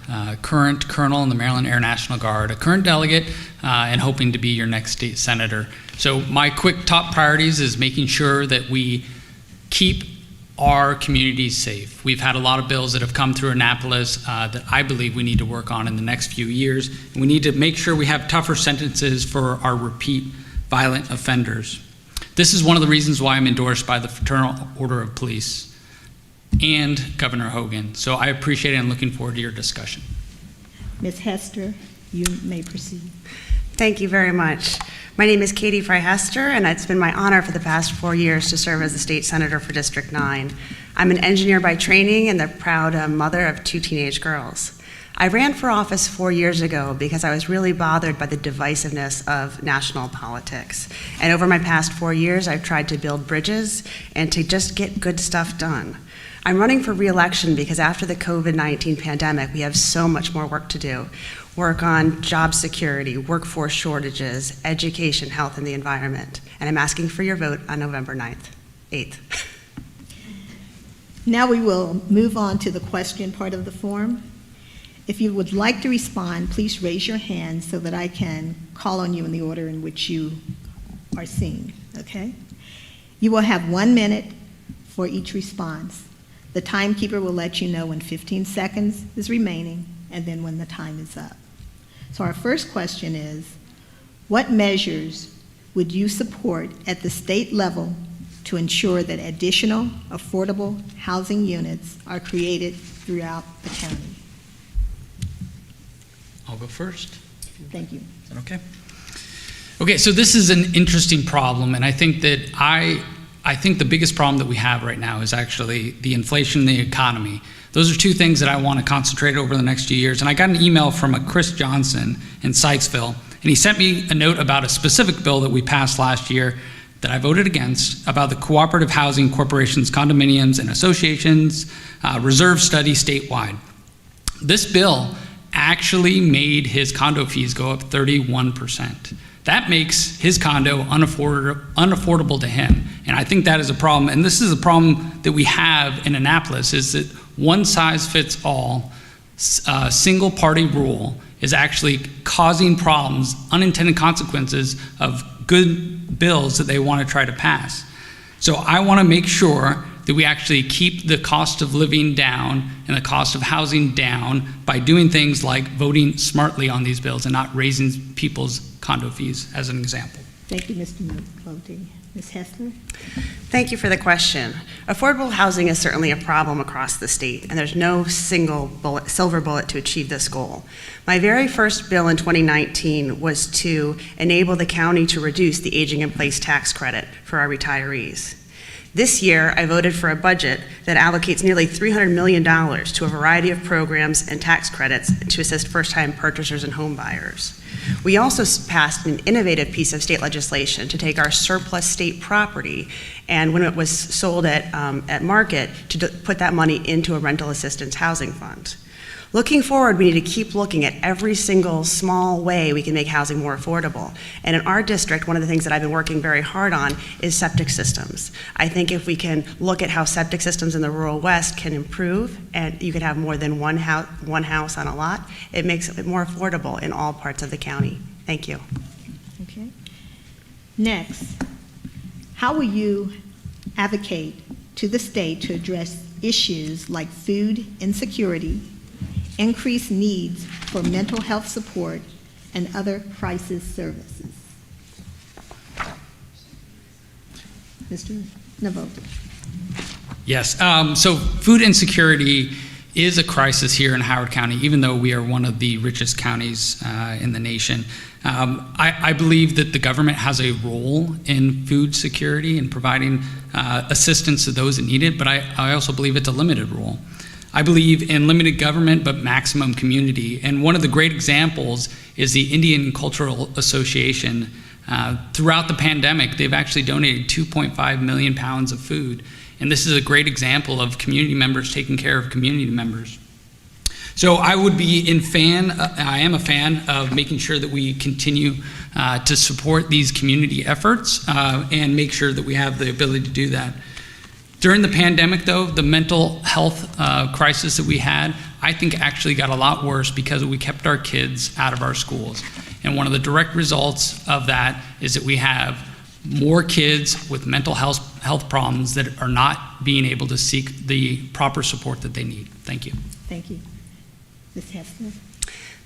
current colonel in the Maryland Air National Guard, a current delegate, and hoping to be your next state senator. So my quick top priorities is making sure that we keep our communities safe. We've had a lot of bills that have come through Annapolis that I believe we need to work on in the next few years. And we need to make sure we have tougher sentences for our repeat violent offenders. This is one of the reasons why I'm endorsed by the Fraternal Order of Police and Governor Hogan. So I appreciate it and looking forward to your discussion. Ms. Hester, you may proceed. Thank you very much. My name is Katie Fry-Hester, and it's been my honor for the past 4 years to serve as the state senator for District 9. I'm an engineer by training and the proud mother of 2 teenage girls. I ran for office 4 years ago because I was really bothered by the divisiveness of national politics. And over my past 4 years, I've tried to build bridges and to just get good stuff done. I'm running for re-election because after the COVID-19 pandemic, we have so much more work to do. Work on job security, workforce shortages, education, health, and the environment. And I'm asking for your vote on November 8th. Now we will move on to the question part of the forum. If you would like to respond, please raise your hand so that I can call on you in the order in which you are seen, okay? You will have 1 minute for each response. The timekeeper will let you know when 15 seconds is remaining and then when the time is up. So our first question is, what measures would you support at the state level to ensure that additional affordable housing units are created throughout the county? I'll go first. Thank you. Is that okay? Okay, so this is an interesting problem, and I think that I think the biggest problem that we have right now is actually the inflation in the economy. Those are two things that I want to concentrate over the next few years. And I got an email from a Chris Johnson in Sykesville, and he sent me a note about a specific bill that we passed last year that I voted against about the Cooperative Housing Corporation's condominiums and associations reserve study statewide. This bill actually made his condo fees go up 31%. That makes his condo unaffordable to him. And I think that is a problem. And this is a problem that we have in Annapolis, is that one size fits all single party rule is actually causing problems, unintended consequences of good bills that they want to try to pass. So I want to make sure that we actually keep the cost of living down and the cost of housing down by doing things like voting smartly on these bills and not raising people's condo fees, as an example. Thank you, Mr. Navotti. Ms. Hessler? Thank you for the question. Affordable housing is certainly a problem across the state, and there's no single silver bullet to achieve this goal. My very first bill in 2019 was to enable the county to reduce the aging in place tax credit for our retirees. This year, I voted for a budget that allocates nearly $300 million to a variety of programs and tax credits to assist first-time purchasers and home buyers. We also passed an innovative piece of state legislation to take our surplus state property and when it was sold at market, to put that money into a rental assistance housing fund. Looking forward, we need to keep looking at every single small way we can make housing more affordable. And in our district, one of the things that I've been working very hard on is septic systems. I think if we can look at how septic systems in the rural West can improve, and you can have more than one house on a lot, it makes it more affordable in all parts of the county. Thank you. Okay. Next, how will you advocate to the state to address issues like food insecurity, increased needs for mental health support, and other crisis services? Mr. Navotti. Yes, so food insecurity is a crisis here in Howard County, even though we are one of the richest counties in the nation. I believe that the government has a role in food security and providing assistance to those that need it, but I also believe it's a limited role. I believe in limited government but maximum community, and one of the great examples is the Indian Cultural Association. Throughout the pandemic, they've actually donated 2.5 million pounds of food, and this is a great example of community members taking care of community members. So I would be I am a fan of making sure that we continue to support these community efforts and make sure that we have the ability to do that. During the pandemic, though, the mental health crisis that we had, I think actually got a lot worse because we kept our kids out of our schools. And one of the direct results of that is that we have more kids with mental health problems that are not being able to seek the proper support that they need. Thank you. Thank you. Ms. Hessler?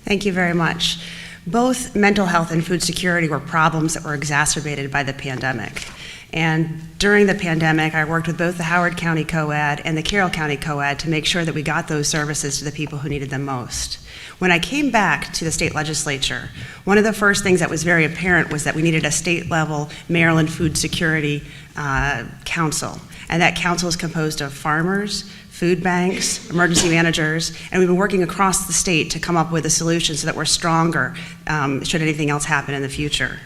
Thank you very much. Both mental health and food security were problems that were exacerbated by the pandemic. And during the pandemic, I worked with both the Howard County COAD and the Carroll County COAD to make sure that we got those services to the people who needed them most. When I came back to the state legislature, one of the first things that was very apparent was that we needed a state-level Maryland Food Security Council. And that council is composed of farmers, food banks, emergency managers, and we've been working across the state to come up with a solution so that we're stronger should anything else happen in the future.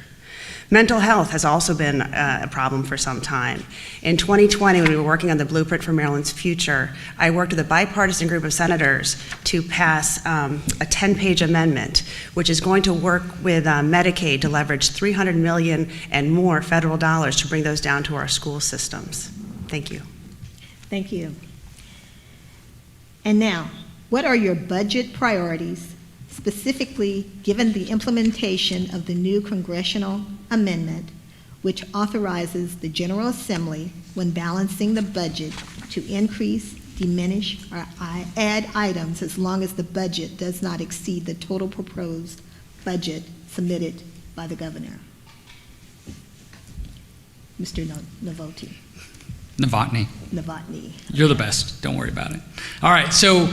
Mental health has also been a problem for some time. In 2020, when we were working on the Blueprint for Maryland's Future, I worked with a bipartisan group of senators to pass a 10-page amendment, which is going to work with Medicaid to leverage $300 million and more federal dollars to bring those down to our school systems. Thank you. Thank you. And now, what are your budget priorities, specifically given the implementation of the new congressional amendment, which authorizes the General Assembly, when balancing the budget, to increase, diminish, or add items as long as the budget does not exceed the total proposed budget submitted by the governor? Mr. Navotti. Novotny. You're the best. Don't worry about it. All right, so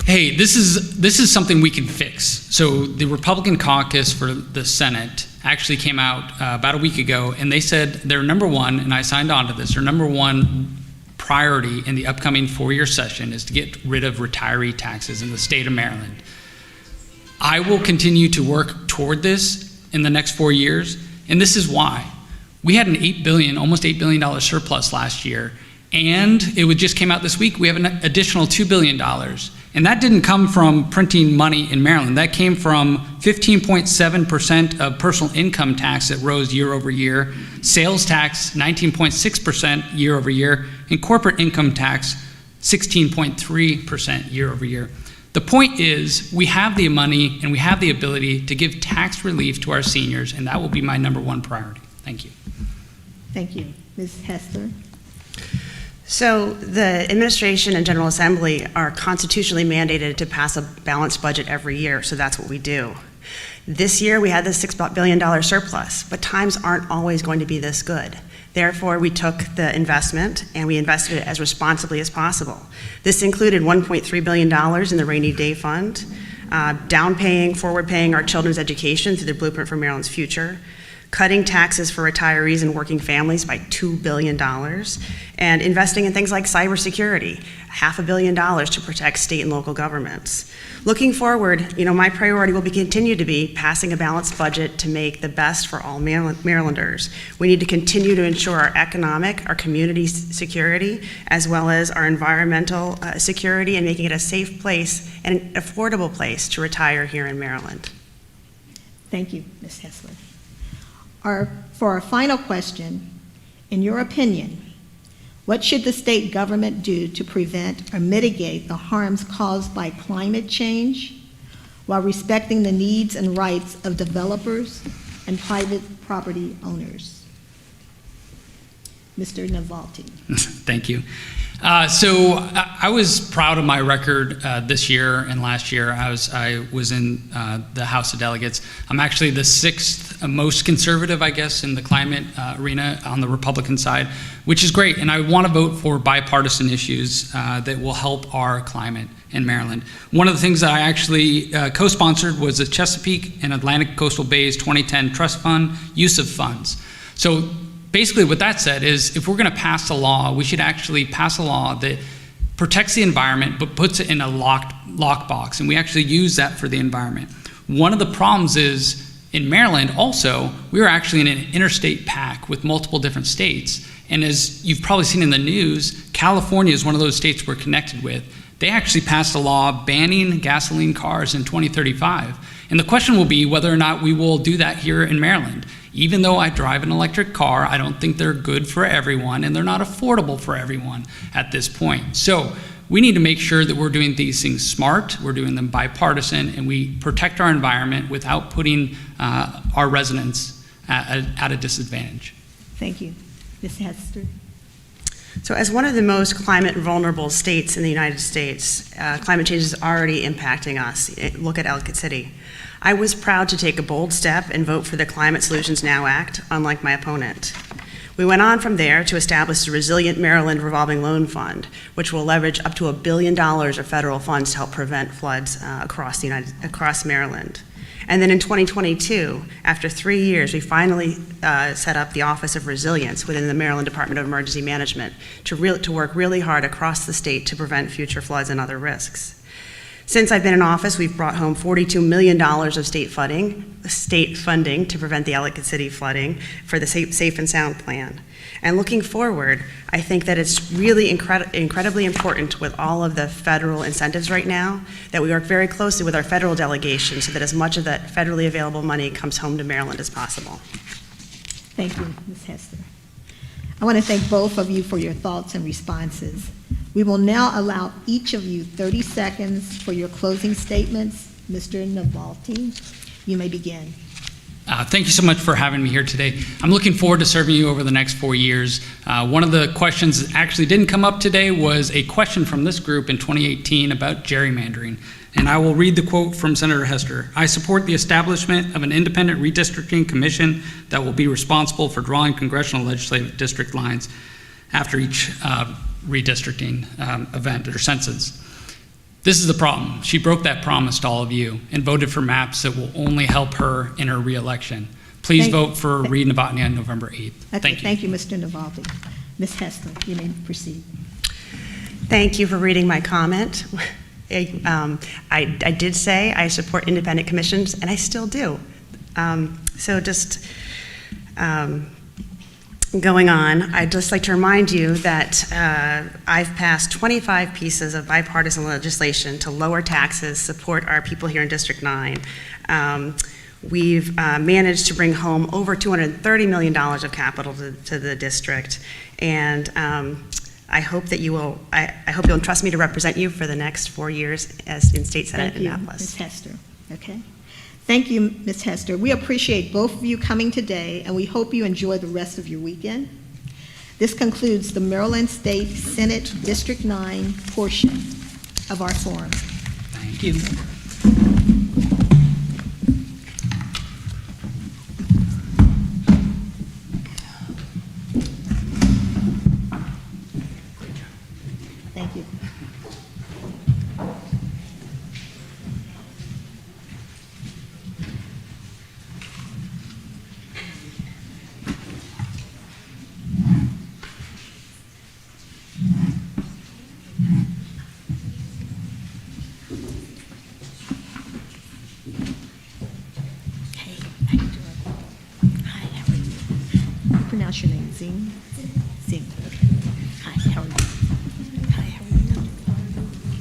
hey, this is something we can fix. So the Republican caucus for the Senate actually came out about a week ago, and they said their number one, and I signed on to this, their number one priority in the upcoming 4-year session is to get rid of retiree taxes in the state of Maryland. I will continue to work toward this in the next 4 years, and this is why. We had an almost $8 billion surplus last year, and it just came out this week, we have an additional $2 billion. And that didn't come from printing money in Maryland. That came from 15.7% of personal income tax that rose year over year, sales tax 19.6% year over year, and corporate income tax 16.3% year over year. The point is, we have the money and we have the ability to give tax relief to our seniors, and that will be my number one priority. Thank you. Thank you. Ms. Hessler? So the administration and General Assembly are constitutionally mandated to pass a balanced budget every year, so that's what we do. This year, we had this $6 billion surplus, but times aren't always going to be this good. Therefore, we took the investment and we invested it as responsibly as possible. This included $1.3 billion in the Rainy Day Fund, forward paying our children's education through the Blueprint for Maryland's Future, cutting taxes for retirees and working families by $2 billion, and investing in things like cybersecurity, $500 million to protect state and local governments. Looking forward, my priority will continue to be passing a balanced budget to make the best for all Marylanders. We need to continue to ensure our economic, our community security, as well as our environmental security, and making it a safe place and an affordable place to retire here in Maryland. Thank you, Ms. Hessler. For our final question, in your opinion, what should the state government do to prevent or mitigate the harms caused by climate change while respecting the needs and rights of developers and private property owners? Mr. Navalny. Thank you. So I was proud of my record this year and last year. I was in the House of Delegates. I'm actually the 6th most conservative, I guess, in the climate arena on the Republican side, which is great. And I want to vote for bipartisan issues that will help our climate in Maryland. One of the things that I actually co-sponsored was the Chesapeake and Atlantic Coastal Bays 2010 Trust Fund use of funds. So basically what that said is if we're going to pass a law, we should actually pass a law that protects the environment but puts it in a lockbox, and we actually use that for the environment. One of the problems is in Maryland also, we are actually in an interstate pact with multiple different states, and as you've probably seen in the news, California is one of those states we're connected with. They actually passed a law banning gasoline cars in 2035, and the question will be whether or not we will do that here in Maryland. Even though I drive an electric car, I don't think they're good for everyone, and they're not affordable for everyone at this point. So we need to make sure that we're doing these things smart, we're doing them bipartisan, and we protect our environment without putting our residents at a disadvantage. Thank you. Ms. Hester. So as one of the most climate vulnerable states in the United States, climate change is already impacting us. Look at Ellicott City. I was proud to take a bold step and vote for the Climate Solutions Now Act, unlike my opponent. We went on from there to establish the Resilient Maryland Revolving Loan Fund, which will leverage up to $1 billion of federal funds to help prevent floods across Maryland. And then in 2022, after 3 years, we finally set up the Office of Resilience within the Maryland Department of Emergency Management to work really hard across the state to prevent future floods and other risks. Since I've been in office, we've brought home $42 million of state funding to prevent the Ellicott City flooding for the Safe and Sound Plan. And looking forward, I think that it's really incredibly important with all of the federal incentives right now that we work very closely with our federal delegation so that as much of that federally available money comes home to Maryland as possible. Thank you, Ms. Hester. I want to thank both of you for your thoughts and responses. We will now allow each of you 30 seconds for your closing statements. Mr. Navalny, you may begin. Thank you so much for having me here today. I'm looking forward to serving you over the next 4 years. One of the questions that actually didn't come up today was a question from this group in 2018 about gerrymandering. And I will read the quote from Senator Hester. I support the establishment of an independent redistricting commission that will be responsible for drawing congressional legislative district lines after each redistricting event or census. This is the problem. She broke that promise to all of you and voted for maps that will only help her in her re-election. Please vote for Reed Novotny on November 8th. Okay, Thank you. Thank you, Mr. Navalny. Ms. Hester, you may proceed. Thank you for reading my comment. I did say I support independent commissions, and I still do. Going on, I'd just like to remind you that I've passed 25 pieces of bipartisan legislation to lower taxes, support our people here in District 9. We've managed to bring home over $230 million of capital to the district, and I hope that you will. I hope you'll trust me to represent you for the next 4 years as in State Senate in Annapolis. Ms. Hester. Okay. Thank you, Ms. Hester. We appreciate both of you coming today, and we hope you enjoy the rest of your weekend. This concludes the Maryland State Senate District 9 portion of our forum. Thank you. pronounce your name? Zing? Zing. Okay. Hi, how are you? Hi, how are you?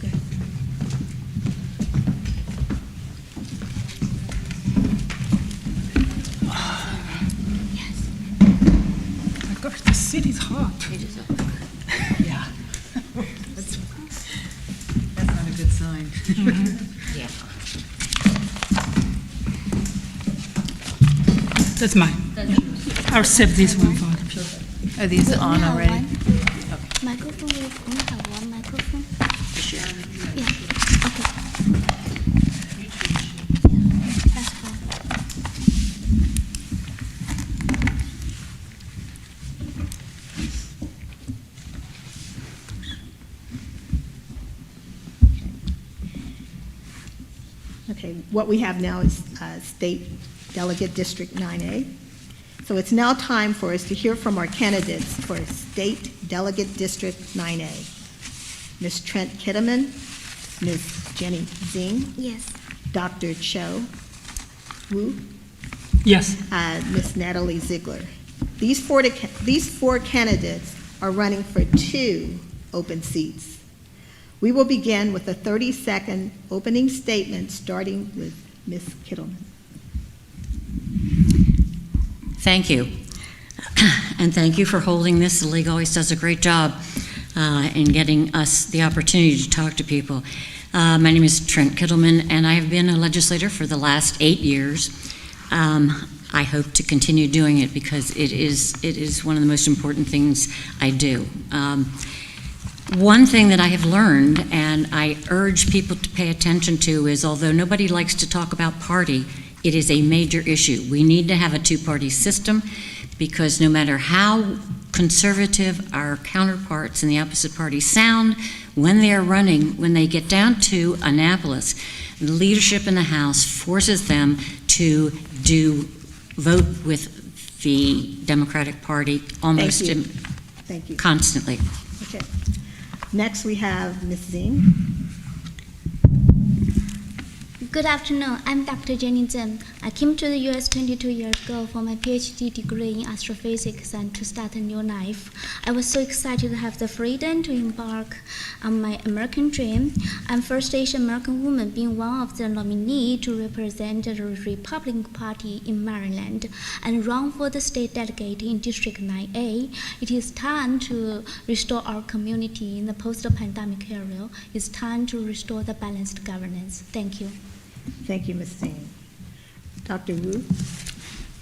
Good. My gosh, the city's hot. Yeah. That's not a good sign. Yeah. That's mine. I'll save this one for other people. Are these on already? Microphone, we only have one microphone. Yeah, okay. That's fine. Okay, what we have now is State Delegate District 9A. So it's now time for us to hear from our candidates for State Delegate District 9A. Ms. Trent Kitteman, Ms. Jenny Zing. Yes. Dr. Cho Wu. Yes. Ms. Natalie Ziegler. These four candidates are running for 2 open seats. We will begin with a 30-second opening statement, starting with Ms. Kittelman. Thank you. And thank you for holding this. The league always does a great job in getting us the opportunity to talk to people. My name is Trent Kittelman, and I have been a legislator for the last 8 years. I hope to continue doing it because it is one of the most important things I do. One thing that I have learned, and I urge people to pay attention to, is although nobody likes to talk about party, it is a major issue. We need to have a two-party system because no matter how conservative our counterparts in the opposite party sound, when they are running, when they get down to Annapolis, the leadership in the House forces them to vote with the Democratic Party almost Thank you. constantly. Okay. Next, we have Ms. Zing. Good afternoon. I'm Dr. Jenny Zheng. I came to the U.S. 22 years ago for my PhD degree in astrophysics and to start a new life. I was so excited to have the freedom to embark on my American dream. I'm first Asian American woman being one of the nominees to represent the Republican Party in Maryland and run for the state delegate in District 9A. It is time to restore our community in the post-pandemic era. It's time to restore the balanced governance. Thank you. Thank you, Ms. Zing. Dr. Wu.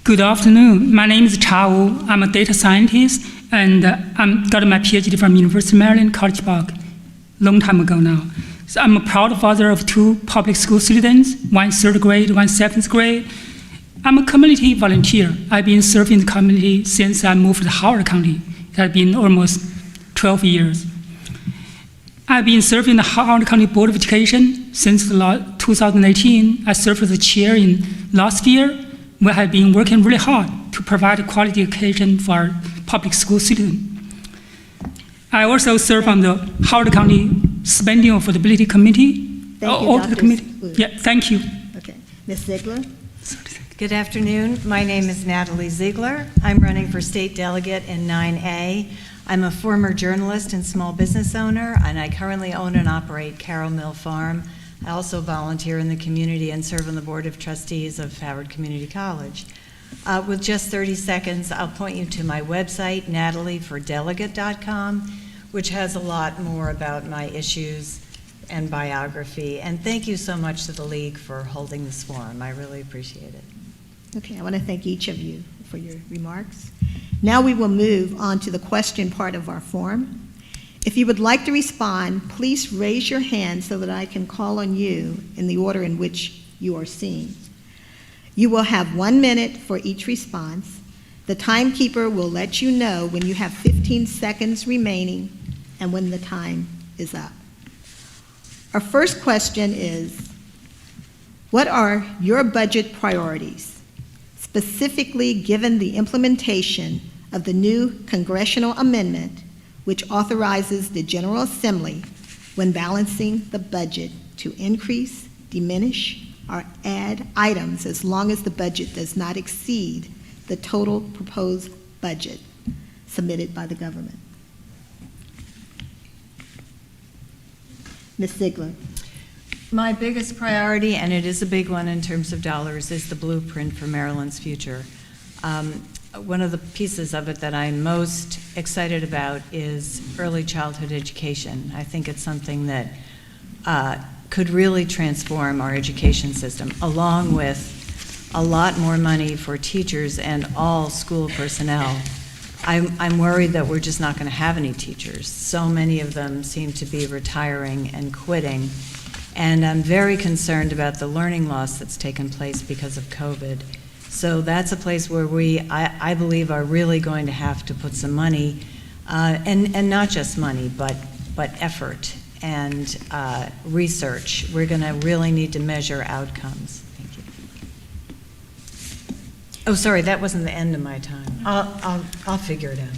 Good afternoon. My name is Cha Wu. I'm a data scientist, and I got my PhD from University of Maryland, College Park, long time ago now. So I'm a proud father of 2 public school students, one 3rd grade, one 7th grade. I'm a community volunteer. I've been serving the community since I moved to Howard County. It has been almost 12 years. I've been serving the Howard County Board of Education since 2018. I served as the chair in last year, where I've been working really hard to provide quality education for our public school students. I also serve on the Howard County Spending Affordability Committee. Thank you, Dr. Committee. Yeah, thank you. Okay. Ms. Ziegler. Good afternoon. My name is Natalie Ziegler. I'm running for state delegate in 9A. I'm a former journalist and small business owner, and I currently own and operate Carroll Mill Farm. I also volunteer in the community and serve on the Board of Trustees of Howard Community College. With just 30 seconds, I'll point you to my website, nataliefordelegate.com, which has a lot more about my issues and biography. And thank you so much to the League for holding this forum. I really appreciate it. Okay, I want to thank each of you for your remarks. Now we will move on to the question part of our forum. If you would like to respond, please raise your hand so that I can call on you in the order in which you are seen. You will have 1 minute for each response. The timekeeper will let you know when you have 15 seconds remaining and when the time is up. Our first question is, what are your budget priorities, specifically given the implementation of the new congressional amendment which authorizes the General Assembly, when balancing the budget, to increase, diminish, or add items as long as the budget does not exceed the total proposed budget submitted by the government? Ms. Ziegler. My biggest priority, and it is a big one in terms of dollars, is the blueprint for Maryland's future. One of the pieces of it that I'm most excited about is early childhood education. I think it's something that could really transform our education system, along with a lot more money for teachers and all school personnel. I'm worried that we're just not going to have any teachers. So many of them seem to be retiring and quitting. And I'm very concerned about the learning loss that's taken place because of COVID. So that's a place where I believe, are really going to have to put some money, and not just money, but effort and research. We're going to really need to measure outcomes. Thank you. Oh, sorry, that wasn't the end of my time. I'll figure it out.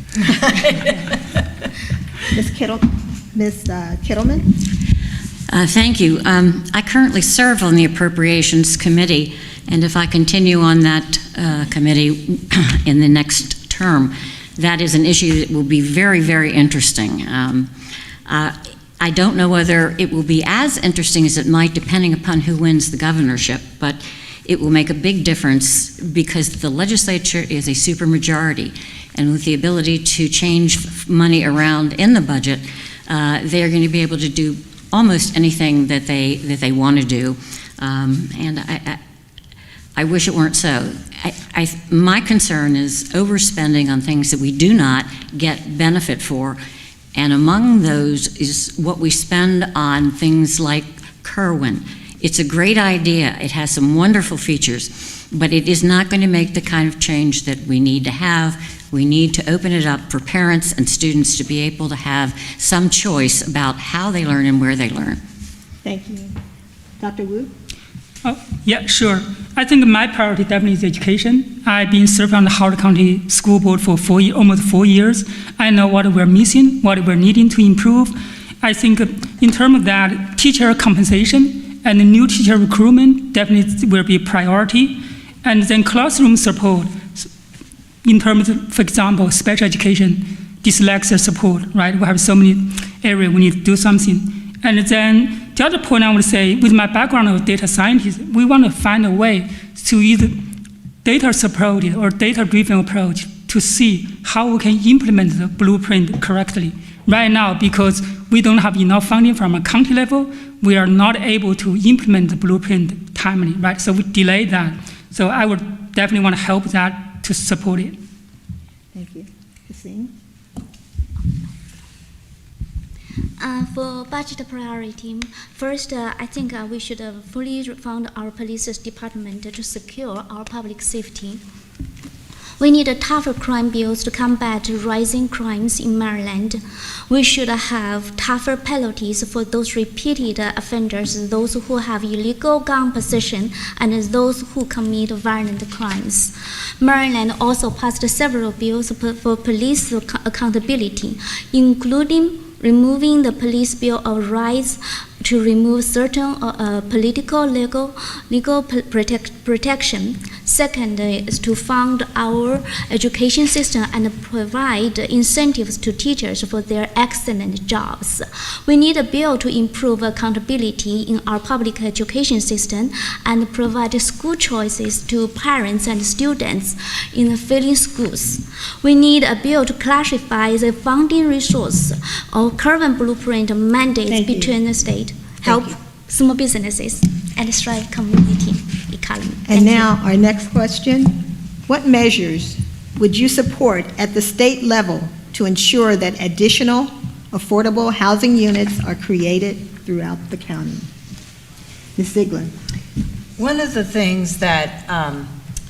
Ms. Kittleman? Thank you. I currently serve on the Appropriations Committee, and if I continue on that committee in the next term, that is an issue that will be very, very interesting. I don't know whether it will be as interesting as it might depending upon who wins the governorship, but it will make a big difference because the legislature is a supermajority, and with the ability to change money around in the budget, they are going to be able to do almost anything that they want to do, and I wish it weren't so. My concern is overspending on things that we do not get benefit for, and among those is what we spend on things like Kerwin. It's a great idea. It has some wonderful features, but it is not going to make the kind of change that we need to have. We need to open it up for parents and students to be able to have some choice about how they learn and where they learn. Thank you. Dr. Wu? Oh, yeah, sure. I think my priority definitely is education. I've been serving on the Howard County School Board for almost 4 years. I know what we're missing, what we're needing to improve. I think in terms of that, teacher compensation and the new teacher recruitment definitely will be a priority. And then classroom support, in terms of, for example, special education, dyslexia support, right? We have so many areas we need to do something. And then the other point I would say, with my background of data scientist, we want to find a way to either data supported or data-driven approach to see how we can implement the blueprint correctly. Right now, because we don't have enough funding from a county level, we are not able to implement the blueprint timely, right? So we delay that. So I would definitely want to help that to support it. Thank you. Christine? For budget priority, first, I think we should fully fund our police department to secure our public safety. We need tougher crime bills to combat rising crimes in Maryland. We should have tougher penalties for those repeated offenders, those who have illegal gun possession, and those who commit violent crimes. Maryland also passed several bills for police accountability, including removing the Police Bill of Rights to remove certain political legal protection. Second is to fund our education system and provide incentives to teachers for their excellent jobs. We need a bill to improve accountability in our public education system and provide school choices to parents and students in the failing schools. We need a bill to clarify the funding resource of current blueprint mandates between the state, help small businesses, and strike community economy. And now, our next question. What measures would you support at the state level to ensure that additional affordable housing units are created throughout the county? Ms. Ziegler. One of the things that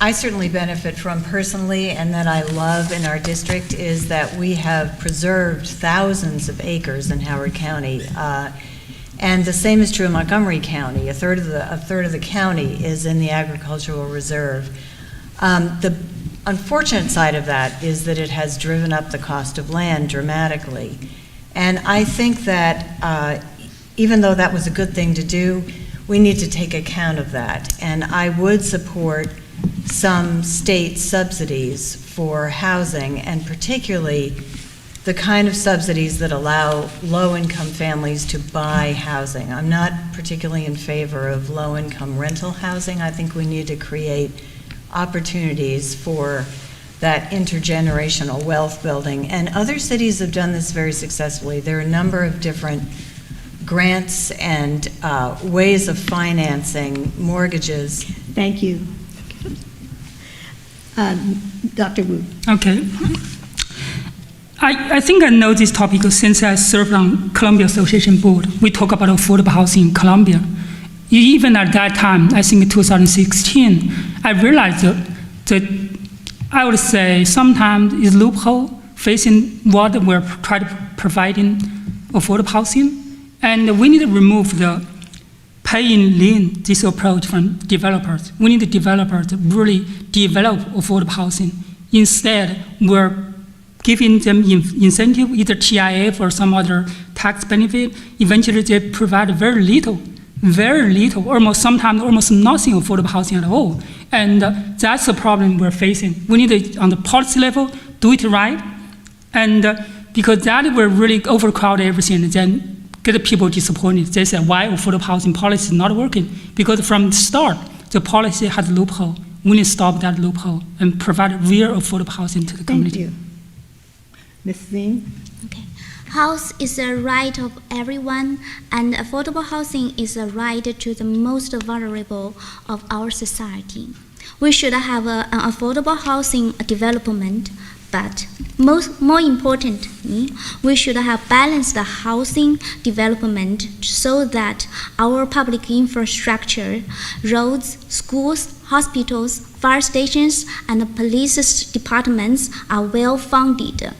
I certainly benefit from personally and that I love in our district is that we have preserved thousands of acres in Howard County. And the same is true in Montgomery County. A third of the county is in the agricultural reserve. The unfortunate side of that is that it has driven up the cost of land dramatically. And I think that even though that was a good thing to do, we need to take account of that. And I would support some state subsidies for housing, and particularly the kind of subsidies that allow low-income families to buy housing. I'm not particularly in favor of low-income rental housing. I think we need to create opportunities for that intergenerational wealth building. And other cities have done this very successfully. There are a number of different grants and ways of financing mortgages. Thank you. Dr. Wu. Okay. I think I know this topic since I served on Columbia Association Board. We talk about affordable housing in Columbia. Even at that time, I think in 2016, I realized that I would say sometimes is loophole facing what we're trying to provide in affordable housing. And we need to remove the pay-in lien, this approach from developers. We need the developers to really develop affordable housing. Instead, we're giving them incentive, either TIF or some other tax benefit. Eventually, they provide very little, almost sometimes almost nothing affordable housing at all. And that's the problem we're facing. We need to, on the policy level, do it right. And because that will really overcrowd everything and then get people disappointed. They say, why affordable housing policy is not working? Because from the start, the policy has a loophole. We need to stop that loophole and provide real affordable housing to the community. Thank you. Ms. Zing? Okay. House is a right of everyone, and affordable housing is a right to the most vulnerable of our society. We should have an affordable housing development, but more importantly, we should have balanced housing development so that our public infrastructure, roads, schools, hospitals, fire stations, and police departments are well funded,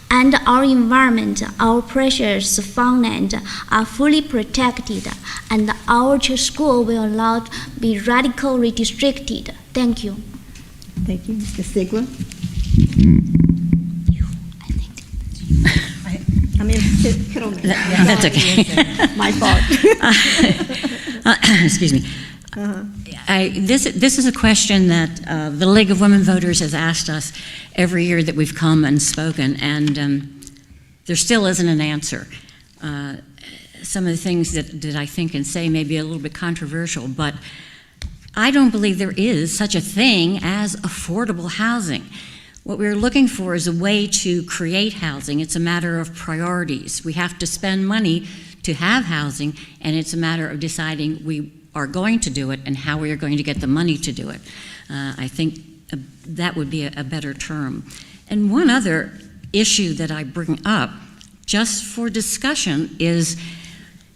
and our environment, our precious farmland are fully protected, and our school will not be radically restricted. Thank you. Thank you. Mr. Sigler? I mean, Kittleman. That's okay. My fault. Excuse me. This is a question that the League of Women Voters has asked us every year that we've come and spoken, and there still isn't an answer. Some of the things that I think and say may be a little bit controversial, but I don't believe there is such a thing as affordable housing. What we're looking for is a way to create housing. It's a matter of priorities. We have to spend money to have housing, and it's a matter of deciding we are going to do it and how we are going to get the money to do it. I think that would be a better term. And one other issue that I bring up, just for discussion, is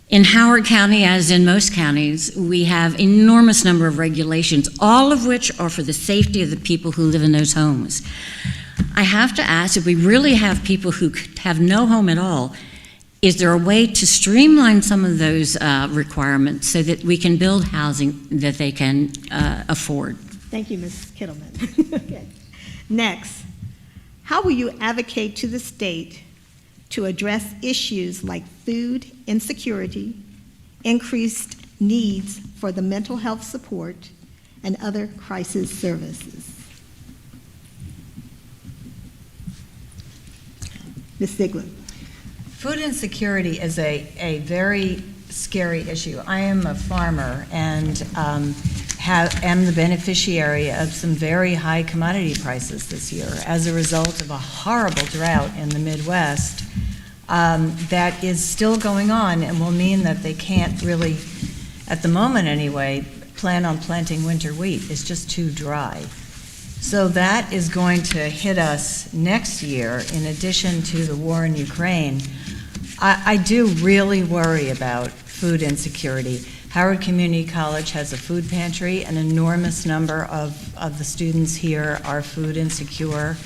in Howard County, as in most counties, we have enormous number of regulations, all of which are for the safety of the people who live in those homes. I have to ask, if we really have people who have no home at all, is there a way to streamline some of those requirements so that we can build housing that they can afford? Thank you, Ms. Kittleman. Okay. Next, how will you advocate to the state to address issues like food insecurity, increased needs for the mental health support, and other crisis services? Ms. Ziegler. Food insecurity is a very scary issue. I am a farmer and am the beneficiary of some very high commodity prices this year as a result of a horrible drought in the Midwest that is still going on and will mean that they can't really, at the moment anyway, plan on planting winter wheat. It's just too dry. So that is going to hit us next year in addition to the war in Ukraine. I do really worry about food insecurity. Howard Community College has a food pantry. An enormous number of the students here are food insecure.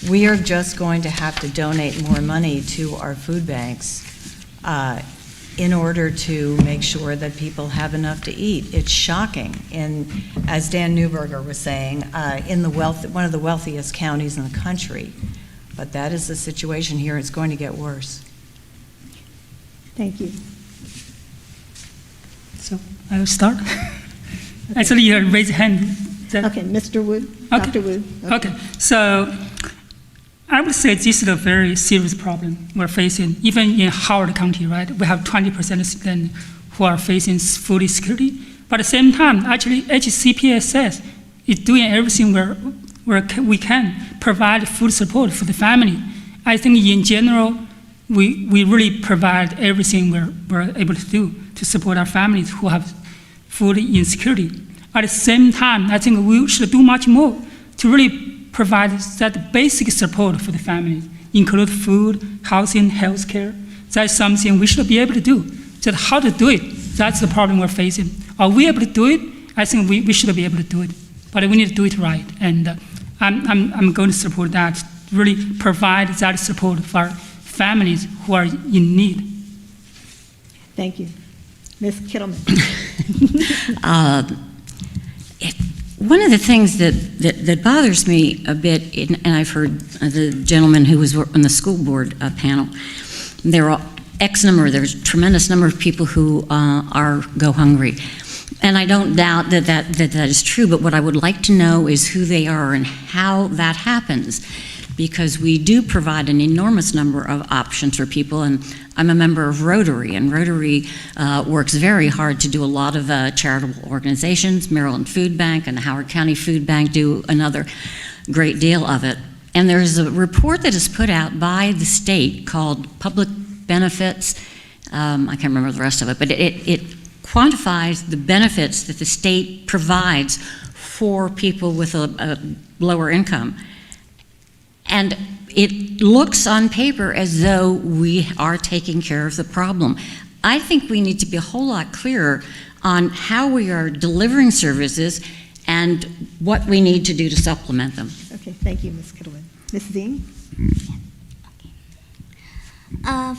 We are just going to have to donate more money to our food banks in order to make sure that people have enough to eat. It's shocking, as Dan Newberger was saying, in one of the wealthiest counties in the country. But that is the situation here. It's going to get worse. Thank you. So I will start. Actually, you raise your hand. Okay, Mr. Wu, Okay. Dr. Wu. Okay, so I would say this is a very serious problem we're facing. Even in Howard County, right, we have 20% of students who are facing food insecurity. But at the same time, actually, HCPSS is doing everything we can provide food support for the family. I think in general, we really provide everything we're able to do to support our families who have food insecurity. At the same time, I think we should do much more to really provide that basic support for the families, include food, housing, healthcare. That's something we should be able to do. Just how to do it, that's the problem we're facing. Are we able to do it? I think we should be able to do it, but we need to do it right. And I'm going to support that, really provide that support for our families who are in need. Thank you. Ms. Kittleman. One of the things that bothers me a bit, and I've heard the gentleman who was on the school board panel, there are there's a tremendous number of people who go hungry. And I don't doubt that is true, but what I would like to know is who they are and how that happens. Because we do provide an enormous number of options for people, and I'm a member of Rotary, and Rotary works very hard to do a lot of charitable organizations. Maryland Food Bank and the Howard County Food Bank do another great deal of it. And there's a report that is put out by the state called Public Benefits. I can't remember the rest of it, but it quantifies the benefits that the state provides for people with a lower income. And it looks on paper as though we are taking care of the problem. I think we need to be a whole lot clearer on how we are delivering services and what we need to do to supplement them. Okay, thank you, Ms. Kittleman. Ms. Zing?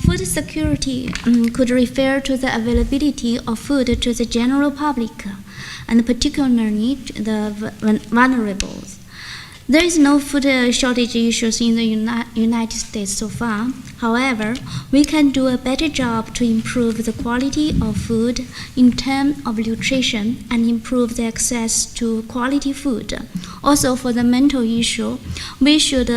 Food security could refer to the availability of food to the general public, and particularly the vulnerables. There is no food shortage issues in the United States so far. However, we can do a better job to improve the quality of food in terms of nutrition and improve the access to quality food. Also, for the mental issue, we should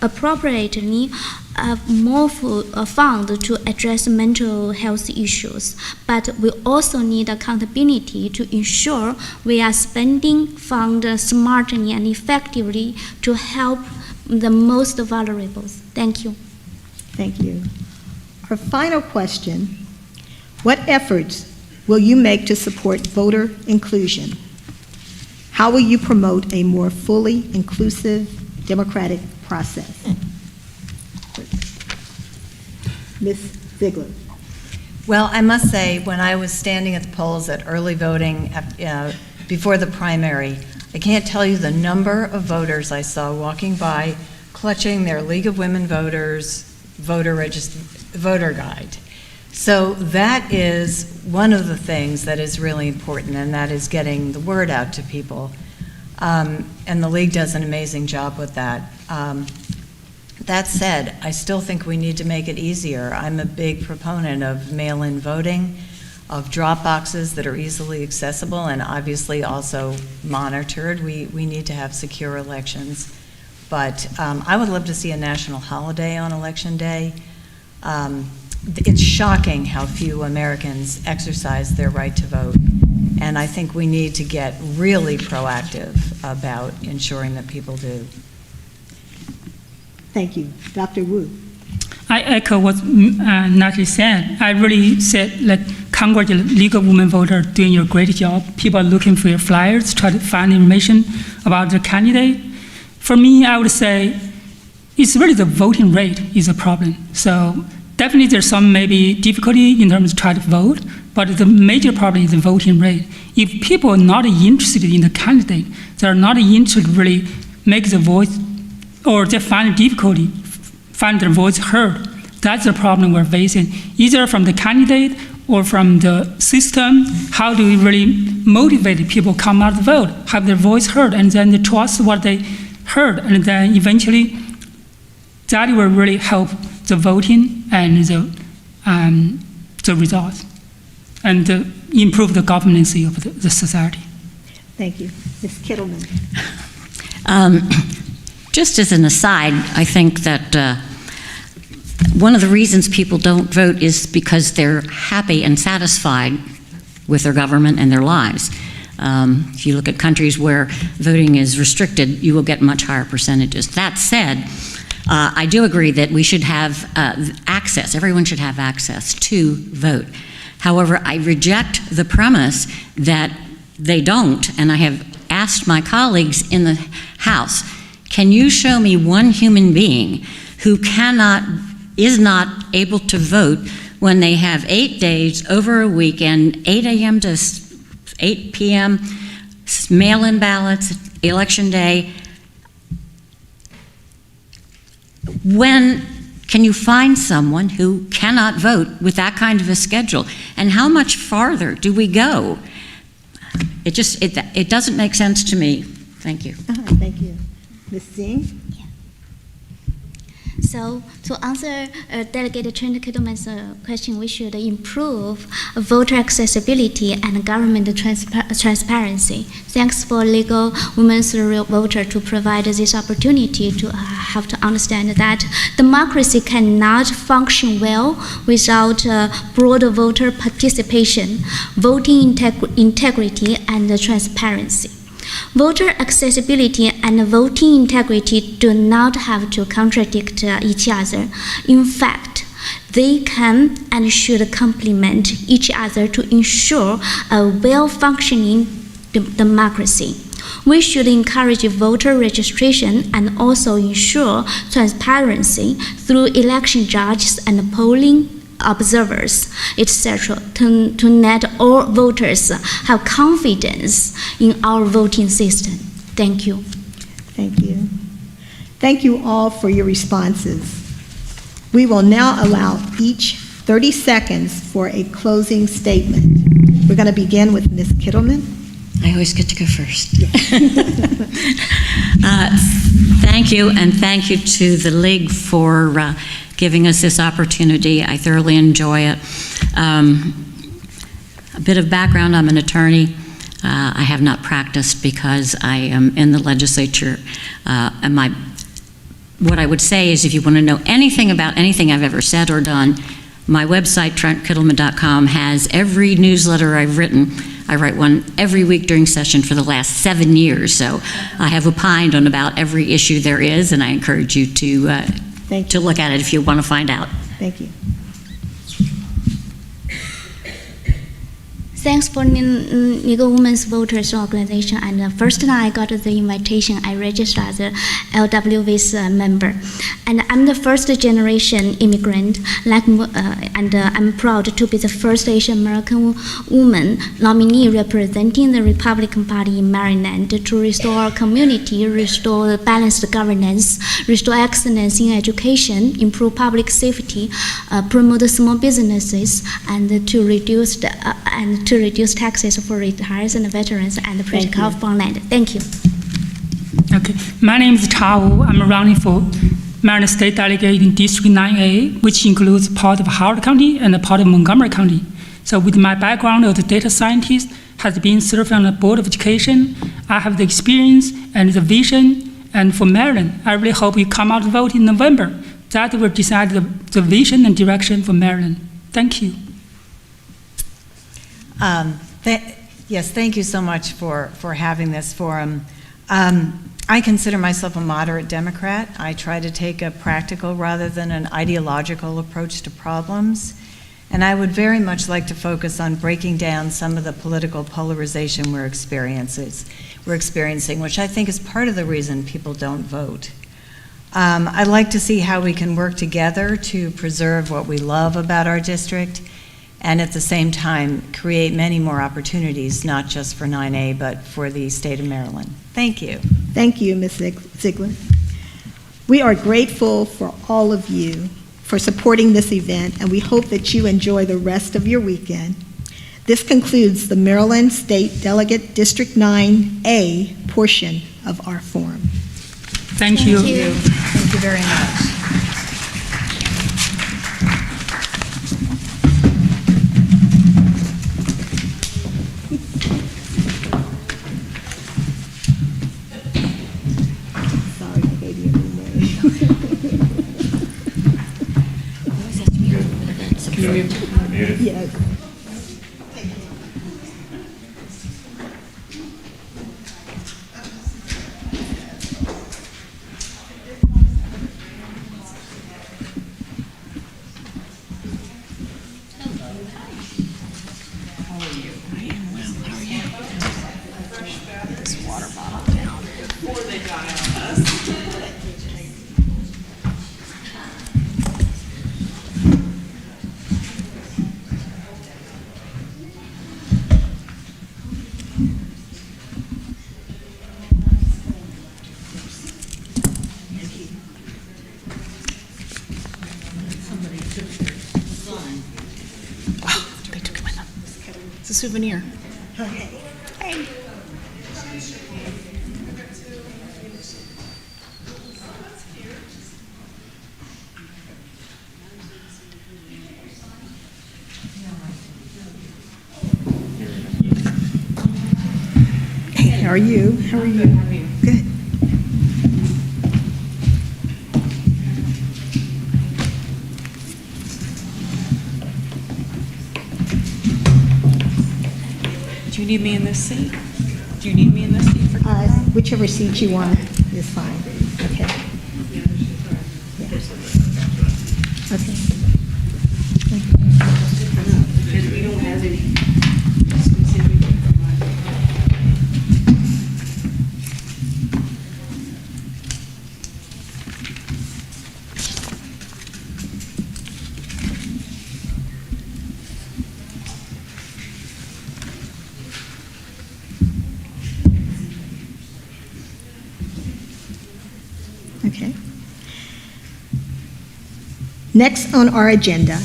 appropriately have more fund to address mental health issues, but we also need accountability to ensure we are spending funds smartly and effectively to help the most vulnerable. Thank you. Thank you. Our final question, what efforts will you make to support voter inclusion? How will you promote a more fully inclusive democratic process? Ms. Ziegler. Well, I must say, when I was standing at the polls at early voting before the primary, I can't tell you the number of voters I saw walking by clutching their League of Women Voters voter guide. So that is one of the things that is really important, and that is getting the word out to people. And the League does an amazing job with that. That said, I still think we need to make it easier. I'm a big proponent of mail-in voting, of drop boxes that are easily accessible and obviously also monitored. We need to have secure elections. But I would love to see a national holiday on Election Day. It's shocking how few Americans exercise their right to vote. And I think we need to get really proactive about ensuring that people do. Thank you. Dr. Wu. I echo what Natalie said. I really said, congratulate League of Women Voters doing your great job. People are looking for your flyers, try to find information about the candidate. For me, I would say it's really the voting rate is a problem. So definitely there's some maybe difficulty in terms of trying to vote, but the major problem is the voting rate. If people are not interested in the candidate, they are not interested to really make the voice, or they find difficulty, find their voice heard. That's the problem we're facing, either from the candidate or from the system. How do we really motivate people come out to vote, have their voice heard, and then they trust what they heard, and then eventually that will really help the voting and the results, and improve the governance of the society. Thank you. Ms. Kittleman. Just as an aside, I think that one of the reasons people don't vote is because they're happy and satisfied with their government and their lives. If you look at countries where voting is restricted, you will get much higher percentages. That said, I do agree that we should have access, everyone should have access to vote. However, I reject the premise that they don't, and I have asked my colleagues in the House, can you show me one human being who is not able to vote when they have 8 days over a weekend, 8 a.m. to 8 p.m., mail-in ballots, election day? When can you find someone who cannot vote with that kind of a schedule? And how much farther do we go? It doesn't make sense to me. Thank you. Thank you. Ms. Singh? So to answer Delegate Trent Kittleman's question, we should improve voter accessibility and government transparency. Thanks for Legal Women's Voter to provide this opportunity to have to understand that democracy cannot function well without broad voter participation, voting integrity, and transparency. Voter accessibility and voting integrity do not have to contradict each other. In fact, they can and should complement each other to ensure a well-functioning democracy. We should encourage voter registration and also ensure transparency through election judges and polling observers, etc., to let all voters have confidence in our voting system. Thank you. Thank you. Thank you all for your responses. We will now allow each 30 seconds for a closing statement. We're going to begin with Ms. Kittleman. I always get to go first. Thank you, and thank you to the League for giving us this opportunity. I thoroughly enjoy it. A bit of background, I'm an attorney. I have not practiced because I am in the legislature. And what I would say is if you want to know anything about anything I've ever said or done, my website, trentkittleman.com, has every newsletter I've written. I write one every week during session for the last 7 years, so I have opined on about every issue there is, and I encourage you to look at it if you want to find out. Thank you. Thanks for Legal Women's Voters Organization. And first time I got the invitation, I registered as a LWV's member. And I'm the first generation immigrant, and I'm proud to be the first Asian American woman nominee representing the Republican Party in Maryland to restore our community, restore balanced governance, restore excellence in education, improve public safety, promote small businesses, and to reduce taxes for retirees and veterans and protect our farmland. Thank you. Okay, my name is Cha Wu. I'm running for Maryland State Delegate in District 9A, which includes part of Howard County and a part of Montgomery County. So with my background as a data scientist, has been serving on the Board of Education, I have the experience and the vision, and for Maryland, I really hope you come out to vote in November. That will decide the vision and direction for Maryland. Thank you. Yes, thank you so much for having this forum. I consider myself a moderate Democrat. I try to take a practical rather than an ideological approach to problems. And I would very much like to focus on breaking down some of the political polarization we're experiencing, which I think is part of the reason people don't vote. I'd like to see how we can work together to preserve what we love about our district and at the same time create many more opportunities, not just for 9A, but for the state of Maryland. Thank you. Thank you, Ms. Ziegler. We are grateful for all of you for supporting this event, and we hope that you enjoy the rest of your weekend. This concludes the Maryland State Delegate District 9A portion of our forum. Thank you. Thank you very much. Yeah. They took it with them. It's a souvenir. Okay. Hey. Hey, how are you? How are you? Good. Do you need me in this seat? Do you need me in this seat for Whichever seat you want is fine. Okay. Yeah. Okay. Because we don't have any. Okay. Next on our agenda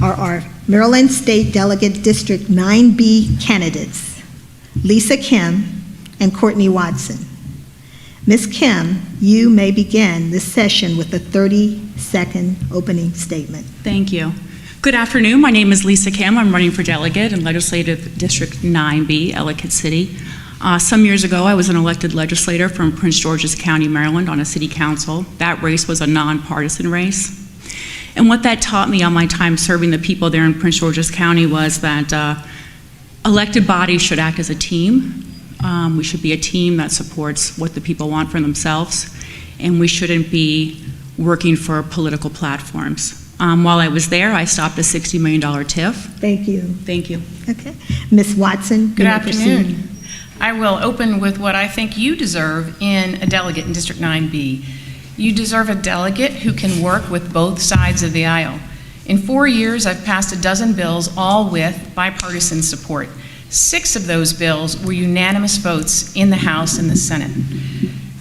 are our Maryland State Delegate District 9B candidates, Lisa Kim and Courtney Watson. Ms. Kim, you may begin this session with a 30-second opening statement. Thank you. Good afternoon. My name is Lisa Kim. I'm running for delegate in Legislative District 9B, Ellicott City. Some years ago, I was an elected legislator from Prince George's County, Maryland, on a city council. That race was a nonpartisan race. And what that taught me on my time serving the people there in Prince George's County was that elected bodies should act as a team. We should be a team that supports what the people want for themselves, and we shouldn't be working for political platforms. While I was there, I stopped a $60 million TIF. Thank you. Thank you. Okay. Ms. Watson, Good you may proceed. afternoon. I will open with what I think you deserve in a delegate in District 9B. You deserve a delegate who can work with both sides of the aisle. In 4 years, I've passed a dozen bills, all with bipartisan support. 6 of those bills were unanimous votes in the House and the Senate.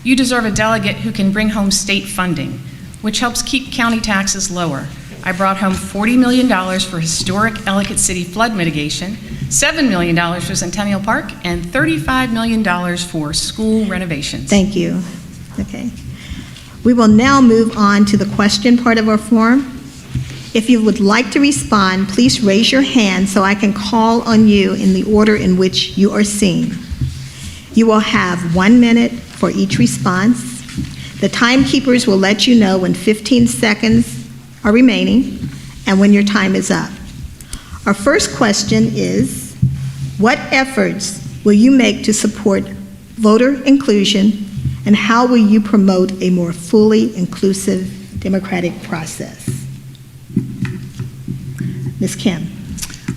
You deserve a delegate who can bring home state funding, which helps keep county taxes lower. I brought home $40 million for historic Ellicott City flood mitigation, $7 million for Centennial Park, and $35 million for school renovations. Thank you. Okay. We will now move on to the question part of our forum. If you would like to respond, please raise your hand so I can call on you in the order in which you are seen. You will have 1 minute for each response. The timekeepers will let you know when 15 seconds are remaining and when your time is up. Our first question is, what efforts will you make to support voter inclusion, and how will you promote a more fully inclusive democratic process? Ms. Kim.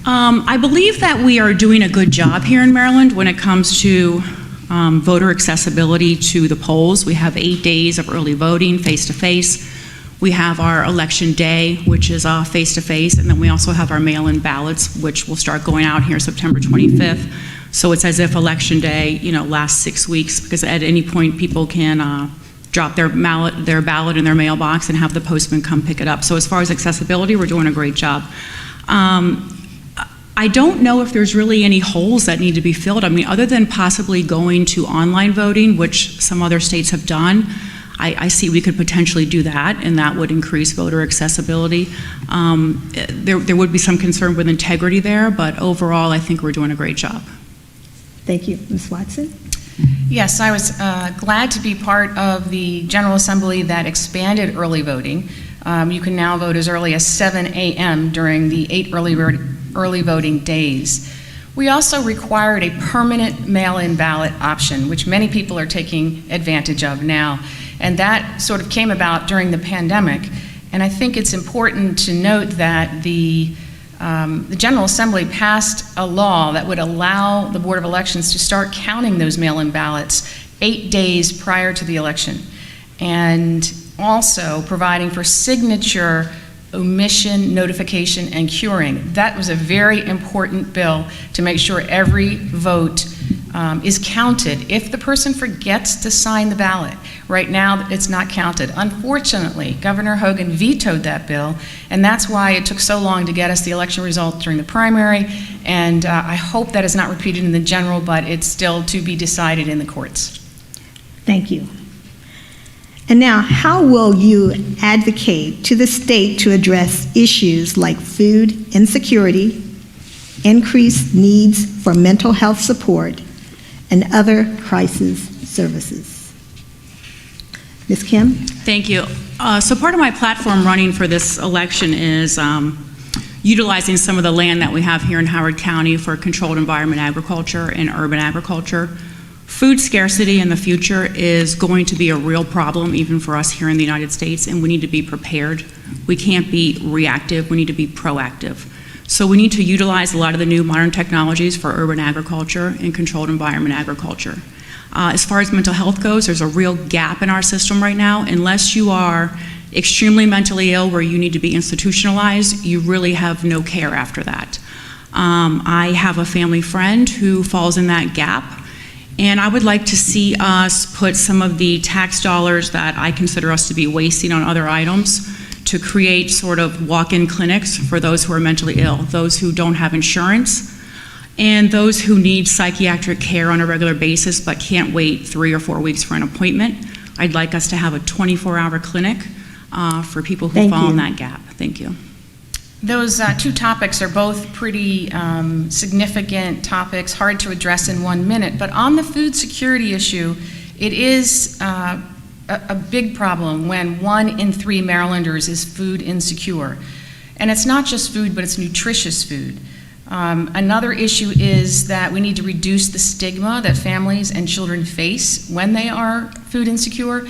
I believe that we are doing a good job here in Maryland when it comes to voter accessibility to the polls. We have 8 days of early voting, face-to-face. We have our election day, which is face-to-face, and then we also have our mail-in ballots, which will start going out here September 25th. So it's as if election day, lasts 6 weeks, because at any point people can drop their ballot in their mailbox and have the postman come pick it up. So as far as accessibility, we're doing a great job. I don't know if there's really any holes that need to be filled. I mean, other than possibly going to online voting, which some other states have done, I see we could potentially do that, and that would increase voter accessibility. There would be some concern with integrity there, but overall, I think we're doing a great job. Thank you. Ms. Watson? Yes, I was glad to be part of the General Assembly that expanded early voting. You can now vote as early as 7 a.m. during the 8 early voting days. We also required a permanent mail-in ballot option, which many people are taking advantage of now. And that sort of came about during the pandemic. And I think it's important to note that the General Assembly passed a law that would allow the Board of Elections to start counting those mail-in ballots 8 days prior to the election, and also providing for signature omission, notification, and curing. That was a very important bill to make sure every vote is counted if the person forgets to sign the ballot. Right now, it's not counted. Unfortunately, Governor Hogan vetoed that bill, and that's why it took so long to get us the election result during the primary, and I hope that is not repeated in the general, but it's still to be decided in the courts. Thank you. And now, how will you advocate to the state to address issues like food insecurity, increased needs for mental health support, and other crisis services? Ms. Kim? Thank you. So part of my platform running for this election is utilizing some of the land that we have here in Howard County for controlled environment agriculture and urban agriculture. Food scarcity in the future is going to be a real problem even for us here in the United States, and we need to be prepared. We can't be reactive, we need to be proactive. So we need to utilize a lot of the new modern technologies for urban agriculture and controlled environment agriculture. As far as mental health goes, there's a real gap in our system right now. Unless you are extremely mentally ill where you need to be institutionalized, you really have no care after that. I have a family friend who falls in that gap, and I would like to see us put some of the tax dollars that I consider us to be wasting on other items to create sort of walk-in clinics for those who are mentally ill, those who don't have insurance, and those who need psychiatric care on a regular basis but can't wait 3 or 4 weeks for an appointment. I'd like us to have a 24-hour clinic for people who fall in that gap. Thank you. Those two topics are both pretty significant topics, hard to address in 1 minute. But on the food security issue, it is a big problem when 1 in 3 Marylanders is food insecure. And it's not just food, but it's nutritious food. Another issue is that we need to reduce the stigma that families and children face when they are food insecure,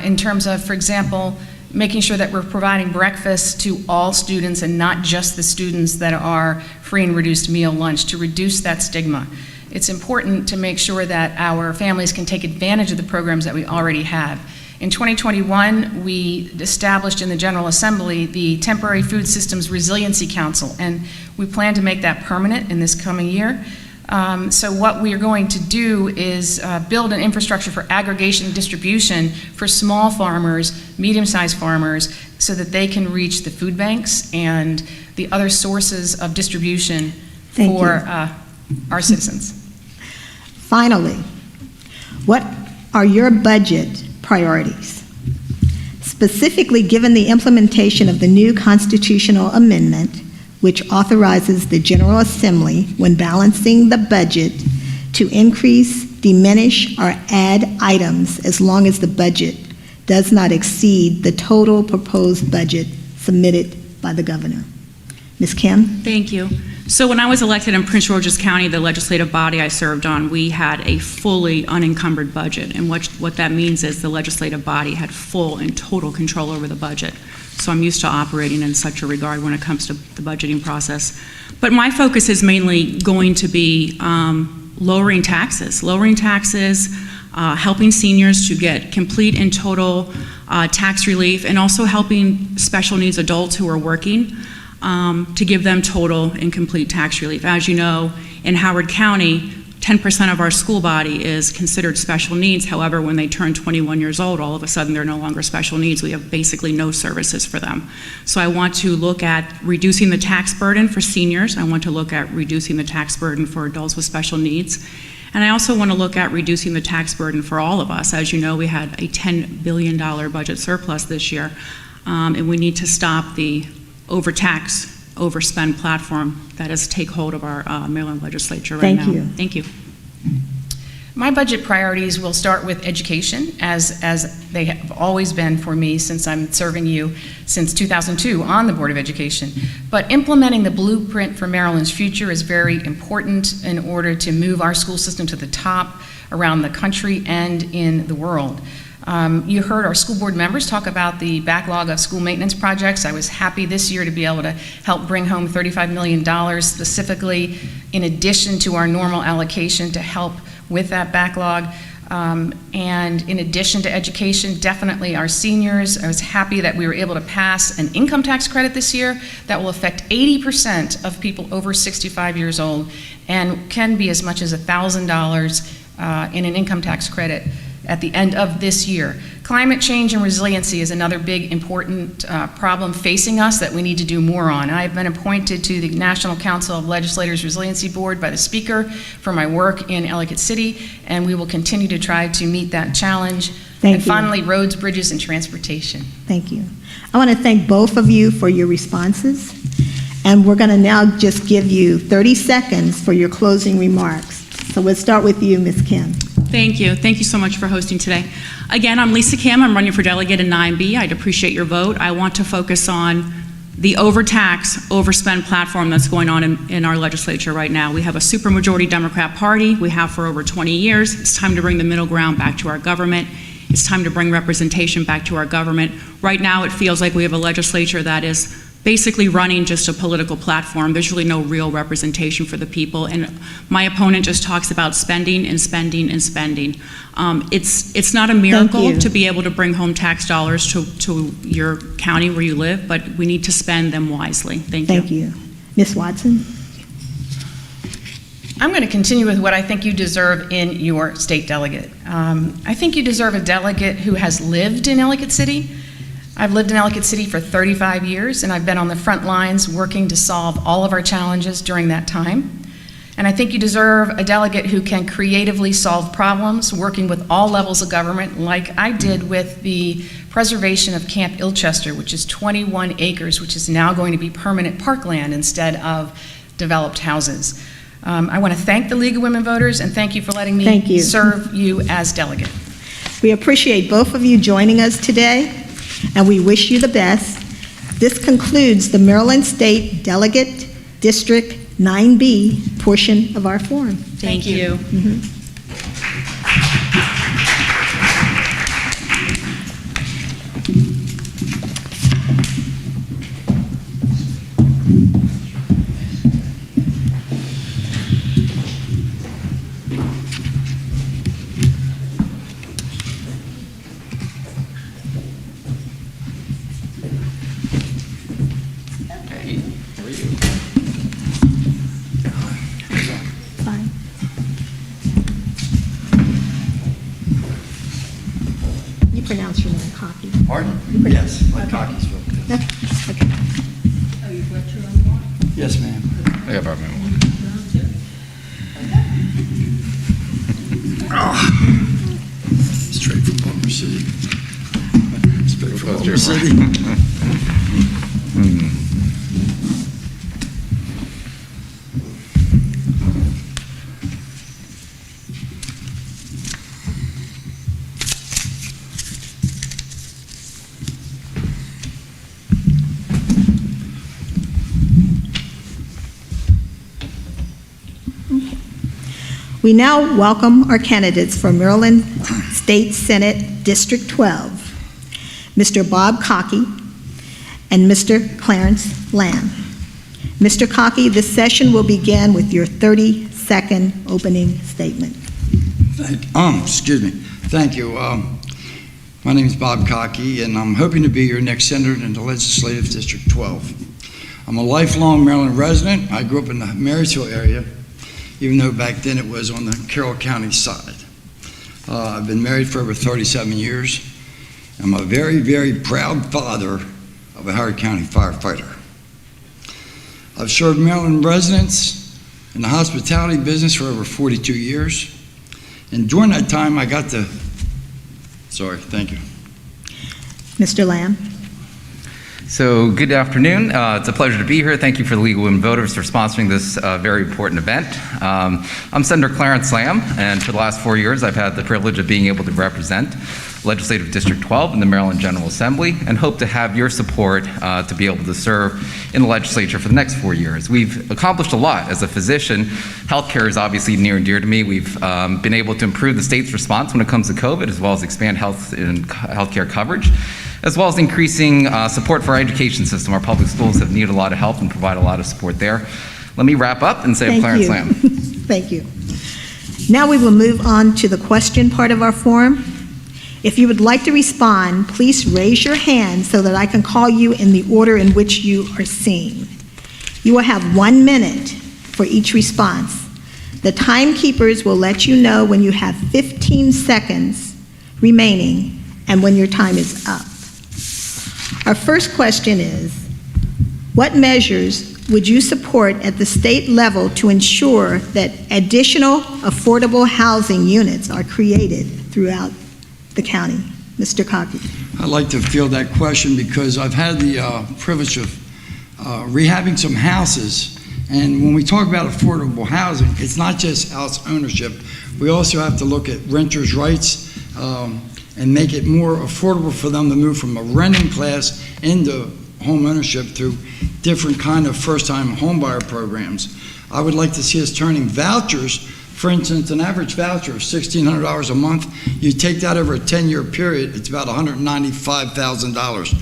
in terms of, for example, making sure that we're providing breakfast to all students and not just the students that are free and reduced meal lunch, to reduce that stigma. It's important to make sure that our families can take advantage of the programs that we already have. In 2021, we established in the General Assembly the Temporary Food Systems Resiliency Council, and we plan to make that permanent in this coming year. So what we are going to do is build an infrastructure for aggregation and distribution for small farmers, medium-sized farmers, so that they can reach the food banks and the other sources of distribution for our citizens. Finally, what are your budget priorities? Specifically, given the implementation of the new constitutional amendment, which authorizes the General Assembly, when balancing the budget, to increase, diminish, or add items as long as the budget does not exceed the total proposed budget submitted by the governor. Ms. Kim? Thank you. So when I was elected in Prince George's County, the legislative body I served on, we had a fully unencumbered budget. And what that means is the legislative body had full and total control over the budget. So I'm used to operating in such a regard when it comes to the budgeting process. But my focus is mainly going to be lowering taxes, helping seniors to get complete and total tax relief, and also helping special needs adults who are working to give them total and complete tax relief. As you know, in Howard County, 10% of our school body is considered special needs. However, when they turn 21 years old, all of a sudden they're no longer special needs. We have basically no services for them. So I want to look at reducing the tax burden for seniors. I want to look at reducing the tax burden for adults with special needs. And I also want to look at reducing the tax burden for all of us. As you know, we had a $10 billion budget surplus this year, and we need to stop the overtax, overspend platform that is take hold of our Maryland legislature right now. Thank you. Thank you. My budget priorities will start with education, as they have always been for me since I'm serving you since 2002 on the Board of Education. But implementing the blueprint for Maryland's future is very important in order to move our school system to the top around the country and in the world. You heard our school board members talk about the backlog of school maintenance projects. I was happy this year to be able to help bring home $35 million specifically in addition to our normal allocation to help with that backlog. And in addition to education, definitely our seniors. I was happy that we were able to pass an income tax credit this year that will affect 80% of people over 65 years old and can be as much as $1,000 in an income tax credit at the end of this year. Climate change and resiliency is another big important problem facing us that we need to do more on. I've been appointed to the National Council of Legislators Resiliency Board by the Speaker for my work in Ellicott City, and we will continue to try to meet that challenge. And finally, roads, bridges, and transportation. Thank you. I want to thank both of you for your responses, and we're going to now just give you 30 seconds for your closing remarks. So we'll start with you, Ms. Kim. Thank you. Thank you so much for hosting today. Again, I'm Lisa Kim. I'm running for delegate in 9B. I'd appreciate your vote. I want to focus on the overtax, overspend platform that's going on in our legislature right now. We have a supermajority Democrat Party. We have for over 20 years. It's time to bring the middle ground back to our government. It's time to bring representation back to our government. Right now, it feels like we have a legislature that is basically running just a political platform. There's really no real representation for the people. And my opponent just talks about spending and spending and spending. It's not a miracle to be able to bring home tax dollars to your county where you live, but we need to spend them wisely. Thank you. Thank you. Ms. Watson? I'm going to continue with what I think you deserve in your state delegate. I think you deserve a delegate who has lived in Ellicott City. I've lived in Ellicott City for 35 years, and I've been on the front lines working to solve all of our challenges during that time. And I think you deserve a delegate who can creatively solve problems, working with all levels of government, like I did with the preservation of Camp Ilchester, which is 21 acres, which is now going to be permanent parkland instead of developed houses. I want to thank the League of Women Voters, and thank you for letting me serve you as delegate. We appreciate both of you joining us today, and we wish you the best. This concludes the Maryland State Delegate District 9B portion of our forum. Thank you. Mhm. Pronounce your name, Cocky. Pardon? Yes, my Cocky's real good. Okay. Oh, you've got your own one? Yes, ma'am. I got my own one. Straight from Baltimore City. Straight from Baltimore City. We now welcome our candidates for Maryland State Senate District 12, Mr. Bob Cocky and Mr. Clarence Lamb. Mr. Cocky, this session will begin with your 30-second opening statement. Excuse me. Thank you. My name is Bob Cocky, and I'm hoping to be your next senator in the Legislative District 12. I'm a lifelong Maryland resident. I grew up in the Marysville area, even though back then it was on the Carroll County side. I've been married for over 37 years. I'm a very, very proud father of a Howard County firefighter. I've served Maryland residents in the hospitality business for over 42 years. And during that time, I got to, thank you. Mr. Lamb. So good afternoon. It's a pleasure to be here. Thank you for the League of Women Voters for sponsoring this very important event. I'm Senator Clarence Lamb, and for the last 4 years I've had the privilege of being able to represent Legislative District 12 in the Maryland General Assembly, and hope to have your support to be able to serve in the legislature for the next 4 years. We've accomplished a lot. As a physician, healthcare is obviously near and dear to me. We've been able to improve the state's response when it comes to COVID, as well as expand healthcare coverage, as well as increasing support for our education system. Our public schools have needed a lot of help and provide a lot of support there. Let me wrap up and say I'm Clarence Lamb. Thank you. Now we will move on to the question part of our forum. If you would like to respond, please raise your hand so that I can call you in the order in which you are seen. You will have 1 minute for each response. The timekeepers will let you know when you have 15 seconds remaining and when your time is up. Our first question is, what measures would you support at the state level to ensure that additional affordable housing units are created throughout the county? Mr. Cockey. I'd like to field that question because I've had the privilege of rehabbing some houses, and when we talk about affordable housing, it's not just house ownership. We also have to look at renters' rights and make it more affordable for them to move from a renting class into home ownership through different kind of first-time homebuyer programs. I would like to see us turning vouchers. For instance, an average voucher of $1,600 a month, you take that over a 10-year period, it's about $195,000.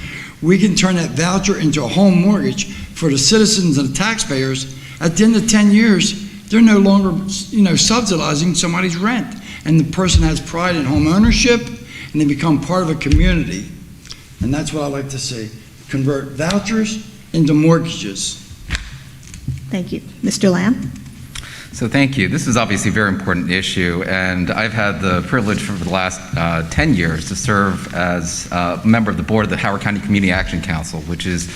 We can turn that voucher into a home mortgage for the citizens and the taxpayers. At the end of 10 years, they're no longer, subsidizing somebody's rent. And the person has pride in home ownership, and they become part of a community. And that's what I like to see. Convert vouchers into mortgages. Thank you. Mr. Lamb? So thank you. This is obviously a very important issue, and I've had the privilege for the last 10 years to serve as a member of the board of the Howard County Community Action Council, which is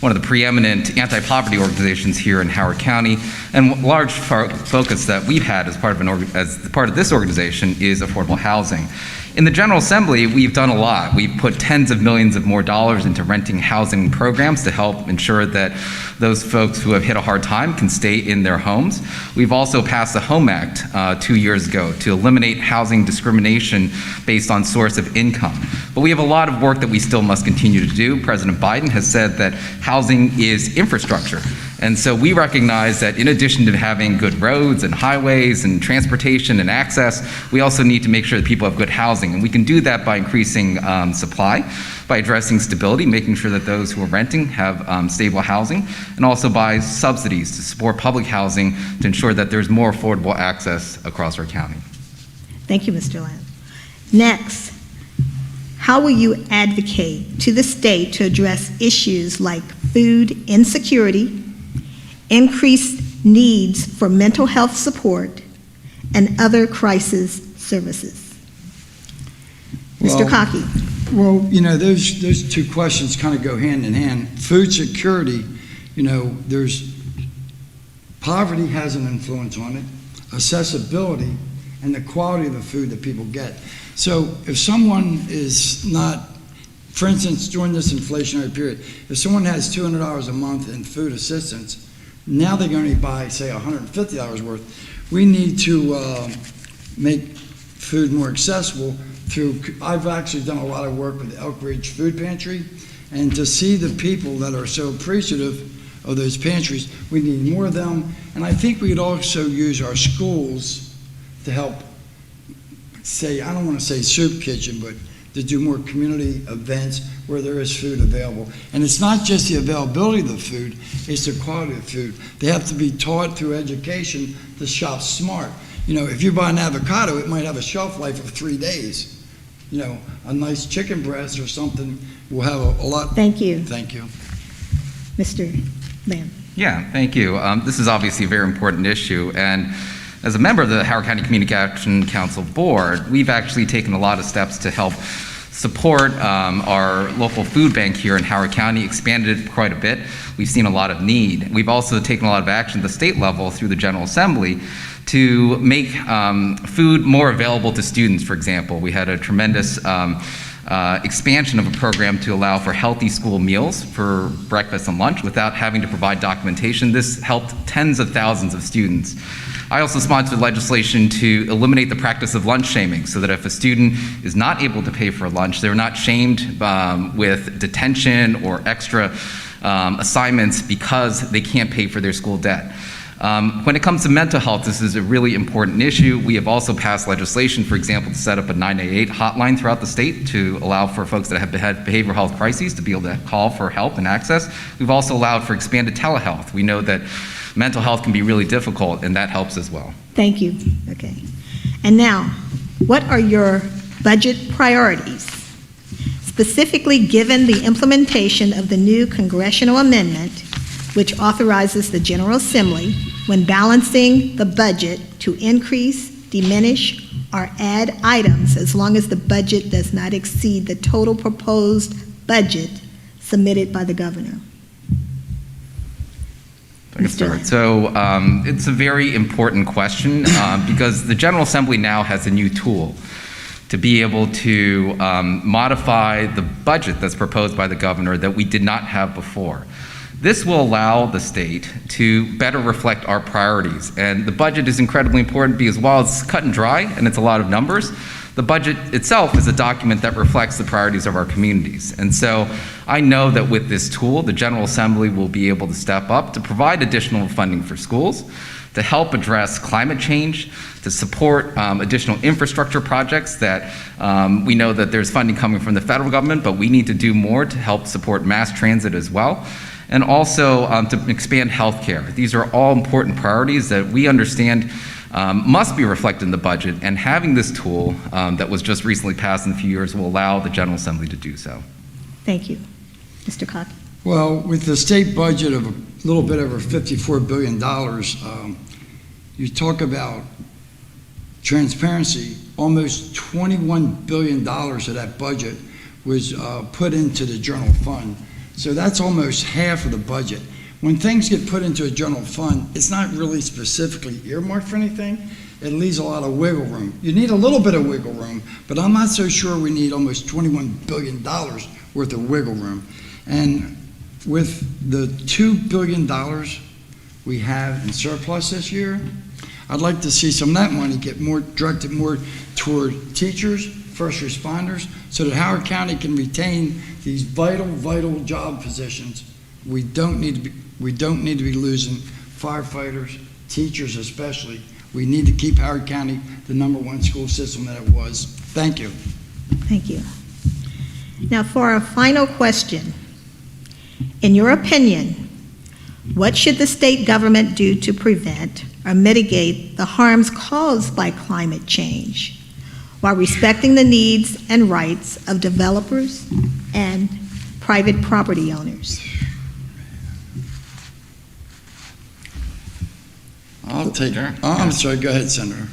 one of the preeminent anti-poverty organizations here in Howard County. And large focus that we've had as part of this organization is affordable housing. In the General Assembly, we've done a lot. We've put tens of millions of more dollars into renting housing programs to help ensure that those folks who have hit a hard time can stay in their homes. We've also passed the HOME Act 2 years ago to eliminate housing discrimination based on source of income. But we have a lot of work that we still must continue to do. President Biden has said that housing is infrastructure. And so we recognize that in addition to having good roads and highways and transportation and access, we also need to make sure that people have good housing. And we can do that by increasing supply, by addressing stability, making sure that those who are renting have stable housing, and also by subsidies to support public housing to ensure that there's more affordable access across our county. Thank you, Mr. Lamb. Next, how will you advocate to the state to address issues like food insecurity, increased needs for mental health support, and other crisis services? Mr. Cockey. Well, those two questions kind of go hand in hand. Food security, poverty has an influence on it, accessibility, and the quality of the food that people get. So if someone is not, for instance, during this inflationary period, if someone has $200 a month in food assistance, now they're going to buy, say, $150 worth. We need to make food more accessible I've actually done a lot of work with the Elk Ridge Food Pantry, and to see the people that are so appreciative of those pantries, we need more of them. And I think we could also use our schools to help say, I don't want to say soup kitchen, but to do more community events where there is food available. And it's not just the availability of the food, it's the quality of the food. They have to be taught through education to shop smart. If you buy an avocado, it might have a shelf life of 3 days. A nice chicken breast or something will have a lot. Thank you. Thank you. Mr. Lamb. Yeah, thank you. This is obviously a very important issue, and as a member of the Howard County Community Action Council board, we've actually taken a lot of steps to help support our local food bank here in Howard County, expanded it quite a bit. We've seen a lot of need. We've also taken a lot of action at the state level through the General Assembly to make food more available to students, for example. We had a tremendous expansion of a program to allow for healthy school meals for breakfast and lunch without having to provide documentation. This helped tens of thousands of students. I also sponsored legislation to eliminate the practice of lunch shaming so that if a student is not able to pay for lunch, they're not shamed with detention or extra assignments because they can't pay for their school debt. When it comes to mental health, this is a really important issue. We have also passed legislation, for example, to set up a 988 hotline throughout the state to allow for folks that have had behavioral health crises to be able to call for help and access. We've also allowed for expanded telehealth. We know that mental health can be really difficult, and that helps as well. Thank you. Okay. And now, what are your budget priorities? Specifically, given the implementation of the new congressional amendment, which authorizes the General Assembly, when balancing the budget, to increase, diminish, or add items as long as the budget does not exceed the total proposed budget submitted by the governor. So it's a very important question because the General Assembly now has a new tool to be able to modify the budget that's proposed by the governor that we did not have before. This will allow the state to better reflect our priorities. And the budget is incredibly important because while it's cut and dry and it's a lot of numbers, the budget itself is a document that reflects the priorities of our communities. And so I know that with this tool, the General Assembly will be able to step up to provide additional funding for schools, to help address climate change, to support additional infrastructure projects that we know that there's funding coming from the federal government, but we need to do more to help support mass transit as well. And also to expand healthcare. These are all important priorities that we understand must be reflected in the budget, and having this tool that was just recently passed in a few years will allow the General Assembly to do so. Thank you. Mr. Cock. Well, with the state budget of a little bit over $54 billion, you talk about transparency. Almost $21 billion of that budget was put into the general fund. So that's almost half of the budget. When things get put into a general fund, it's not really specifically earmarked for anything. It leaves a lot of wiggle room. You need a little bit of wiggle room, but I'm not so sure we need almost $21 billion worth of wiggle room. And with the $2 billion we have in surplus this year, I'd like to see some of that money get more directed more toward teachers, first responders, so that Howard County can retain these vital job positions. We don't need to be losing firefighters, teachers especially. We need to keep Howard County the #1 school system that it was. Thank you. Thank you. Now for our final question. In your opinion, what should the state government do to prevent or mitigate the harms caused by climate change, while respecting the needs and rights of developers and private property owners? I'll take her. I'm sorry, go ahead, Senator.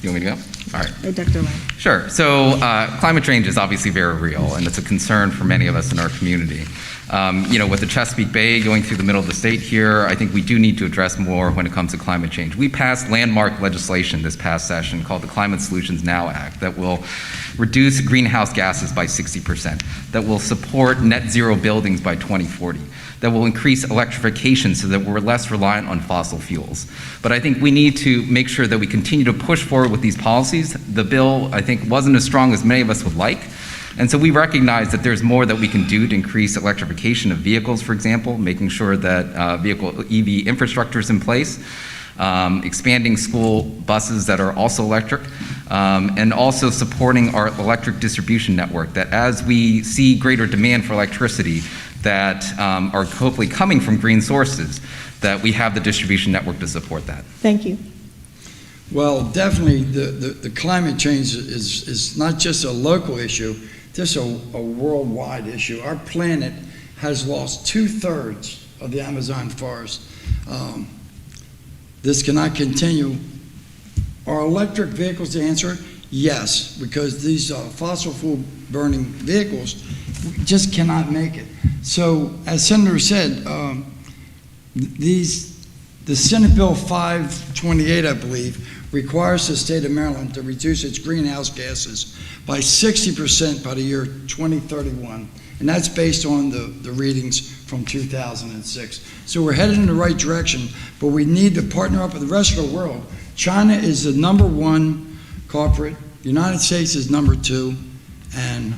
You want me to go? All right. Hey, Dr. Lang. Sure. So climate change is obviously very real, and it's a concern for many of us in our community. With the Chesapeake Bay going through the middle of the state here, I think we do need to address more when it comes to climate change. We passed landmark legislation this past session called the Climate Solutions Now Act that will reduce greenhouse gases by 60%, that will support net zero buildings by 2040, that will increase electrification so that we're less reliant on fossil fuels. But I think we need to make sure that we continue to push forward with these policies. The bill, I think, wasn't as strong as many of us would like. And so we recognize that there's more that we can do to increase electrification of vehicles, for example, making sure that vehicle EV infrastructure is in place, expanding school buses that are also electric, and also supporting our electric distribution network, that as we see greater demand for electricity that are hopefully coming from green sources, that we have the distribution network to support that. Thank you. Well, definitely the climate change is not just a local issue, this is a worldwide issue. Our planet has lost 2/3 of the Amazon forest. This cannot continue. Are electric vehicles the answer? Yes, because these fossil fuel burning vehicles just cannot make it. So, as Senator said, the Senate Bill 528, I believe, requires the state of Maryland to reduce its greenhouse gases by 60% by the year 2031. And that's based on the readings from 2006. So we're headed in the right direction, but we need to partner up with the rest of the world. China is the number 1 culprit, the United States is number 2, and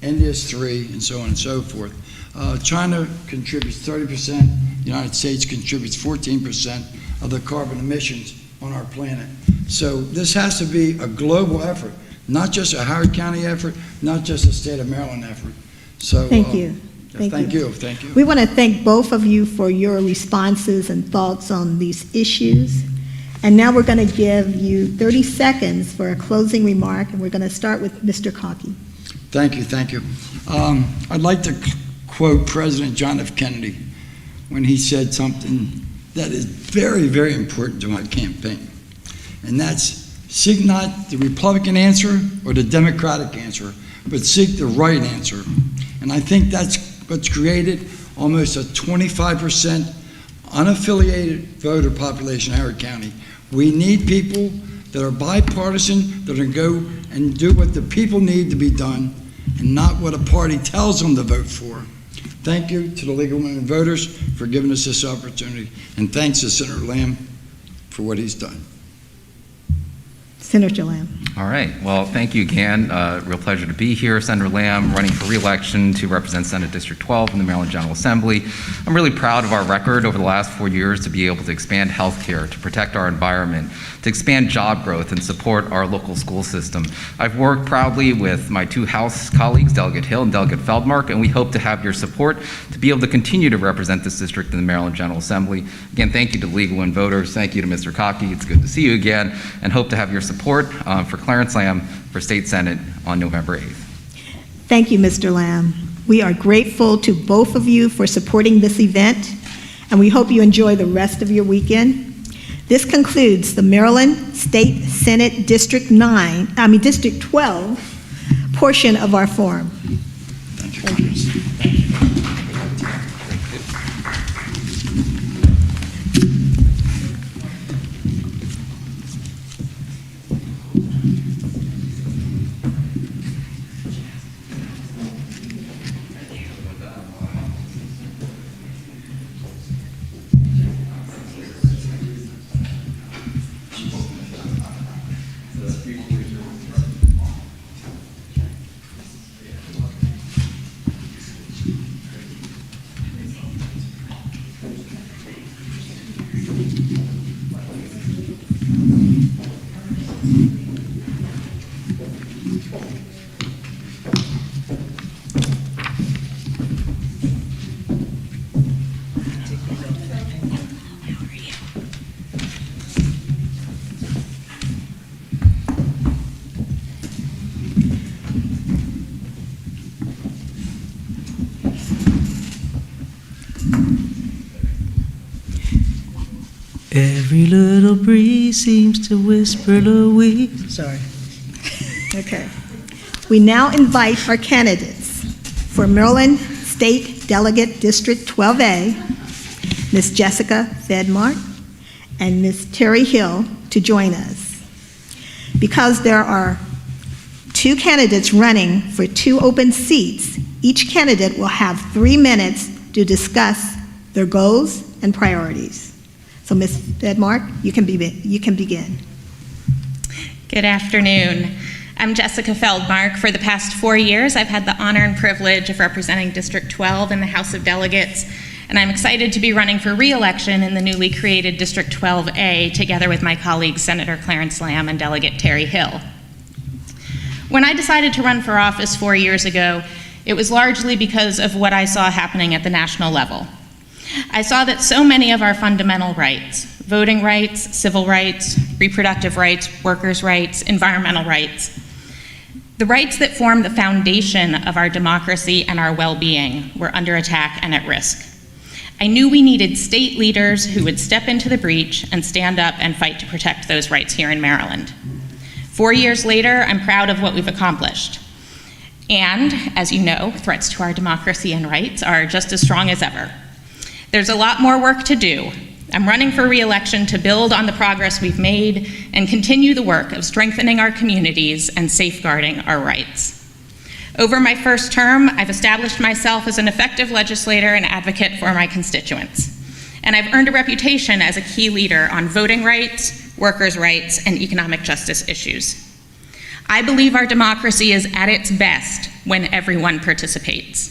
India is 3, and so on and so forth. China contributes 30%, the United States contributes 14% of the carbon emissions on our planet. So this has to be a global effort, not just a Howard County effort, not just a state of Maryland effort. So Thank you. Thank you. Thank you. We want to thank both of you for your responses and thoughts on these issues. And now we're going to give you 30 seconds for a closing remark, and we're going to start with Mr. Cockey. Thank you, thank you. I'd like to quote President John F. Kennedy when he said something that is very, very important to my campaign. And that's, seek not the Republican answer or the Democratic answer, but seek the right answer. And I think that's what's created almost a 25% unaffiliated voter population in Howard County. We need people that are bipartisan, that are going to go and do what the people need to be done, and not what a party tells them to vote for. Thank you to the League of Women Voters for giving us this opportunity, and thanks to Senator Lamb for what he's done. Senator Lamb. All right. Well, thank you again. Real pleasure to be here. Senator Lamb, running for re-election to represent Senate District 12 in the Maryland General Assembly. I'm really proud of our record over the last 4 years to be able to expand health care, to protect our environment, to expand job growth and support our local school system. I've worked proudly with my 2 House colleagues, Delegate Hill and Delegate Feldmark, and we hope to have your support to be able to continue to represent this district in the Maryland General Assembly. Again, thank you to League of Women Voters. Thank you to Mr. Cockey. It's good to see you again, and hope to have your support for Clarence Lamb for State Senate on November 8th. Thank you, Mr. Lamb. We are grateful to both of you for supporting this event, and we hope you enjoy the rest of your weekend. This concludes the Maryland State Senate District 12 portion of our forum. Thank you. Every little breeze seems to whisper Louise. Sorry. Okay. We now invite our candidates for Maryland State Delegate District 12A, Ms. Jessica Feldmark and Ms. Terry Hill, to join us. Because there are 2 candidates running for 2 open seats, each candidate will have 3 minutes to discuss their goals and priorities. So, Ms. Feldmark, you can begin. Good afternoon. I'm Jessica Feldmark. For the past 4 years, I've had the honor and privilege of representing District 12 in the House of Delegates, and I'm excited to be running for re-election in the newly created District 12A, together with my colleagues Senator Clarence Lamb and Delegate Terry Hill. When I decided to run for office 4 years ago, it was largely because of what I saw happening at the national level. I saw that so many of our fundamental rights, voting rights, civil rights, reproductive rights, workers' rights, environmental rights, the rights that form the foundation of our democracy and our well-being, were under attack and at risk. I knew we needed state leaders who would step into the breach and stand up and fight to protect those rights here in Maryland. 4 years later, I'm proud of what we've accomplished. And, as you know, threats to our democracy and rights are just as strong as ever. There's a lot more work to do, I'm running for re-election to build on the progress we've made and continue the work of strengthening our communities and safeguarding our rights. Over my first term, I've established myself as an effective legislator and advocate for my constituents. And I've earned a reputation as a key leader on voting rights, workers' rights, and economic justice issues. I believe our democracy is at its best when everyone participates.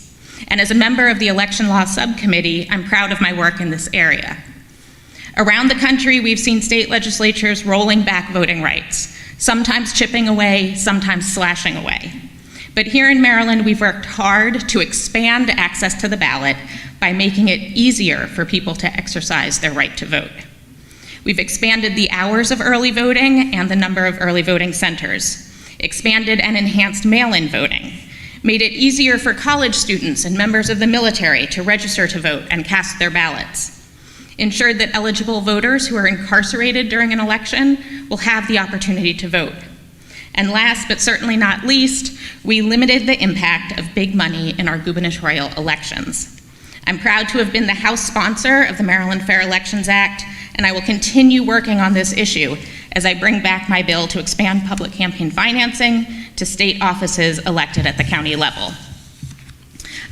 And as a member of the Election Law Subcommittee, I'm proud of my work in this area. Around the country, we've seen state legislatures rolling back voting rights, sometimes chipping away, sometimes slashing away. But here in Maryland, we've worked hard to expand access to the ballot by making it easier for people to exercise their right to vote. We've expanded the hours of early voting and the number of early voting centers, expanded and enhanced mail-in voting, made it easier for college students and members of the military to register to vote and cast their ballots, ensured that eligible voters who are incarcerated during an election will have the opportunity to vote. And last but certainly not least, we limited the impact of big money in our gubernatorial elections. I'm proud to have been the House sponsor of the Maryland Fair Elections Act, and I will continue working on this issue as I bring back my bill to expand public campaign financing to state offices elected at the county level.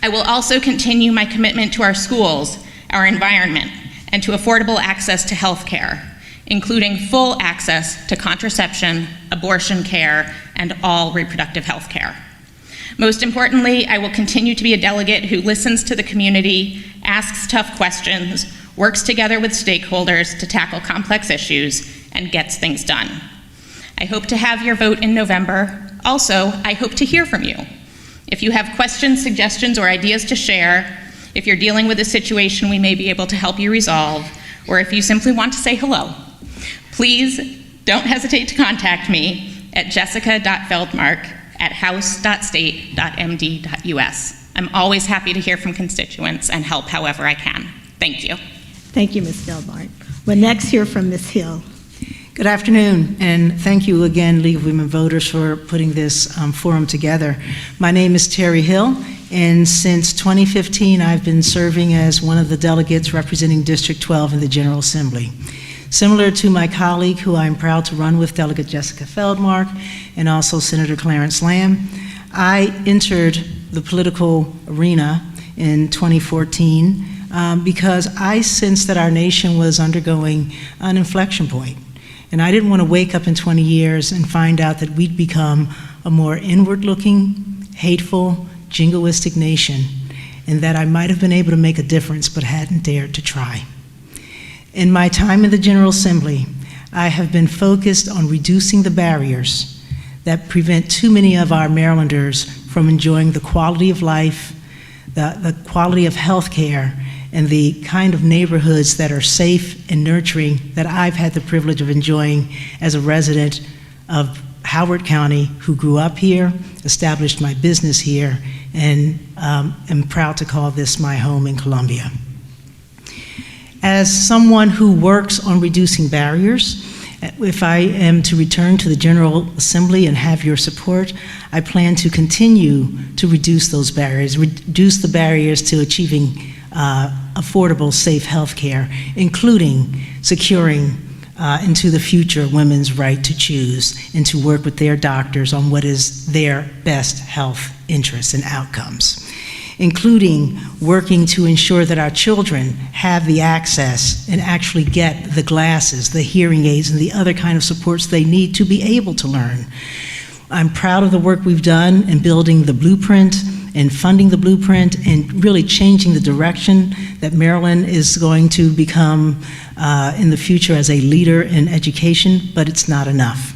I will also continue my commitment to our schools, our environment, and to affordable access to health care, including full access to contraception, abortion care, and all reproductive health care. Most importantly, I will continue to be a delegate who listens to the community, asks tough questions, works together with stakeholders to tackle complex issues, and gets things done. I hope to have your vote in November. Also, I hope to hear from you. If you have questions, suggestions, or ideas to share, if you're dealing with a situation we may be able to help you resolve, or if you simply want to say hello, please don't hesitate to contact me at jessica.feldmark@house.state.md.us. I'm always happy to hear from constituents and help however I can. Thank you. Thank you, Ms. Feldmark. We'll next hear from Ms. Hill. Good afternoon, and thank you again, League of Women Voters, for putting this forum together. My name is Terry Hill, and since 2015, I've been serving as one of the delegates representing District 12 in the General Assembly. Similar to my colleague, who I'm proud to run with, Delegate Jessica Feldmark, and also Senator Clarence Lamb, I entered the political arena in 2014 because I sensed that our nation was undergoing an inflection point. And I didn't want to wake up in 20 years and find out that we'd become a more inward-looking, hateful, jingoistic nation, and that I might have been able to make a difference but hadn't dared to try. In my time in the General Assembly, I have been focused on reducing the barriers that prevent too many of our Marylanders from enjoying the quality of life, the quality of health care, and the kind of neighborhoods that are safe and nurturing that I've had the privilege of enjoying as a resident of Howard County, who grew up here, established my business here, and am proud to call this my home in Columbia. As someone who works on reducing barriers, if I am to return to the General Assembly and have your support, I plan to continue to reduce those barriers, reduce the barriers to achieving affordable, safe health care, including securing into the future women's right to choose and to work with their doctors on what is their best health interests and outcomes, including working to ensure that our children have the access and actually get the glasses, the hearing aids, and the other kind of supports they need to be able to learn. I'm proud of the work we've done in building the blueprint and funding the blueprint and really changing the direction that Maryland is going to become in the future as a leader in education, but it's not enough.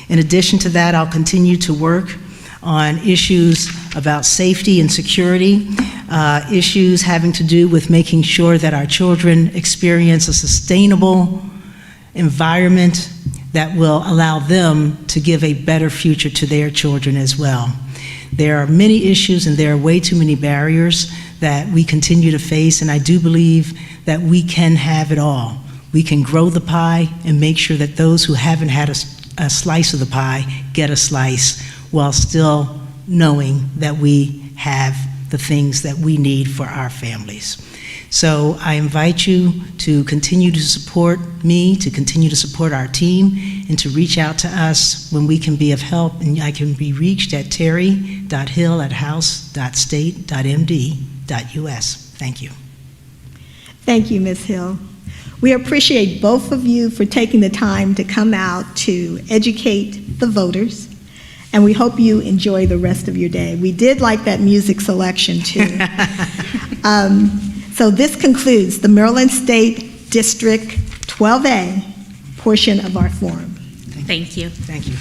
In addition to that, I'll continue to work on issues about safety and security, issues having to do with making sure that our children experience a sustainable environment that will allow them to give a better future to their children as well. There are many issues and there are way too many barriers that we continue to face, and I do believe that we can have it all. We can grow the pie and make sure that those who haven't had a slice of the pie get a slice, while still knowing that we have the things that we need for our families. So I invite you to continue to support me, to continue to support our team, and to reach out to us when we can be of help. And I can be reached at terry.hill@house.state.md.us. Thank you. Thank you, Ms. Hill. We appreciate both of you for taking the time to come out to educate the voters, and we hope you enjoy the rest of your day. We did like that music selection, too. So this concludes the Maryland State District 12A portion of our forum. Thank you. Thank you.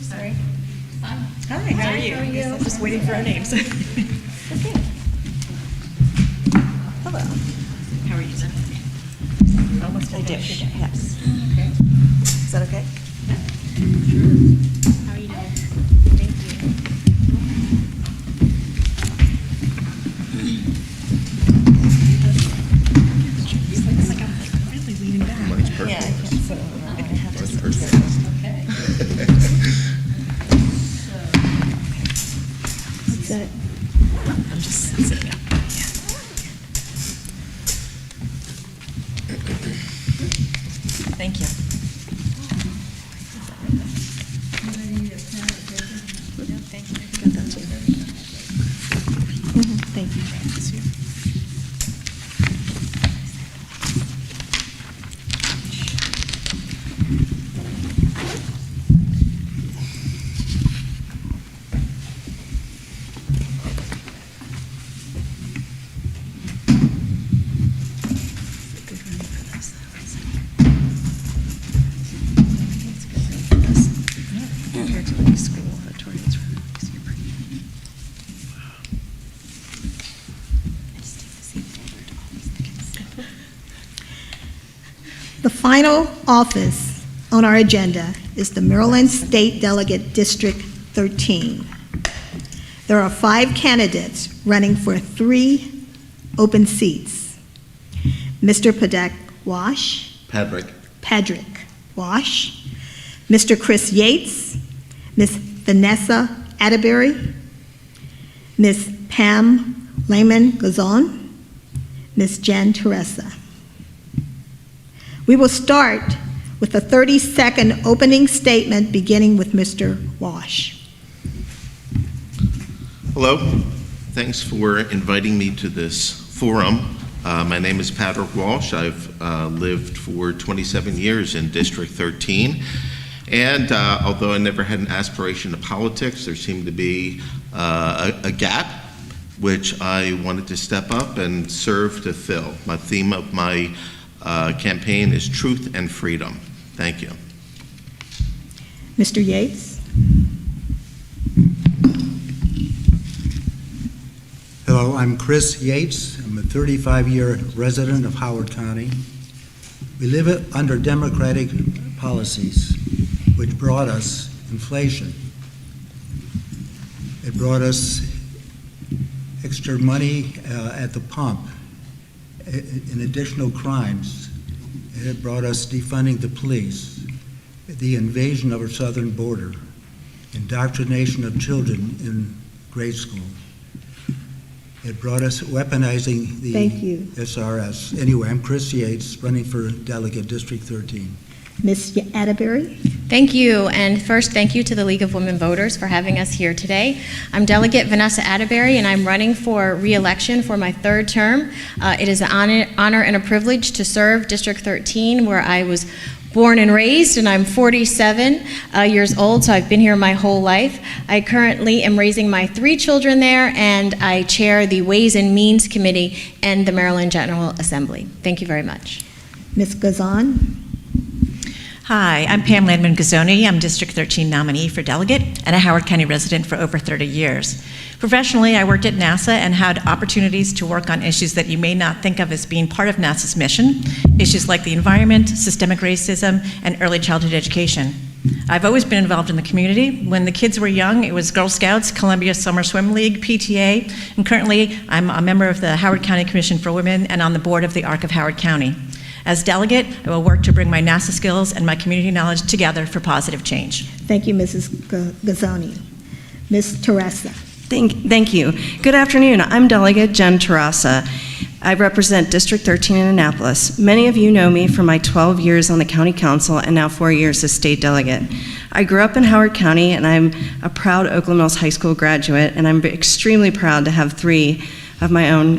Sorry. Hi, how are you? I'm just waiting for our names. Okay. Hello. How are you? Almost finished. Yes. Okay. Is that okay? How are you doing? Thank It's like I'm really leaning back. Mine's perfect. Yeah, I can't sit over. I have to sit. Okay. What's that? I'm just sitting up. Thank you. Thank you. Compared to like school auditoriums. The final office on our agenda is the Maryland State Delegate District 13. There are 5 candidates running for 3 open seats. Mr. Padraig Wash, Mr. Chris Yates, Ms. Vanessa Atterbury, Ms. Pam Lehman-Gazon, Ms. Jan Teresa. We will start with a 30-second opening statement beginning with Mr. Wash. Hello. Thanks for inviting me to this forum. My name is Patrick Walsh. I've lived for 27 years in District 13. And although I never had an aspiration to politics, there seemed to be a gap which I wanted to step up and serve to fill. My theme of my campaign is truth and freedom. Thank you. Mr. Yates. Hello, I'm Chris Yates. I'm a 35-year resident of Howard County. We live under democratic policies, which brought us inflation. It brought us extra money at the pump in additional crimes. It brought us defunding the police, the invasion of our southern border, indoctrination of children in grade school. It brought us weaponizing the Thank you. SRS. Anyway, I'm Chris Yates, running for Delegate District 13. Ms. Atterbury. Thank you, and first, thank you to the League of Women Voters for having us here today. I'm Delegate Vanessa Atterbury, and I'm running for re-election for my 3rd term. It is an honor and a privilege to serve District 13, where I was born and raised, and I'm 47 years old, so I've been here my whole life. I currently am raising my 3 children there, and I chair the Ways and Means Committee in the Maryland General Assembly. Thank you very much. Ms. Gazan? Hi, I'm Pam Landman-Gazzoni. I'm District 13 nominee for delegate and a Howard County resident for over 30 years. Professionally, I worked at NASA and had opportunities to work on issues that you may not think of as being part of NASA's mission, issues like the environment, systemic racism, and early childhood education. I've always been involved in the community. When the kids were young, it was Girl Scouts, Columbia Summer Swim League, PTA, and currently I'm a member of the Howard County Commission for Women and on the board of the ARC of Howard County. As delegate, I will work to bring my NASA skills and my community knowledge together for positive change. Thank you, Mrs. Gazzoni. Ms. Teresa? Thank you. Good afternoon. I'm Delegate Jen Teresa. I represent District 13 in Annapolis. Many of you know me from my 12 years on the County Council and now 4 years as State Delegate. I grew up in Howard County, and I'm a proud Oakland Mills High School graduate, and I'm extremely proud to have 3 of my own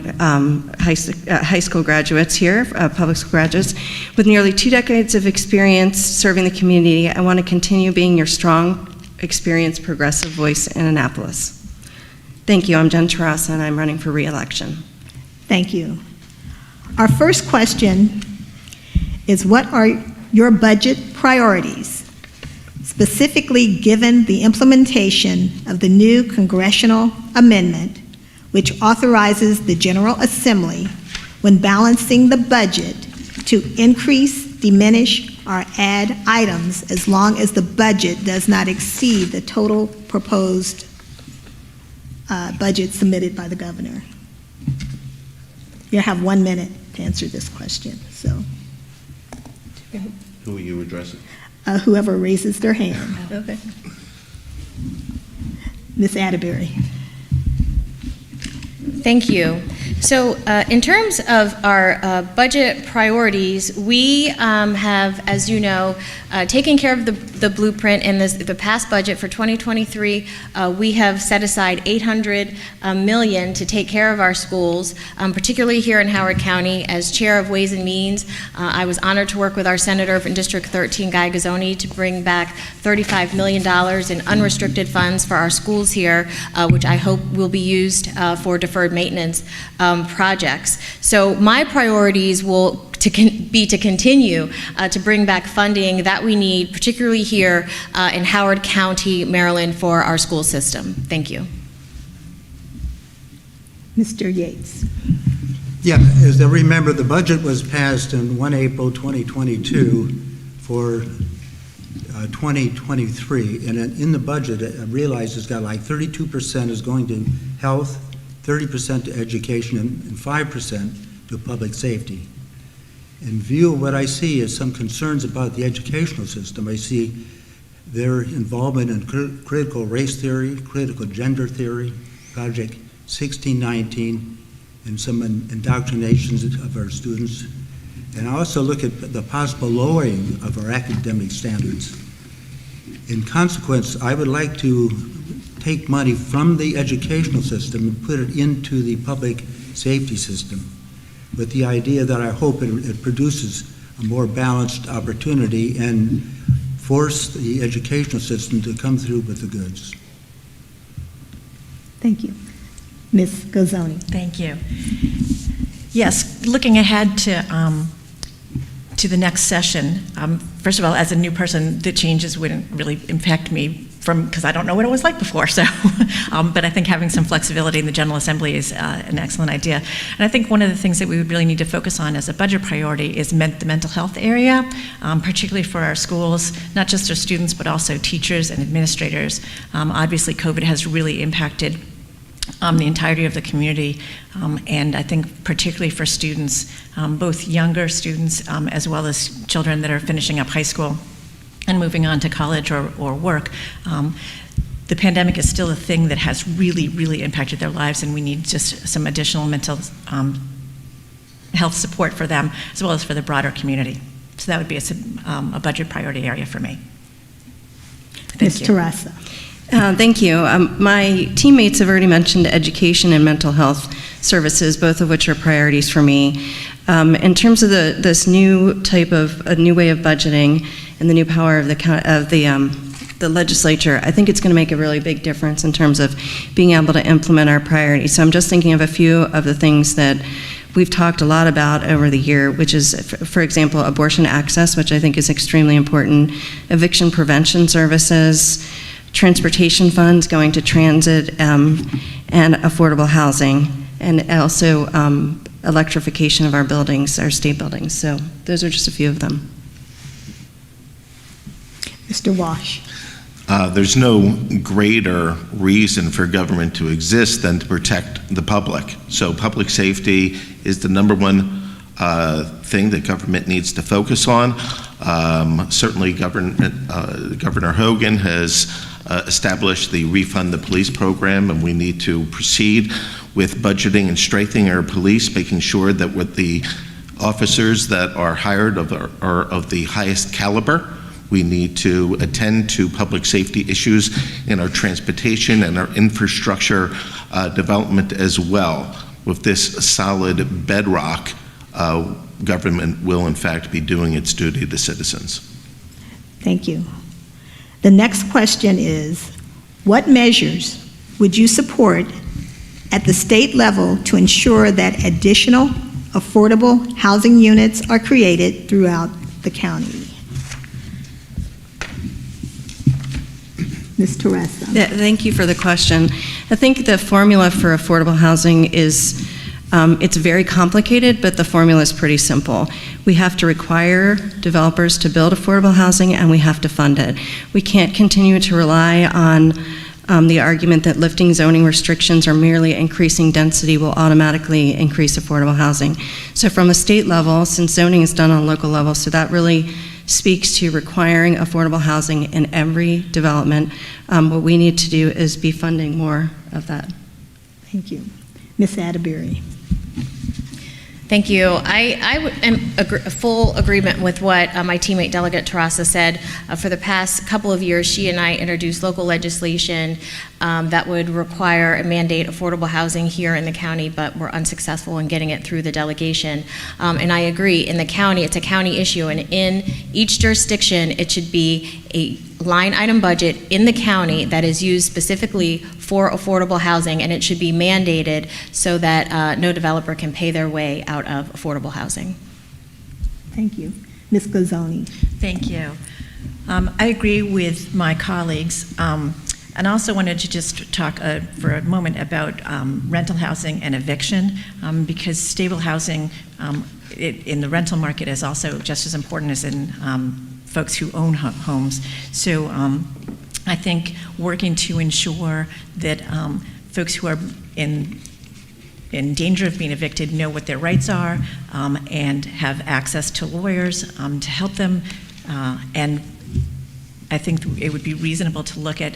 high school graduates here, public school graduates. With nearly 2 decades of experience serving the community, I want to continue being your strong, experienced, progressive voice in Annapolis. Thank you. I'm Jen Teresa, and I'm running for re-election. Thank you. Our first question is, what are your budget priorities, specifically given the implementation of the new congressional amendment which authorizes the General Assembly, when balancing the budget, to increase, diminish, or add items as long as the budget does not exceed the total proposed budget submitted by the governor? You have 1 minute to answer this question, so. Who are you addressing? Whoever raises their hand. Okay. Ms. Atterbury. Thank you. So in terms of our budget priorities, we have, as you know, taken care of the blueprint in the past budget for 2023. We have set aside $800 million to take care of our schools, particularly here in Howard County. As chair of Ways and Means, I was honored to work with our senator from District 13, Guy Gazzoni, to bring back $35 million in unrestricted funds for our schools here, which I hope will be used for deferred maintenance projects. So my priorities will be to continue to bring back funding that we need, particularly here in Howard County, Maryland, for our school system. Thank you. Mr. Yates. Yeah, as I remember, the budget was passed on 1 April 2022 for 2023, and in the budget, I realized it's got like 32% is going to health, 30% to education, and 5% to public safety. In view of what I see as some concerns about the educational system, I see their involvement in critical race theory, critical gender theory, Project 1619, and some indoctrinations of our students. And I also look at the possible lowering of our academic standards. In consequence, I would like to take money from the educational system and put it into the public safety system, with the idea that I hope it produces a more balanced opportunity and force the educational system to come through with the goods. Thank you. Ms. Gazzoni. Thank you. Yes, looking ahead to the next session, first of all, as a new person, the changes wouldn't really impact me because I don't know what it was like before. So, but I think having some flexibility in the General Assembly is an excellent idea. And I think one of the things that we would really need to focus on as a budget priority is the mental health area, particularly for our schools, not just our students, but also teachers and administrators. Obviously, COVID has really impacted the entirety of the community, and I think particularly for students, both younger students as well as children that are finishing up high school and moving on to college or work. The pandemic is still a thing that has really, really impacted their lives, and we need just some additional mental health support for them as well as for the broader community. So that would be a budget priority area for me. Ms. Teresa. Thank you. My teammates have already mentioned education and mental health services, both of which are priorities for me. In terms of this new type of, a new way of budgeting and the new power of the legislature, I think it's going to make a really big difference in terms of being able to implement our priorities. So I'm just thinking of a few of the things that we've talked a lot about over the year, which is, for example, abortion access, which I think is extremely important, eviction prevention services, transportation funds going to transit, and affordable housing, and also electrification of our buildings, our state buildings. So those are just a few of them. Mr. Wash. There's no greater reason for government to exist than to protect the public. So public safety is the number one thing that government needs to focus on. Certainly Governor Hogan has established the Refund the Police program, and we need to proceed with budgeting and strengthening our police, making sure that with the officers that are hired are of the highest caliber. We need to attend to public safety issues in our transportation and our infrastructure development as well. With this solid bedrock, government will in fact be doing its duty to citizens. Thank you. The next question is, what measures would you support at the state level to ensure that additional affordable housing units are created throughout the county? Ms. Teresa. Thank you for the question. I think the formula for affordable housing is, it's very complicated, but the formula is pretty simple. We have to require developers to build affordable housing, and we have to fund it. We can't continue to rely on the argument that lifting zoning restrictions or merely increasing density will automatically increase affordable housing. So from a state level, since zoning is done on a local level, so that really speaks to requiring affordable housing in every development. What we need to do is be funding more of that. Thank you. Ms. Atterbury. Thank you. I am full agreement with what my teammate Delegate Terrassa said. For the past couple of years, she and I introduced local legislation that would require and mandate affordable housing here in the county, but we're unsuccessful in getting it through the delegation. And I agree, in the county, it's a county issue, and in each jurisdiction, it should be a line item budget in the county that is used specifically for affordable housing, and it should be mandated so that no developer can pay their way out of affordable housing. Thank you. Ms. Gazzoni. Thank you. I agree with my colleagues, and also wanted to just talk for a moment about rental housing and eviction, because stable housing in the rental market is also just as important as in folks who own homes. So I think working to ensure that folks who are in danger of being evicted know what their rights are and have access to lawyers to help them. And I think it would be reasonable to look at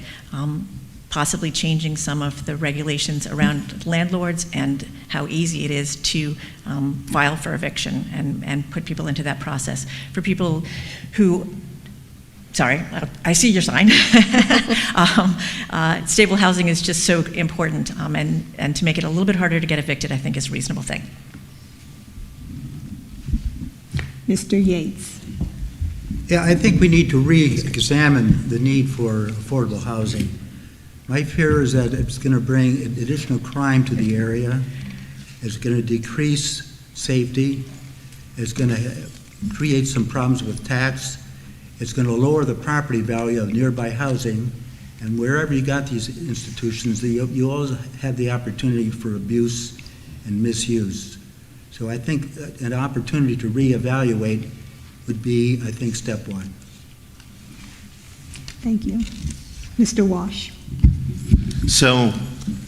possibly changing some of the regulations around landlords and how easy it is to file for eviction and put people into that process. For people who, sorry, I see your sign. Stable housing is just so important, and to make it a little bit harder to get evicted, I think is a reasonable thing. Mr. Yates. Yeah, I think we need to re-examine the need for affordable housing. My fear is that it's going to bring additional crime to the area. It's going to decrease safety. It's going to create some problems with tax. It's going to lower the property value of nearby housing. And wherever you got these institutions, you always have the opportunity for abuse and misuse. So I think an opportunity to reevaluate would be, I think, step one. Thank you. Mr. Wash. So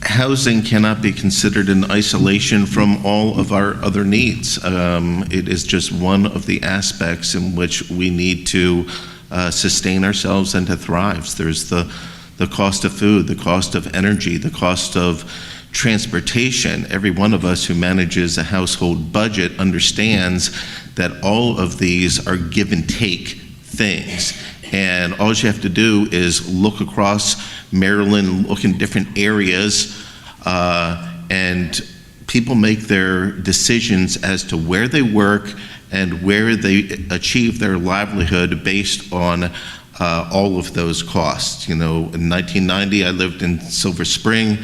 housing cannot be considered in isolation from all of our other needs. It is just one of the aspects in which we need to sustain ourselves and to thrive. There's the cost of food, the cost of energy, the cost of transportation. Every one of us who manages a household budget understands that all of these are give and take things. And all you have to do is look across Maryland, look in different areas, and people make their decisions as to where they work and where they achieve their livelihood based on all of those costs. In 1990, I lived in Silver Spring,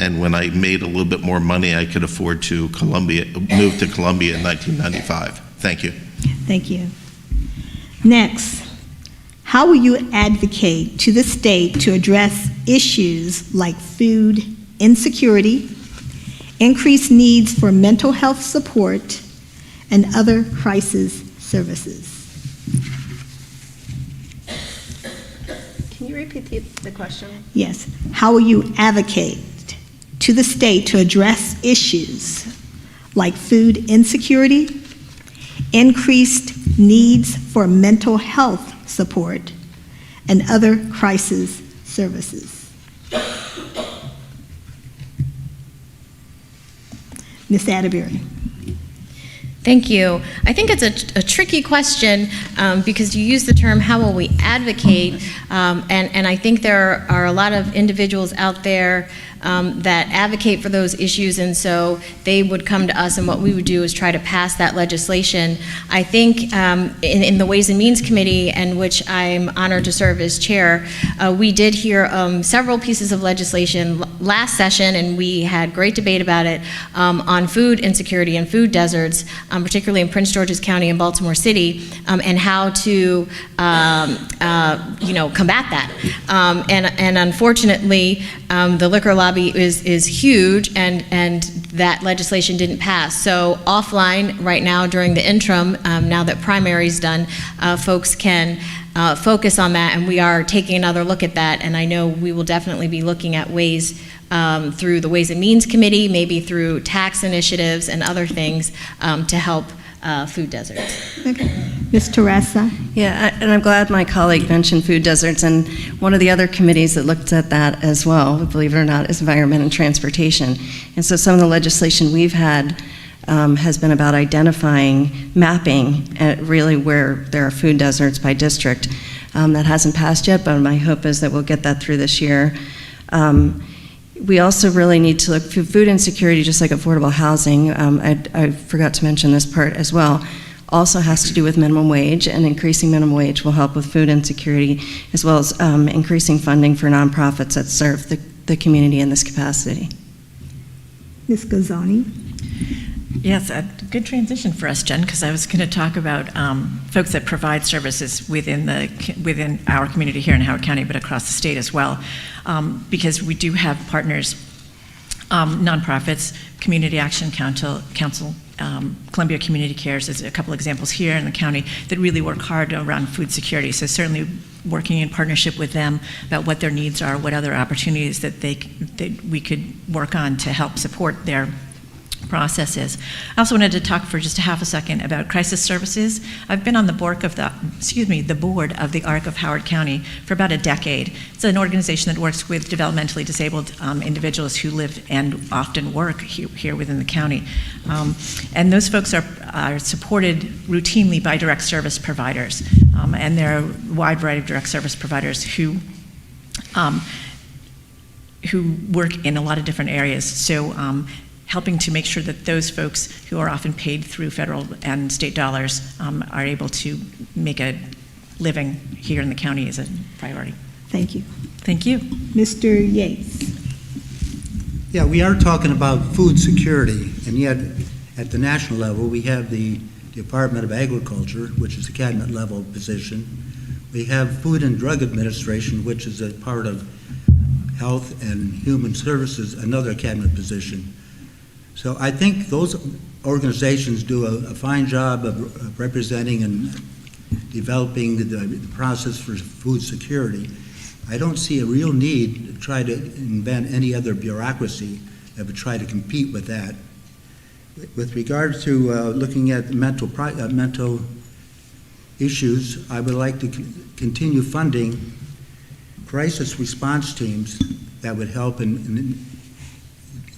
and when I made a little bit more money, I could afford to move to Columbia in 1995. Thank you. Thank you. Next, how will you advocate to the state to address issues like food insecurity, increased needs for mental health support, and other crisis services? Can you repeat the question? Yes. How will you advocate to the state to address issues like food insecurity, increased needs for mental health support, and other crisis services? Ms. Atterbury. Thank you. I think it's a tricky question because you use the term, how will we advocate? And I think there are a lot of individuals out there that advocate for those issues, and so they would come to us, and what we would do is try to pass that legislation. I think in the Ways and Means Committee, and which I'm honored to serve as chair, we did hear several pieces of legislation last session, and we had great debate about it on food insecurity and food deserts, particularly in Prince George's County and Baltimore City, and how to combat that. And unfortunately, the liquor lobby is huge, and that legislation didn't pass. So offline right now during the interim, now that primary's done, folks can focus on that, and we are taking another look at that, and I know we will definitely be looking at ways through the Ways and Means Committee, maybe through tax initiatives and other things to help food deserts. Okay. Ms. Teresa? Yeah, and I'm glad my colleague mentioned food deserts, and one of the other committees that looked at that as well, believe it or not, is Environment and Transportation. And so some of the legislation we've had has been about identifying, mapping at really where there are food deserts by district. That hasn't passed yet, but my hope is that we'll get that through this year. We also really need to look for food insecurity, just like affordable housing. I forgot to mention this part as well. Also has to do with minimum wage, and increasing minimum wage will help with food insecurity, as well as increasing funding for nonprofits that serve the community in this capacity. Ms. Gazzani? Yes, a good transition for us, Jen, because I was going to talk about folks that provide services within our community here in Howard County, but across the state as well, because we do have partners, nonprofits, Community Action Council, Columbia Community Cares is a couple examples here in the county that really work hard around food security. So certainly working in partnership with them about what their needs are, what other opportunities that we could work on to help support their processes. I also wanted to talk for just a half a second about crisis services. I've been on the board of the ARC of Howard County for about a decade. It's an organization that works with developmentally disabled individuals who live and often work here within the county. And those folks are supported routinely by direct service providers. And there are a wide variety of direct service providers who work in a lot of different areas. So helping to make sure that those folks who are often paid through federal and state dollars are able to make a living here in the county is a priority. Thank you. Thank you. Mr. Yates? Yeah, we are talking about food security, and yet at the national level, we have the Department of Agriculture, which is a cabinet level position. We have Food and Drug Administration, which is a part of Health and Human Services, another cabinet position. So I think those organizations do a fine job of representing and developing the process for food security. I don't see a real need to try to invent any other bureaucracy that would try to compete with that. With regard to looking at mental issues, I would like to continue funding crisis response teams that would help in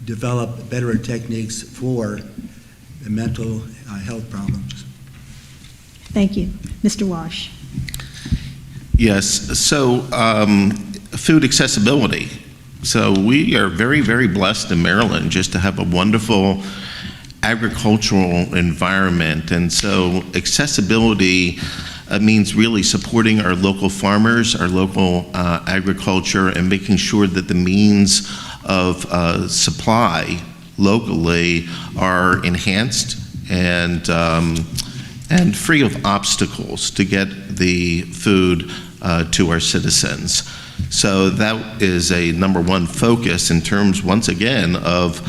develop better techniques for the mental health problems. Thank you. Mr. Walsh? Yes, so food accessibility So we are very, very blessed in Maryland just to have a wonderful agricultural environment. And so accessibility means really supporting our local farmers, our local agriculture, and making sure that the means of supply locally are enhanced and free of obstacles to get the food to our citizens. So that is a number one focus in terms, once again, of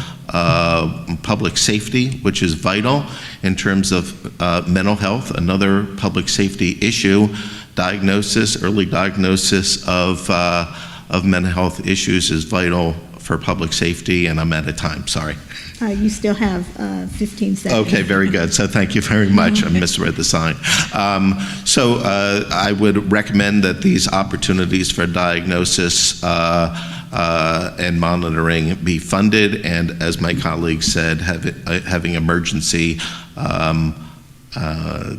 public safety, which is vital in terms of mental health, another public safety issue, diagnosis, early diagnosis of mental health issues is vital for public safety, and I'm out of time, sorry. You still have 15 seconds. Okay, very good. So thank you very much. I misread the sign. So I would recommend that these opportunities for diagnosis and monitoring be funded, and as my colleague said, having emergency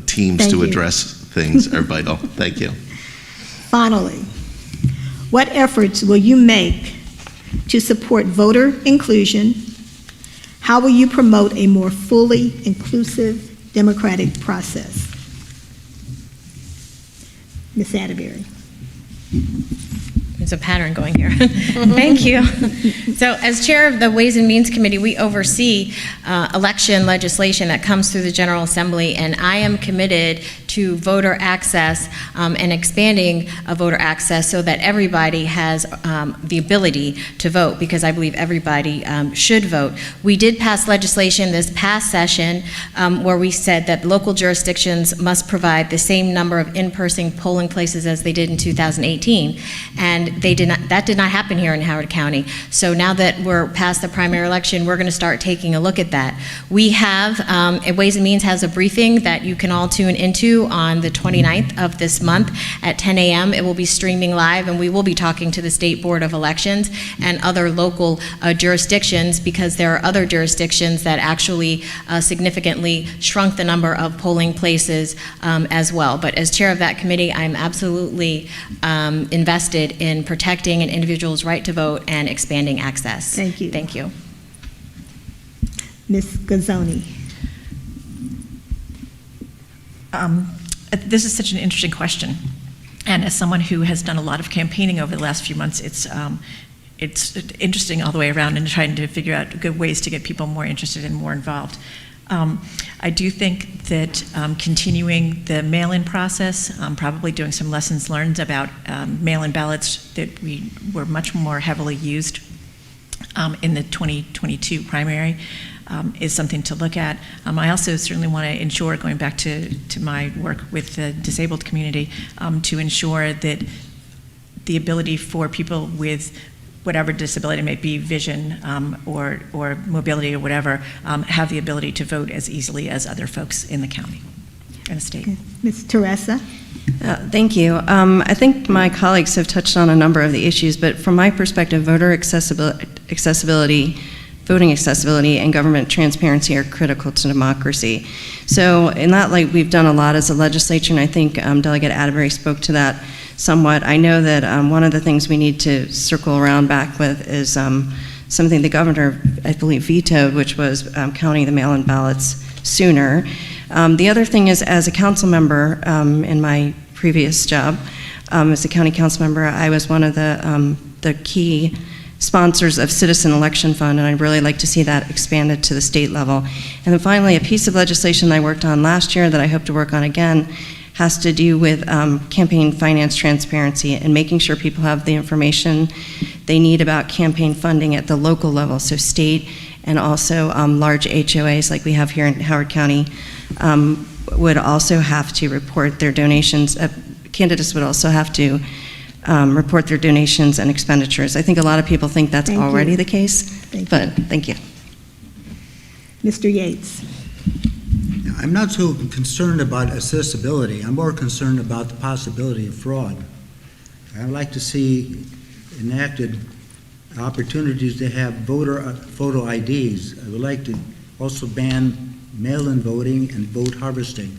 teams to address things are vital. Thank you. Finally, what efforts will you make to support voter inclusion? How will you promote a more fully inclusive democratic process? Ms. Atterbury. There's a pattern going here. Thank you. So as chair of the Ways and Means Committee, we oversee election legislation that comes through the General Assembly, and I am committed to voter access and expanding voter access so that everybody has the ability to vote, because I believe everybody should vote. We did pass legislation this past session where we said that local jurisdictions must provide the same number of in-person polling places as they did in 2018, and that did not happen here in Howard County. So now that we're past the primary election, we're going to start taking a look at that. We have, Ways and Means has a briefing that you can all tune into on the 29th of this month at 10 a.m. It will be streaming live, and we will be talking to the State Board of Elections and other local jurisdictions, because there are other jurisdictions that actually significantly shrunk the number of polling places as well. But as chair of that committee, I'm absolutely invested in protecting an individual's right to vote and expanding access. Thank you. Thank you. Ms. Gazzoni. This is such an interesting question. And as someone who has done a lot of campaigning over the last few months, it's interesting all the way around and trying to figure out good ways to get people more interested and more involved. I do think that continuing the mail-in process, probably doing some lessons learned about mail-in ballots that were much more heavily used in the 2022 primary is something to look at. I also certainly want to ensure, going back to my work with the disabled community, to ensure that the ability for people with whatever disability may be, vision or mobility or whatever, have the ability to vote as easily as other folks in the county and the state. Ms. Teresa. Thank you. I think my colleagues have touched on a number of the issues, but from my perspective, voter accessibility, voting accessibility, and government transparency are critical to democracy. So in that light, we've done a lot as a legislature, and I think Delegate Atterbury spoke to that somewhat. I know that one of the things we need to circle around back with is something the governor, I believe, vetoed, which was counting the mail-in ballots sooner. The other thing is, as a council member in my previous job, as a county council member, I was one of the key sponsors of Citizen Election Fund, and I'd really like to see that expanded to the state level. And then finally, a piece of legislation I worked on last year that I hope to work on again has to do with campaign finance transparency and making sure people have the information they need about campaign funding at the local level, so state and also large HOAs like we have here in Howard County would also have to report their donations. Candidates would also have to report their donations and expenditures. I think a lot of people think that's already the case, but thank you. Mr. Yates. I'm not so concerned about accessibility. I'm more concerned about the possibility of fraud. I'd like to see enacted opportunities to have photo IDs. I would like to also ban mail-in voting and vote harvesting.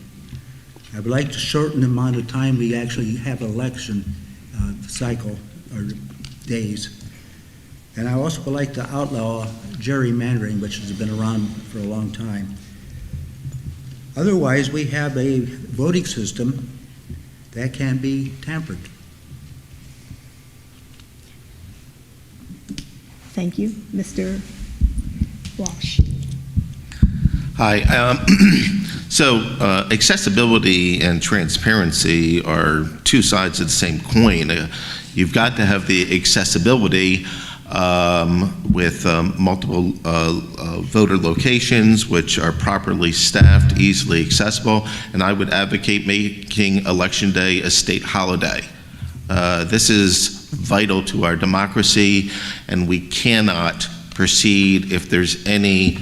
I would like to shorten the amount of time we actually have election cycle or days. And I also would like to outlaw gerrymandering, which has been around for a long time. Otherwise, we have a voting system that can be tampered. Thank you. Mr. Walsh. Hi. So accessibility and transparency are two sides of the same coin. You've got to have the accessibility with multiple voter locations, which are properly staffed, easily accessible, and I would advocate making Election Day a state holiday. This is vital to our democracy, and we cannot proceed if there's any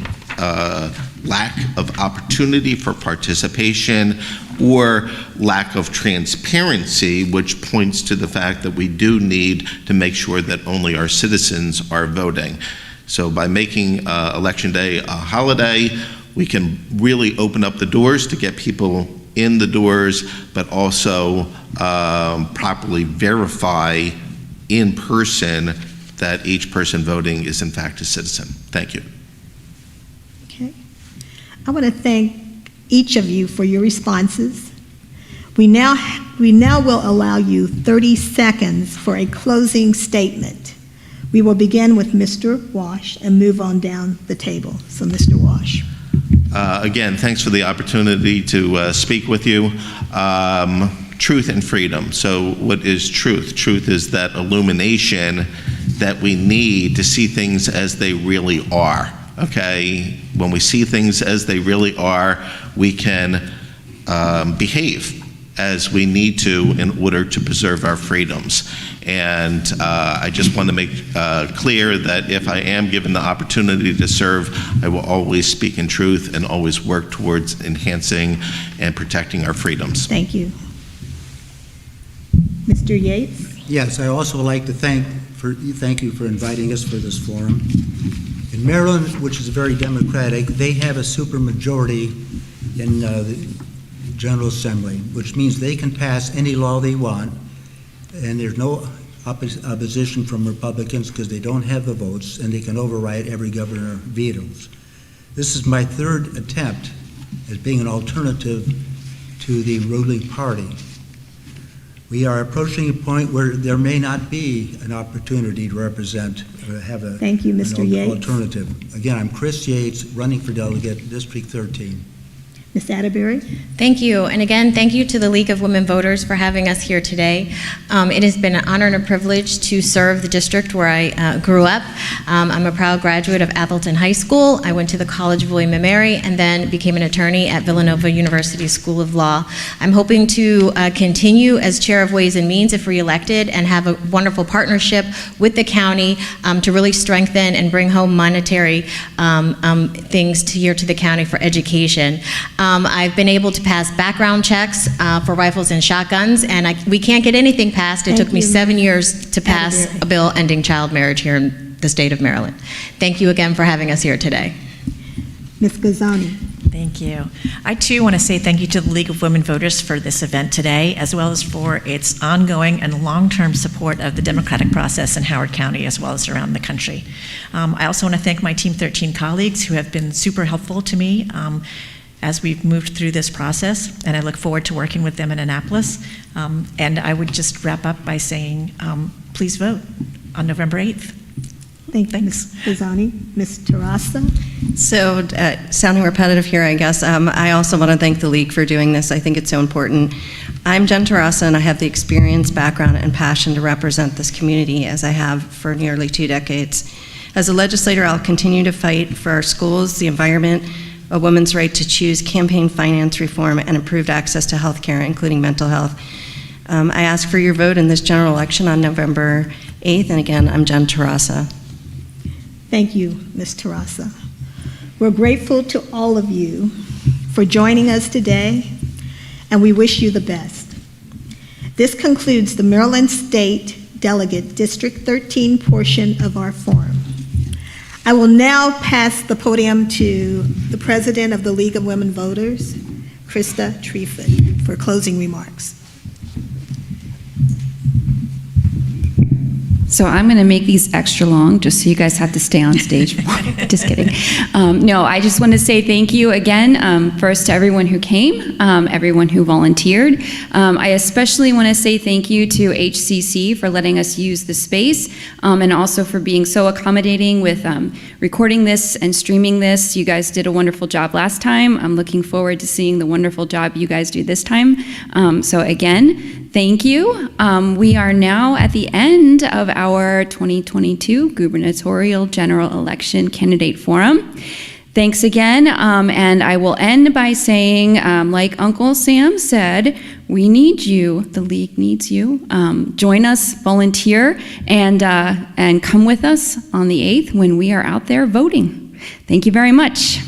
lack of opportunity for participation or lack of transparency, which points to the fact that we do need to make sure that only our citizens are voting. So by making Election Day a holiday, we can really open up the doors to get people in the doors, but also properly verify in person that each person voting is in fact a citizen. Thank you. Okay. I want to thank each of you for your responses. We now will allow you 30 seconds for a closing statement. We will begin with Mr. Walsh and move on down the table. So, Mr. Walsh. Again, thanks for the opportunity to speak with you. Truth and freedom. So what is truth? Truth is that illumination that we need to see things as they really are, okay? When we see things as they really are, we can behave as we need to in order to preserve our freedoms. And I just want to make clear that if I am given the opportunity to serve, I will always speak in truth and always work towards enhancing and protecting our freedoms. Thank you. Mr. Yates? Yes, I also would like to thank you for inviting us for this forum. In Maryland, which is very democratic, they have a supermajority in the General Assembly, which means they can pass any law they want, and there's no opposition from Republicans because they don't have the votes, and they can override every governor vetoes. This is my third attempt as being an alternative to the ruling party. We are approaching a point where there may not be an opportunity to represent or have a Thank you, Mr. Yates. alternative. Again, I'm Chris Yates, running for delegate, District 13. Ms. Atterbury? Thank you. And again, thank you to the League of Women Voters for having us here today. It has been an honor and a privilege to serve the district where I grew up. I'm a proud graduate of Atholton High School. I went to the College of William & Mary and then became an attorney at Villanova University School of Law. I'm hoping to continue as chair of Ways and Means if reelected and have a wonderful partnership with the county to really strengthen and bring home monetary things here to the county for education. I've been able to pass background checks for rifles and shotguns, and we can't get anything passed. It took me 7 years to pass a bill ending child marriage here in the state of Maryland. Thank you again for having us here today. Ms. Gazzani. Thank you. I too want to say thank you to the League of Women Voters for this event today, as well as for its ongoing and long-term support of the democratic process in Howard County, as well as around the country. I also want to thank my Team 13 colleagues who have been super helpful to me as we've moved through this process, and I look forward to working with them in Annapolis. And I would just wrap up by saying, please vote on November 8th. Thanks. Ms. Gazzani. Ms. Terrassa? So, sounding repetitive here, I guess, I also want to thank the League for doing this. I think it's so important. I'm Jen Terrassa, and I have the experience, background, and passion to represent this community as I have for nearly 2 decades. As a legislator, I'll continue to fight for our schools, the environment, a woman's right to choose, campaign finance reform, and improved access to health care, including mental health. I ask for your vote in this general election on November 8th, and again, I'm Jen Terrassa. Thank you, Ms. Terrassa. We're grateful to all of you for joining us today, and we wish you the best. This concludes the Maryland State Delegate District 13 portion of our forum. I will now pass the podium to the President of the League of Women Voters, Krista Treeford, for closing remarks. So I'm going to make these extra long, just so you guys have to stay on stage. Just kidding. No, I just want to say thank you again, first to everyone who came, everyone who volunteered. I especially want to say thank you to HCC for letting us use the space, and also for being so accommodating with recording this and streaming this. You guys did a wonderful job last time. I'm looking forward to seeing the wonderful job you guys do this time. So again, thank you. We are now at the end of our 2022 gubernatorial general election candidate forum. Thanks again, and I will end by saying, like Uncle Sam said, we need you, the League needs you. Join us, volunteer, and come with us on the 8th when we are out there voting. Thank you very much.